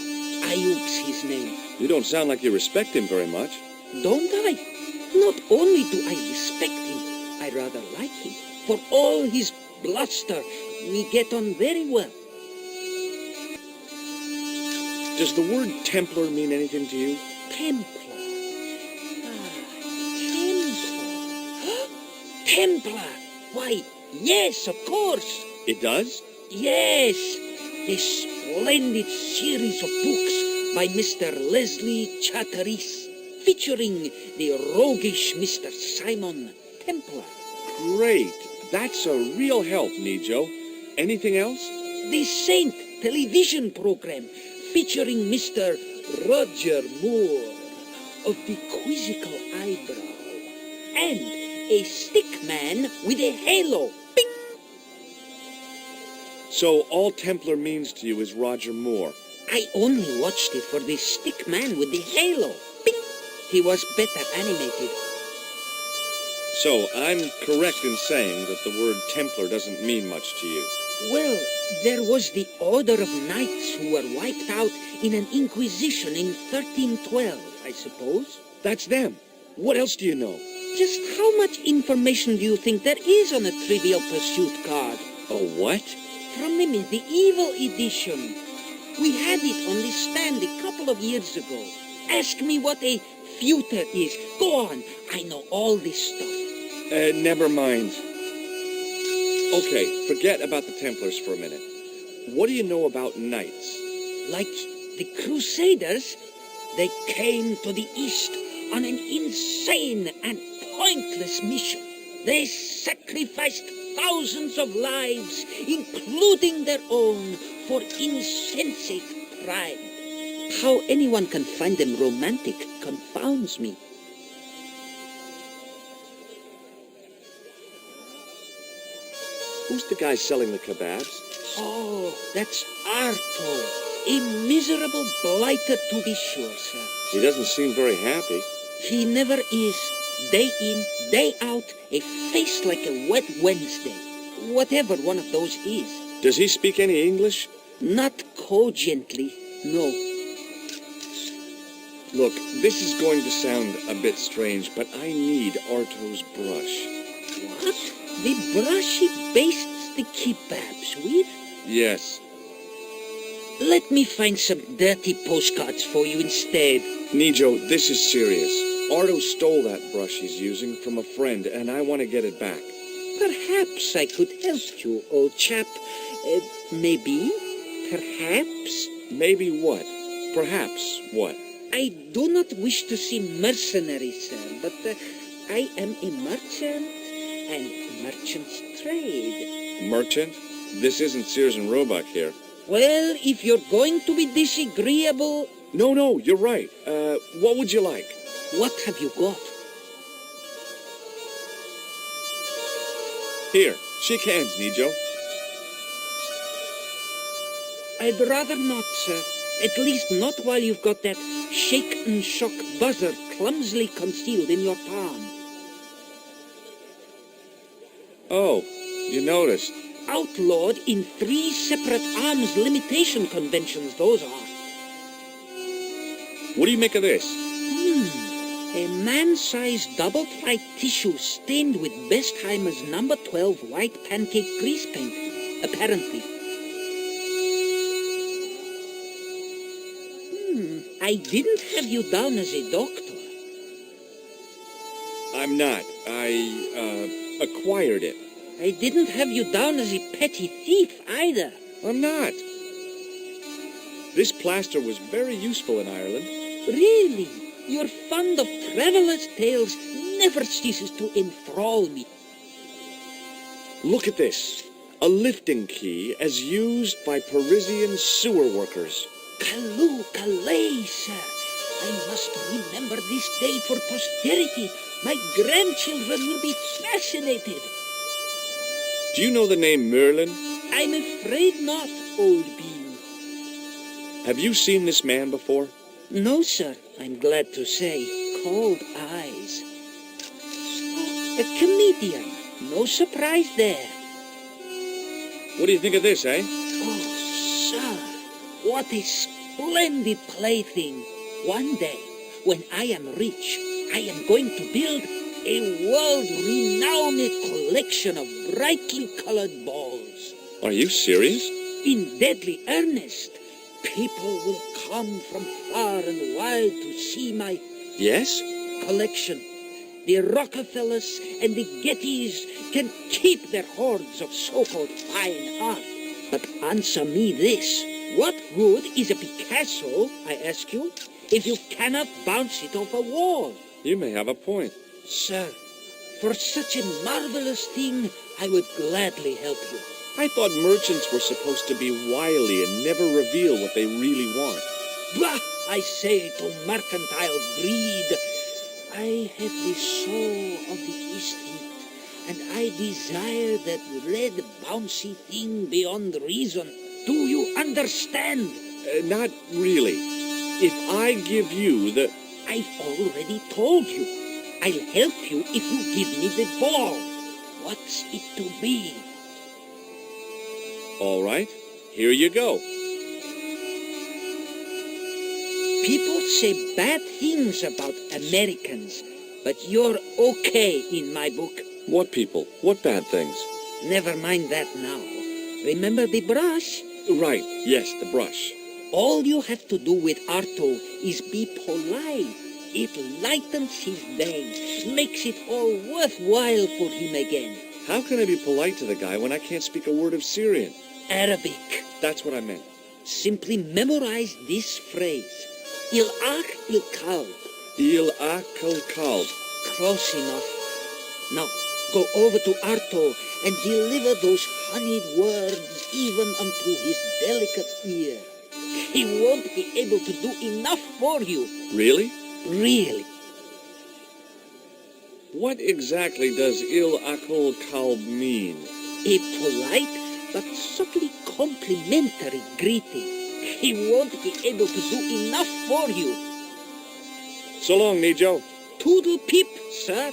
Ayub's his name. You don't sound like you respect him very much. Don't I? Not only do I respect him, I rather like him. For all his bluster, we get on very well. Does the word Templar mean anything to you? Templar. Templar. Why, yes, of course. It does? Yes. A splendid series of books by Mr. Leslie Charteris, featuring the roguish Mr. Simon Templar. Great. That's a real help, Nijo. Anything else? The Saint television program, featuring Mr. Roger Moore of the quizzical eyebrow, and a stick man with a halo. Bing! So all Templar means to you is Roger Moore. I only watched it for the stick man with the halo. Bing! He was better animated. So I'm correct in saying that the word Templar doesn't mean much to you. Well, there was the Order of Knights who were wiped out in an Inquisition in 1312, I suppose. That's them. What else do you know? Just how much information do you think there is on a Trivial Pursuit card? A what? From the medieval edition. We had it on the stand a couple of years ago. Ask me what a feuter is. Go on. I know all this stuff. Never mind. Okay, forget about the Templars for a minute. What do you know about knights? Like the Crusaders, they came to the East on an insane and pointless mission. They sacrificed thousands of lives, including their own, for insensate pride. How anyone can find them romantic confounds me. Who's the guy selling the kebabs? Oh, that's Arto. A miserable blighter, to be sure, sir. He doesn't seem very happy. He never is. Day in, day out, a face like a wet Wednesday. Whatever one of those is. Does he speak any English? Not cogently, no. Look, this is going to sound a bit strange, but I need Arto's brush. What? The brush he bastes the kebabs with? Yes. Let me find some dirty postcards for you instead. Nijo, this is serious. Arto stole that brush he's using from a friend, and I want to get it back. Perhaps I could help you, old chap. Maybe? Perhaps? Maybe what? Perhaps what? I do not wish to seem mercenary, sir, but I am a merchant, and merchants trade. Merchant? This isn't Sears and Roebuck here. Well, if you're going to be disagreeable... No, you're right. What would you like? What have you got? Here, shake hands, Nijo. I'd rather not, sir. At least not while you've got that shake and shock buzzer clumsily concealed in your palm. Oh, you noticed. Outlawed in 3 separate arms limitation conventions, those are. What do you make of this? A man-sized double-ply tissue stained with Bestheimer's number 12 white pancake grease paint, apparently. I didn't have you down as a doctor. I'm not. I acquired it. I didn't have you down as a petty thief, either. I'm not. This plaster was very useful in Ireland. Really? Your fund of traveller's tales never ceases to enthrall me. Look at this. A lifting key as used by Parisian sewer workers. Calais, sir. I must remember this day for posterity. My grandchildren will be fascinated. Do you know the name Merlin? I'm afraid not, old bean. Have you seen this man before? No, sir. I'm glad to say. Cold eyes. A comedian. No surprise there. What do you think of this, eh? Oh, sir. What a splendid plaything. One day, when I am rich, I am going to build a world-renowned collection of brightly colored balls. Are you serious? In deadly earnest. People will come from far and wide to see my Yes? collection. The Rockefellers and the Gettys can keep their hordes of so-called fine art. But answer me this. What good is a Picasso, I ask you, if you cannot bounce it off a wall? You may have a point. Sir, for such a marvelous thing, I would gladly help you. I thought merchants were supposed to be wily and never reveal what they really want. Bah! I say to mercantile greed. I have the soul of the East, and I desire that red bouncy thing beyond reason. Do you understand? Not really. If I give you the... I've already told you. I'll help you if you give me the ball. What's it to be? All right, here you go. People say bad things about Americans, but you're okay in my book. What people? What bad things? Never mind that now. Remember the brush? Right, yes, the brush. All you have to do with Arto is be polite. It lightens his days, makes it all worthwhile for him again. How can I be polite to the guy when I can't speak a word of Syrian? Arabic. That's what I meant. Simply memorize this phrase. Il-ach il-kalb. Il-ach il-kalb. Close enough. Now, go over to Arto and deliver those honeyed words even unto his delicate ear. He won't be able to do enough for you. Really? Really. What exactly does il-akul kalb mean? A polite but subtly complimentary greeting. He won't be able to do enough for you. So long, Nijo. Toodle pip, sir.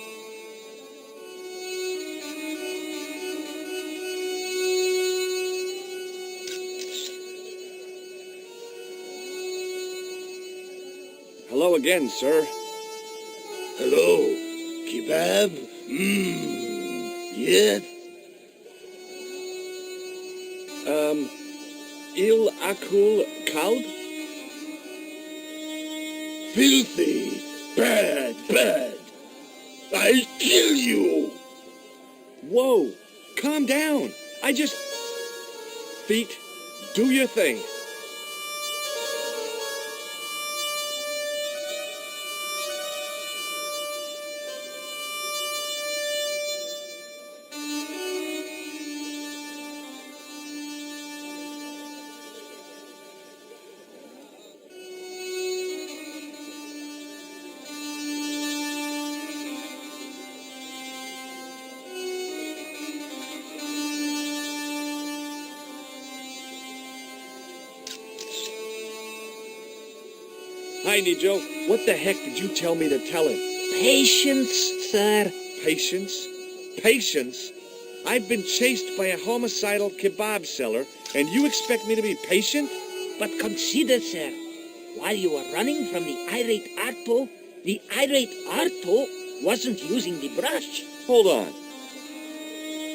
Hello again, sir. Hello. Kebab? Yes? Il-akul kalb? Filthy. Bad, bad. I'll kill you. Whoa, calm down. I just... Feet, do your thing. Hi, Nijo. What the heck did you tell me to tell him? Patience, sir. Patience? Patience? I've been chased by a homicidal kebab seller, and you expect me to be patient? But consider, sir, while you were running from the irate Arto wasn't using the brush. Hold on.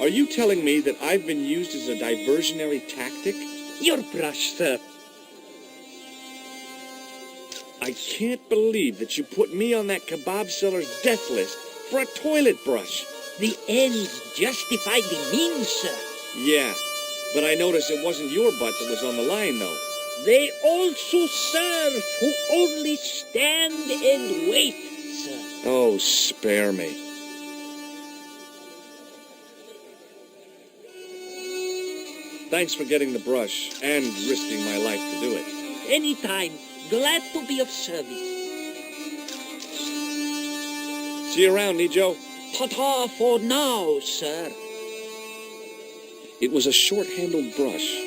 Are you telling me that I've been used as a diversionary tactic? Your brush, sir. I can't believe that you put me on that kebab seller's death list for a toilet brush. The ends justify the means, sir. Yeah, but I noticed it wasn't your butt that was on the line, though. They also serve who only stand and wait, sir. Oh, spare me. Thanks for getting the brush and risking my life to do it. Anytime. Glad to be of service. See you around, Nijo. Ta-ta for now, sir. It was a short-handled brush.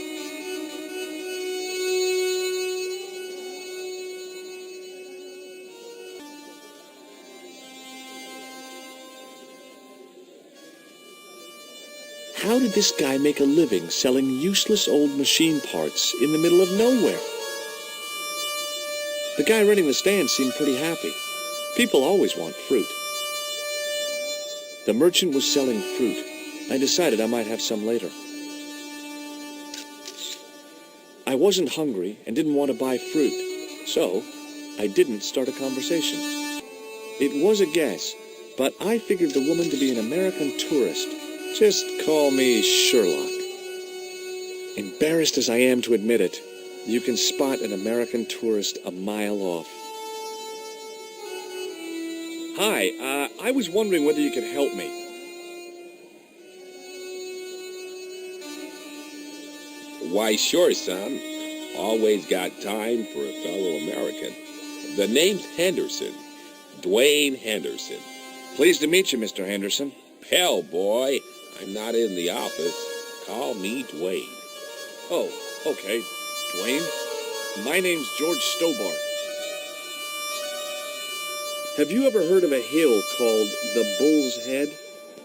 How did this guy make a living selling useless old machine parts in the middle of nowhere? The guy running the stand seemed pretty happy. People always want fruit. The merchant was selling fruit. I decided I might have some later. I wasn't hungry and didn't want to buy fruit, so I didn't start a conversation. It was a guess, but I figured the woman to be an American tourist. Just call me Sherlock. Embarrassed as I am to admit it, you can spot an American tourist a mile off. Hi, I was wondering whether you could help me. Why, sure, son. Always got time for a fellow American. The name's Henderson. Dwayne Henderson. Pleased to meet you, Mr. Henderson. Hell, boy, I'm not in the office. Call me Dwayne. Oh, okay. Dwayne, my name's George Stobart. Have you ever heard of a hill called the Bull's Head?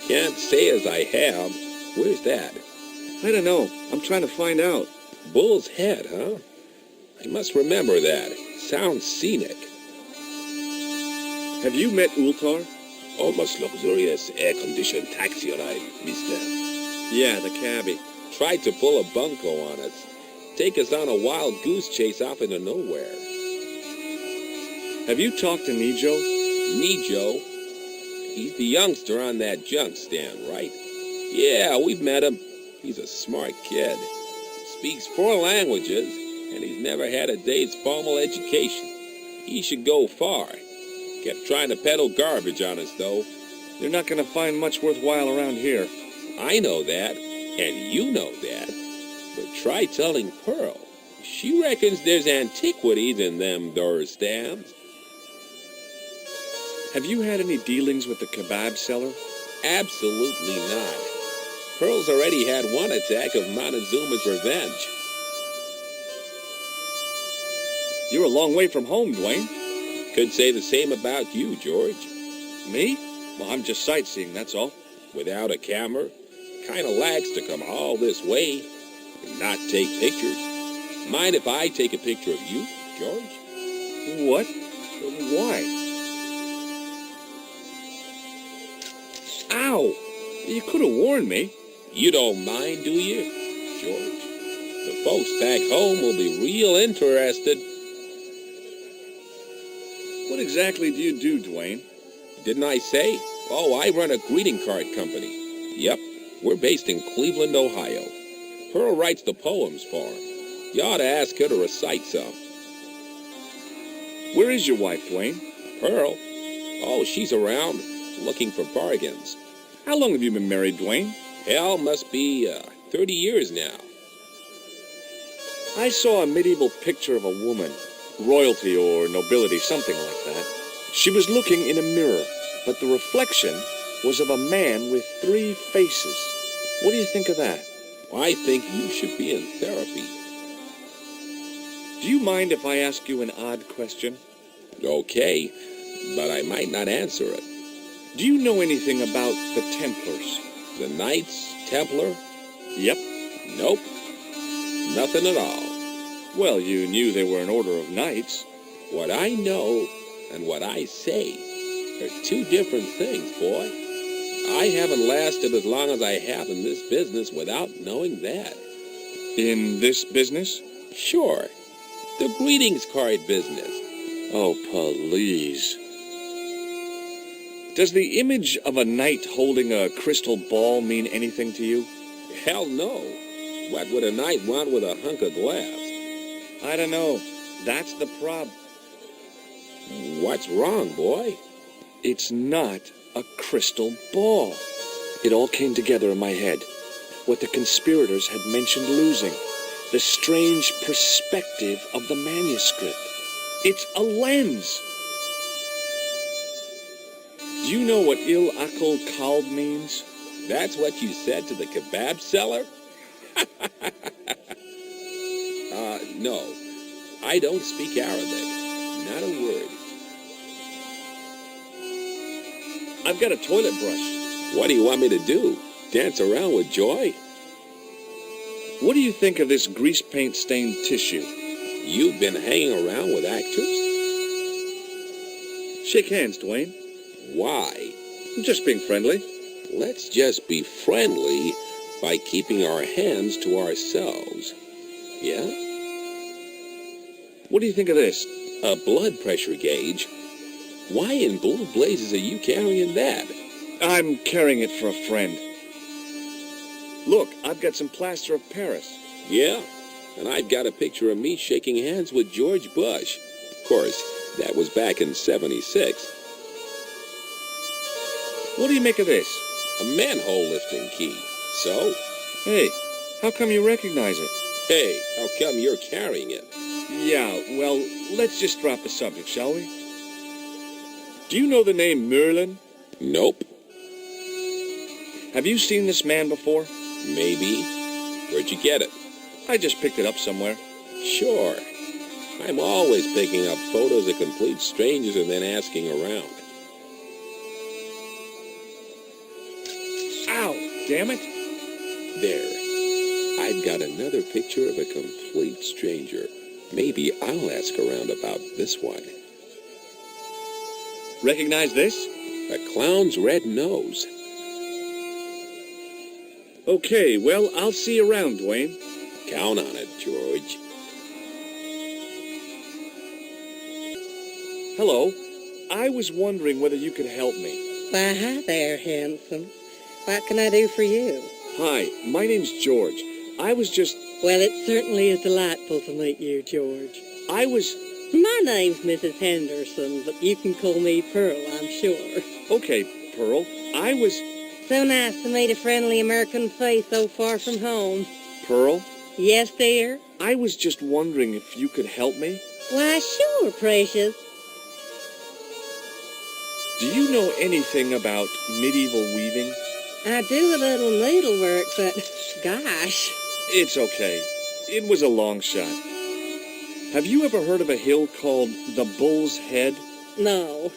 Can't say as I have. Where's that? I don't know. I'm trying to find out. Bull's Head, huh? I must remember that. Sounds scenic. Have you met Ultar? Almost luxurious air-conditioned taxi ride, mister. Yeah, the cabbie. Tried to pull a bunco on us. Take us on a wild goose chase off into nowhere. Have you talked to Nijo? Nijo? He's the youngster on that junk stand, right? Yeah, we've met him. He's a smart kid. Speaks 4 languages, and he's never had a day's formal education. He should go far. Kept trying to peddle garbage on us, though. You're not going to find much worthwhile around here. I know that, and you know that. But try telling Pearl. She reckons there's antiquities in them door stands. Have you had any dealings with the kebab seller? Absolutely not. Pearl's already had one attack of Montezuma's revenge. You're a long way from home, Dwayne. Could say the same about you, George. Me? Well, I'm just sightseeing, that's all. Without a camera? Kinda lax to come all this way and not take pictures. Mind if I take a picture of you, George? What? Why? Ow! You could have warned me. You don't mind, do you, George? The folks back home will be real interested. What exactly do you do, Dwayne? Didn't I say? Oh, I run a greeting card company. Yep, we're based in Cleveland, Ohio. Pearl writes the poems for him. You ought to ask her to recite some. Where is your wife, Dwayne? Pearl? Oh, she's around, looking for bargains. How long have you been married, Dwayne? Hell, must be 30 years now. I saw a medieval picture of a woman, royalty or nobility, something like that. She was looking in a mirror, but the reflection was of a man with 3 faces. What do you think of that? I think you should be in therapy. Do you mind if I ask you an odd question? Okay, but I might not answer it. Do you know anything about the Templars? The Knights Templar? Yep. Nope. Nothing at all. Well, you knew they were an order of knights. What I know and what I say are 2 different things, boy. I haven't lasted as long as I have in this business without knowing that. In this business? Sure. The greetings card business. Oh, please. Does the image of a knight holding a crystal ball mean anything to you? Hell no. What would a knight want with a hunk of glass? I don't know. That's the problem. What's wrong, boy? It's not a crystal ball. It all came together in my head. what the conspirators had mentioned losing. The strange perspective of the manuscript. It's a lens. Do you know what il akal kalb means? That's what you said to the kebab seller? No. I don't speak Arabic. Not a word. I've got a toilet brush. What do you want me to do? Dance around with joy? What do you think of this grease paint stained tissue? You've been hanging around with actors? Shake hands, Dwayne. Why? I'm just being friendly. Let's just be friendly by keeping our hands to ourselves. Yeah? What do you think of this? A blood pressure gauge? Why in blue blazes are you carrying that? I'm carrying it for a friend. Look, I've got some plaster of Paris. Yeah, and I've got a picture of me shaking hands with George Bush. Of course, that was back in '76. What do you make of this? A manhole lifting key. So? Hey, how come you recognize it? Hey, how come you're carrying it? Yeah, well, let's just drop the subject, shall we? Do you know the name Merlin? Nope. Have you seen this man before? Maybe. Where'd you get it? I just picked it up somewhere. Sure. I'm always picking up photos of complete strangers and then asking around. Ow, damn it. There. I've got another picture of a complete stranger. Maybe I'll ask around about this one. Recognize this? A clown's red nose. Okay, well, I'll see you around, Dwayne. Count on it, George. Hello. I was wondering whether you could help me. Why, hi there, handsome. What can I do for you? Hi, my name's George. I was just... Well, it certainly is delightful to meet you, George. I was... My name's Mrs. Henderson, but you can call me Pearl, I'm sure. Okay, Pearl. I was... So nice to meet a friendly American face so far from home. Pearl? Yes, dear? I was just wondering if you could help me. Why, sure, precious. Do you know anything about medieval weaving? I do a little needlework, but gosh. It's okay. It was a long shot. Have you ever heard of a hill called the Bull's Head? No.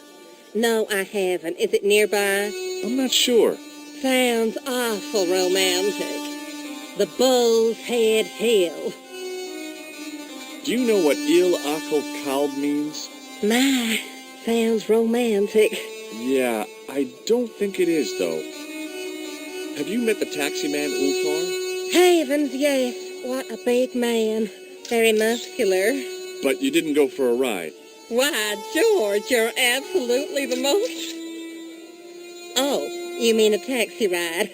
No, I haven't. Is it nearby? I'm not sure. Sounds awful romantic. The Bull's Head Hill. Do you know what Il Akal Kalb means? My, sounds romantic. Yeah, I don't think it is, though. Have you met the taxi man, Ultar? Heavens, yes. What a big man. Very muscular. But you didn't go for a ride. Why, George, you're absolutely the most... Oh, you mean a taxi ride?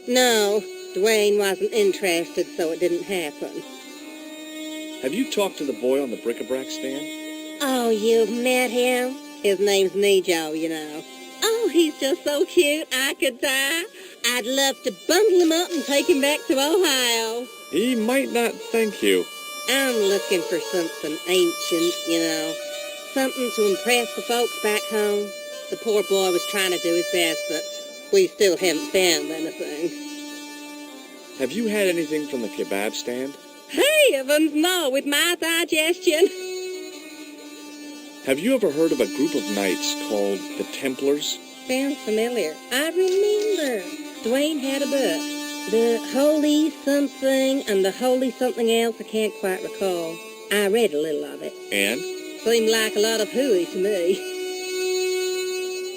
No, Dwayne wasn't interested, so it didn't happen. Have you talked to the boy on the bric-a-brac stand? Oh, you've met him? His name's Nejo, you know. Oh, he's just so cute, I could die. I'd love to bundle him up and take him back to Ohio. He might not thank you. I'm looking for something ancient, you know. Something to impress the folks back home. The poor boy was trying to do his best, but we still haven't found anything. Have you had anything from the kebab stand? Heavens, no, with my digestion. Have you ever heard of a group of knights called the Templars? Sounds familiar. I remember. Dwayne had a book. The Holy Something and the Holy Something Else, I can't quite recall. I read a little of it. And? Seemed like a lot of hooey to me.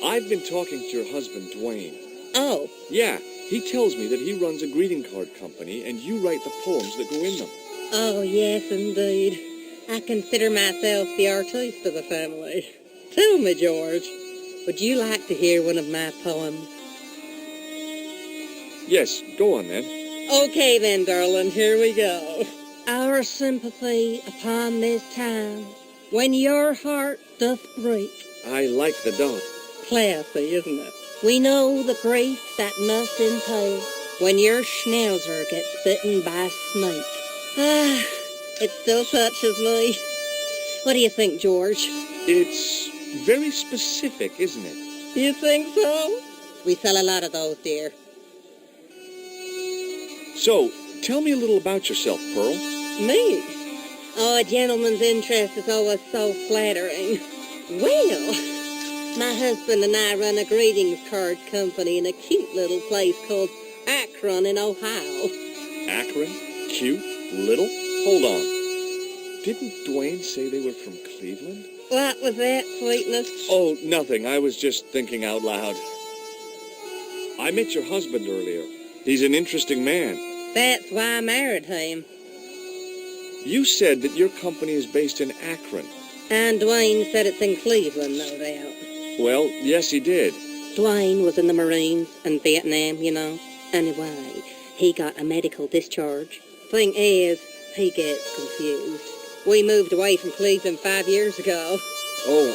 I've been talking to your husband, Dwayne. Oh. Yeah, he tells me that he runs a greeting card company and you write the poems that go in them. Oh, yes, indeed. I consider myself the artiste of the family. Tell me, George, would you like to hear one of my poems? Yes, go on then. Okay then, darling, here we go. Our sympathy upon this time, when your heart doth break. I like the dot. Classy, isn't it? We know the grief that must entail, when your schnauzer gets bitten by a snake. Ah, it still touches me. What do you think, George? It's very specific, isn't it? You think so? We sell a lot of those, dear. So, tell me a little about yourself, Pearl. Me? Oh, a gentleman's interest is always so flattering. Well, my husband and I run a greetings card company in a cute little place called Akron in Ohio. Akron? Cute? Little? Hold on. Didn't Dwayne say they were from Cleveland? What was that, sweetness? Oh, nothing. I was just thinking out loud. I met your husband earlier. He's an interesting man. That's why I married him. You said that your company is based in Akron. And Dwayne said it's in Cleveland, no doubt. Well, yes, he did. Dwayne was in the Marines in Vietnam, you know. Anyway, he got a medical discharge. Thing is, he gets confused. We moved away from Cleveland 5 years ago. Oh,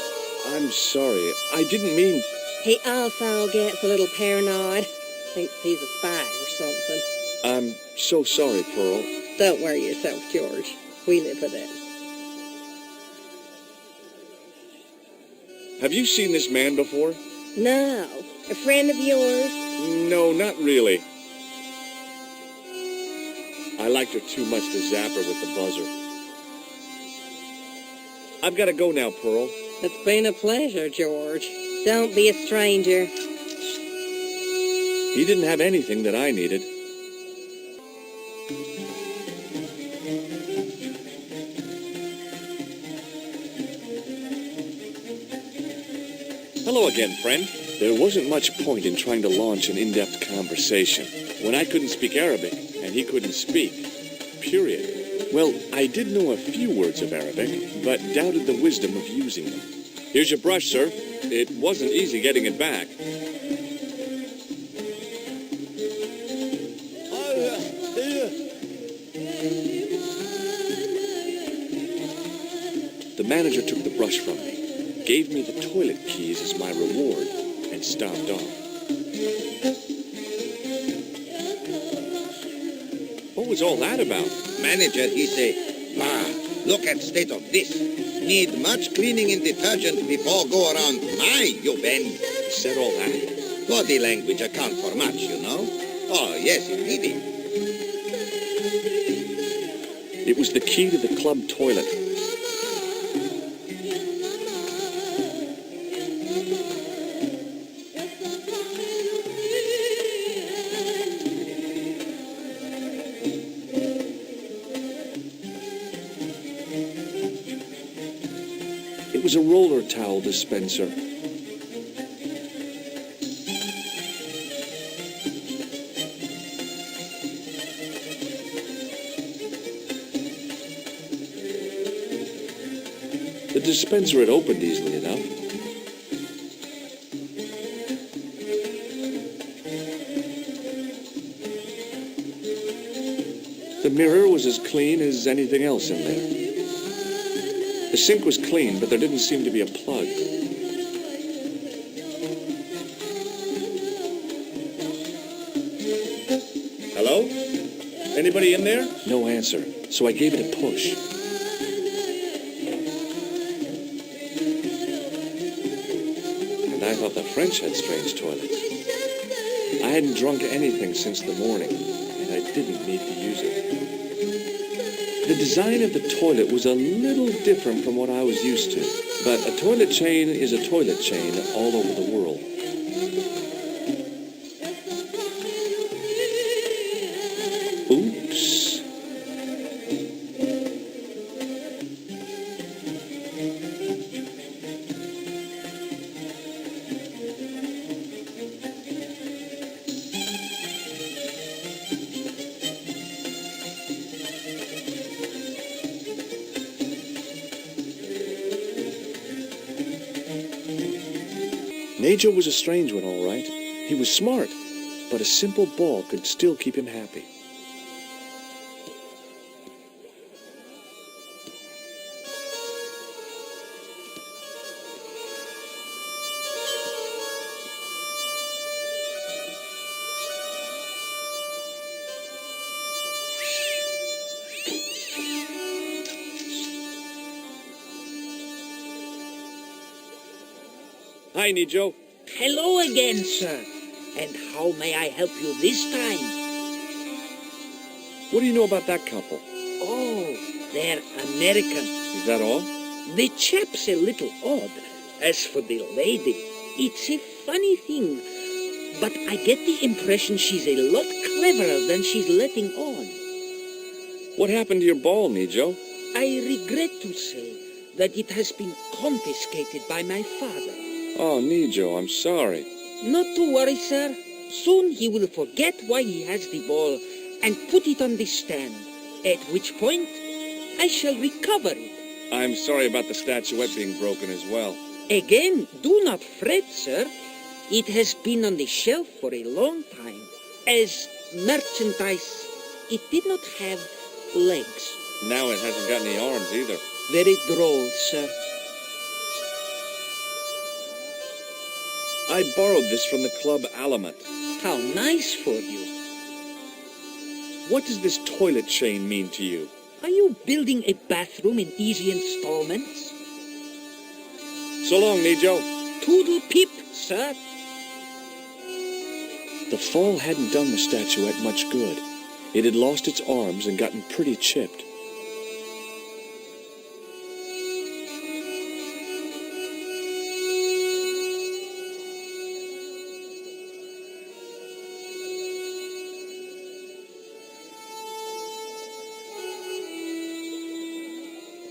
I'm sorry. I didn't mean... He also gets a little paranoid. Thinks he's a spy or something. I'm so sorry, Pearl. Don't worry yourself, George. We live with it. Have you seen this man before? No. A friend of yours? No, not really. I liked her too much to zap her with the buzzer. I've got to go now, Pearl. It's been a pleasure, George. Don't be a stranger. He didn't have anything that I needed. Hello again, friend. There wasn't much point in trying to launch an in-depth conversation when I couldn't speak Arabic and he couldn't speak. Period. Well, I did know a few words of Arabic, but doubted the wisdom of using them. Here's your brush, sir. It wasn't easy getting it back. The manager took the brush from me, gave me the toilet keys as my reward, and stomped off. What was all that about? Manager, he say, "Bah, look at state of this. Need much cleaning and detergent before go around my, you bend." Said all that? Body language account for much, you know. Oh, yes, indeed. It was the key to the club toilet. It was a roller towel dispenser. The dispenser had opened easily enough. The mirror was as clean as anything else in there. The sink was clean, but there didn't seem to be a plug. Hello? Anybody in there? No answer, so I gave it a push. And I thought the French had strange toilets. I hadn't drunk anything since the morning, and I didn't need to use it. The design of the toilet was a little different from what I was used to, but a toilet chain is a toilet chain all over the world. Oops. Major was a strange one, all right. He was smart, but a simple ball could still keep him happy. Hi, Nijo. Hello again, sir. And how may I help you this time? What do you know about that couple? Oh, they're American. Is that all? The chap's a little odd. As for the lady, it's a funny thing. But I get the impression she's a lot cleverer than she's letting on. What happened to your ball, Nijo? I regret to say that it has been confiscated by my father. Oh, Nijo, I'm sorry. Not to worry, sir. Soon he will forget why he has the ball and put it on the stand, at which point I shall recover it. I'm sorry about the statuette being broken as well. Again, do not fret, sir. It has been on the shelf for a long time. As merchandise, it did not have legs. Now it hasn't got any arms either. Very droll, sir. I borrowed this from the Club Alamut. How nice for you. What does this toilet chain mean to you? Are you building a bathroom in easy installments? So long, Nijo. Toodle peep, sir. The fall hadn't done the statuette much good. It had lost its arms and gotten pretty chipped.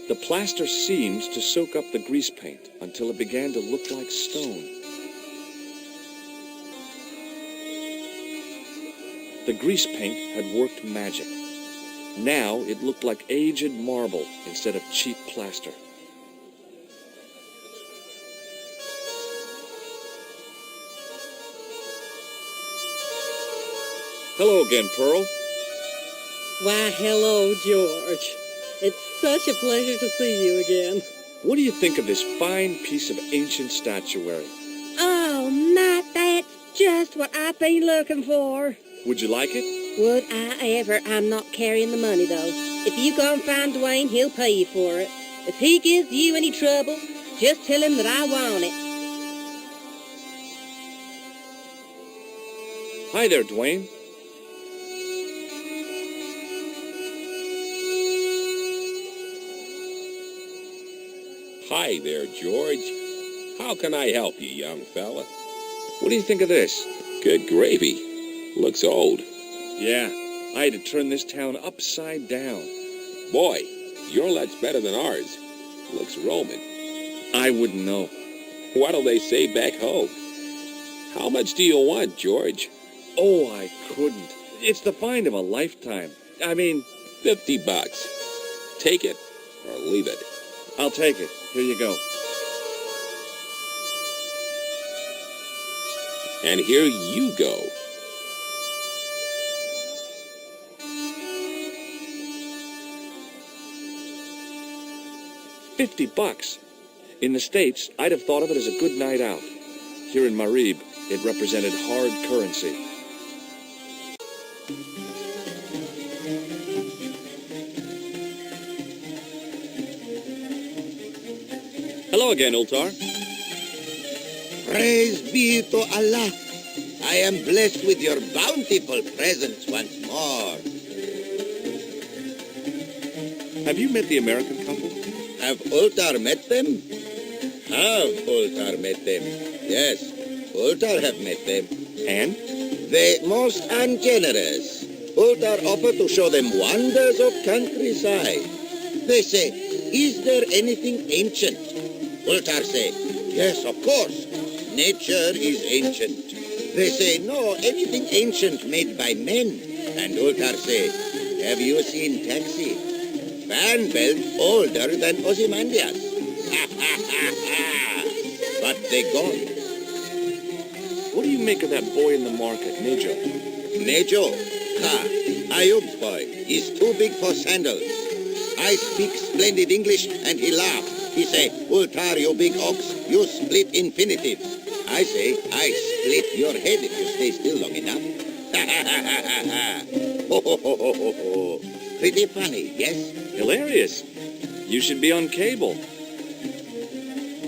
The plaster seemed to soak up the grease paint until it began to look like stone. The grease paint had worked magic. Now it looked like aged marble instead of cheap plaster. Hello again, Pearl. Why, hello, George. It's such a pleasure to see you again. What do you think of this fine piece of ancient statuary? Oh, Matt, that's just what I've been looking for. Would you like it? Would I ever? I'm not carrying the money, though. If you go and find Dwayne, he'll pay you for it. If he gives you any trouble, just tell him that I want it. Hi there, Dwayne. Hi there, George. How can I help you, young fella? What do you think of this? Good gravy. Looks old. Yeah, I had to turn this town upside down. Boy, your luck's better than ours. Looks Roman. I wouldn't know. What'll they say back home? How much do you want, George? Oh, I couldn't. It's the find of a lifetime. I mean... $50. Take it or leave it. I'll take it. Here you go. And here you go. $50. In the States, I'd have thought of it as a good night out. Here in Marib, it represented hard currency. Hello again, Ultar. Praise be to Allah. I am blessed with your bountiful presence once more. Have you met the American couple? Have Ultar met them? Have Ultar met them? Yes, Ultar have met them. And? They most ungenerous. Ultar offer to show them wonders of countryside. They say, is there anything ancient? Ultar say, yes, of course. Nature is ancient. They say, no, anything ancient made by men. And Ultar say, have you seen Taxi? Fan belt older than Ozymandias. But they gone. What do you make of that boy in the market, Nejo? Nejo? Ha, Ayub's boy. He's too big for sandals. I speak splendid English and he laugh. He say, Ultar, you big ox, you split infinitive. I say, I split your head if you stay still long enough. Ho, ho, ho, ho, ho, ho. Pretty funny, yes? Hilarious. You should be on cable.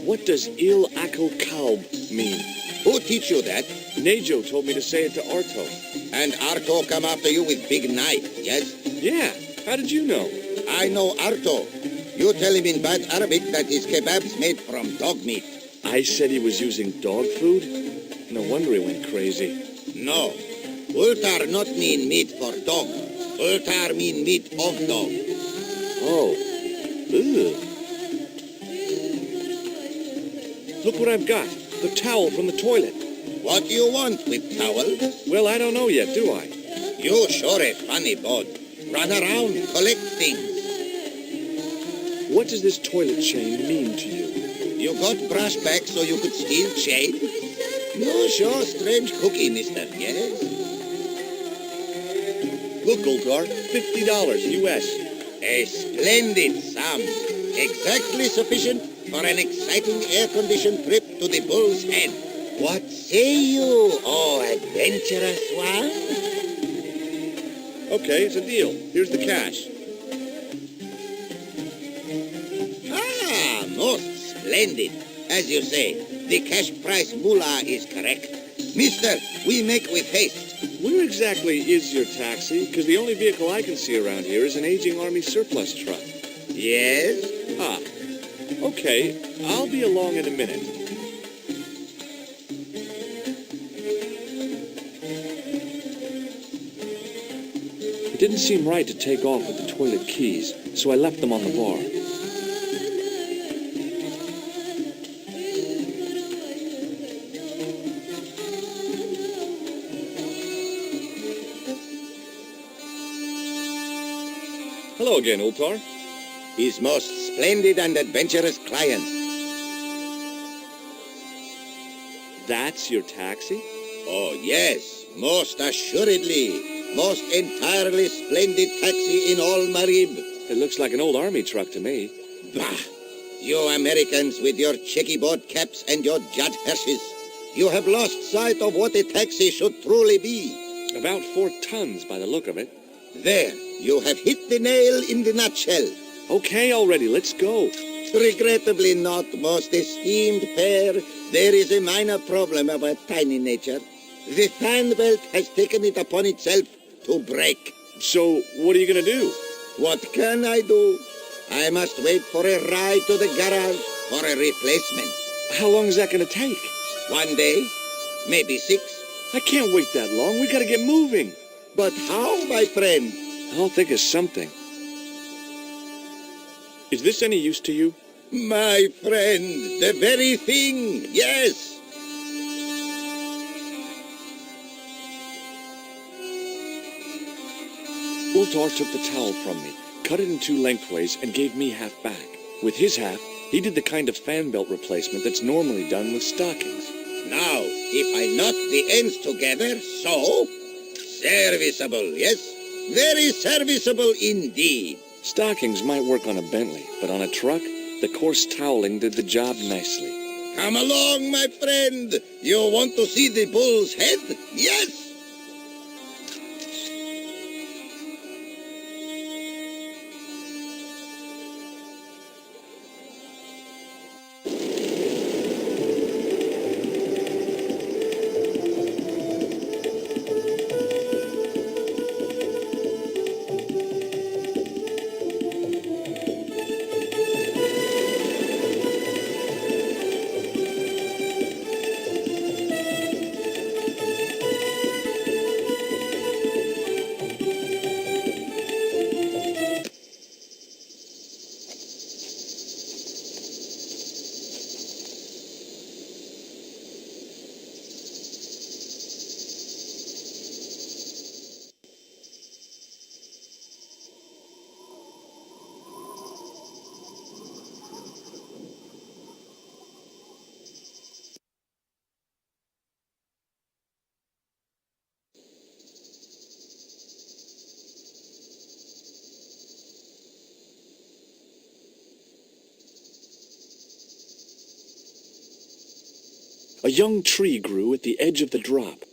What does Il Akal Kalb mean? Who teach you that? Nejo told me to say it to Arto. And Arto come after you with big knife, yes? Yeah, how did you know? I know Arto. You tell him in bad Arabic that his kebab's made from dog meat. I said he was using dog food? No wonder he went crazy. No. Ultar not mean meat for dog. Ultar mean meat of dog. Oh. Ugh. Look what I've got. The towel from the toilet. What do you want with towel? Well, I don't know yet, do I? You sure a funny bod. Run around, collect things. What does this toilet chain mean to you? You got brush back so you could steal chain? You sure strange cookie, mister, yes? Look, Ultar, $50 US. A splendid sum. Exactly sufficient for an exciting air-conditioned trip to the Bull's Head. What say you, oh adventurous one? Okay, it's a deal. Here's the cash. Ah, most splendid. As you say, the cash price moolah is correct. Mister, we make with haste. Where exactly is your taxi? Because the only vehicle I can see around here is an aging Army surplus truck. Yes? Ah, okay. I'll be along in a minute. It didn't seem right to take off with the toilet keys, so I left them on the bar. Hello again, Ultar. His most splendid and adventurous client. That's your taxi? Oh, yes, most assuredly. Most entirely splendid taxi in all Marib. It looks like an old army truck to me. Bah! You Americans with your checkerboard caps and your Judd Hershes. You have lost sight of what a taxi should truly be. About 4 tons by the look of it. There, you have hit the nail in the nutshell. Okay already, let's go. Regrettably not, most esteemed pair. There is a minor problem of a tiny nature. The fan belt has taken it upon itself to break. So, what are you going to do? What can I do? I must wait for a ride to the garage for a replacement. How long is that going to take? 1 day, maybe 6. I can't wait that long. We got to get moving. But how, my friend? I'll think of something. Is this any use to you? My friend, the very thing, yes. Ultar took the towel from me, cut it in 2 lengthways, and gave me half back. With his half, he did the kind of fan belt replacement that's normally done with stockings. Now, if I knot the ends together, so... Serviceable, yes? Very serviceable indeed. Stockings might work on a Bentley, but on a truck, the coarse toweling did the job nicely. Come along, my friend. You want to see the Bull's Head? Yes? A young tree grew at the edge of the drop.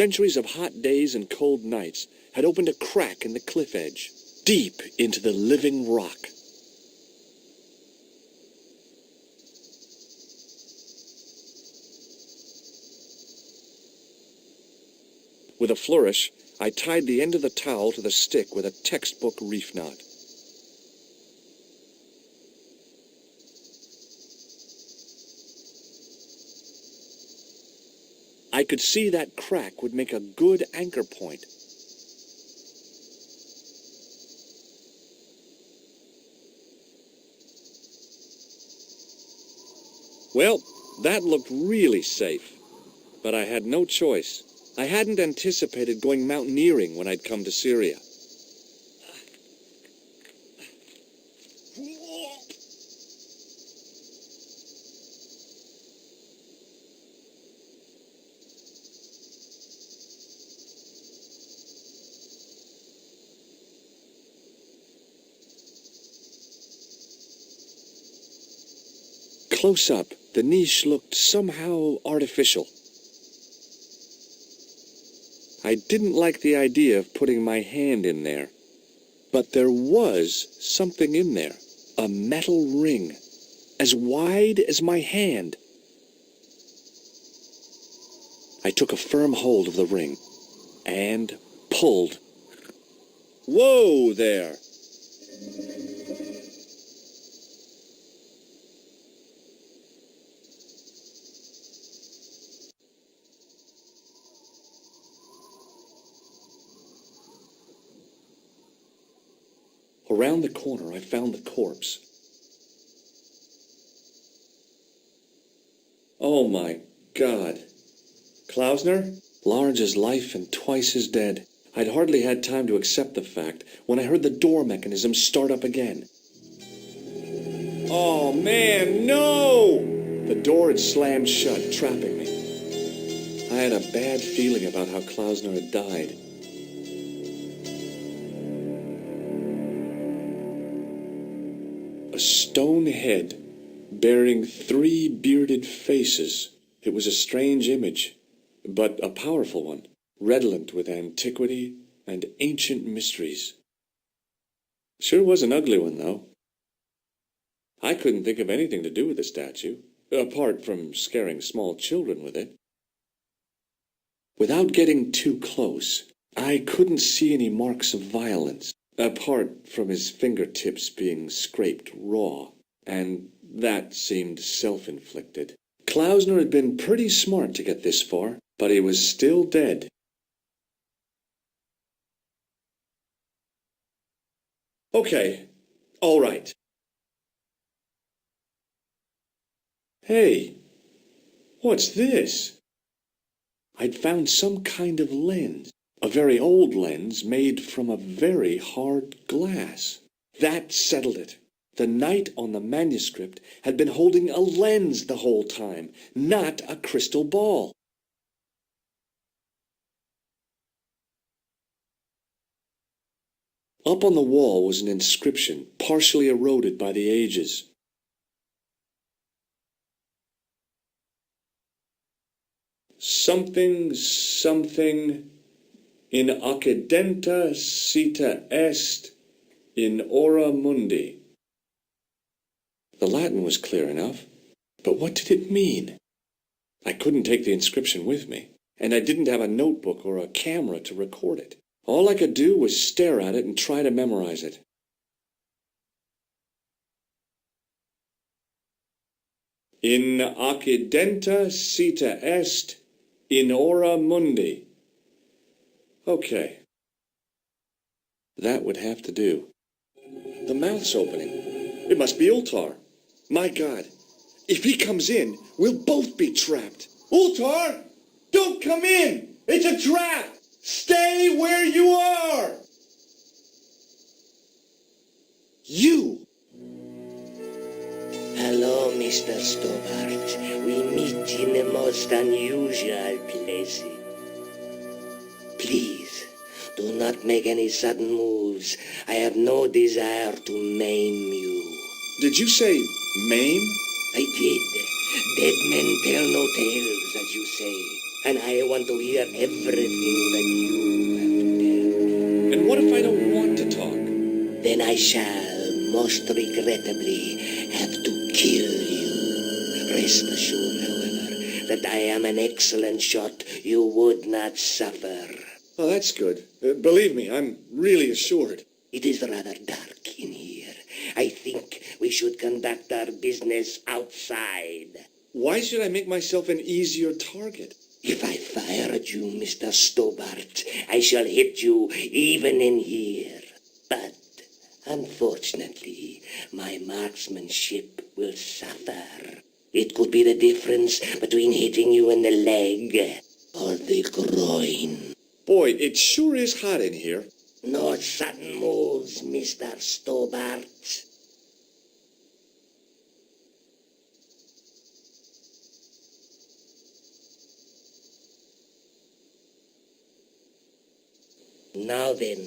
Centuries of hot days and cold nights had opened a crack in the cliff edge, deep into the living rock. With a flourish, I tied the end of the towel to the stick with a textbook reef knot. I could see that crack would make a good anchor point. Well, that looked really safe, but I had no choice. I hadn't anticipated going mountaineering when I'd come to Syria. Close up, the niche looked somehow artificial. I didn't like the idea of putting my hand in there. But there was something in there. A metal ring, as wide as my hand. I took a firm hold of the ring and pulled. Whoa there! Around the corner, I found the corpse. Oh my God. Klausner? Large as life and twice as dead. I'd hardly had time to accept the fact when I heard the door mechanism start up again. Oh man, no! The door had slammed shut, trapping me. I had a bad feeling about how Klausner had died. A stone head bearing 3 bearded faces. It was a strange image, but a powerful one, redolent with antiquity and ancient mysteries. Sure was an ugly one, though. I couldn't think of anything to do with the statue, apart from scaring small children with it. Without getting too close, I couldn't see any marks of violence, apart from his fingertips being scraped raw, and that seemed self-inflicted. Klausner had been pretty smart to get this far, but he was still dead. Okay, all right. Hey, what's this? I'd found some kind of lens. A very old lens made from a very hard glass. That settled it. The knight on the manuscript had been holding a lens the whole time, not a crystal ball. Up on the wall was an inscription, partially eroded by the ages. Something, something, in occidenta cita est, in ora mundi. The Latin was clear enough, but what did it mean? I couldn't take the inscription with me, and I didn't have a notebook or a camera to record it. All I could do was stare at it and try to memorize it. In occidenta cita est, in ora mundi. Okay. That would have to do. The mouth's opening. It must be Ultar. My God. If he comes in, we'll both be trapped. Ultar! Don't come in! It's a trap! Stay where you are! You! Hello, Mr. Stobart. We meet in the most unusual places. Please, do not make any sudden moves. I have no desire to maim you. Did you say maim? I did. Dead men tell no tales, as you say. and I want to hear everything that you have to tell. And what if I don't want to talk? Then I shall, most regrettably, have to kill you. Rest assured, however, that I am an excellent shot. You would not suffer. Oh, that's good. Believe me, I'm really assured. It is rather dark in here. I think we should conduct our business outside. Why should I make myself an easier target? If I fire at you, Mr. Stobart, I shall hit you even in here. But, unfortunately, my marksmanship will suffer. It could be the difference between hitting you in the leg or the groin. Boy, it sure is hot in here. No sudden moves, Mr. Stobart. Now then,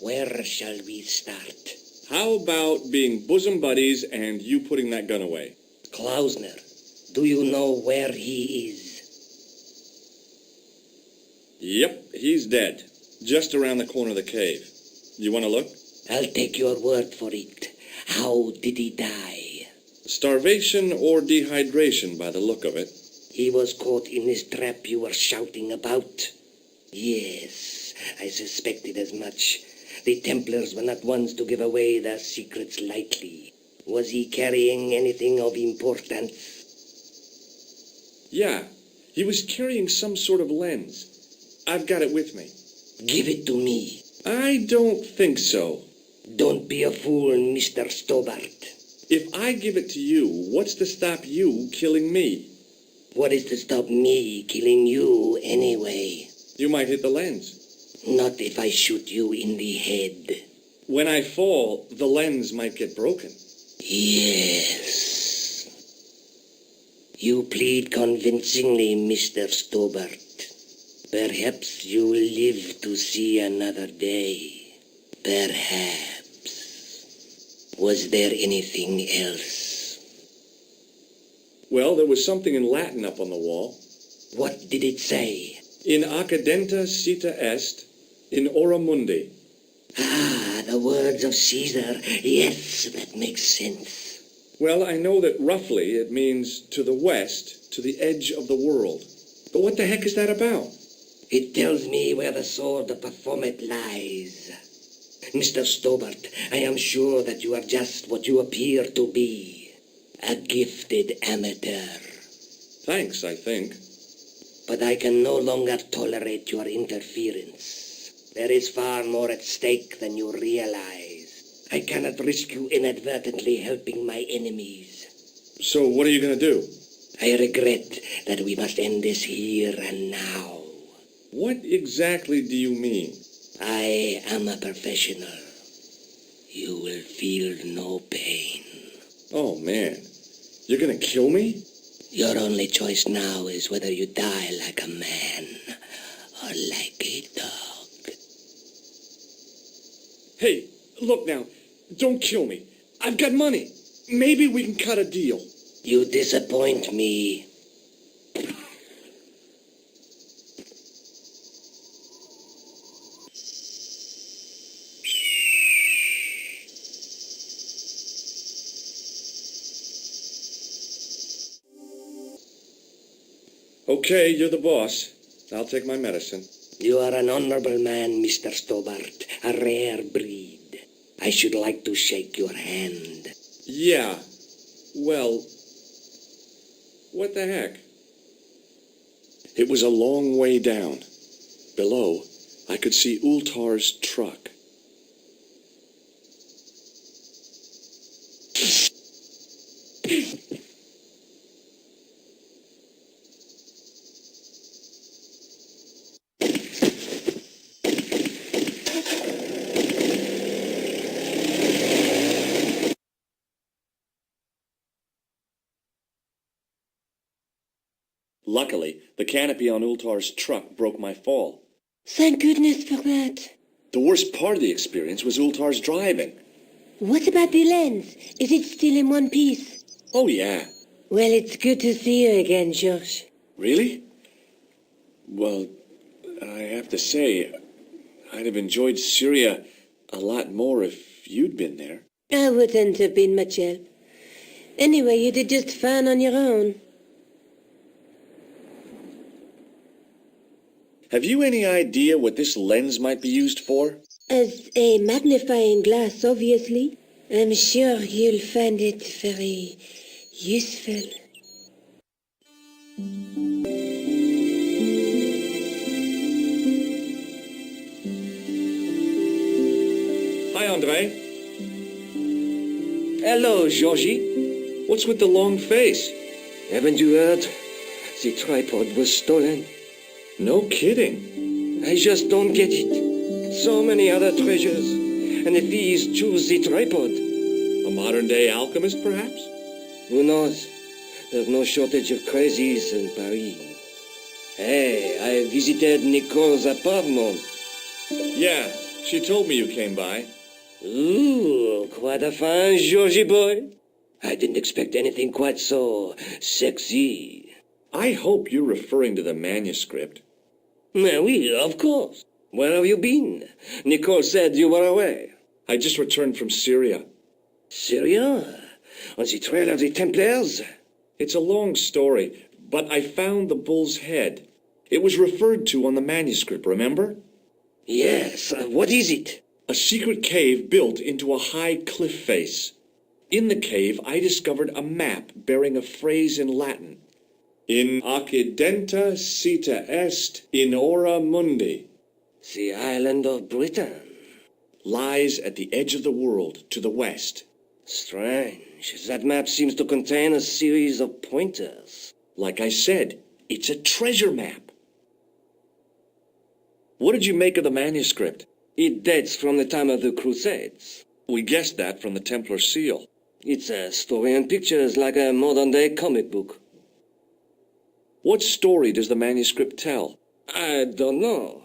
where shall we start? How about being bosom buddies and you putting that gun away? Klausner, do you know where he is? Yep, he's dead. Just around the corner of the cave. You want to look? I'll take your word for it. How did he die? Starvation or dehydration by the look of it. He was caught in this trap you were shouting about. Yes, I suspected as much. The Templars were not ones to give away their secrets lightly. Was he carrying anything of importance? Yeah, he was carrying some sort of lens. I've got it with me. Give it to me. I don't think so. Don't be a fool, Mr. Stobart. If I give it to you, what's to stop you killing me? What is to stop me killing you anyway? You might hit the lens. Not if I shoot you in the head. When I fall, the lens might get broken. Yes. You plead convincingly, Mr. Stobart. Perhaps you will live to see another day. Perhaps. Was there anything else? Well, there was something in Latin up on the wall. What did it say? In accadenta cita est, in ora mundi. Ah, the words of Caesar. Yes, that makes sense. Well, I know that roughly it means to the west, to the edge of the world. But what the heck is that about? It tells me where the sword of Baphomet lies. Mr. Stobart, I am sure that you are just what you appear to be. A gifted amateur. Thanks, I think. But I can no longer tolerate your interference. There is far more at stake than you realize. I cannot risk you inadvertently helping my enemies. So what are you going to do? I regret that we must end this here and now. What exactly do you mean? I am a professional. You will feel no pain. Oh, man. You're going to kill me? Your only choice now is whether you die like a man or like a dog. Hey, look now. Don't kill me. I've got money. Maybe we can cut a deal. You disappoint me. Okay, you're the boss. I'll take my medicine. You are an honorable man, Mr. Stobart. A rare breed. I should like to shake your hand. Yeah. Well, what the heck? It was a long way down. Below, I could see Ultar's truck. Luckily, the canopy on Ultar's truck broke my fall. Thank goodness for that. The worst part of the experience was Ultar's driving. What about the lens? Is it still in one piece? Oh, yeah. Well, it's good to see you again, George. Really? Well, I have to say, I'd have enjoyed Syria a lot more if you'd been there. I wouldn't have been much help. Anyway, you did just fine on your own. Have you any idea what this lens might be used for? As a magnifying glass, obviously. I'm sure you'll find it very useful. Hi, Andre. Hello, Georgie. What's with the long face? Haven't you heard? The tripod was stolen. No kidding. I just don't get it. So many other treasures, and the thieves choose the tripod. A modern-day alchemist, perhaps? Who knows? There's no shortage of crazies in Paris. Hey, I visited Nicole's apartment. Yeah, she told me you came by. Ooh, quite a fine Georgie boy. I didn't expect anything quite so sexy. I hope you're referring to the manuscript. Oui, of course. Where have you been? Nicole said you were away. I just returned from Syria. Syria? On the trail of the Templars? It's a long story, but I found the bull's head. It was referred to on the manuscript, remember? Yes, what is it? A secret cave built into a high cliff face. In the cave, I discovered a map bearing a phrase in Latin. In accidenta sita est in ora mundi. The island of Britain. Lies at the edge of the world, to the west. Strange. That map seems to contain a series of pointers. Like I said, it's a treasure map. What did you make of the manuscript? It dates from the time of the Crusades. We guessed that from the Templar seal. It's a story and pictures like a modern-day comic book. What story does the manuscript tell? I don't know.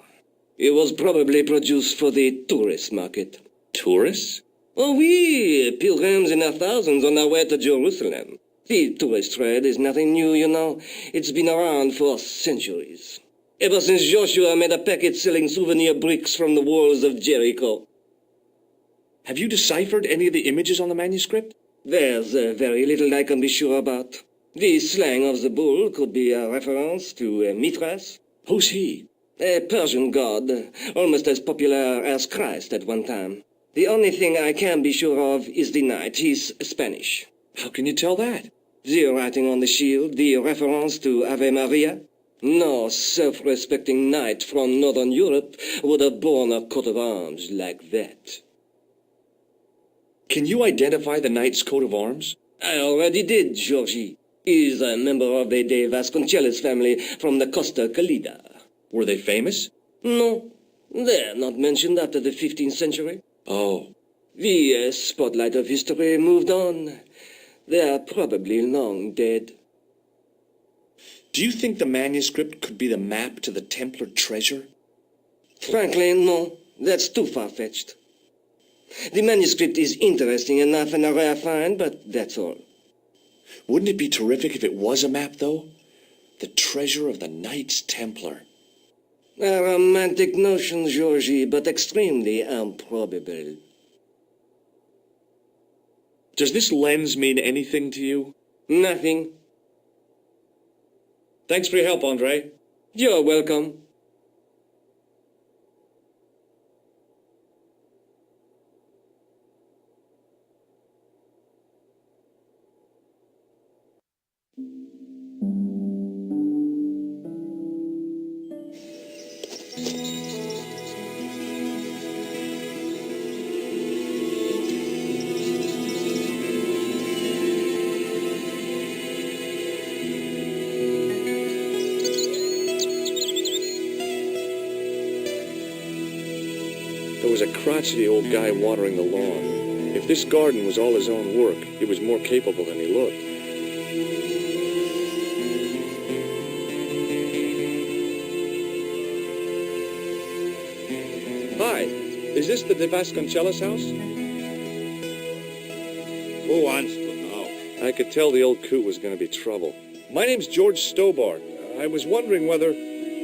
It was probably produced for the tourist market. Tourists? Oh, oui, pilgrims in their thousands on their way to Jerusalem. The tourist trade is nothing new, you know. It's been around for centuries. Ever since Joshua made a packet selling souvenir bricks from the walls of Jericho. Have you deciphered any of the images on the manuscript? There's very little I can be sure about. The slang of the bull could be a reference to Mithras. Who's he? A Persian god, almost as popular as Christ at one time. The only thing I can be sure of is the knight. He's Spanish. How can you tell that? The writing on the shield, the reference to Ave Maria. No self-respecting knight from Northern Europe would have borne a coat of arms like that. Can you identify the knight's coat of arms? I already did, Georgie. He's a member of the De Vasconcelos family from the Costa Calida. Were they famous? No, they're not mentioned after the 15th century. Oh. The spotlight of history moved on. They're probably long dead. Do you think the manuscript could be the map to the Templar treasure? Frankly, no. That's too far-fetched. The manuscript is interesting enough and a rare find, but that's all. Wouldn't it be terrific if it was a map, though? The treasure of the Knights Templar. A romantic notion, Georgie, but extremely improbable. Does this lens mean anything to you? Nothing. Thanks for your help, Andre. You're welcome. There was a crotchety old guy watering the lawn. If this garden was all his own work, he was more capable than he looked. Hi, is this the De Vasconcelos house? Who wants to know? I could tell the old coot was going to be trouble. My name's George Stobart. I was wondering whether...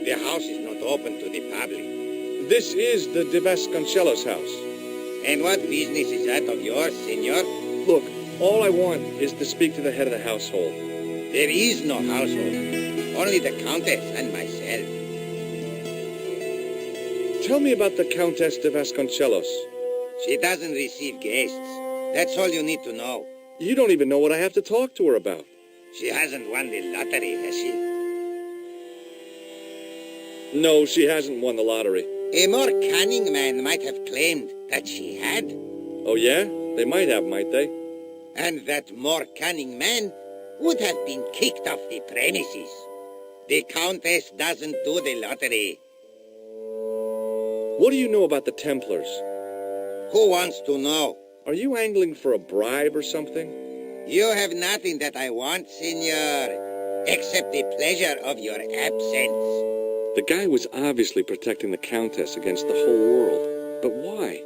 The house is not open to the public. This is the de Vasconcellos' house. And what business is that of yours, senor? Look, all I want is to speak to the head of the household. There is no household. Only the Countess and myself. Tell me about the Countess de Vasconcellos. She doesn't receive guests. That's all you need to know. You don't even know what I have to talk to her about. She hasn't won the lottery, has she? No, she hasn't won the lottery. A more cunning man might have claimed that she had. Oh, yeah? They might have, might they? And that more cunning man would have been kicked off the premises. The Countess doesn't do the lottery. What do you know about the Templars? Who wants to know? Are you angling for a bribe or something? You have nothing that I want, senor, except the pleasure of your absence. The guy was obviously protecting the Countess against the whole world. But why?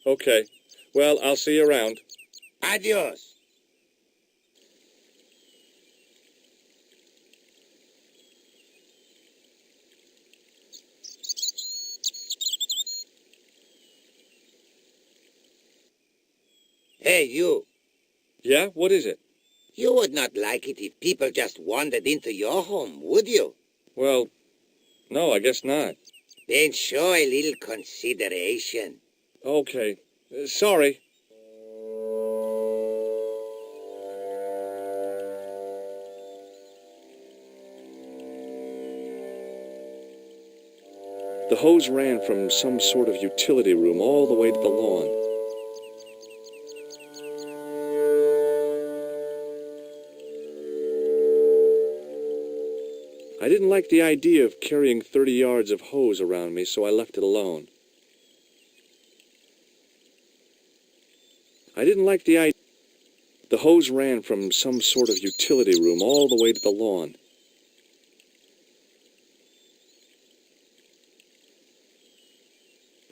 Okay. Well, I'll see you around. Adios. Hey, you. Yeah? What is it? You would not like it if people just wandered into your home, would you? Well, no, I guess not. Then show a little consideration. Okay. Sorry. The hose ran from some sort of utility room all the way to the lawn. I didn't like the idea of carrying 30 yards of hose around me, so I left it alone. I didn't like the idea. The hose ran from some sort of utility room all the way to the lawn.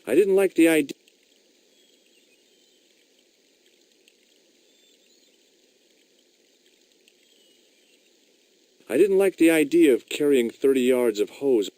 I didn't like the idea. I didn't like the idea of carrying 30 yards of hose.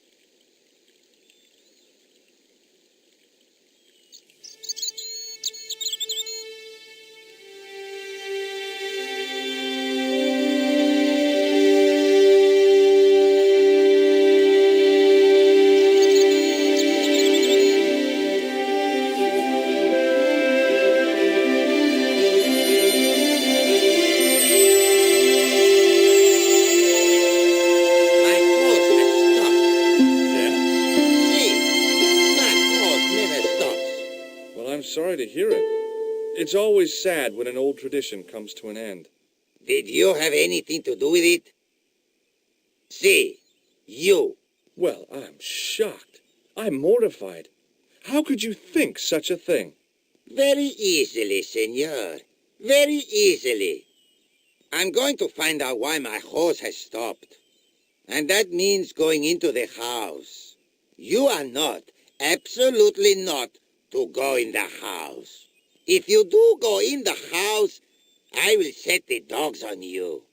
Sorry to hear it. It's always sad when an old tradition comes to an end. Did you have anything to do with it? See, you. Well, I'm shocked. I'm mortified. How could you think such a thing? Very easily, senor. Very easily. I'm going to find out why my hose has stopped. And that means going into the house. You are not, absolutely not, to go in the house. If you do go in the house, I will set the dogs on you.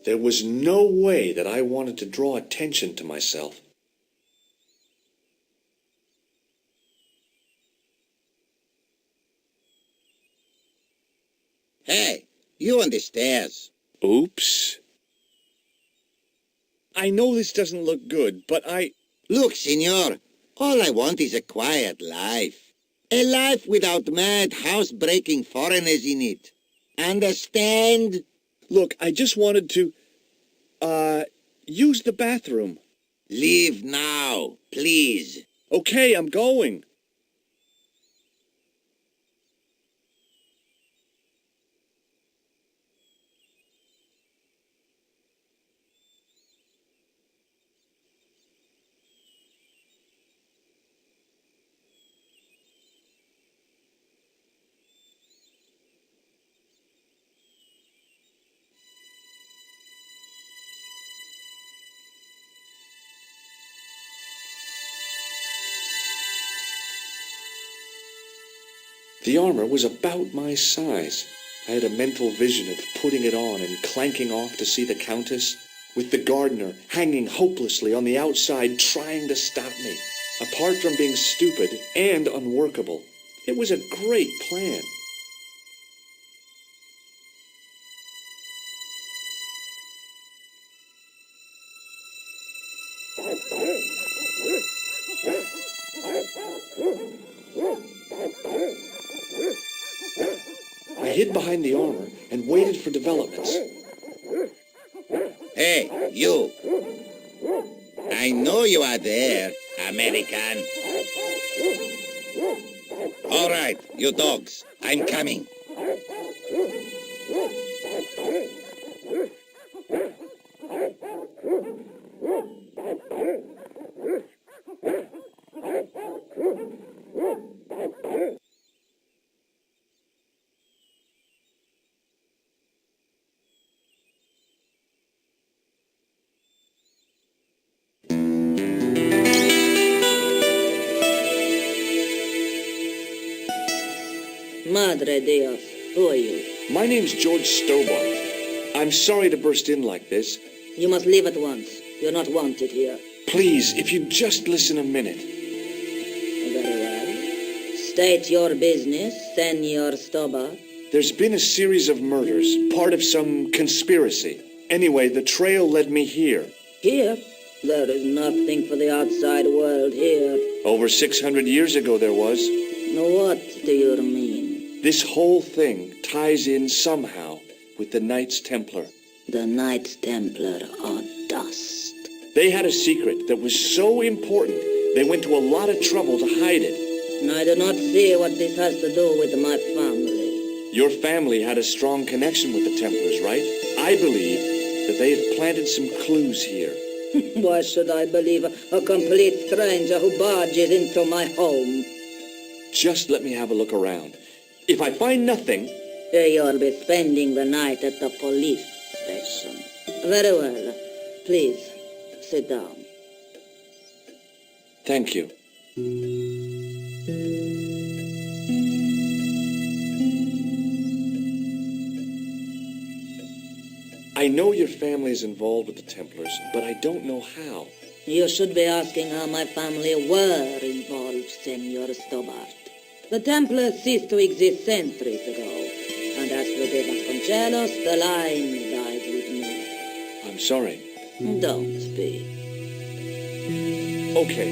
There was no way that I wanted to draw attention to myself. Hey, you on the stairs. Oops. I know this doesn't look good, but Look, senor, all I want is a quiet life. A life without mad, house-breaking foreigners in it. Understand? Look, I just wanted to, use the bathroom. Leave now, please. Okay, I'm going. The armor was about my size. I had a mental vision of putting it on and clanking off to see the Countess, with the gardener hanging hopelessly on the outside trying to stop me. Apart from being stupid and unworkable, it was a great plan. I hid behind the armor and waited for developments. Hey, you! I know you are there, American. All right, you dogs, I'm coming. Madre Dios, who are you? My name's George Stobart. I'm sorry to burst in like this. You must leave at once. You're not wanted here. Please, if you'd just listen a minute. Very well. State your business, Senor Stobart. There's been a series of murders, part of some conspiracy. Anyway, the trail led me here. Here? There is nothing for the outside world here. Over 600 years ago there was. What do you mean? This whole thing ties in somehow with the Knights Templar. The Knights Templar are dust. They had a secret that was so important, they went to a lot of trouble to hide it. I do not see what this has to do with my family. Your family had a strong connection with the Templars, right? I believe that they have planted some clues here. Why should I believe a complete stranger who barges into my home? Just let me have a look around. If I find nothing... You'll be spending the night at the police station. Very well. Please, sit down. Thank you. I know your family is involved with the Templars, but I don't know how. You should be asking how my family were involved, Senor Stobart. The Templars ceased to exist centuries ago, and as for De Vasconcelos, the line died with me. I'm sorry. Don't be. Okay,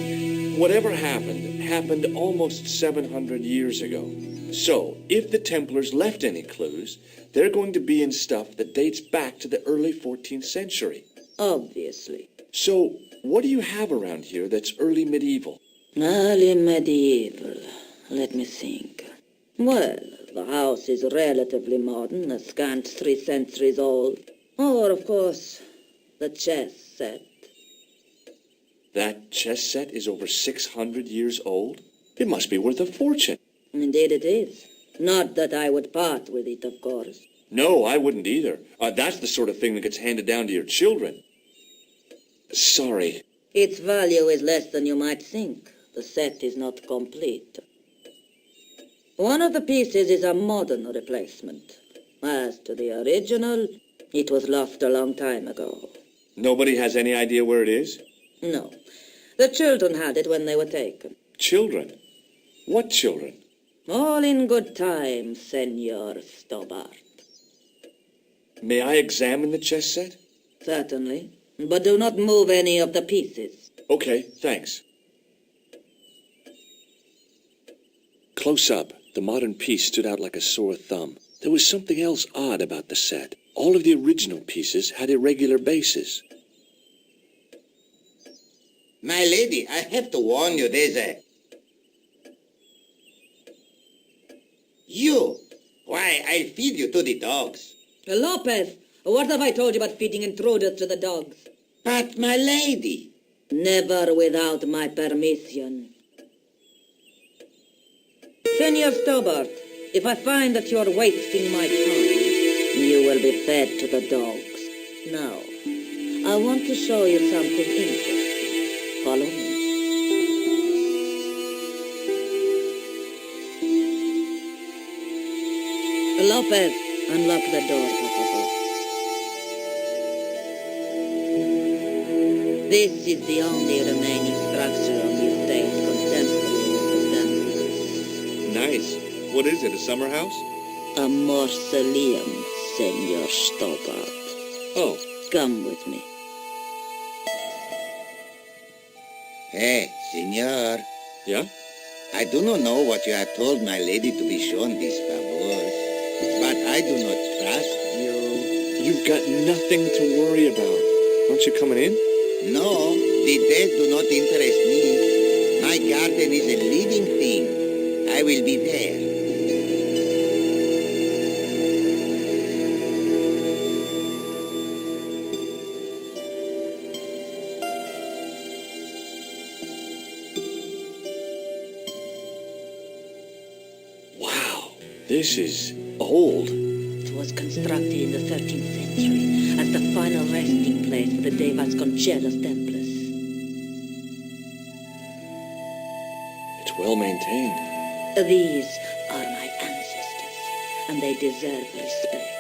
whatever happened almost 700 years ago. So, if the Templars left any clues, they're going to be in stuff that dates back to the early 14th century. Obviously. So, what do you have around here that's early medieval? Early medieval. Let me think. Well, the house is relatively modern, a scant 3 centuries old. Or, of course, the chess set. That chess set is over 600 years old? It must be worth a fortune. Indeed it is. Not that I would part with it, of course. No, I wouldn't either. That's the sort of thing that gets handed down to your children. Sorry. Its value is less than you might think. The set is not complete. One of the pieces is a modern replacement. As to the original, it was lost a long time ago. Nobody has any idea where it is? No. The children had it when they were taken. Children? What children? All in good time, Senor Stobart. May I examine the chess set? Certainly. But do not move any of the pieces. Okay, thanks. Close up, the modern piece stood out like a sore thumb. There was something else odd about the set. All of the original pieces had irregular bases. My lady, I have to warn you, there's a... You! Why, I'll feed you to the dogs. Lopez, what have I told you about feeding intruders to the dogs? But, my lady... Never without my permission. Senor Stobart, if I find that you're wasting my time, you will be fed to the dogs. Now, I want to show you something interesting. Follow me. Lopez, unlock the door, por favor. This is the only remaining structure on the estate contemporary with the Templars. Nice. What is it, a summer house? A mausoleum, Senor Stobart. Oh. Come with me. Hey, senor. Yeah? I do not know what you have told my lady to be shown these favors, but I do not trust you. You've got nothing to worry about. Aren't you coming in? No, the dead do not interest me. My garden is a living thing. I will be there. This is old. It was constructed in the 13th century as the final resting place for the De Vasconcelos Templars. It's well maintained. These are my ancestors, and they deserve respect.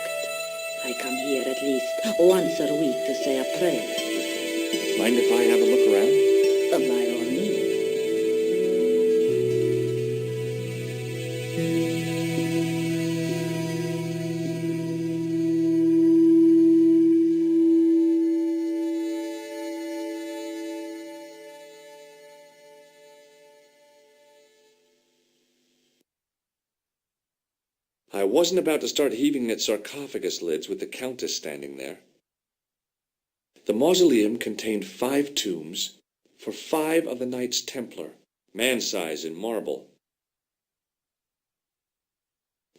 I come here at least once a week to say a prayer. Mind if I have a look around? By all means. I wasn't about to start heaving at sarcophagus lids with the Countess standing there. The mausoleum contained 5 tombs for 5 of the Knights Templar, man-size in marble.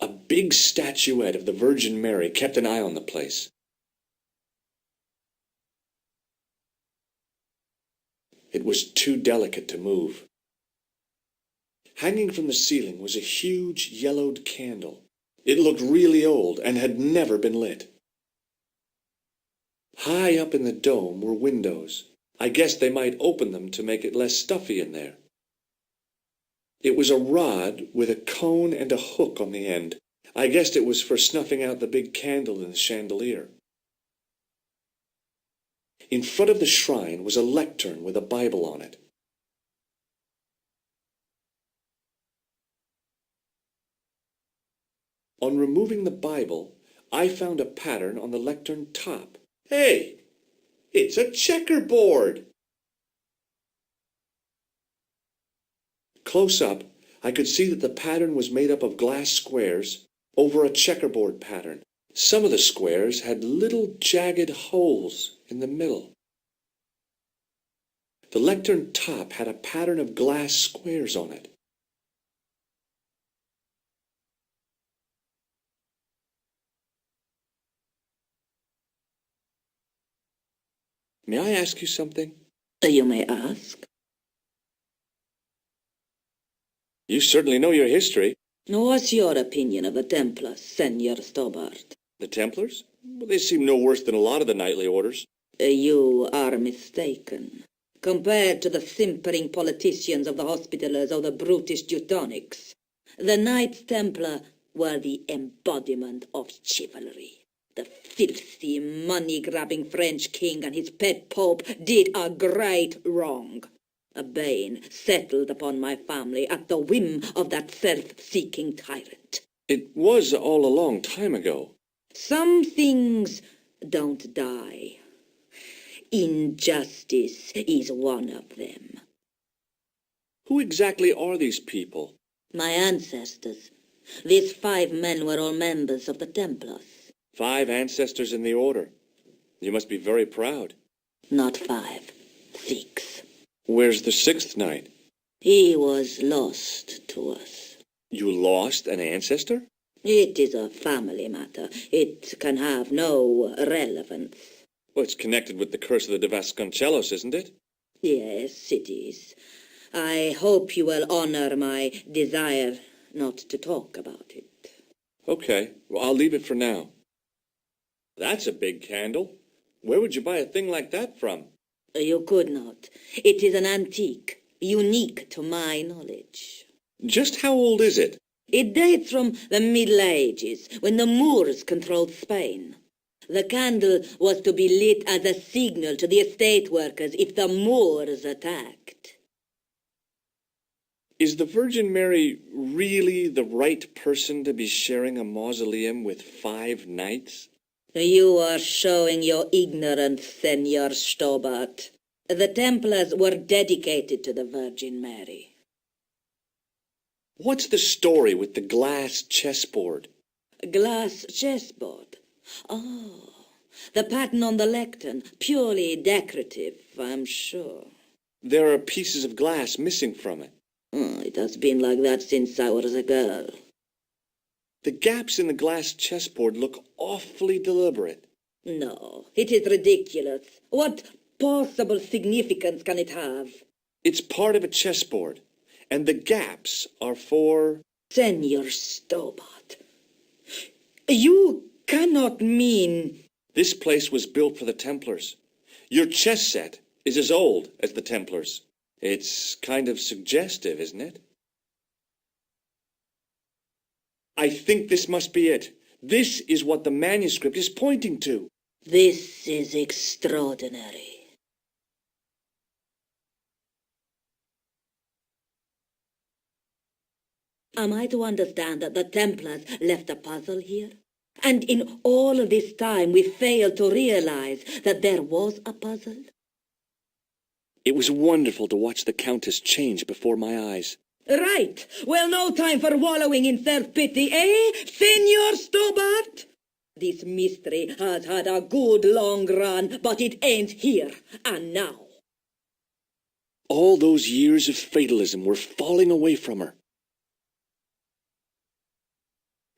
A big statuette of the Virgin Mary kept an eye on the place. It was too delicate to move. Hanging from the ceiling was a huge yellowed candle. It looked really old and had never been lit. High up in the dome were windows. I guessed they might open them to make it less stuffy in there. It was a rod with a cone and a hook on the end. I guessed it was for snuffing out the big candle in the chandelier. In front of the shrine was a lectern with a Bible on it. On removing the Bible, I found a pattern on the lectern top. Hey! It's a checkerboard! Close up, I could see that the pattern was made up of glass squares over a checkerboard pattern. Some of the squares had little jagged holes in the middle. The lectern top had a pattern of glass squares on it. May I ask you something? You may ask. You certainly know your history. What's your opinion of the Templars, Senor Stobart? The Templars? Well, they seem no worse than a lot of the knightly orders. You are mistaken. Compared to the simpering politicians of the Hospitallers or the brutish Teutonics, the Knights Templar were the embodiment of chivalry. The filthy, money-grabbing French king and his pet pope did a great wrong. A bane settled upon my family at the whim of that self-seeking tyrant. It was all a long time ago. Some things don't die. Injustice is one of them. Who exactly are these people? My ancestors. These 5 men were all members of the Templars. 5 ancestors in the order. You must be very proud. Not 5, 6. Where's the 6th knight? He was lost to us. You lost an ancestor? It is a family matter. It can have no relevance. Well, it's connected with the curse of the De Vasconcelos, isn't it? Yes, it is. I hope you will honor my desire not to talk about it. Okay, well, I'll leave it for now. That's a big candle. Where would you buy a thing like that from? You could not. It is an antique, unique to my knowledge. Just how old is it? It dates from the Middle Ages, when the Moors controlled Spain. The candle was to be lit as a signal to the estate workers if the Moors attacked. Is the Virgin Mary really the right person to be sharing a mausoleum with 5 knights? You are showing your ignorance, Senor Stobart. The Templars were dedicated to the Virgin Mary. What's the story with the glass chessboard? Glass chessboard. Oh, the pattern on the lectern, purely decorative, I'm sure. There are pieces of glass missing from it. Oh, it has been like that since I was a girl. The gaps in the glass chessboard look awfully deliberate. No, it is ridiculous. What possible significance can it have? It's part of a chessboard, and the gaps are for... Senor Stobart, you cannot mean... This place was built for the Templars. Your chess set is as old as the Templars. It's kind of suggestive, isn't it? I think this must be it. This is what the manuscript is pointing to. This is extraordinary. Am I to understand that the Templars left a puzzle here? And in all of this time we failed to realize that there was a puzzle? It was wonderful to watch the Countess change before my eyes. Right. Well, no time for wallowing in self-pity, eh, Senor Stobart? This mystery has had a good long run, but it ends here and now. All those years of fatalism were falling away from her.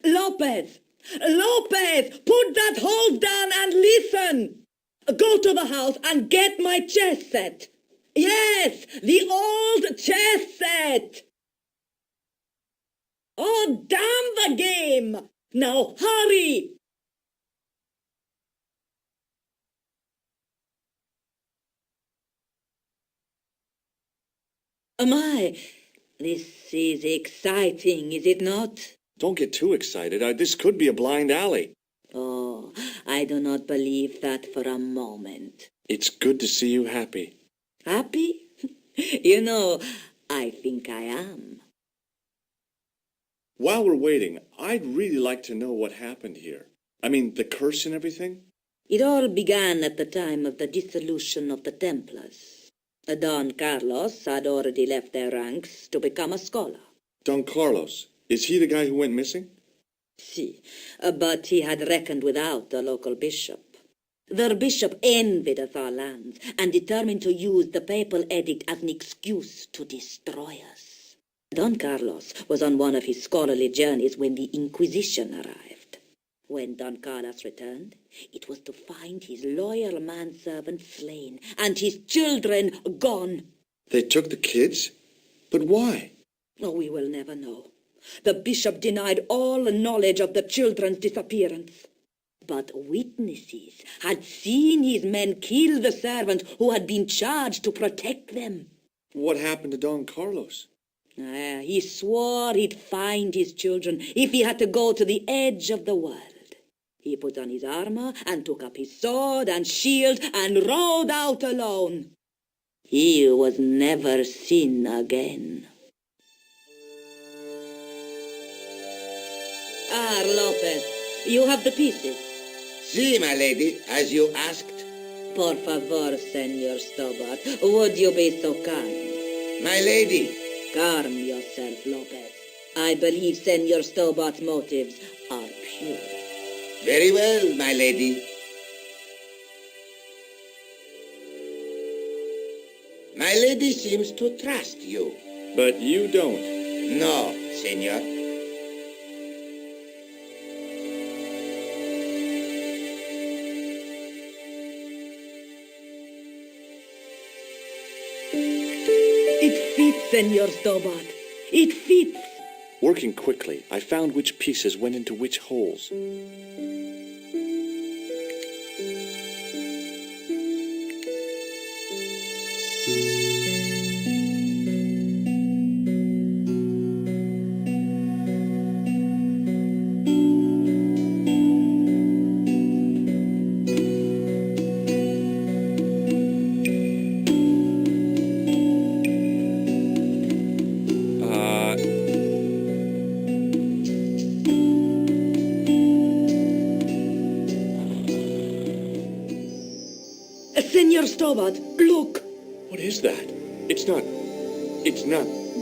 Lopez! Lopez! Put that hose down and listen! Go to the house and get my chess set. Yes, the old chess set! Oh, damn the game! Now hurry! My, this is exciting, is it not? Don't get too excited. This could be a blind alley. Oh, I do not believe that for a moment. It's good to see you happy. Happy? You know, I think I am. While we're waiting, I'd really like to know what happened here. I mean, the curse and everything? It all began at the time of the dissolution of the Templars. Don Carlos had already left their ranks to become a scholar. Don Carlos? Is he the guy who went missing? Si, but he had reckoned without the local bishop. Their bishop envied us our lands and determined to use the papal edict as an excuse to destroy us. Don Carlos was on one of his scholarly journeys when the Inquisition arrived. When Don Carlos returned, it was to find his loyal manservant slain and his children gone. They took the kids? But why? Oh, we will never know. The bishop denied all knowledge of the children's disappearance. But witnesses had seen his men kill the servant who had been charged to protect them. What happened to Don Carlos? He swore he'd find his children if he had to go to the edge of the world. He put on his armor and took up his sword and shield and rode out alone. He was never seen again. Ah, Lopez, you have the pieces. Si, my lady, as you asked. Por favor, Senor Stobart, would you be so kind? My lady. Calm yourself, Lopez. I believe Senor Stobart's motives are pure. Very well, my lady. My lady seems to trust you. But you don't. No, senor. It fits, Senor Stobart. It fits. Working quickly, I found which pieces went into which holes. Senor Stobart, look! What is that? It's not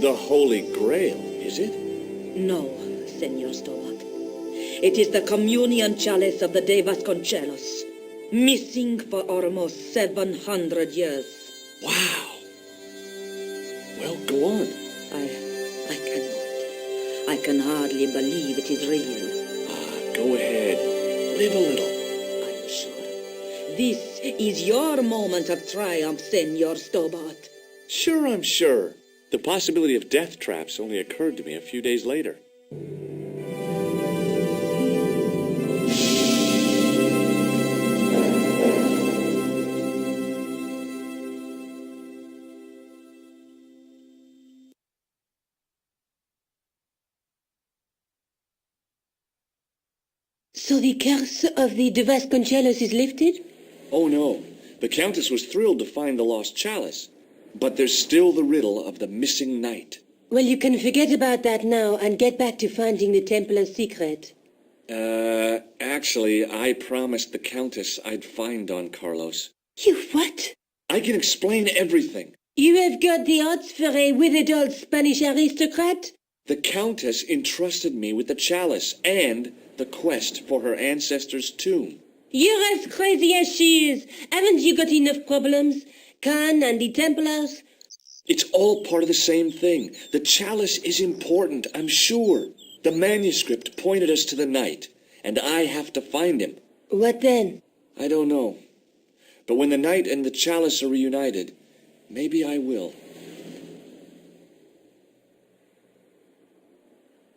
the Holy Grail, is it? No, Senor Stobart. It is the communion chalice of the De Vasconcelos, missing for almost 700 years. Wow. Well, go on. I cannot. I can hardly believe it is real. Go ahead. Live a little. I'm sure. This is your moment of triumph, Senor Stobart. Sure, I'm sure. The possibility of death traps only occurred to me a few days later. So the curse of the De Vasconcelos is lifted? Oh no, the Countess was thrilled to find the lost chalice. But there's still the riddle of the missing knight. Well, you can forget about that now and get back to finding the Templar's secret. Actually, I promised the Countess I'd find Don Carlos. You what? I can explain everything. You have got the odds for a withered old Spanish aristocrat? The Countess entrusted me with the chalice and the quest for her ancestor's tomb. You're as crazy as she is. Haven't you got enough problems? Khan and the Templars? It's all part of the same thing. The chalice is important, I'm sure. The manuscript pointed us to the knight, and I have to find him. What then? I don't know. But when the knight and the chalice are reunited, maybe I will.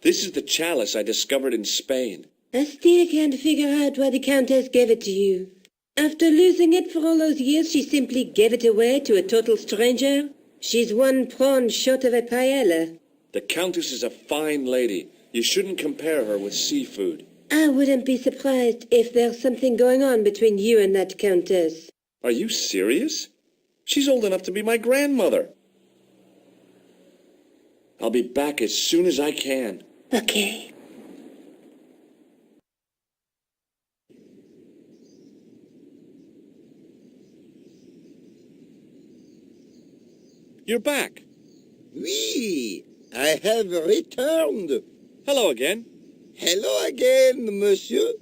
This is the chalice I discovered in Spain. I still can't figure out why the Countess gave it to you. After losing it for all those years, she simply gave it away to a total stranger? She's one prawn short of a paella. The Countess is a fine lady. You shouldn't compare her with seafood. I wouldn't be surprised if there's something going on between you and that Countess. Are you serious? She's old enough to be my grandmother. I'll be back as soon as I can. Okay. You're back. Oui, I have returned. Hello again. Hello again, monsieur.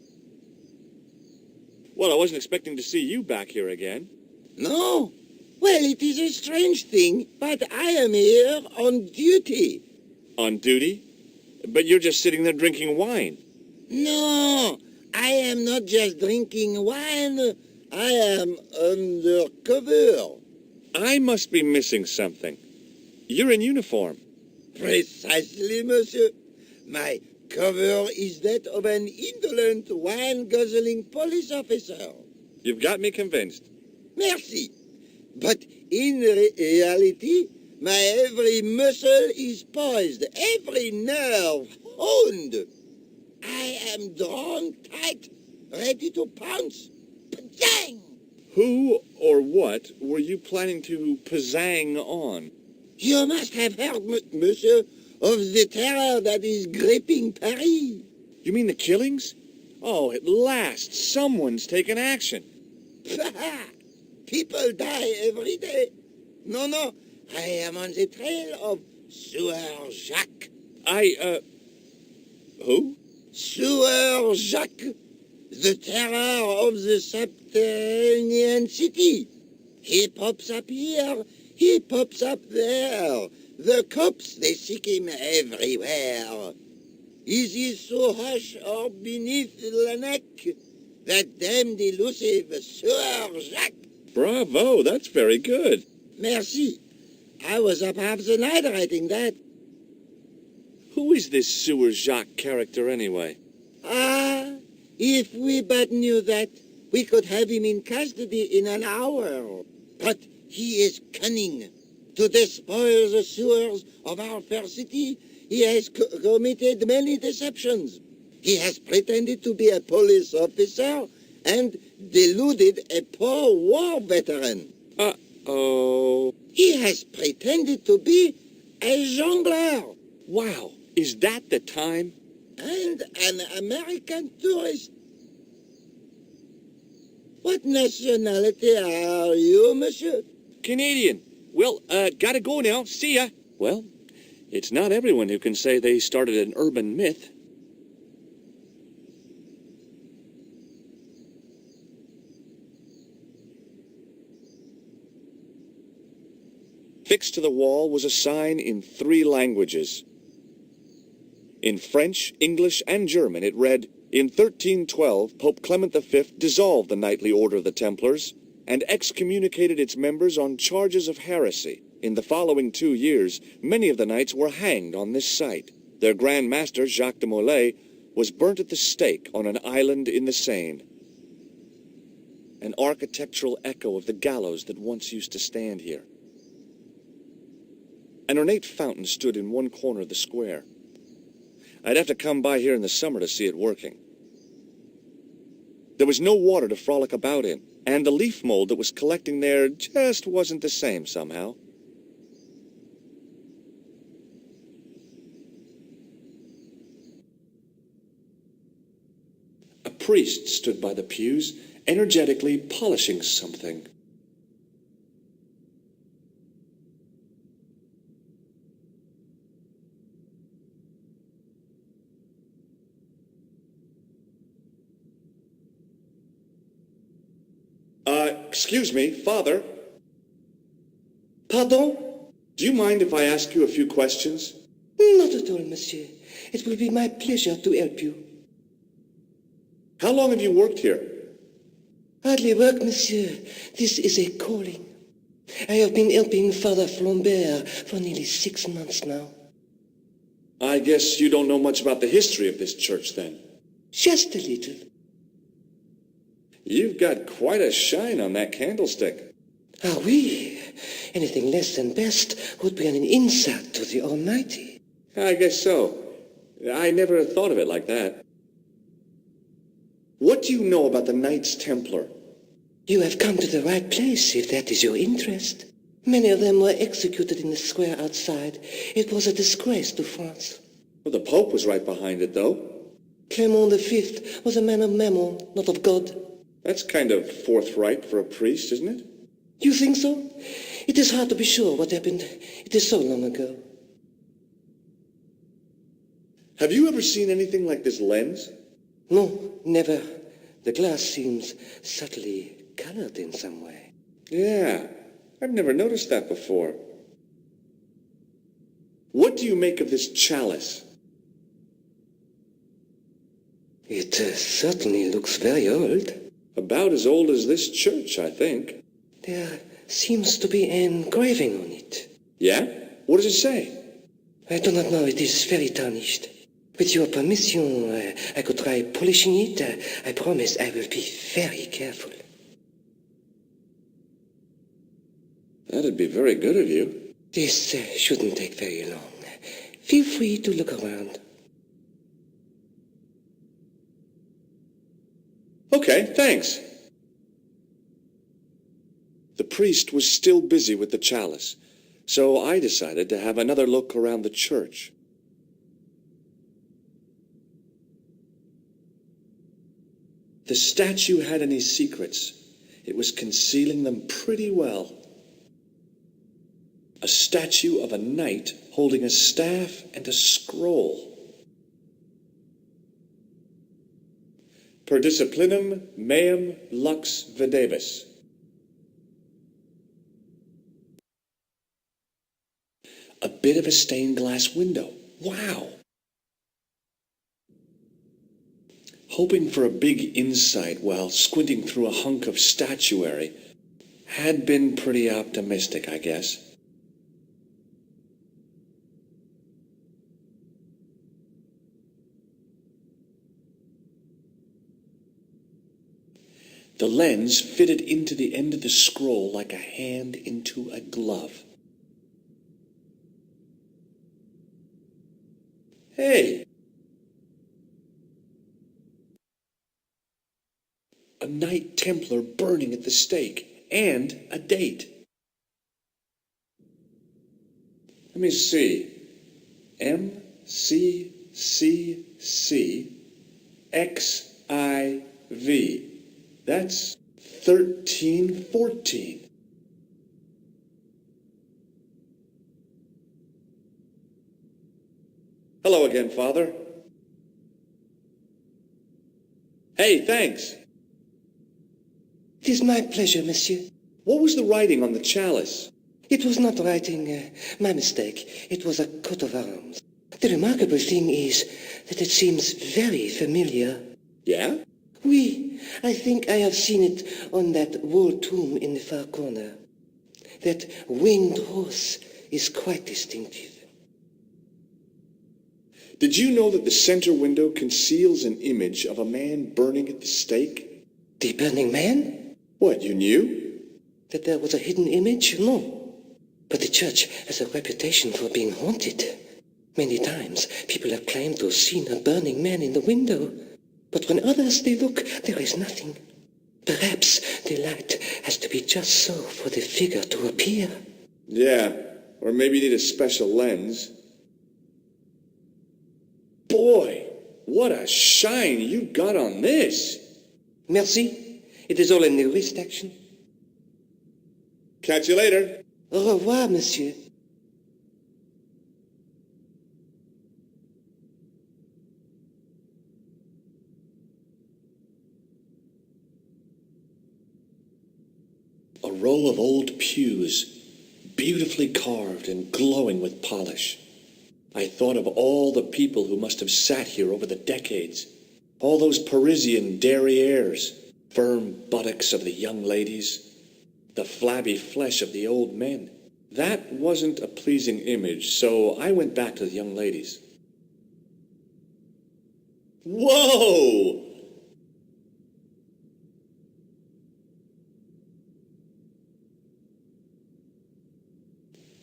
Well, I wasn't expecting to see you back here again. No? Well, it is a strange thing, but I am here on duty. On duty? But you're just sitting there drinking wine. No, I am not just drinking wine. I am undercover. I must be missing something. You're in uniform. Precisely, monsieur. My cover is that of an indolent, wine-guzzling police officer. You've got me convinced. Merci. But in reality, my every muscle is poised, every nerve honed. I am drawn tight, ready to pounce. Pajang! Who or what were you planning to pizzang on? You must have heard, monsieur, of the terror that is gripping Paris. You mean the killings? Oh, at last, someone's taken action. People die every day. No, I am on the trail of Sieur Jacques. Who? Sieur Jacques, the terror of the subterranean city. He pops up here, he pops up there. The cops, they seek him everywhere. Is he so hush or beneath the neck? That damned elusive Sieur Jacques. Bravo, that's very good. Merci. I was up half the night writing that. Who is this Sieur Jacques character anyway? Ah, if we but knew that, we could have him in custody in an hour. But he is cunning. To despoil the sewers of our fair city, he has committed many deceptions. He has pretended to be a police officer and deluded a poor war veteran. Uh-oh. He has pretended to be a jongleur. Wow, is that the time? And an American tourist. What nationality are you, monsieur? Canadian. Well, gotta go now. See ya. Well, it's not everyone who can say they started an urban myth. Fixed to the wall was a sign in 3 languages. In French, English, and German it read, "In 1312, Pope Clement V dissolved the knightly order of the Templars and excommunicated its members on charges of heresy. In the following 2 years, many of the knights were hanged on this site. Their Grand Master, Jacques de Molay, was burnt at the stake on an island in the Seine." An architectural echo of the gallows that once used to stand here. An ornate fountain stood in one corner of the square. I'd have to come by here in the summer to see it working. There was no water to frolic about in, and the leaf mold that was collecting there just wasn't the same somehow. A priest stood by the pews, energetically polishing something. Excuse me, Father. Pardon? Do you mind if I ask you a few questions? Not at all, monsieur. It will be my pleasure to help you. How long have you worked here? Hardly work, monsieur. This is a calling. I have been helping Father Flambert for nearly 6 months now. I guess you don't know much about the history of this church, then. Just a little. You've got quite a shine on that candlestick. Ah, oui. Anything less than best would be an insult to the Almighty. I guess so. I never thought of it like that. What do you know about the Knights Templar? You have come to the right place, if that is your interest. Many of them were executed in the square outside. It was a disgrace to France. Well, the Pope was right behind it, though. Clement V was a man of mammon, not of God. That's kind of forthright for a priest, isn't it? You think so? It is hard to be sure what happened. It is so long ago. Have you ever seen anything like this lens? No, never. The glass seems subtly colored in some way. Yeah, I've never noticed that before. What do you make of this chalice? It certainly looks very old. About as old as this church, I think. There seems to be an engraving on it. Yeah? What does it say? I do not know. It is very tarnished. With your permission, I could try polishing it. I promise I will be very careful. That'd be very good of you. This shouldn't take very long. Feel free to look around. Okay, thanks. The priest was still busy with the chalice, so I decided to have another look around the church. The statue had any secrets. It was concealing them pretty well. A statue of a knight holding a staff and a scroll. Per disciplinum meum lux videbis. A bit of a stained glass window. Wow! Hoping for a big insight while squinting through a hunk of statuary had been pretty optimistic, I guess. The lens fitted into the end of the scroll like a hand into a glove. Hey! A Knight Templar burning at the stake, and a date. Let me see. MCCC XIV. That's 1314. Hello again, Father. Hey, thanks. It is my pleasure, monsieur. What was the writing on the chalice? It was not writing, my mistake. It was a coat of arms. The remarkable thing is that it seems very familiar. Yeah? Oui, I think I have seen it on that wall tomb in the far corner. That winged horse is quite distinctive. Did you know that the center window conceals an image of a man burning at the stake? The burning man? What, you knew? That there was a hidden image? No. But the church has a reputation for being haunted. Many times people have claimed to have seen a burning man in the window. But when others they look, there is nothing. Perhaps the light has to be just so for the figure to appear. Yeah, or maybe you need a special lens. Boy, what a shine you got on this. Merci. It is all in the wrist action. Catch you later. Au revoir, monsieur. A row of old pews, beautifully carved and glowing with polish. I thought of all the people who must have sat here over the decades. All those Parisian derrieres, firm buttocks of the young ladies, the flabby flesh of the old men. That wasn't a pleasing image, so I went back to the young ladies. Whoa!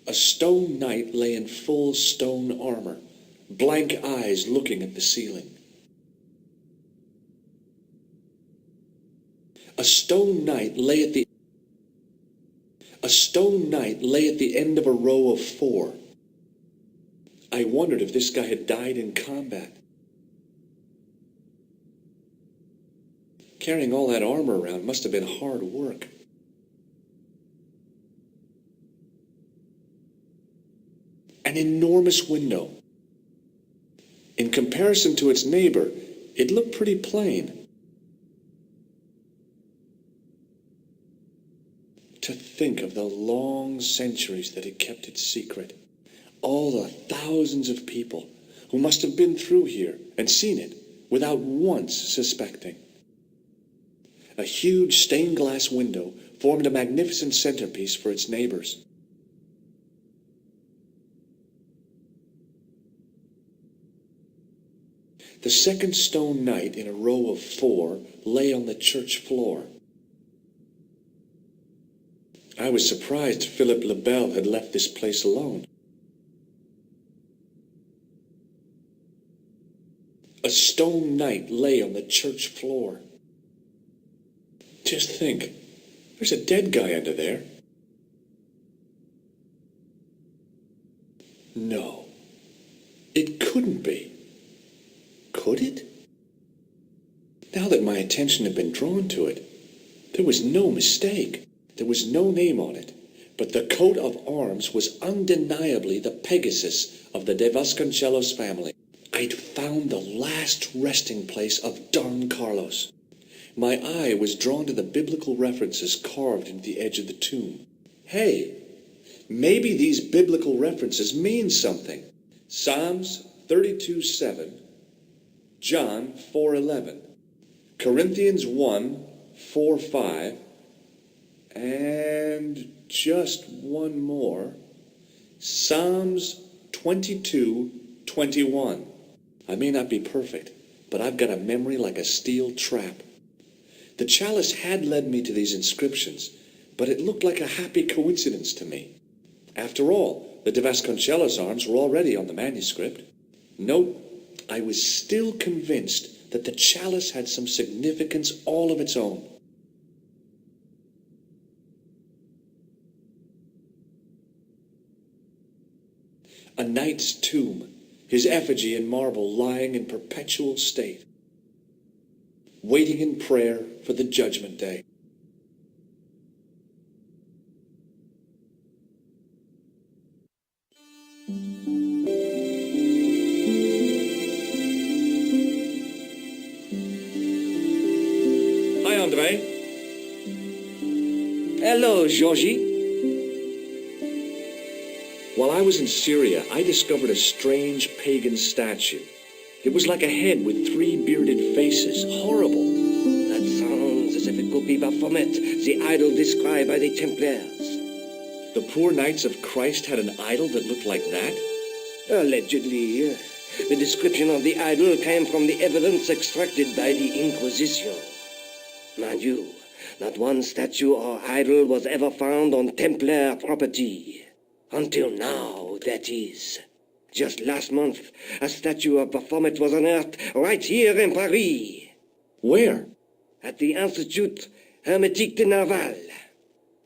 A stone knight lay in full stone armor, blank eyes looking at the ceiling. A stone knight lay at the end of a row of 4. I wondered if this guy had died in combat. Carrying all that armor around must have been hard work. An enormous window. In comparison to its neighbor, it looked pretty plain. To think of the long centuries that had kept it secret. All the thousands of people who must have been through here and seen it without once suspecting. A huge stained glass window formed a magnificent centerpiece for its neighbors. The second stone knight in a row of 4 lay on the church floor. I was surprised Philip le Bel had left this place alone. A stone knight lay on the church floor. Just think, there's a dead guy under there. No, it couldn't be. Could it? Now that my attention had been drawn to it, there was no mistake. There was no name on it, but the coat of arms was undeniably the Pegasus of the De Vasconcelos family. I'd found the last resting place of Don Carlos. My eye was drawn to the biblical references carved into the edge of the tomb. Hey, maybe these biblical references mean something. Psalms 32:7, John 4:11, Corinthians 1:4-5, and just one more, Psalms 22:21. I may not be perfect, but I've got a memory like a steel trap. The chalice had led me to these inscriptions, but it looked like a happy coincidence to me. After all, the De Vasconcelos arms were already on the manuscript. Nope, I was still convinced that the chalice had some significance all of its own. A knight's tomb, his effigy in marble lying in perpetual state, waiting in prayer for the judgment day. André. Hello, Georgie. While I was in Syria, I discovered a strange pagan statue. It was like a head with 3 bearded faces. Horrible. That sounds as if it could be Baphomet, the idol described by the Templars. The poor Knights of Christ had an idol that looked like that? Allegedly. The description of the idol came from the evidence extracted by the Inquisition. Mind you, not one statue or idol was ever found on Templar property. Until now, that is. Just last month, a statue of Baphomet was unearthed right here in Paris. Where? At the Institut Hermétique de Narval.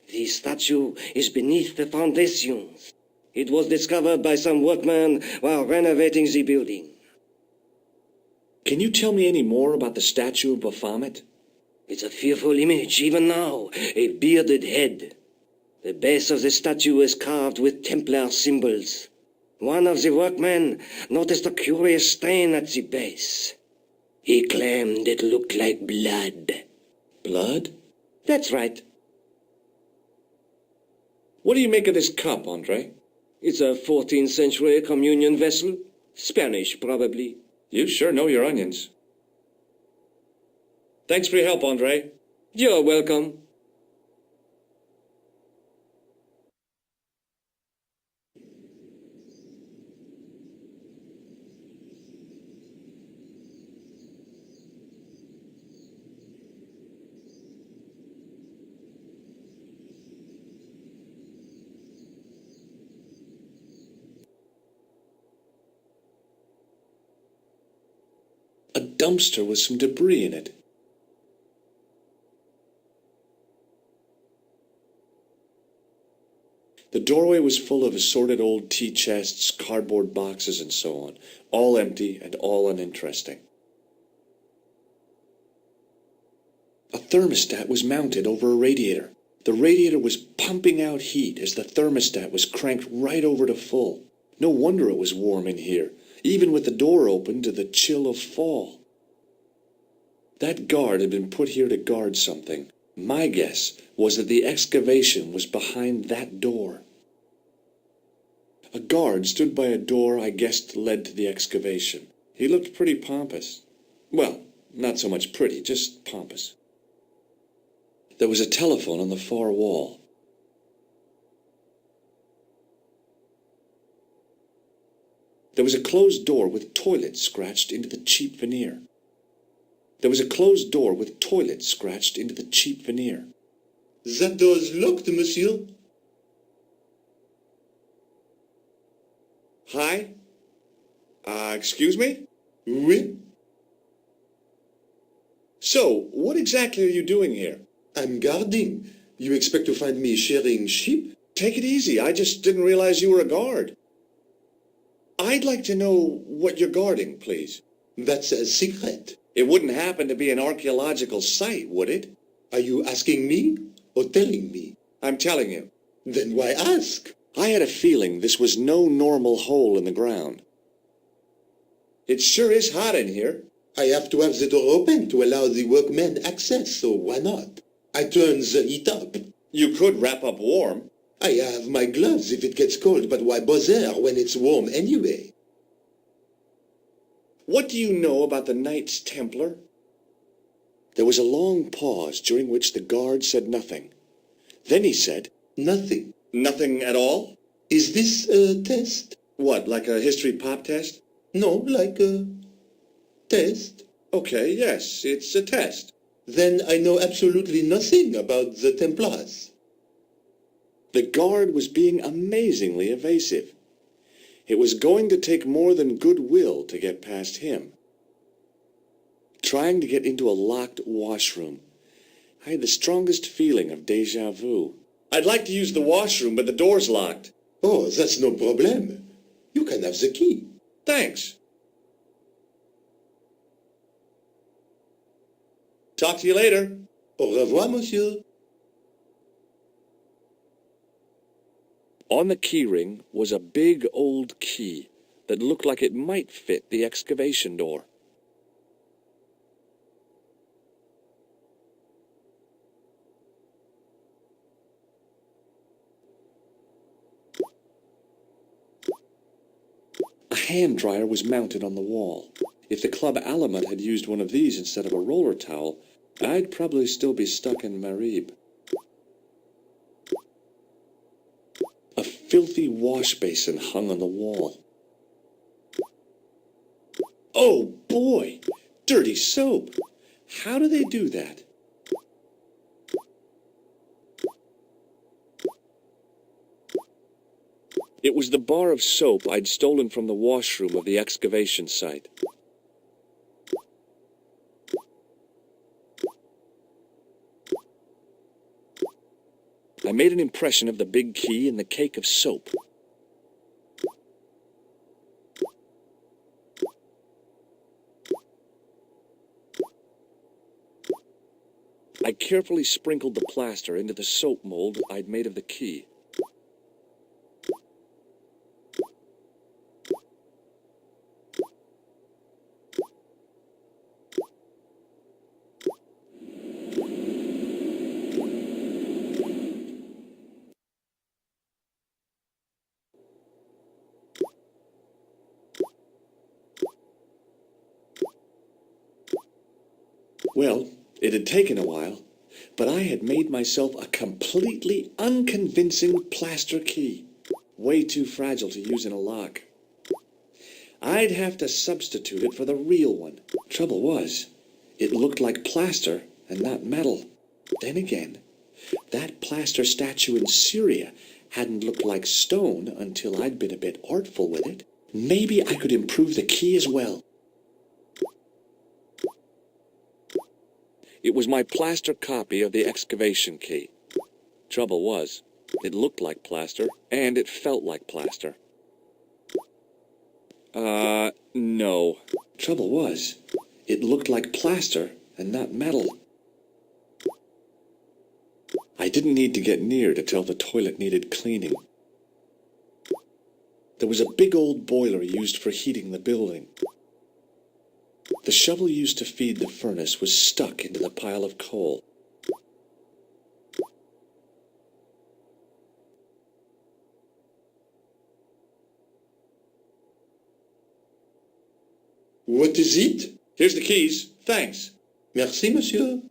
The statue is beneath the foundations. It was discovered by some workman while renovating the building. Can you tell me any more about the statue of Baphomet? It's a fearful image, even now. A bearded head. The base of the statue is carved with Templar symbols. One of the workmen noticed a curious stain at the base. He claimed it looked like blood. Blood? That's right. What do you make of this cup, André? It's a 14th century communion vessel. Spanish, probably. You sure know your onions. Thanks for your help, André. You're welcome. A dumpster with some debris in it. The doorway was full of assorted old tea chests, cardboard boxes, and so on, all empty and all uninteresting. A thermostat was mounted over a radiator. The radiator was pumping out heat as the thermostat was cranked right over to full. No wonder it was warm in here, even with the door open to the chill of fall. That guard had been put here to guard something. My guess was that the excavation was behind that door. A guard stood by a door I guessed led to the excavation. He looked pretty pompous. Well, not so much pretty, just pompous. There was a telephone on the far wall. There was a closed door with toilet scratched into the cheap veneer. There was a closed door with toilet scratched into the cheap veneer. That door is locked, monsieur. Hi? Excuse me? Oui? So, what exactly are you doing here? I'm guarding. You expect to find me sharing sheep? Take it easy. I just didn't realize you were a guard. I'd like to know what you're guarding, please. That's a secret. It wouldn't happen to be an archaeological site, would it? Are you asking me or telling me? I'm telling you. Then why ask? I had a feeling this was no normal hole in the ground. It sure is hot in here. I have to have the door open to allow the workmen access, so why not? I turn the heat up. You could wrap up warm. I have my gloves if it gets cold, but why bother when it's warm anyway? What do you know about the Knights Templar? There was a long pause during which the guard said nothing. Then he said, Nothing. Nothing at all? Is this a test? What, like a history pop test? No, like a test. Okay, yes, it's a test. Then I know absolutely nothing about the Templars. The guard was being amazingly evasive. It was going to take more than goodwill to get past him. Trying to get into a locked washroom. I had the strongest feeling of déjà vu. I'd like to use the washroom, but the door's locked. Oh, that's no problem. You can have the key. Thanks. Talk to you later. Au revoir, monsieur. On the keyring was a big old key that looked like it might fit the excavation door. hand dryer was mounted on the wall. If the club Alamut had used one of these instead of a roller towel, I'd probably still be stuck in Marib. A filthy wash basin hung on the wall. Oh boy! Dirty soap! How do they do that? It was the bar of soap I'd stolen from the washroom of the excavation site. I made an impression of the big key and the cake of soap. I carefully sprinkled the plaster into the soap mold I'd made of the key. Well, it had taken a while, but I had made myself a completely unconvincing plaster key. Way too fragile to use in a lock. I'd have to substitute it for the real one. Trouble was, it looked like plaster and not metal. Then again, that plaster statue in Syria hadn't looked like stone until I'd been a bit artful with it. Maybe I could improve the key as well. It was my plaster copy of the excavation key. Trouble was, it looked like plaster, and it felt like plaster. No. Trouble was, it looked like plaster and not metal. I didn't need to get near to tell the toilet needed cleaning. There was a big old boiler used for heating the building. The shovel used to feed the furnace was stuck into the pile of coal. What is it? Here's the keys. Thanks. Merci, monsieur.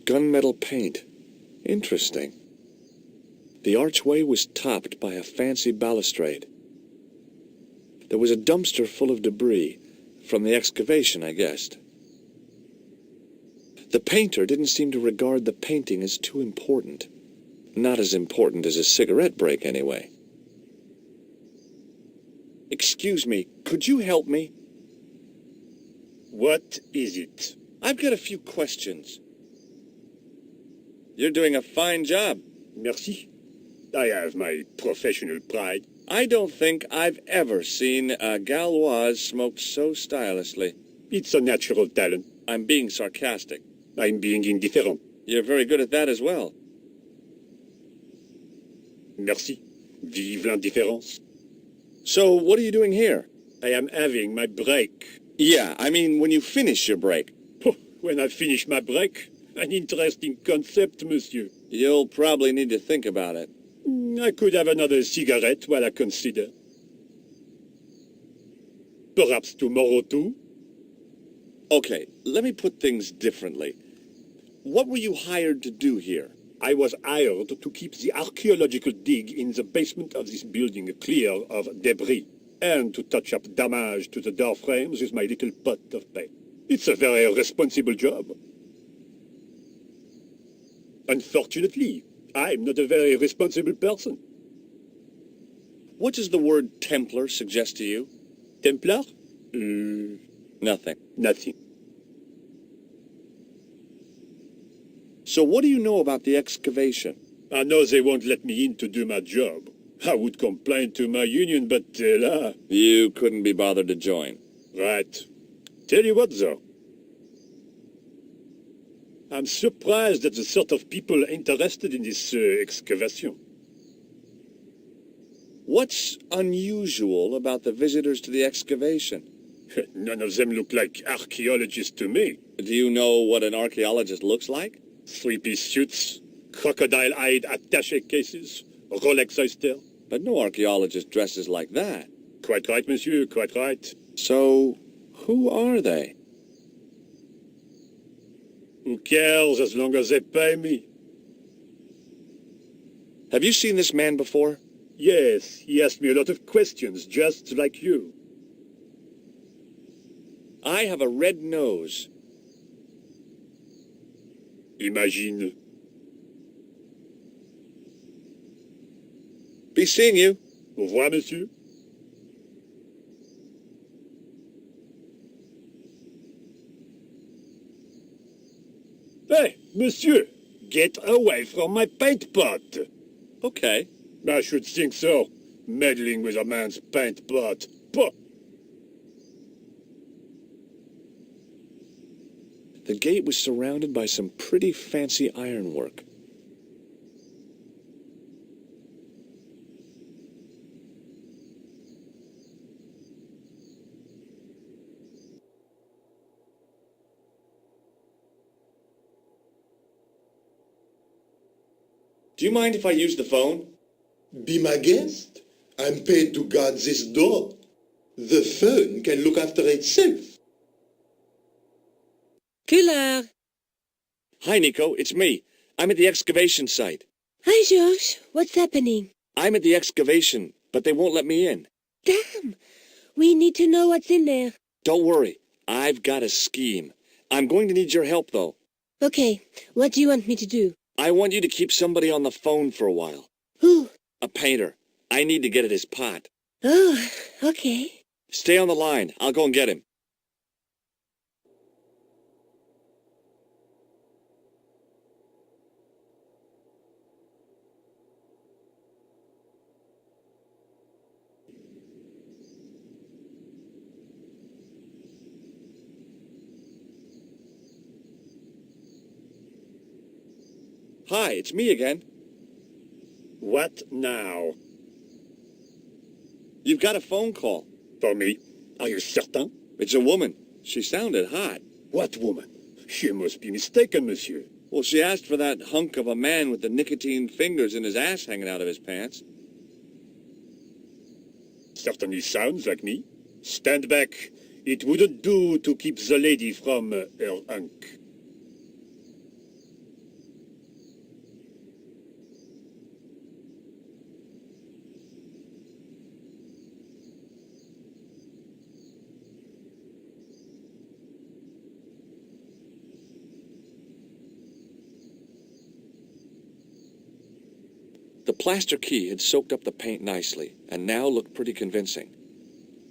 Gunmetal paint. Interesting. The archway was topped by a fancy balustrade. There was a dumpster full of debris, from the excavation, I guessed. The painter didn't seem to regard the painting as too important. Not as important as a cigarette break, anyway. Excuse me, could you help me? What is it? I've got a few questions. You're doing a fine job. Merci. I have my professional pride. I don't think I've ever seen a Gauloise smoked so stylishly. It's a natural talent. I'm being sarcastic. I'm being indifferent. You're very good at that as well. Merci. Vive l'indifférence. So, what are you doing here? I am having my break. Yeah, I mean when you finish your break. When I finish my break? An interesting concept, monsieur. You'll probably need to think about it. I could have another cigarette while I consider. Perhaps tomorrow too? Okay, let me put things differently. What were you hired to do here? I was hired to keep the archaeological dig in the basement of this building clear of debris, and to touch up damage to the door frames with my little pot of paint. It's a very responsible job. Unfortunately, I'm not a very responsible person. What does the word Templar suggest to you? Templar? Nothing. Nothing. So what do you know about the excavation? I know they won't let me in to do my job. I would complain to my union, but là... You couldn't be bothered to join. Right. Tell you what, though. I'm surprised at the sort of people interested in this excavation. What's unusual about the visitors to the excavation? None of them look like archaeologists to me. Do you know what an archaeologist looks like? Three-piece suits, crocodile-eyed attaché cases, Rolex oyster. But no archaeologist dresses like that. Quite right, monsieur, quite right. So, who are they? Who cares as long as they pay me? Have you seen this man before? Yes, he asked me a lot of questions, just like you. I have a red nose. Imagine. Be seeing you. Au revoir, monsieur. Hey, monsieur, get away from my paint pot. Okay. I should think so. Meddling with a man's paint pot. Pah! The gate was surrounded by some pretty fancy ironwork. Do you mind if I use the phone? Be my guest. I'm paid to guard this door. The phone can look after itself. Couleur. Hi, Nico. It's me. I'm at the excavation site. Hi, Georges. What's happening? I'm at the excavation, but they won't let me in. Damn. We need to know what's in there. Don't worry. I've got a scheme. I'm going to need your help, though. Okay. What do you want me to do? I want you to keep somebody on the phone for a while. Who? A painter. I need to get at his pot. Oh, okay. Stay on the line. I'll go and get him. Hi, it's me again. What now? You've got a phone call. For me? Are you certain? It's a woman. She sounded hot. What woman? She must be mistaken, monsieur. Well, she asked for that hunk of a man with the nicotine fingers and his ass hanging out of his pants. Certainly sounds like me. Stand back. It wouldn't do to keep the lady from her hunk. The plaster key had soaked up the paint nicely, and now looked pretty convincing.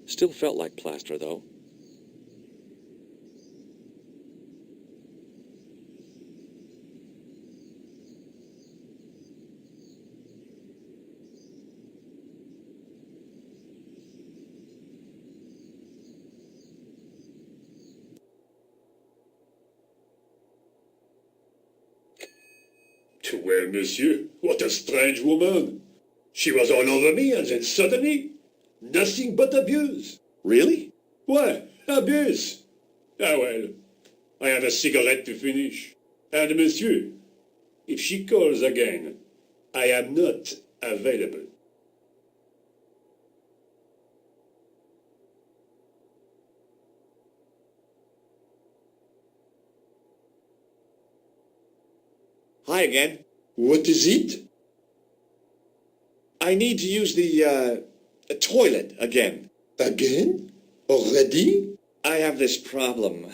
Still felt like plaster, though. Well, monsieur, what a strange woman. She was all over me, and then suddenly, nothing but abuse. Really? Why, abuse. Ah, well, I have a cigarette to finish. And, monsieur, if she calls again, I am not available. Hi again. What is it? I need to use the toilet again. Again? Already? I have this problem.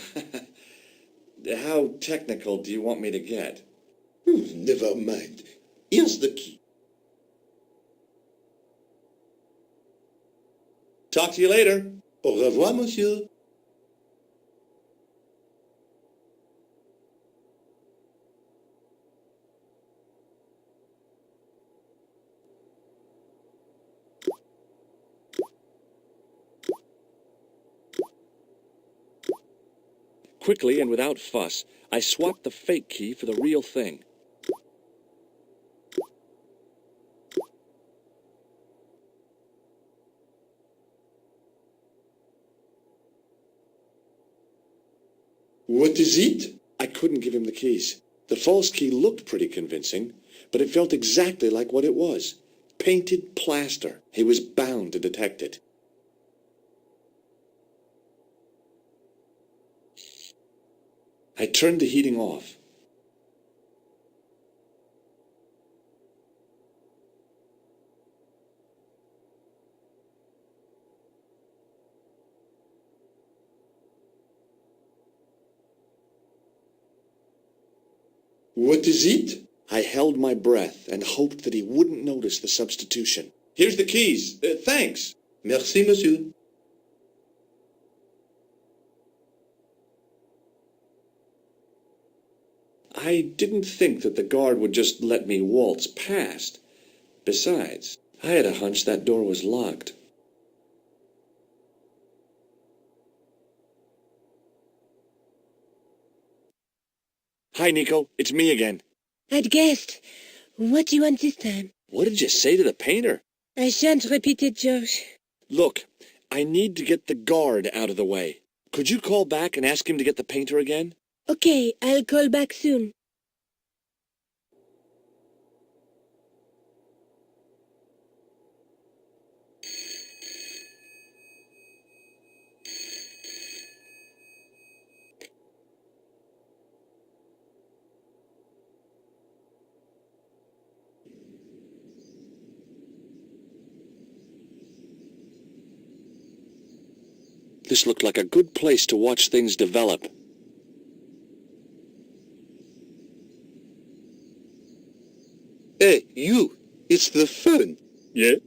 How technical do you want me to get? Never mind. Here's the key. Talk to you later. Au revoir, monsieur. Quickly and without fuss, I swapped the fake key for the real thing. What is it? I couldn't give him the keys. The false key looked pretty convincing, but it felt exactly like what it was. Painted plaster. He was bound to detect it. I turned the heating off. What is it? I held my breath and hoped that he wouldn't notice the substitution. Here's the keys. Thanks. Merci, monsieur. I didn't think that the guard would just let me waltz past. Besides, I had a hunch that door was locked. Hi, Nico. It's me again. I'd guessed. What do you want this time? What did you say to the painter? I shan't repeat it, Josh. Look, I need to get the guard out of the way. Could you call back and ask him to get the painter again? Okay, I'll call back soon. This looked like a good place to watch things develop. Hey, you! It's the phone. Yeah?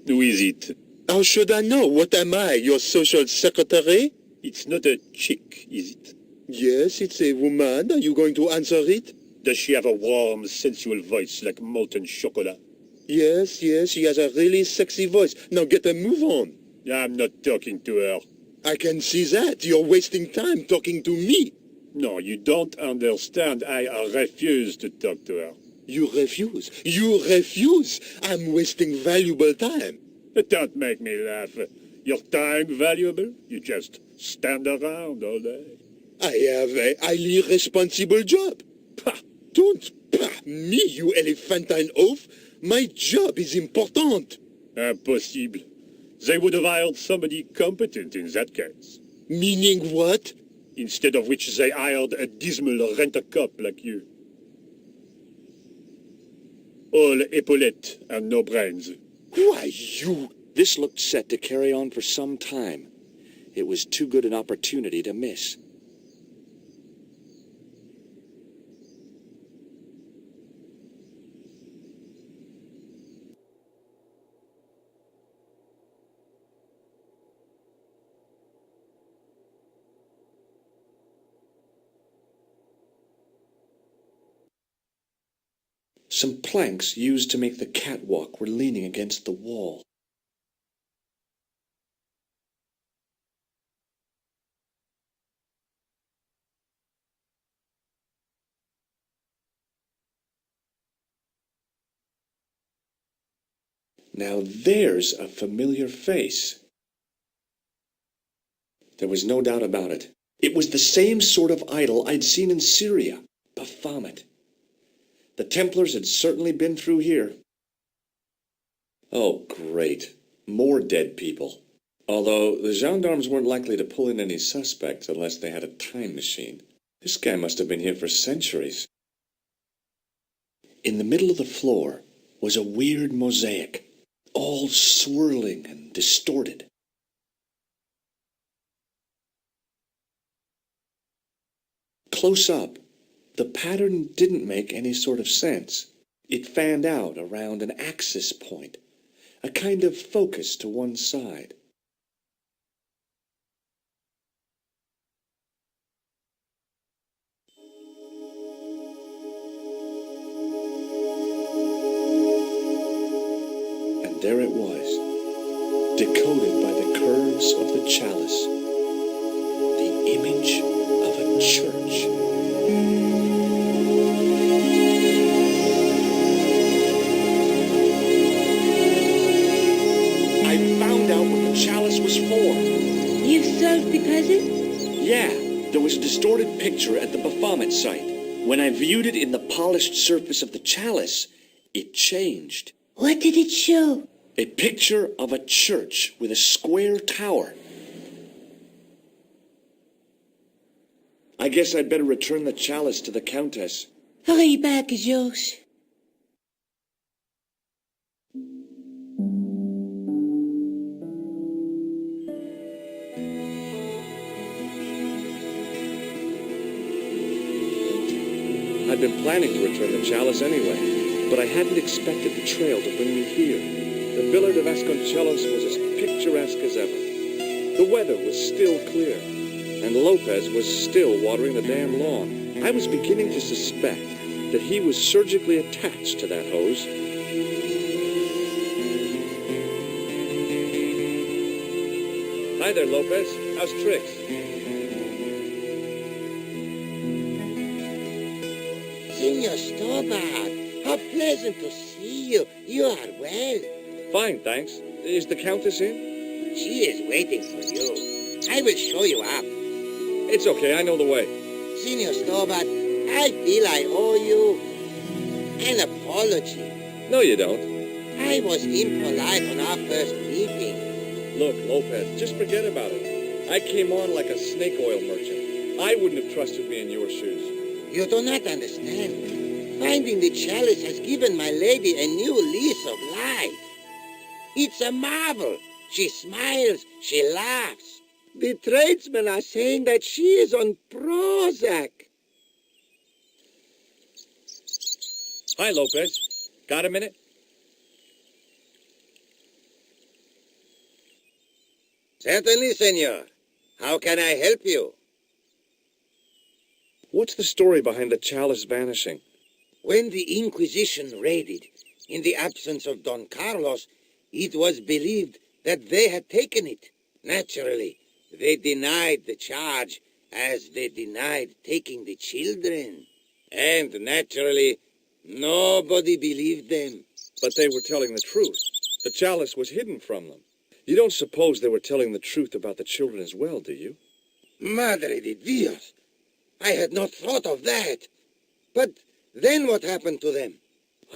Who is it? How should I know? What am I, your social secretary? It's not a chick, is it? Yes, it's a woman. Are you going to answer it? Does she have a warm, sensual voice like molten chocolate? Yes, she has a really sexy voice. Now get a move on. I'm not talking to her. I can see that. You're wasting time talking to me. No, you don't understand. I refuse to talk to her. You refuse? You refuse? I'm wasting valuable time. Don't make me laugh. Your time valuable? You just stand around all day. I have a highly responsible job. Pah, don't me, you elephantine oaf. My job is important. Impossible. They would have hired somebody competent in that case. Meaning what? Instead of which they hired a dismal rent-a-cop like you. All epaulettes and no brains. Why, you... This looked set to carry on for some time. It was too good an opportunity to miss. Some planks used to make the catwalk were leaning against the wall. Now there's a familiar face. There was no doubt about it. It was the same sort of idol I'd seen in Syria, Baphomet. The Templars had certainly been through here. Oh, great. More dead people. Although the gendarmes weren't likely to pull in any suspects unless they had a time machine. This guy must have been here for centuries. In the middle of the floor was a weird mosaic, all swirling and distorted. Close up, the pattern didn't make any sort of sense. It fanned out around an axis point, a kind of focus to one side. And there it was, decoded by the curves of the chalice, the image of a church. I found out what the chalice was for. You've solved the puzzle? Yeah, there was a distorted picture at the Baphomet site. When I viewed it in the polished surface of the chalice, it changed. What did it show? A picture of a church with a square tower. I guess I'd better return the chalice to the Countess. Hurry back, Georges. I'd been planning to return the chalice anyway, but I hadn't expected the trail to bring me here. The Villa de Vasconcelos was as picturesque as ever. The weather was still clear, and Lopez was still watering the damn lawn. I was beginning to suspect that he was surgically attached to that hose. Hi there, Lopez. How's tricks? Senor Stobart, how pleasant to see you. You are well. Fine, thanks. Is the Countess in? She is waiting for you. I will show you up. It's okay, I know the way. Senor Stobart, I feel I owe you an apology. No, you don't. I was impolite on our first meeting. Look, Lopez, just forget about it. I came on like a snake oil merchant. I wouldn't have trusted me in your shoes. You do not understand. Finding the chalice has given my lady a new lease of life. It's a marvel. She smiles, she laughs. The tradesmen are saying that she is on Prozac. Hi, Lopez. Got a minute? Certainly, senor. How can I help you? What's the story behind the chalice vanishing? When the Inquisition raided, in the absence of Don Carlos, it was believed that they had taken it. Naturally, they denied the charge as they denied taking the children. And naturally, nobody believed them. But they were telling the truth. The chalice was hidden from them. You don't suppose they were telling the truth about the children as well, do you? Madre de Dios! I had not thought of that. But then what happened to them?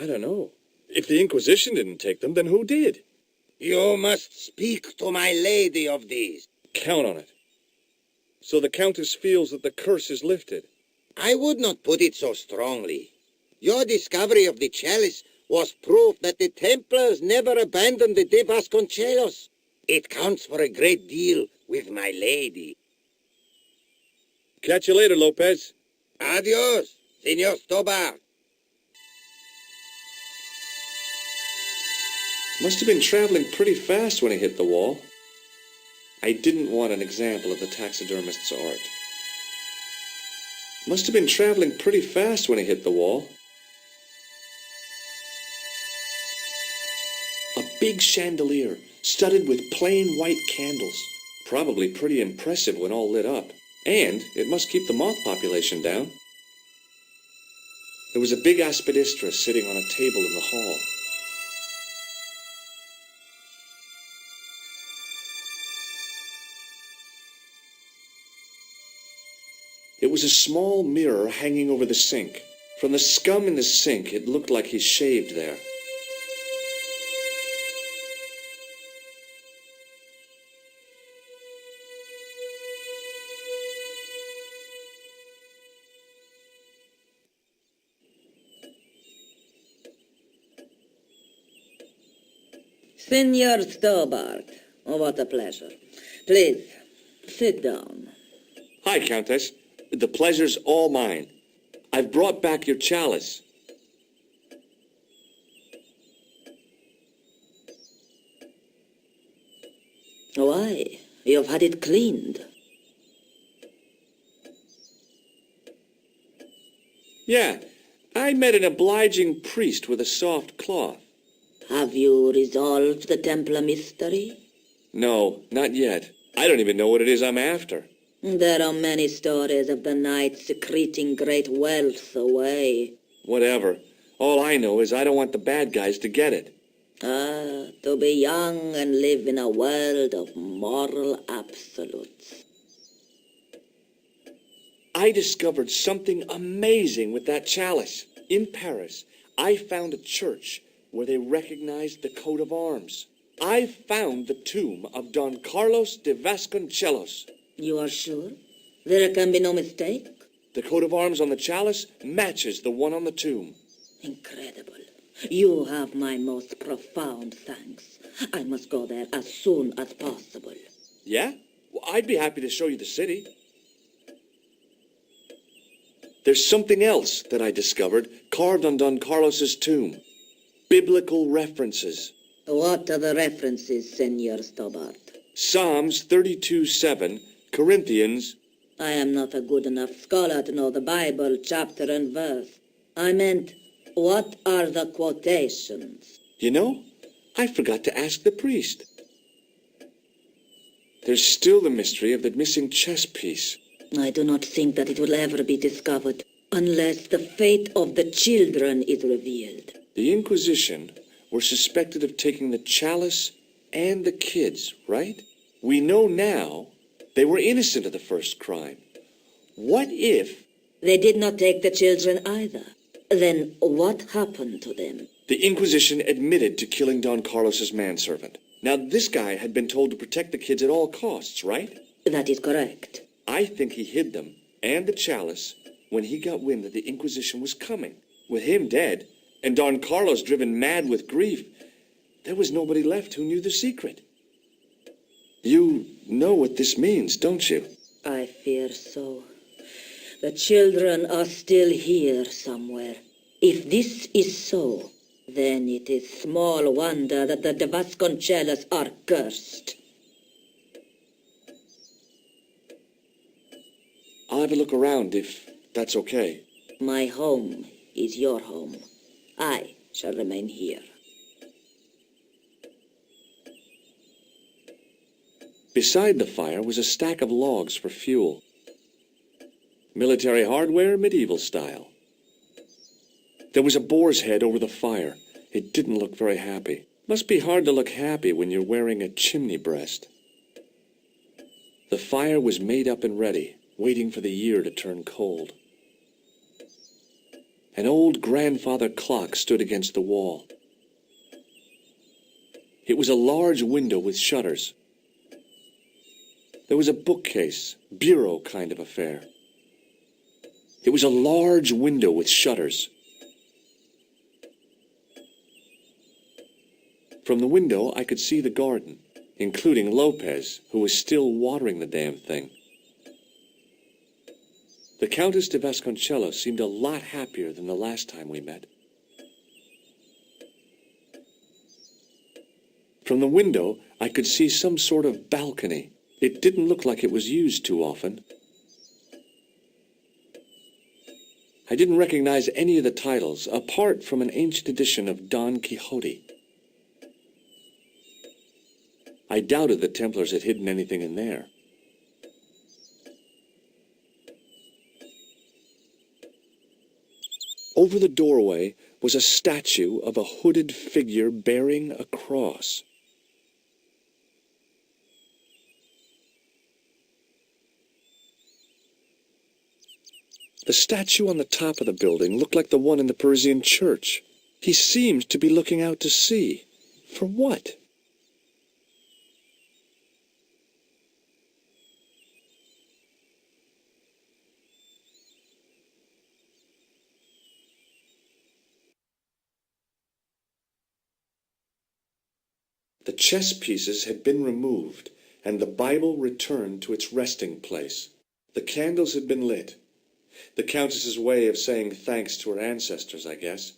I don't know. If the Inquisition didn't take them, then who did? You must speak to my lady of these. Count on it. So the Countess feels that the curse is lifted. I would not put it so strongly. Your discovery of the chalice was proof that the Templars never abandoned the de Vasconcelos. It counts for a great deal with my lady. Catch you later, Lopez. Adios, Senor Stobart. Must have been traveling pretty fast when he hit the wall. I didn't want an example of the taxidermist's art. Must have been traveling pretty fast when he hit the wall. A big chandelier, studded with plain white candles. Probably pretty impressive when all lit up. And it must keep the moth population down. There was a big aspidistra sitting on a table in the hall. It was a small mirror hanging over the sink. From the scum in the sink, it looked like he shaved there. Senor Stobart, oh, what a pleasure. Please, sit down. Hi, Countess. The pleasure's all mine. I've brought back your chalice. Why? You've had it cleaned. Yeah, I met an obliging priest with a soft cloth. Have you resolved the Templar mystery? No, not yet. I don't even know what it is I'm after. There are many stories of the knights secreting great wealth away. Whatever. All I know is I don't want the bad guys to get it. Ah, to be young and live in a world of moral absolutes. I discovered something amazing with that chalice. In Paris, I found a church where they recognized the coat of arms. I found the tomb of Don Carlos de Vasconcelos. You are sure? There can be no mistake? The coat of arms on the chalice matches the one on the tomb. Incredible. You have my most profound thanks. I must go there as soon as possible. Yeah? Well, I'd be happy to show you the city. There's something else that I discovered carved on Don Carlos's tomb. Biblical references. What are the references, Senor Stobart? Psalms 32:7, Corinthians. I am not a good enough scholar to know the Bible chapter and verse. I meant, what are the quotations? You know, I forgot to ask the priest. There's still the mystery of the missing chess piece. I do not think that it will ever be discovered unless the fate of the children is revealed. The Inquisition were suspected of taking the chalice and the kids, right? We know now they were innocent of the first crime. What if... They did not take the children either. Then what happened to them? The Inquisition admitted to killing Don Carlos's manservant. Now, this guy had been told to protect the kids at all costs, right? That is correct. I think he hid them, and the chalice, when he got wind that the Inquisition was coming. With him dead, and Don Carlos driven mad with grief, there was nobody left who knew the secret. You know what this means, don't you? I fear so. The children are still here somewhere. If this is so, then it is small wonder that the de Vasconcelos are cursed. I'll have a look around if that's okay. My home is your home. I shall remain here. Beside the fire was a stack of logs for fuel. Military hardware, medieval style. There was a boar's head over the fire. It didn't look very happy. Must be hard to look happy when you're wearing a chimney breast. The fire was made up and ready, waiting for the year to turn cold. An old grandfather clock stood against the wall. It was a large window with shutters. There was a bookcase, bureau kind of affair. It was a large window with shutters. From the window, I could see the garden, including Lopez, who was still watering the damn thing. The Countess de Vasconcelos seemed a lot happier than the last time we met. From the window, I could see some sort of balcony. It didn't look like it was used too often. I didn't recognize any of the titles, apart from an ancient edition of Don Quixote. I doubted the Templars had hidden anything in there. Over the doorway was a statue of a hooded figure bearing a cross. The statue on the top of the building looked like the one in the Parisian church. He seemed to be looking out to sea. For what? The chess pieces had been removed, and the Bible returned to its resting place. The candles had been lit. The Countess's way of saying thanks to her ancestors, I guess.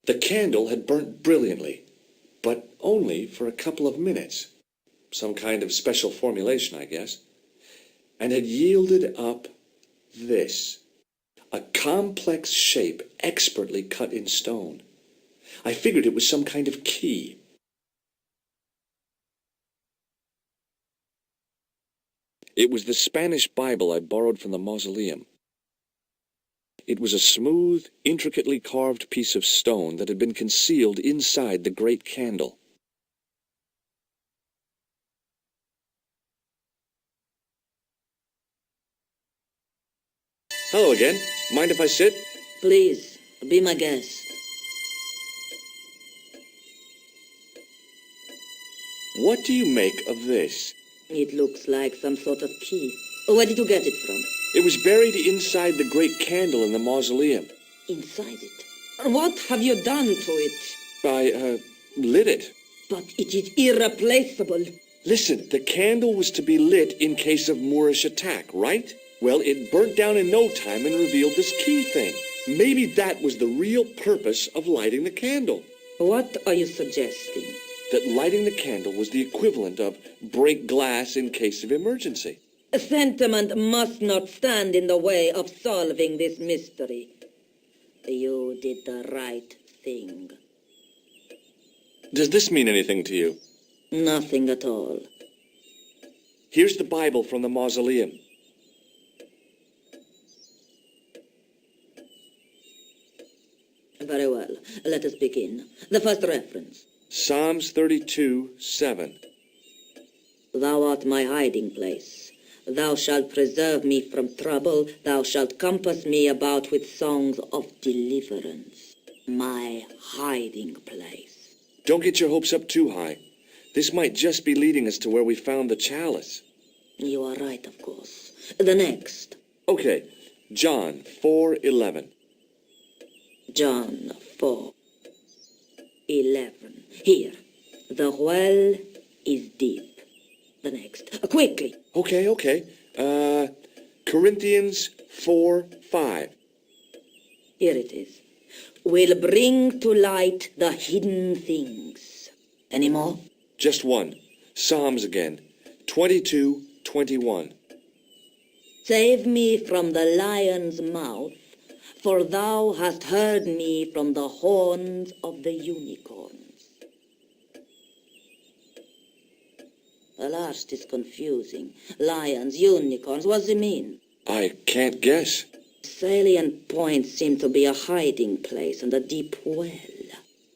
The candle had burnt brilliantly, but only for a couple of minutes. Some kind of special formulation, I guess. And had yielded up this. A complex shape expertly cut in stone. I figured it was some kind of key. It was the Spanish Bible I'd borrowed from the mausoleum. It was a smooth, intricately carved piece of stone that had been concealed inside the great candle. Hello again. Mind if I sit? Please, be my guest. What do you make of this? It looks like some sort of key. Where did you get it from? It was buried inside the great candle in the mausoleum. Inside it? What have you done to it? I, lit it. But it is irreplaceable. Listen, the candle was to be lit in case of Moorish attack, right? Well, it burnt down in no time and revealed this key thing. Maybe that was the real purpose of lighting the candle. What are you suggesting? That lighting the candle was the equivalent of break glass in case of emergency. Sentiment must not stand in the way of solving this mystery. You did the right thing. Does this mean anything to you? Nothing at all. Here's the Bible from the mausoleum. Very well. Let us begin. The first reference. Psalms 32:7. Thou art my hiding place. Thou shalt preserve me from trouble. Thou shalt compass me about with songs of deliverance. My hiding place. Don't get your hopes up too high. This might just be leading us to where we found the chalice. You are right, of course. The next. Okay, John 4:11. John 4:11. Here. The well is deep. The next. Quickly. Okay. Corinthians 4:5. Here it is. Will bring to light the hidden things. Any more? Just one. Psalms again. 22:21. Save me from the lion's mouth, for thou hast heard me from the horns of the unicorns. The last is confusing. Lions, unicorns, what does it mean? I can't guess. Salient points seem to be a hiding place and a deep well.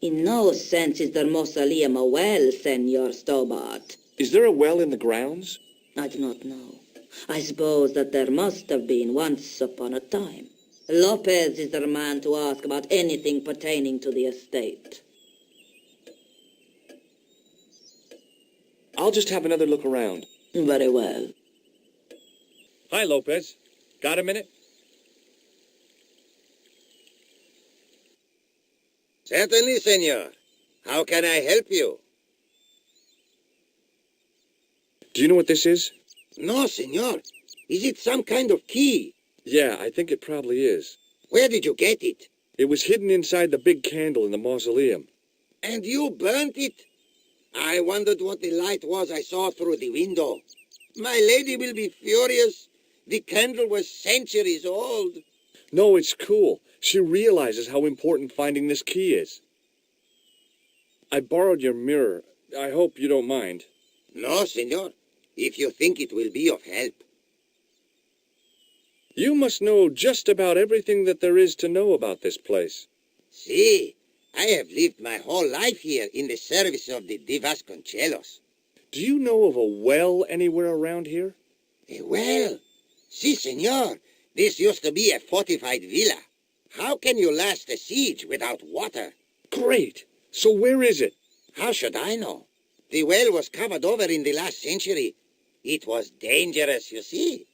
In no sense is the mausoleum a well, Senor Stobart. Is there a well in the grounds? I do not know. I suppose that there must have been once upon a time. Lopez is the man to ask about anything pertaining to the estate. I'll just have another look around. Very well. Hi, Lopez. Got a minute? Certainly, senor. How can I help you? Do you know what this is? No, senor. Is it some kind of key? Yeah, I think it probably is. Where did you get it? It was hidden inside the big candle in the mausoleum. And you burnt it? I wondered what the light was I saw through the window. My lady will be furious. The candle was centuries old. No, it's cool. She realizes how important finding this key is. I borrowed your mirror. I hope you don't mind. No, senor. If you think it will be of help. You must know just about everything that there is to know about this place. See, I have lived my whole life here in the service of the De Vasconcelos. Do you know of a well anywhere around here? A well? Si, senor. This used to be a fortified villa. How can you last a siege without water? Great. So where is it? How should I know? The well was covered over in the last century. It was dangerous, you see.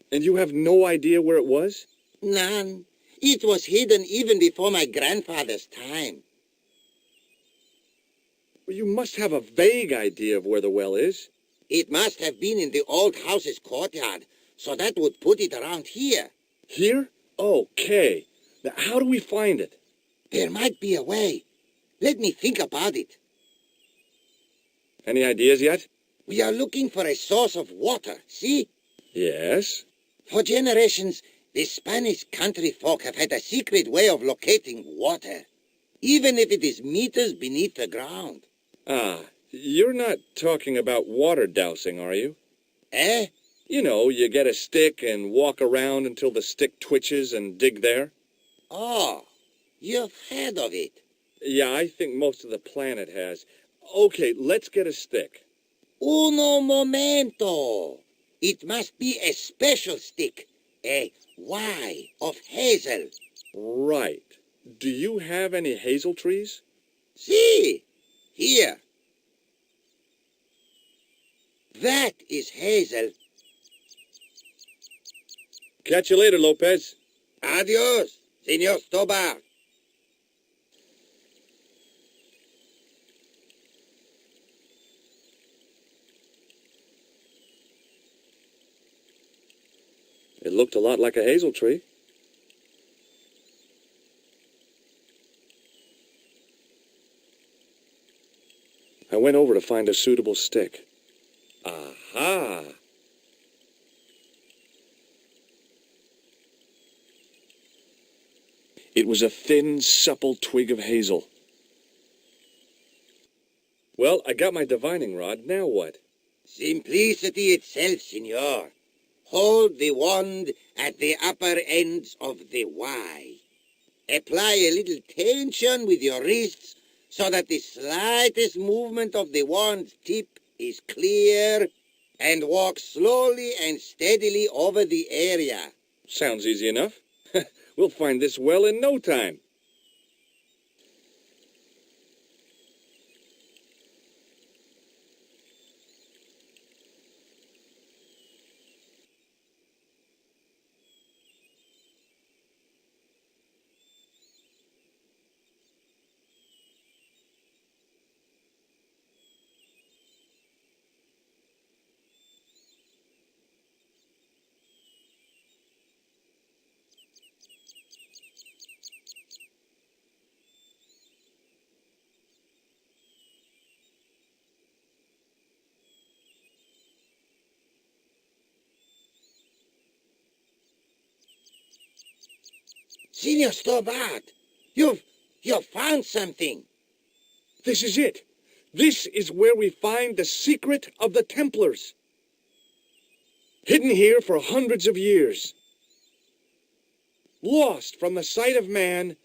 And you have no idea where it was? None. It was hidden even before my grandfather's time. Well, you must have a vague idea of where the well is. It must have been in the old house's courtyard, so that would put it around here. Here? Okay. Now, how do we find it? There might be a way. Let me think about it. Any ideas yet? We are looking for a source of water, see? Yes. For generations, the Spanish country folk have had a secret way of locating water, even if it is meters beneath the ground. Ah, you're not talking about water dousing, are you? Eh? You know, you get a stick and walk around until the stick twitches and dig there. Oh, you've heard of it. Yeah, I think most of the planet has. Okay, let's get a stick. Uno momento. It must be a special stick, a Y of hazel. Right. Do you have any hazel trees? See, here. That is hazel. Catch you later, Lopez. Adios, Senor Stobart. It looked a lot like a hazel tree. I went over to find a suitable stick. Aha! It was a thin, supple twig of hazel. Well, I got my divining rod. Now what? Simplicity itself, senor. Hold the wand at the upper ends of the Y. Apply a little tension with your wrists so that the slightest movement of the wand's tip is clear, and walk slowly and steadily over the area. Sounds easy enough. We'll find this well in no time. Senor Stobart, you've found something. This is it. This is where we find the secret of the Templars. Hidden here for hundreds of years. Lost from the sight of man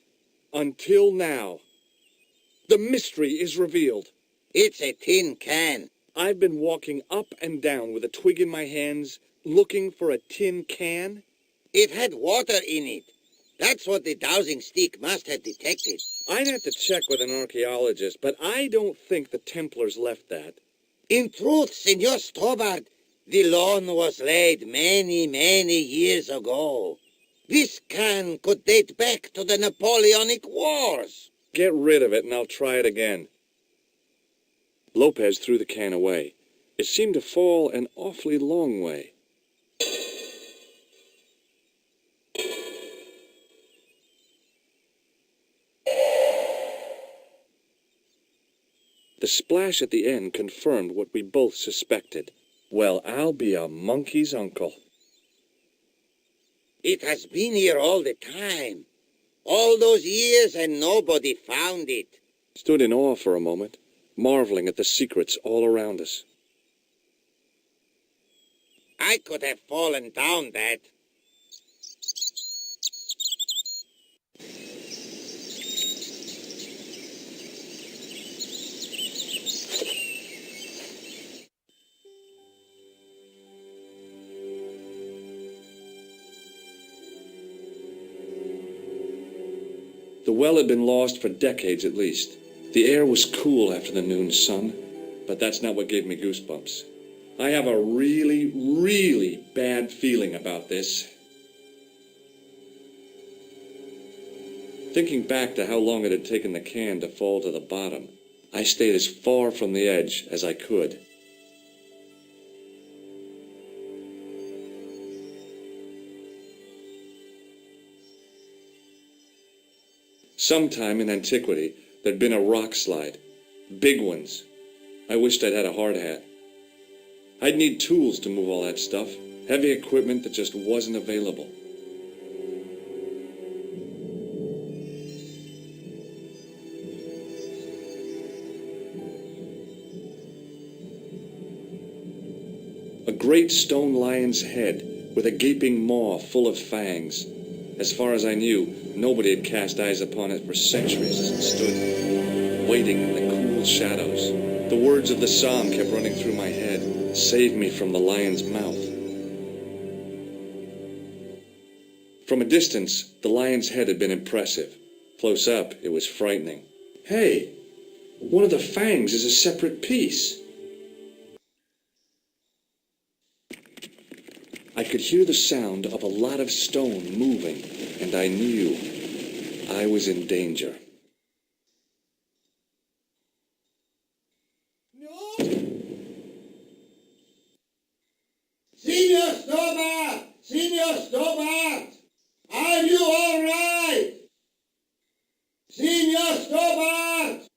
until now. The mystery is revealed. It's a tin can. I've been walking up and down with a twig in my hands, looking for a tin can. It had water in it. That's what the dowsing stick must have detected. I'd have to check with an archaeologist, but I don't think the Templars left that. In truth, Senor Stobart, the lawn was laid many, many years ago. This can could date back to the Napoleonic Wars. Get rid of it and I'll try it again. Lopez threw the can away. It seemed to fall an awfully long way. The splash at the end confirmed what we both suspected. Well, I'll be a monkey's uncle. It has been here all the time. All those years and nobody found it. Stood in awe for a moment, marveling at the secrets all around us. I could have fallen down that. The well had been lost for decades at least. The air was cool after the noon sun, but that's not what gave me goosebumps. I have a really, really bad feeling about this. Thinking back to how long it had taken the can to fall to the bottom, I stayed as far from the edge as I could. Sometime in antiquity, There'd been a rock slide. Big ones. I wished I'd had a hard hat. I'd need tools to move all that stuff. Heavy equipment that just wasn't available. A great stone lion's head with a gaping maw full of fangs. As far as I knew, nobody had cast eyes upon it for centuries as it stood, waiting in the cool shadows. The words of the psalm kept running through my head. Save me from the lion's mouth. From a distance, the lion's head had been impressive. Close up, it was frightening. Hey, one of the fangs is a separate piece. I could hear the sound of a lot of stone moving, and I knew I was in danger. Signor Stobart! Signor Stobart! Are you all right? Signor Stobart!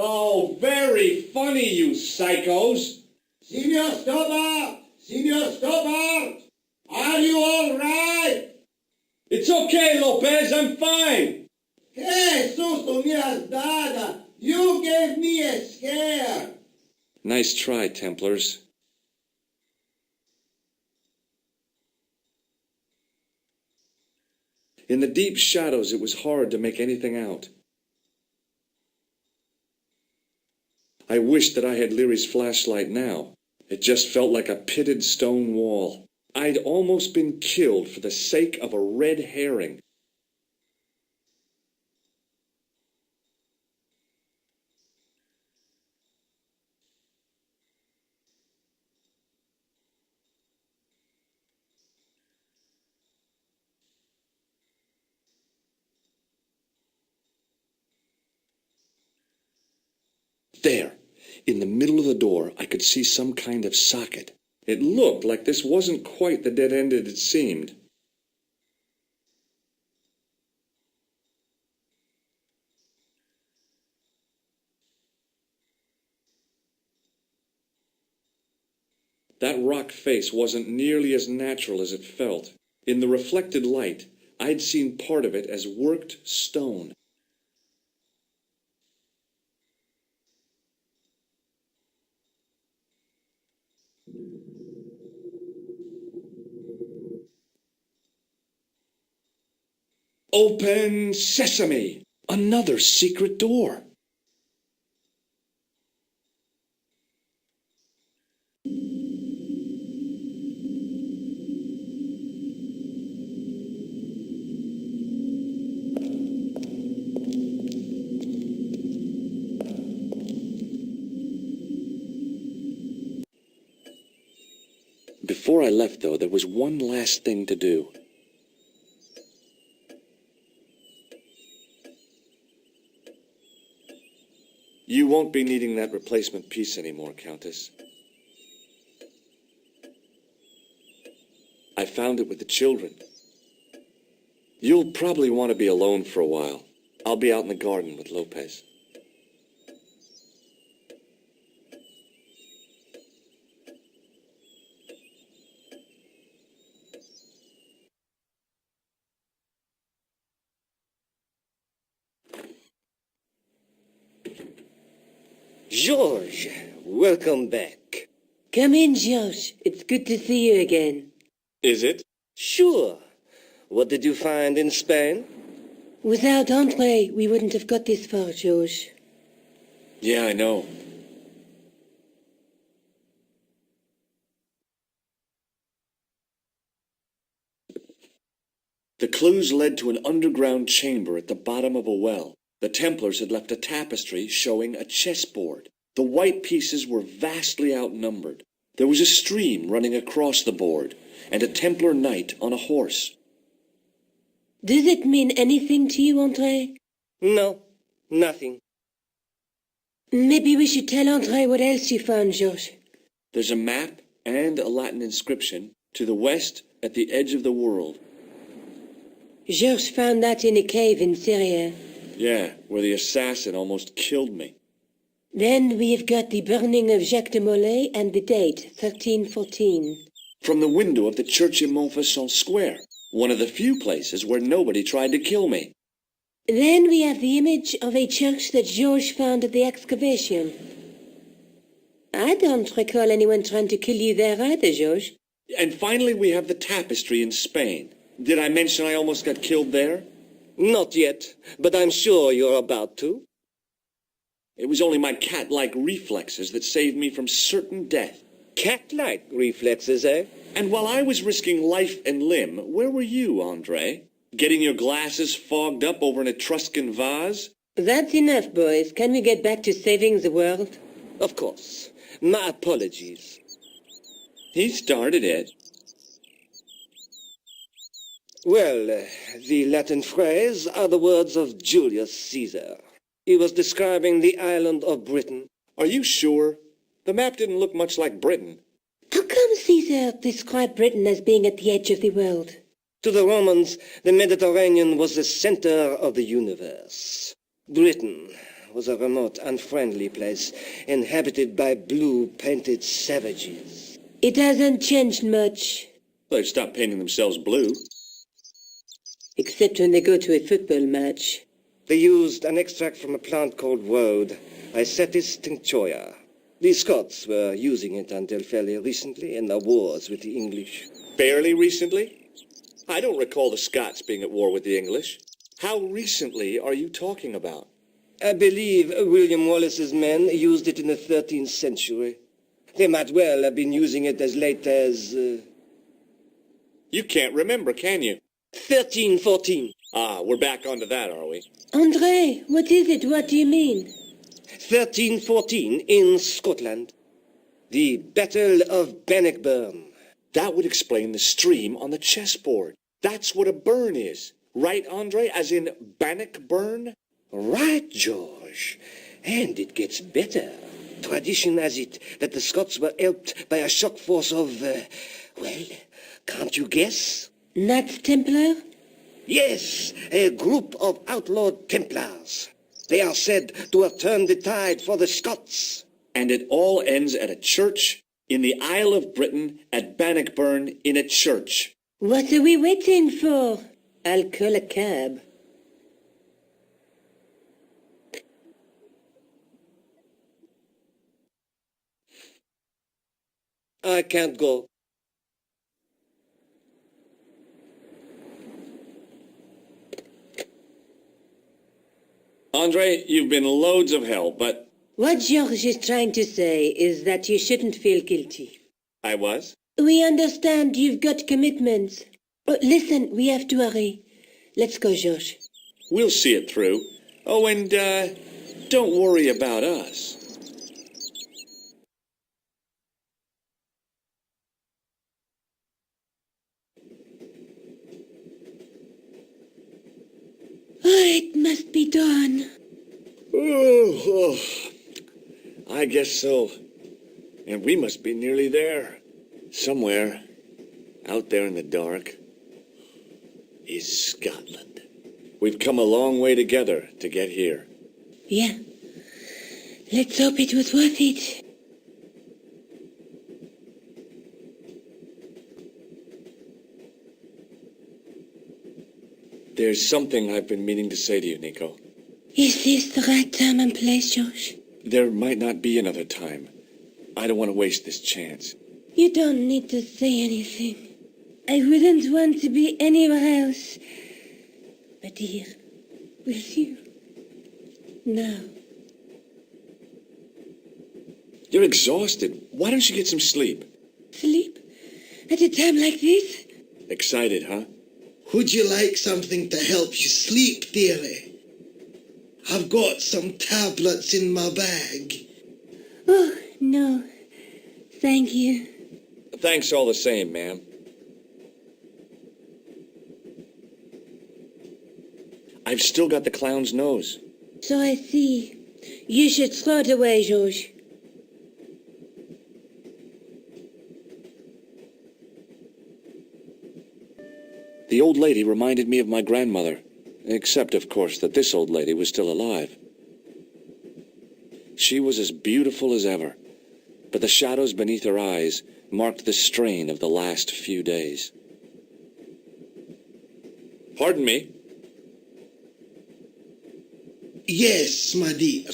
Oh, very funny, you psychos! Signor Stobart! Signor Stobart! Are you all right? It's okay, Lopez, I'm fine! Hey, susto mi has dado! You gave me a scare! Nice try, Templars. In the deep shadows, it was hard to make anything out. I wished that I had Leary's flashlight now. It just felt like a pitted stone wall. I'd almost been killed for the sake of a red herring. There, in the middle of the door, I could see some kind of socket. It looked like this wasn't quite the dead end it had seemed. That rock face wasn't nearly as natural as it felt. In the reflected light, I'd seen part of it as worked stone. Open sesame! Another secret door. Before I left, though, there was one last thing to do. You won't be needing that replacement piece anymore, Countess. I found it with the children. You'll probably want to be alone for a while. I'll be out in the garden with Lopez. George, welcome back. Come in, George. It's good to see you again. Is it? Sure. What did you find in Spain? Without Andre, we wouldn't have got this far, George. Yeah, I know. The clues led to an underground chamber at the bottom of a well. The Templars had left a tapestry showing a chessboard. The white pieces were vastly outnumbered. There was a stream running across the board, and a Templar knight on a horse. Does it mean anything to you, Andre? No, nothing. Maybe we should tell Andre what else you found, Georges. There's a map and a Latin inscription to the west at the edge of the world. Georges found that in a cave in Syria. Yeah, where the assassin almost killed me. Then we've got the burning of Jacques de Molay and the date, 1314. From the window of the church in Montfaucon Square, one of the few places where nobody tried to kill me. Then we have the image of a church that Georges found at the excavation. I don't recall anyone trying to kill you there either, Georges. And finally we have the tapestry in Spain. Did I mention I almost got killed there? Not yet, but I'm sure you're about to. It was only my cat-like reflexes that saved me from certain death. Cat-like reflexes, eh? And while I was risking life and limb, where were you, Andre? Getting your glasses fogged up over an Etruscan vase? That's enough, boys. Can we get back to saving the world? Of course. My apologies. He started it. Well, the Latin phrase are the words of Julius Caesar. He was describing the island of Britain. Are you sure? The map didn't look much like Britain. How come Caesar described Britain as being at the edge of the world? To the Romans, the Mediterranean was the center of the universe. Britain was a remote, unfriendly place, inhabited by blue-painted savages. It hasn't changed much. They've stopped painting themselves blue. Except when they go to a football match. They used an extract from a plant called woad, Isetis tinctoria. The Scots were using it until fairly recently in the wars with the English. Barely recently? I don't recall the Scots being at war with the English. How recently are you talking about? I believe William Wallace's men used it in the 13th century. They might well have been using it as late as... You can't remember, can you? 1314. Ah, we're back onto that, are we? Andre, what is it? What do you mean? 1314 in Scotland. The Battle of Bannockburn. That would explain the stream on the chessboard. That's what a burn is. Right, Andre? As in Bannockburn? Right, George. And it gets better. Tradition has it that the Scots were helped by a shock force of, well, can't you guess? Neo-Templar? Yes, a group of outlawed Templars. They are said to have turned the tide for the Scots. And it all ends at a church in the Isle of Britain at Bannockburn in a church. What are we waiting for? I'll call a cab. I can't go. Andre, you've been loads of help, but... What Georges is trying to say is that you shouldn't feel guilty. I was? We understand you've got commitments. Oh, listen, we have to hurry. Let's go, Georges. We'll see it through. Oh, and, don't worry about us. Oh, it must be dawn. Oh, I guess so. And we must be nearly there. Somewhere, out there in the dark, is Scotland. We've come a long way together to get here. Yeah. Let's hope it was worth it. There's something I've been meaning to say to you, Nico. Is this the right time and place, George? There might not be another time. I don't want to waste this chance. You don't need to say anything. I wouldn't want to be anywhere else. But here, with you. Now. You're exhausted. Why don't you get some sleep? Sleep? At a time like this? Excited, huh? Would you like something to help you sleep, dearie? I've got some tablets in my bag. Oh, no. Thank you. Thanks all the same, ma'am. I've still got the clown's nose. So I see. You should throw it away, George. The old lady reminded me of my grandmother, except, of course, that this old lady was still alive. She was as beautiful as ever, but the shadows beneath her eyes marked the strain of the last few days. Pardon me? Yes, my dear.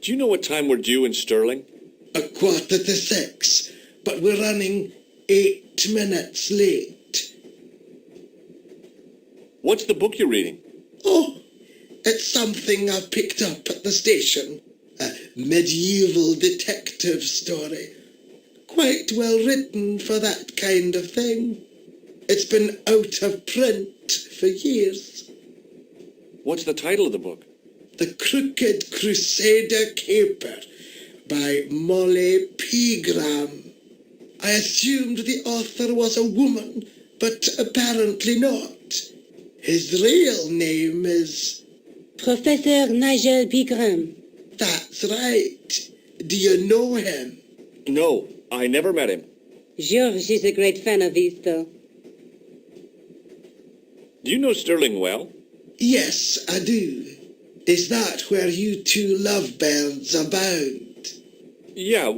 Do you know what time we're due in Stirling? 6:15, but we're running 8 minutes late. What's the book you're reading? Oh, it's something I picked up at the station. A medieval detective story. Quite well written for that kind of thing. It's been out of print for years. What's the title of the book? The Crooked Crusader Caper by Molly Pegram. I assumed the author was a woman, but apparently not. His real name is... Professor Nigel Pegram. That's right. Do you know him? No, I never met him. George is a great fan of his, though. Do you know Stirling well? Yes, I do. Is that where you two lovebirds abound? Yeah,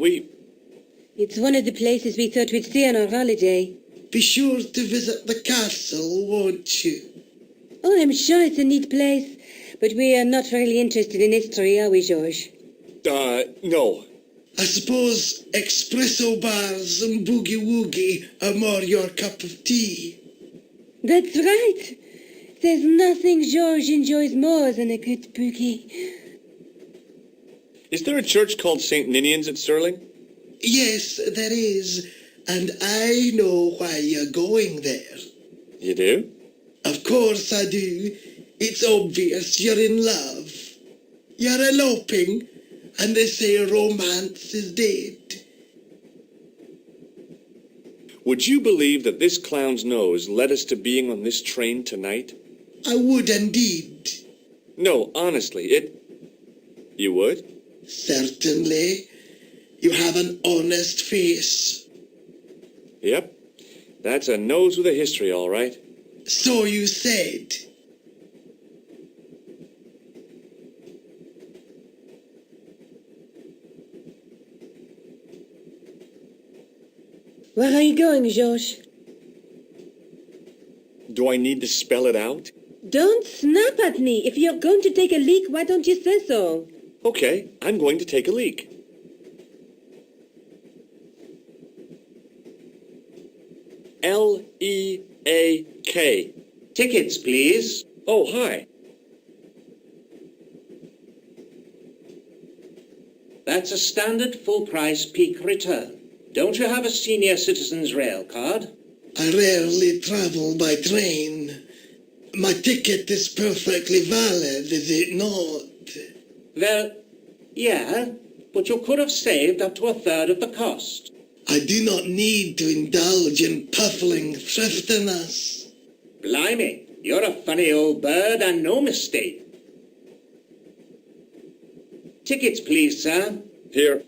It's one of the places we thought we'd stay on our holiday. Be sure to visit the castle, won't you? Oh, I'm sure it's a neat place, but we are not really interested in history, are we, George? No. I suppose espresso bars and boogie-woogie are more your cup of tea. That's right. There's nothing George enjoys more than a good boogie. Is there a church called St. Ninian's at Stirling? Yes, there is, and I know why you're going there. You do? Of course I do. It's obvious you're in love. You're eloping, and they say romance is dead. Would you believe that this clown's nose led us to being on this train tonight? I would indeed. No, honestly, You would? Certainly. You have an honest face. Yep. That's a nose with a history, all right. So you said. Where are you going, George? Do I need to spell it out? Don't snap at me. If you're going to take a leak, why don't you say so? Okay, I'm going to take a leak. L-E-A-K. Tickets, please. Oh, hi. That's a standard full-price peak return. Don't you have a senior citizen's rail card? I rarely travel by train. My ticket is perfectly valid, is it not? Well, yeah, but you could have saved up to a third of the cost. I do not need to indulge in puffling thriftiness. Blimey, you're a funny old bird and no mistake. Tickets, please, sir. Here.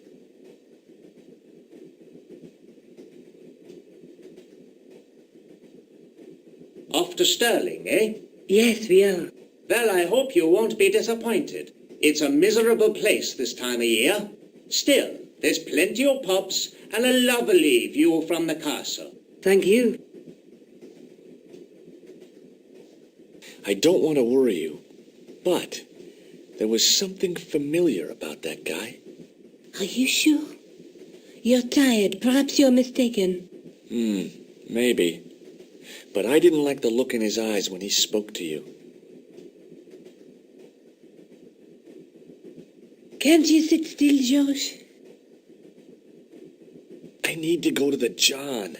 Off to Stirling, eh? Yes, we are. Well, I hope you won't be disappointed. It's a miserable place this time of year. Still, there's plenty of pubs and a lovely view from the castle. Thank you. I don't want to worry you, but there was something familiar about that guy. Are you sure? You're tired. Perhaps you're mistaken. Maybe. But I didn't like the look in his eyes when he spoke to you. Can't you sit still, George? I need to go to the John.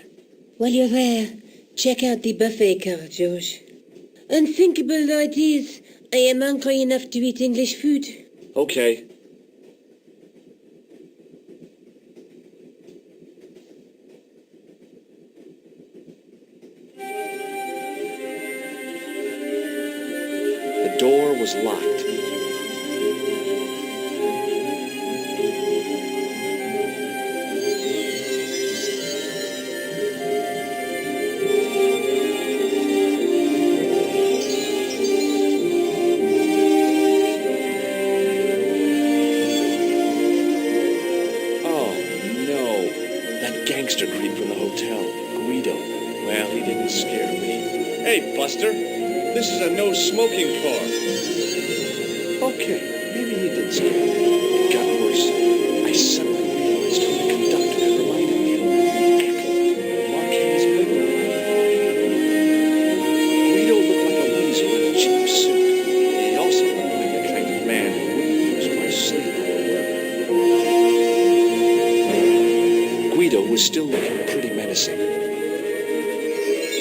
While you're there, check out the buffet car, George. Unthinkable though it is, I am hungry enough to eat English food. Okay. The door was locked. gangster creep from the hotel, Guido. Well, he didn't scare me. Hey, Buster, this is a no-smoking car. Okay, maybe he did scare me. It got worse. I suddenly realized who the conductor had reminded me of. Guido looked like a weasel in a cheap suit. He also looked like the kind of man who wouldn't lose my sleep over work. Guido was still looking pretty menacing.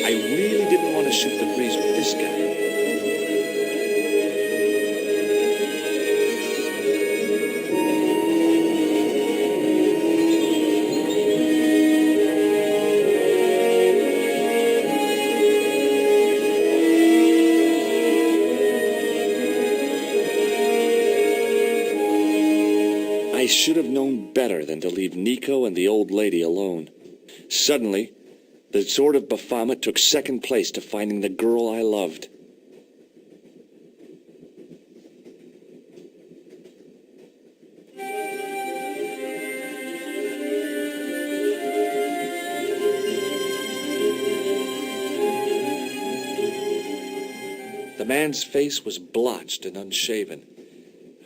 I really didn't want to shoot the breeze with this guy. I should have known better than to leave Nico and the old lady alone. Suddenly, the sword of Baphomet took second place to finding the girl I loved. The man's face was blotched and unshaven.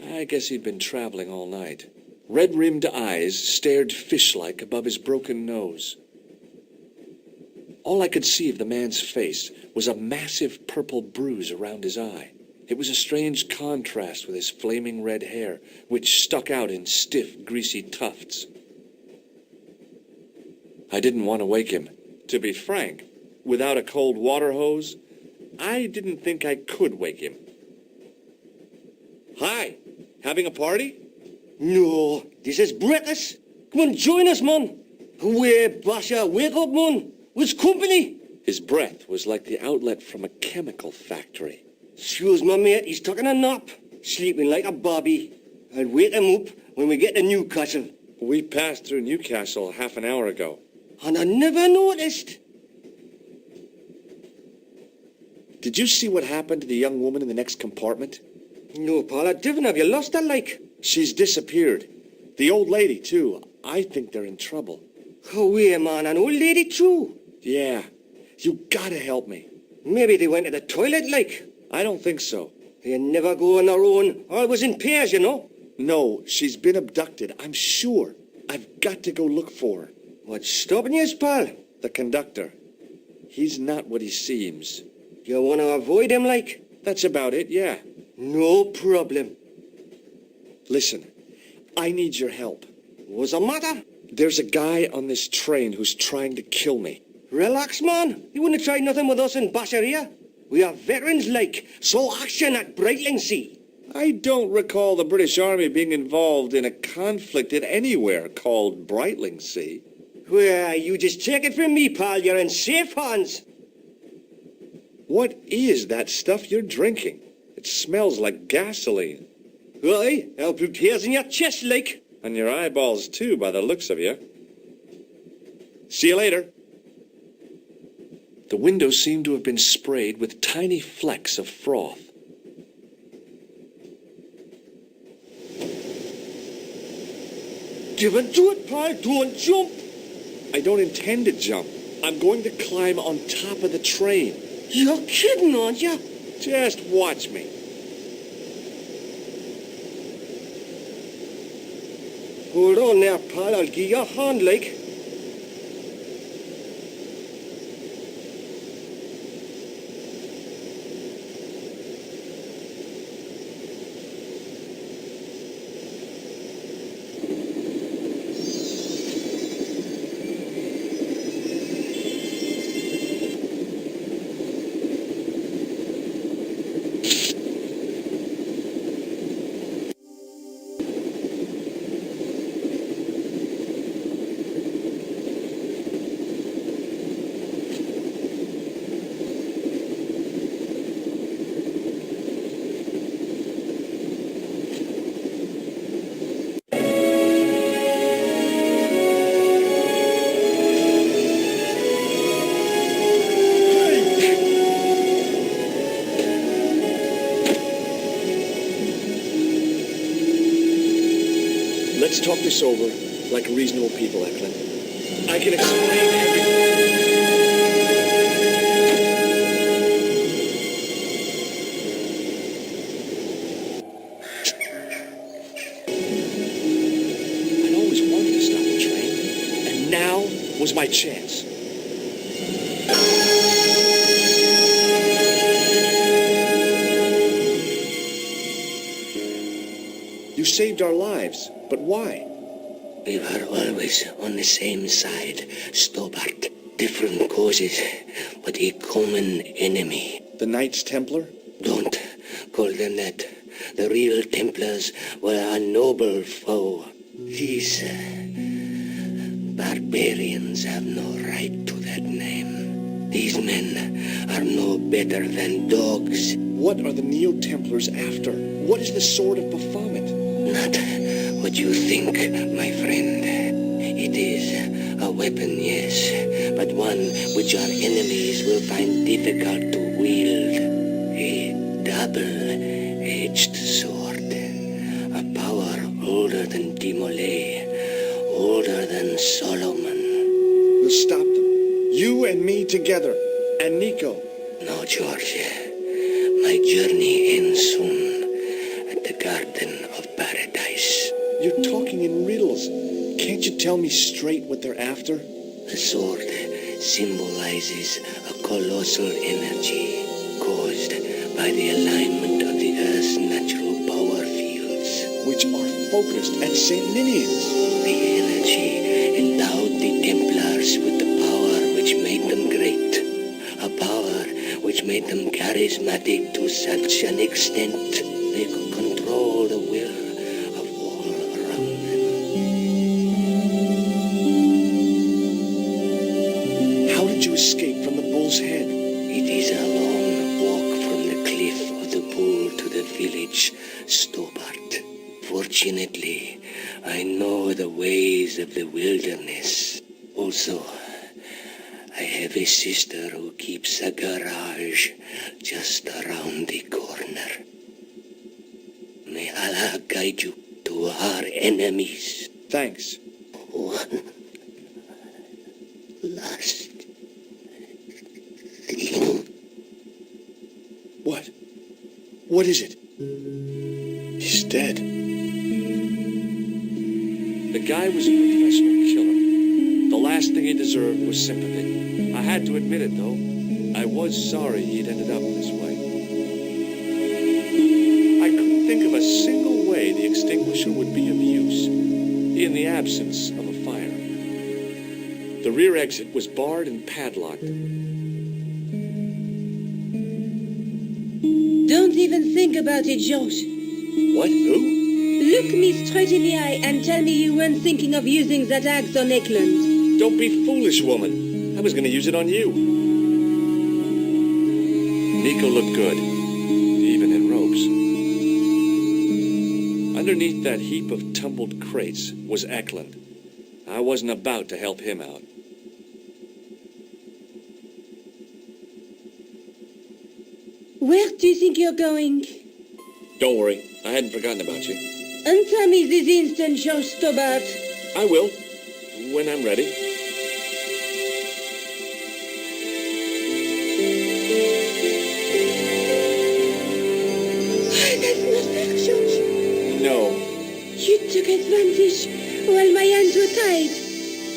I guess he'd been traveling all night. Red-rimmed eyes stared fish-like above his broken nose. All I could see of the man's face was a massive purple bruise around his eye. It was a strange contrast with his flaming red hair, which stuck out in stiff, greasy tufts. I didn't want to wake him. To be frank, without a cold water hose, I didn't think I could wake him. Hi, having a party? No, this is breakfast. Come on, join us, man. Away, Basha, wake up, man. What's company? His breath was like the outlet from a chemical factory. Excuse my mate, he's taking a nap. Sleeping like a bobby. I'll wake him up when we get to Newcastle. We passed through Newcastle half an hour ago. And I never noticed. Did you see what happened to the young woman in the next compartment? No, Paul, I didn't. Have you lost her, like? She's disappeared. The old lady, too. I think they're in trouble. Away, man, an old lady, too. Yeah. You gotta help me. Maybe they went to the toilet, like. I don't think so. They never go on their own. Always in pairs, you know. No, she's been abducted, I'm sure. I've got to go look for her. What's stopping you, pal? The conductor. He's not what he seems. You want to avoid him, like? That's about it, yeah. No problem. Listen, I need your help. What's the matter? There's a guy on this train who's trying to kill me. Relax, man. You wouldn't have tried nothing with us in Basharia. We are veterans, like, so action at Brightling Sea. I don't recall the British Army being involved in a conflict in anywhere called Brightling Sea. Well, you just take it from me, pal. You're in safe hands. What is that stuff you're drinking? It smells like gasoline. Aye, I'll put hairs in your chest, like. And your eyeballs, too, by the looks of you. See you later. The window seemed to have been sprayed with tiny flecks of froth. Don't do it, pal. Don't jump. I don't intend to jump. I'm going to climb on top of the train. You're kidding, aren't you? Just watch me. Hold on there, pal. I'll give you a hand, like. Let's talk this over like reasonable people, Eklund. I can explain everything. I'd always wanted to stop the train, and now was my chance. You saved our lives, but why? We were always on the same side, Stobart. Different causes, but a common enemy. The Knights Templar? Don't call them that. The real Templars were a noble foe. These barbarians have no right to that name. These men are no better than dogs. What are the Neo-Templars after? What is the Sword of Baphomet? Not what you think, my friend. It is a weapon, yes, but one which our enemies will find difficult to wield. A double-edged sword. A power older than Dimolay, older than Solomon. We'll stop them. You and me together. And Nico. No, George. My journey ends soon at the Garden of Paradise. You're talking in riddles. Can't you tell me straight what they're after? The sword symbolizes a colossal energy caused by the alignment of the Earth's natural power fields, which are focused at St. Ninian's. The energy endowed the Templars with the power which made them great, a power which made them charismatic to such an extent they could control the will of all around them. How did you escape from the bull's head? It is a long walk from the cliff of the bull to the village, Stobart. Fortunately, I know the ways of the wilderness. Also, I have a sister who keeps a garage just around the corner. May Allah guide you to our enemies. Thanks. One last thing. What? What is it? He's dead. The guy was a professional killer. The last thing he deserved was sympathy. I had to admit it, though. I was sorry he'd ended up this way. I couldn't think of a single way the extinguisher would be of use in the absence of a fire. The rear exit was barred and padlocked. Don't even think about it, George. What? Who? Look me straight in the eye and tell me you weren't thinking of using that axe on Eklund. Don't be foolish, woman. I was going to use it on you. Nico looked good, even in robes. Underneath that heap of tumbled crates was Eklund. I wasn't about to help him out. Where do you think you're going? Don't worry, I hadn't forgotten about you. Answer me this instant, George Stobart. I will, when I'm ready. That's not fair, George. No. You took advantage while my hands were tied.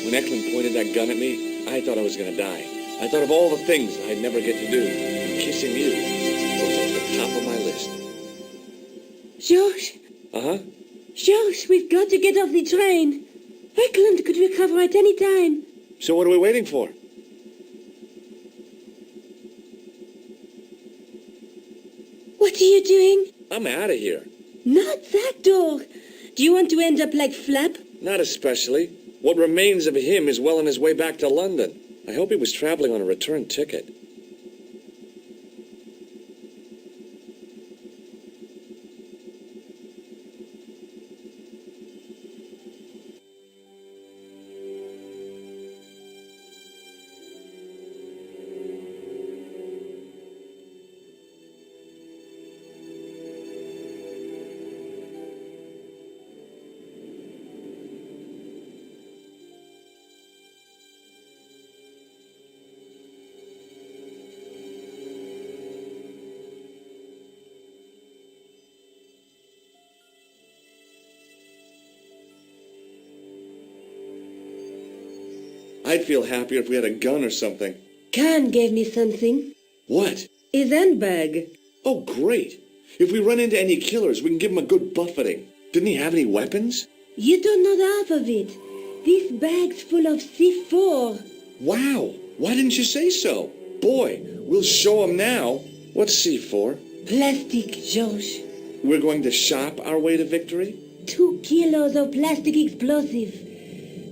When Eklund pointed that gun at me, I thought I was going to die. I thought of all the things I'd never get to do. And kissing you was at the top of my list. George? Uh-huh? George, we've got to get off the train. Eklund could recover at any time. So what are we waiting for? What are you doing? I'm out of here. Not that door. Do you want to end up like Flap? Not especially. What remains of him is well on his way back to London. I hope he was traveling on a return ticket. I'd feel happier if we had a gun or something. Khan gave me something. What? His handbag. Oh, great. If we run into any killers, we can give them a good buffeting. Didn't he have any weapons? You don't know the half of it. This bag's full of C4. Wow. Why didn't you say so? Boy, we'll show him now. What's C4? Plastic, George. We're going to shop our way to victory? 2 kilos of plastic explosive.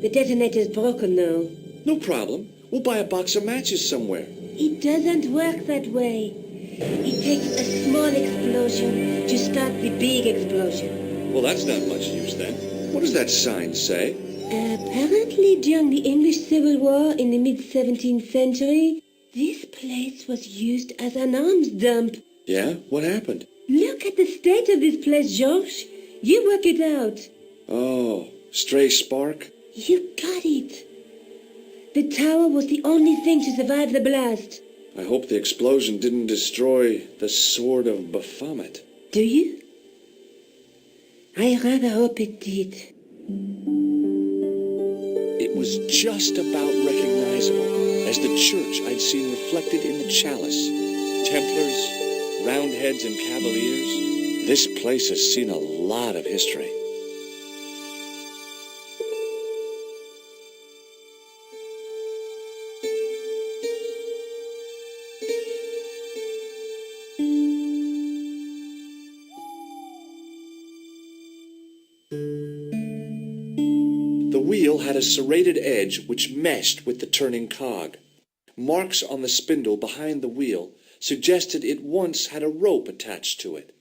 The detonator's broken now. No problem. We'll buy a box of matches somewhere. It doesn't work that way. It takes a small explosion to start the big explosion. Well, that's not much use then. What does that sign say? Apparently during the English Civil War in the mid-17th century, this place was used as an arms dump. Yeah? What happened? Look at the state of this place, George. You work it out. Oh, stray spark? You got it. The tower was the only thing to survive the blast. I hope the explosion didn't destroy the Sword of Baphomet. Do you? I rather hope it did. It was just about recognizable as the church I'd seen reflected in the chalice. Templars, Roundheads, and Cavaliers. This place has seen a lot of history. The wheel had a serrated edge which meshed with the turning cog. Marks on the spindle behind the wheel suggested it once had a rope attached to it.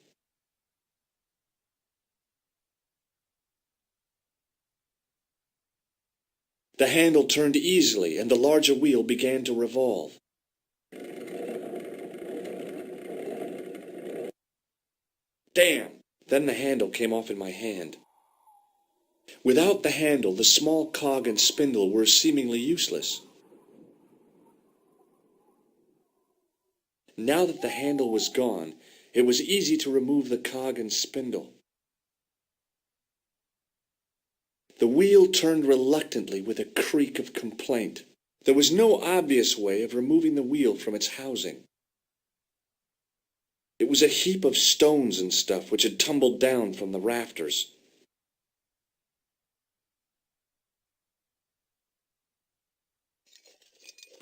The handle turned easily and the larger wheel began to revolve. Damn! Then the handle came off in my hand. Without the handle, the small cog and spindle were seemingly useless. Now that the handle was gone, it was easy to remove the cog and spindle. The wheel turned reluctantly with a creak of complaint. There was no obvious way of removing the wheel from its housing. It was a heap of stones and stuff which had tumbled down from the rafters.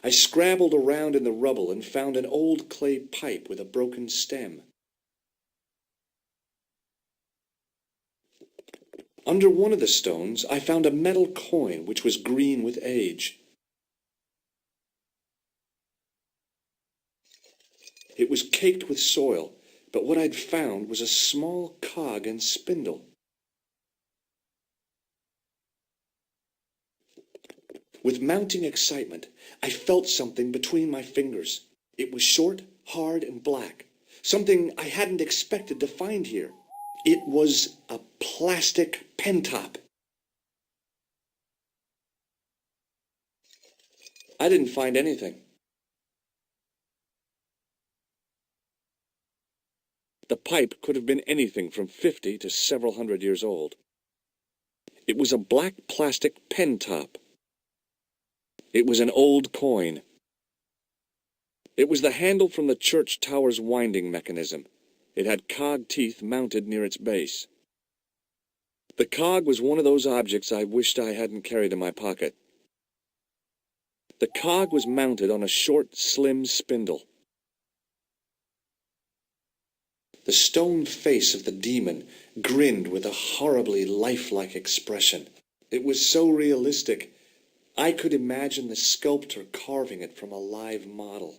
I scrabbled around in the rubble and found an old clay pipe with a broken stem. Under one of the stones, I found a metal coin which was green with age. It was caked with soil, but what I'd found was a small cog and spindle. With mounting excitement, I felt something between my fingers. It was short, hard, and black. Something I hadn't expected to find here. It was a plastic pen top. I didn't find anything. The pipe could have been anything from 50 to several hundred years old. It was a black plastic pen top. It was an old coin. It was the handle from the church tower's winding mechanism. It had cog teeth mounted near its base. The cog was one of those objects I wished I hadn't carried in my pocket. The cog was mounted on a short, slim spindle. The stone face of the demon grinned with a horribly lifelike expression. It was so realistic, I could imagine the sculptor carving it from a live model.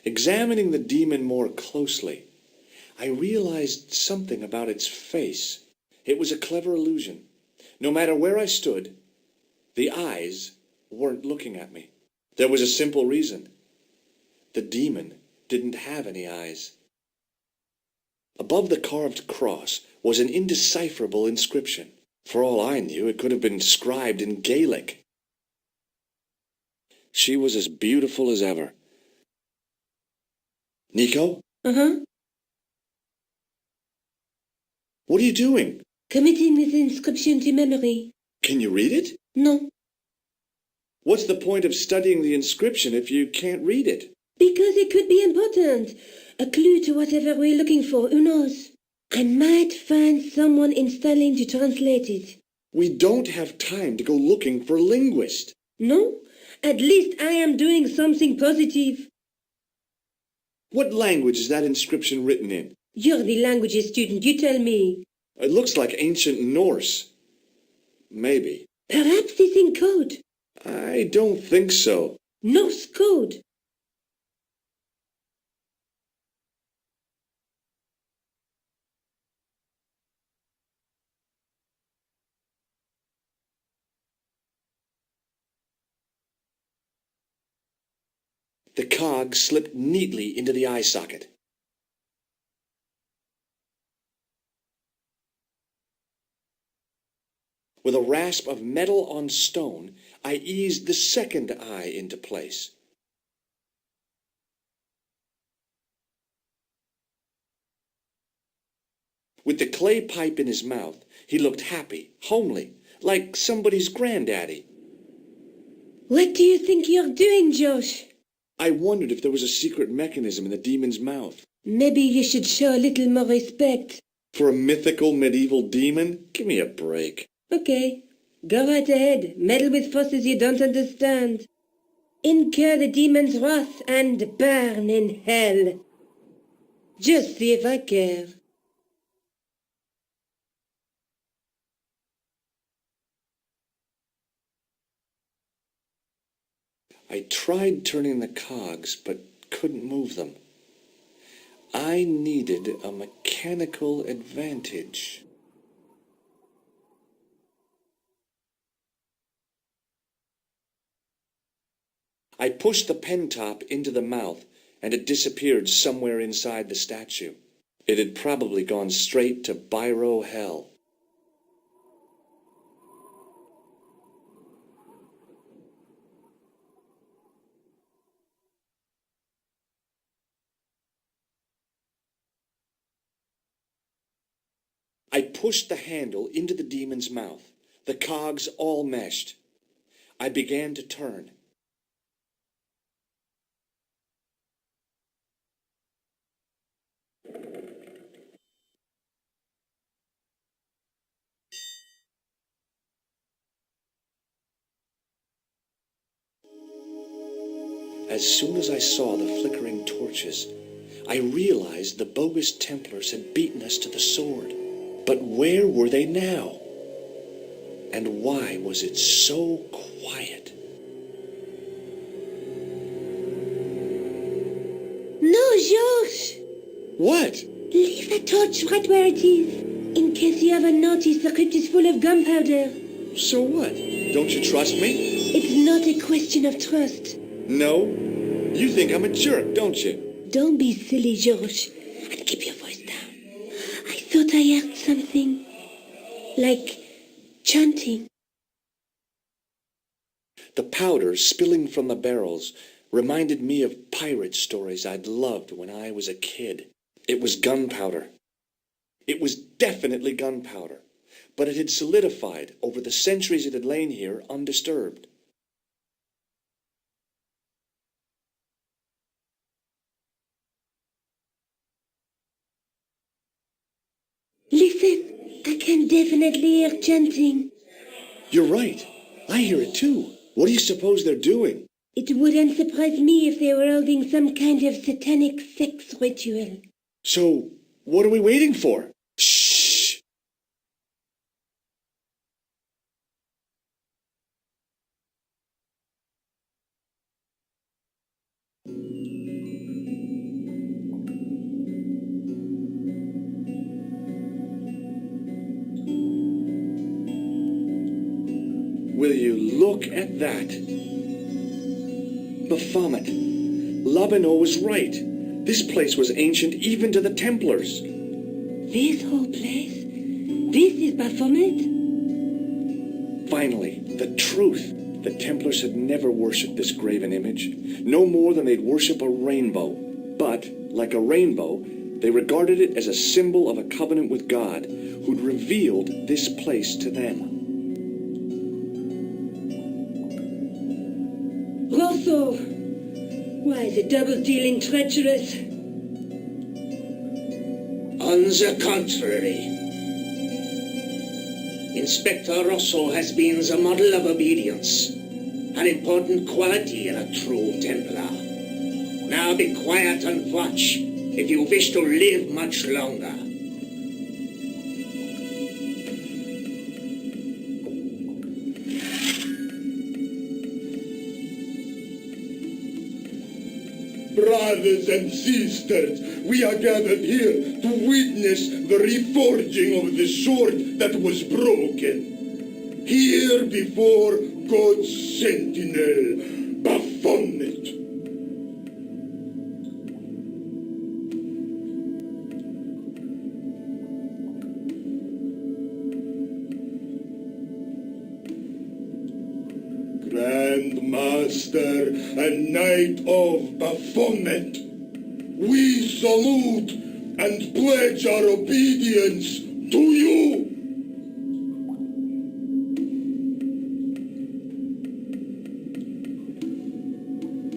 Examining the demon more closely, I realized something about its face. It was a clever illusion. No matter where I stood, the eyes weren't looking at me. There was a simple reason. The demon didn't have any eyes. Above the carved cross was an indecipherable inscription. For all I knew, it could have been scribed in Gaelic. She was as beautiful as ever. Nico? Uh-huh. What are you doing? Committing this inscription to memory. Can you read it? No, What's the point of studying the inscription if you can't read it? because it could be important. A clue to whatever we're looking for, who knows? I might find someone in Stalin to translate it. We don't have time to go looking for a linguist. No? At least I am doing something positive. What language is that inscription written in? You're the languages student, you tell me. It looks like ancient Norse. Maybe. Perhaps it's in code. I don't think so. Norse code. The cog slipped neatly into the eye socket. With a rasp of metal on stone, I eased the second eye into place. With the clay pipe in his mouth, he looked happy, homely, like somebody's granddaddy. What do you think you're doing, Josh? I wondered if there was a secret mechanism in the demon's mouth. Maybe you should show a little more respect. For a mythical medieval demon? Give me a break. Okay, go right ahead. Meddle with forces you don't understand. Incur the demon's wrath and burn in hell. Just see if I care. I tried turning the cogs, but couldn't move them. I needed a mechanical advantage. I pushed the pen top into the mouth, and it disappeared somewhere inside the statue. It had probably gone straight to biro hell. I pushed the handle into the demon's mouth. The cogs all meshed. I began to turn. As soon as I saw the flickering torches, I realized the bogus Templars had beaten us to the sword. But where were they now? And why was it so quiet? No, George! What? Leave the torch right where it is. In case you haven't noticed, the crypt is full of gunpowder. So what? Don't you trust me? It's not a question of trust. No? You think I'm a jerk, don't you? Don't be silly, George. And keep your voice down. I thought I heard something. Like chanting. The powder spilling from the barrels reminded me of pirate stories I'd loved when I was a kid. It was gunpowder. It was definitely gunpowder, but it had solidified over the centuries it had lain here undisturbed. Listen, I can definitely hear chanting. You're right. I hear it too. What do you suppose they're doing? It wouldn't surprise me if they were holding some kind of satanic sex ritual. So, what are we waiting for? Shh! Will you look at that? Baphomet. Labino was right. This place was ancient even to the Templars. This whole place? This is Baphomet? Finally, the truth. The Templars had never worshipped this graven image, no more than they'd worship a rainbow. But, like a rainbow, they regarded it as a symbol of a covenant with God, who'd revealed this place to them. Rosso? Why, the double-dealing treacherous? On the contrary, Inspector Rosso has been the model of obedience, an important quality in a true Templar. Now be quiet and watch if you wish to live much longer. Brothers and sisters, we are gathered here to witness the reforging of the sword that was broken. Here before God's sentinel, Baphomet. Grand Master and Knight of Baphomet, we salute and pledge our obedience to you.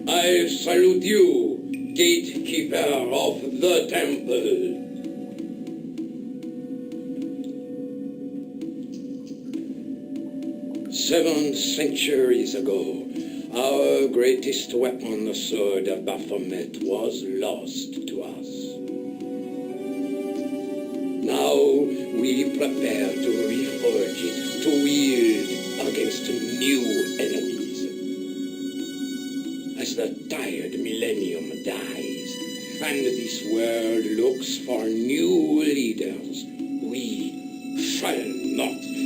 I salute you, gatekeeper of the temple. Seven centuries ago, our greatest weapon, the sword of Baphomet, was lost to us. Now we prepare to reforge it, to wield against new enemies. As the tired millennium dies, and this world looks for new leaders, we shall not fail.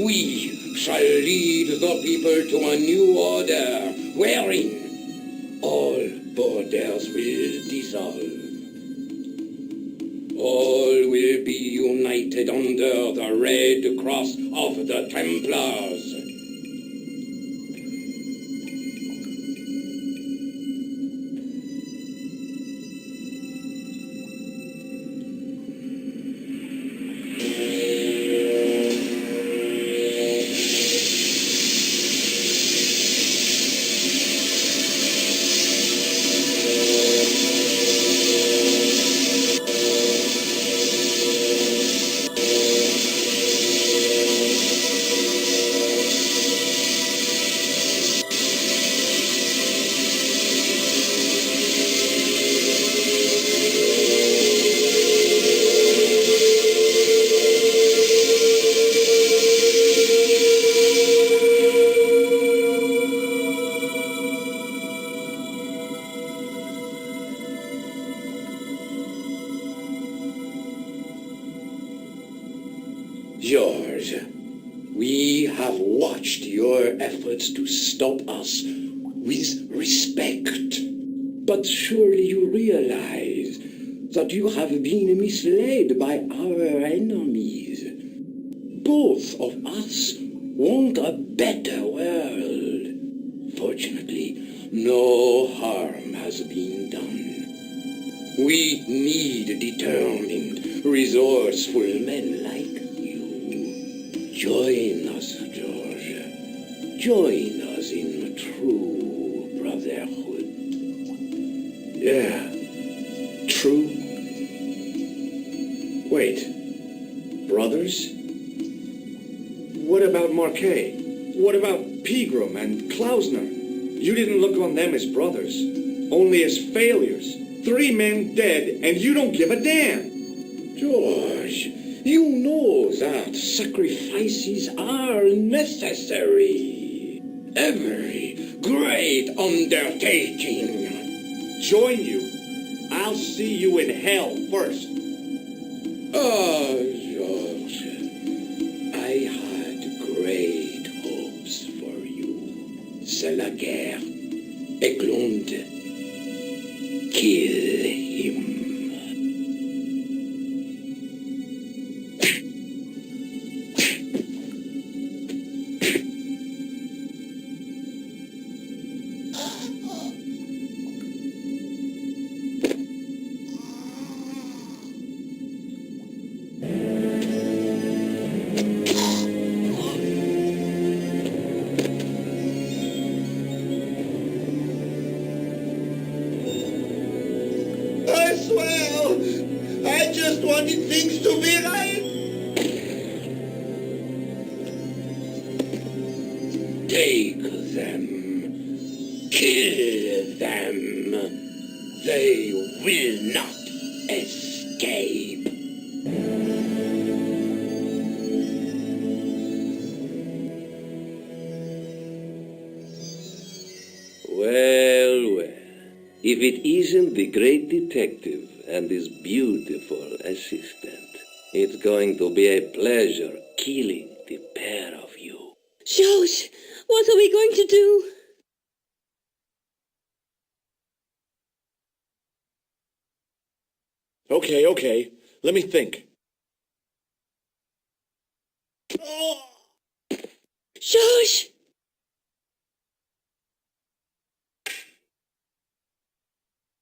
We shall lead the people to a new order, wherein all borders will dissolve. All will be united under the red cross of the Templars. George, we have watched your efforts to stop us with respect. But surely you realize that you have been misled by our enemies. Both of us want a better world. Fortunately, no harm has been done. We need determined, resourceful men like you. Join us, George. Join us in true brotherhood. Yeah, true. Wait, brothers? What about Marquet? What about Pegram and Klausner? You didn't look on them as brothers, only as failures. 3 men dead, and you don't give a damn. George, you know that sacrifices are necessary. Every great undertaking. Join you. I'll see you in hell first. Ah, George, I had great hopes for you. C'est la guerre. Eklund. Kill him. just wanted things to be right. Take them. Kill them. They will not escape. Well, well. If it isn't the great detective and his beautiful assistant, it's going to be a pleasure killing the pair of you. George, what are we going to do? Okay. Let me think. George!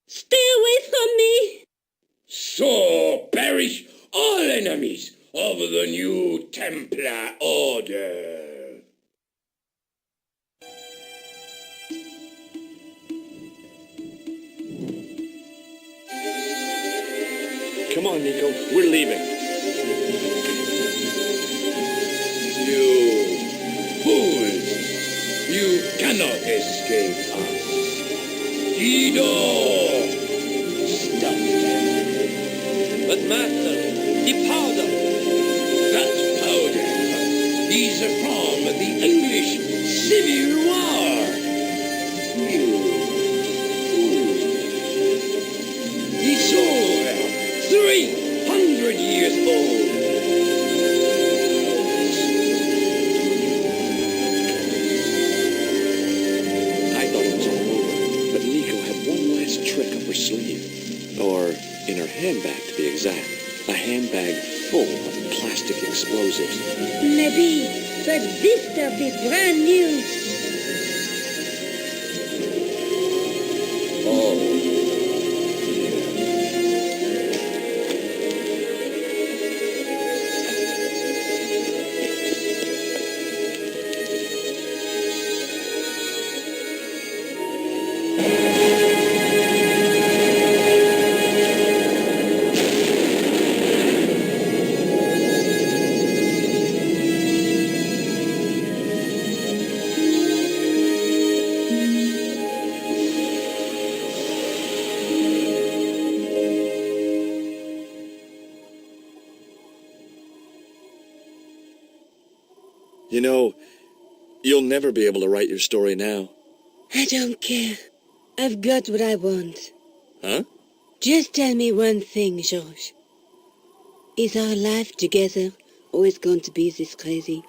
Stay away from me! So perish all enemies of the new Templar Order. Come on, Nico. We're leaving. You fools! You cannot escape us. Guido! Stop them. But master, the powder! That powder is from the English Civil War. You fools! It's over 300 years old. I thought it was all over, but Nico had one last trick up her sleeve. Or in her handbag, to be exact. A handbag full of plastic explosives. Maybe, but this stuff is brand new. Oh. You know, you'll never be able to write your story now. I don't care. I've got what I want. Huh? Just tell me one thing, George. Is our life together always going to be this crazy?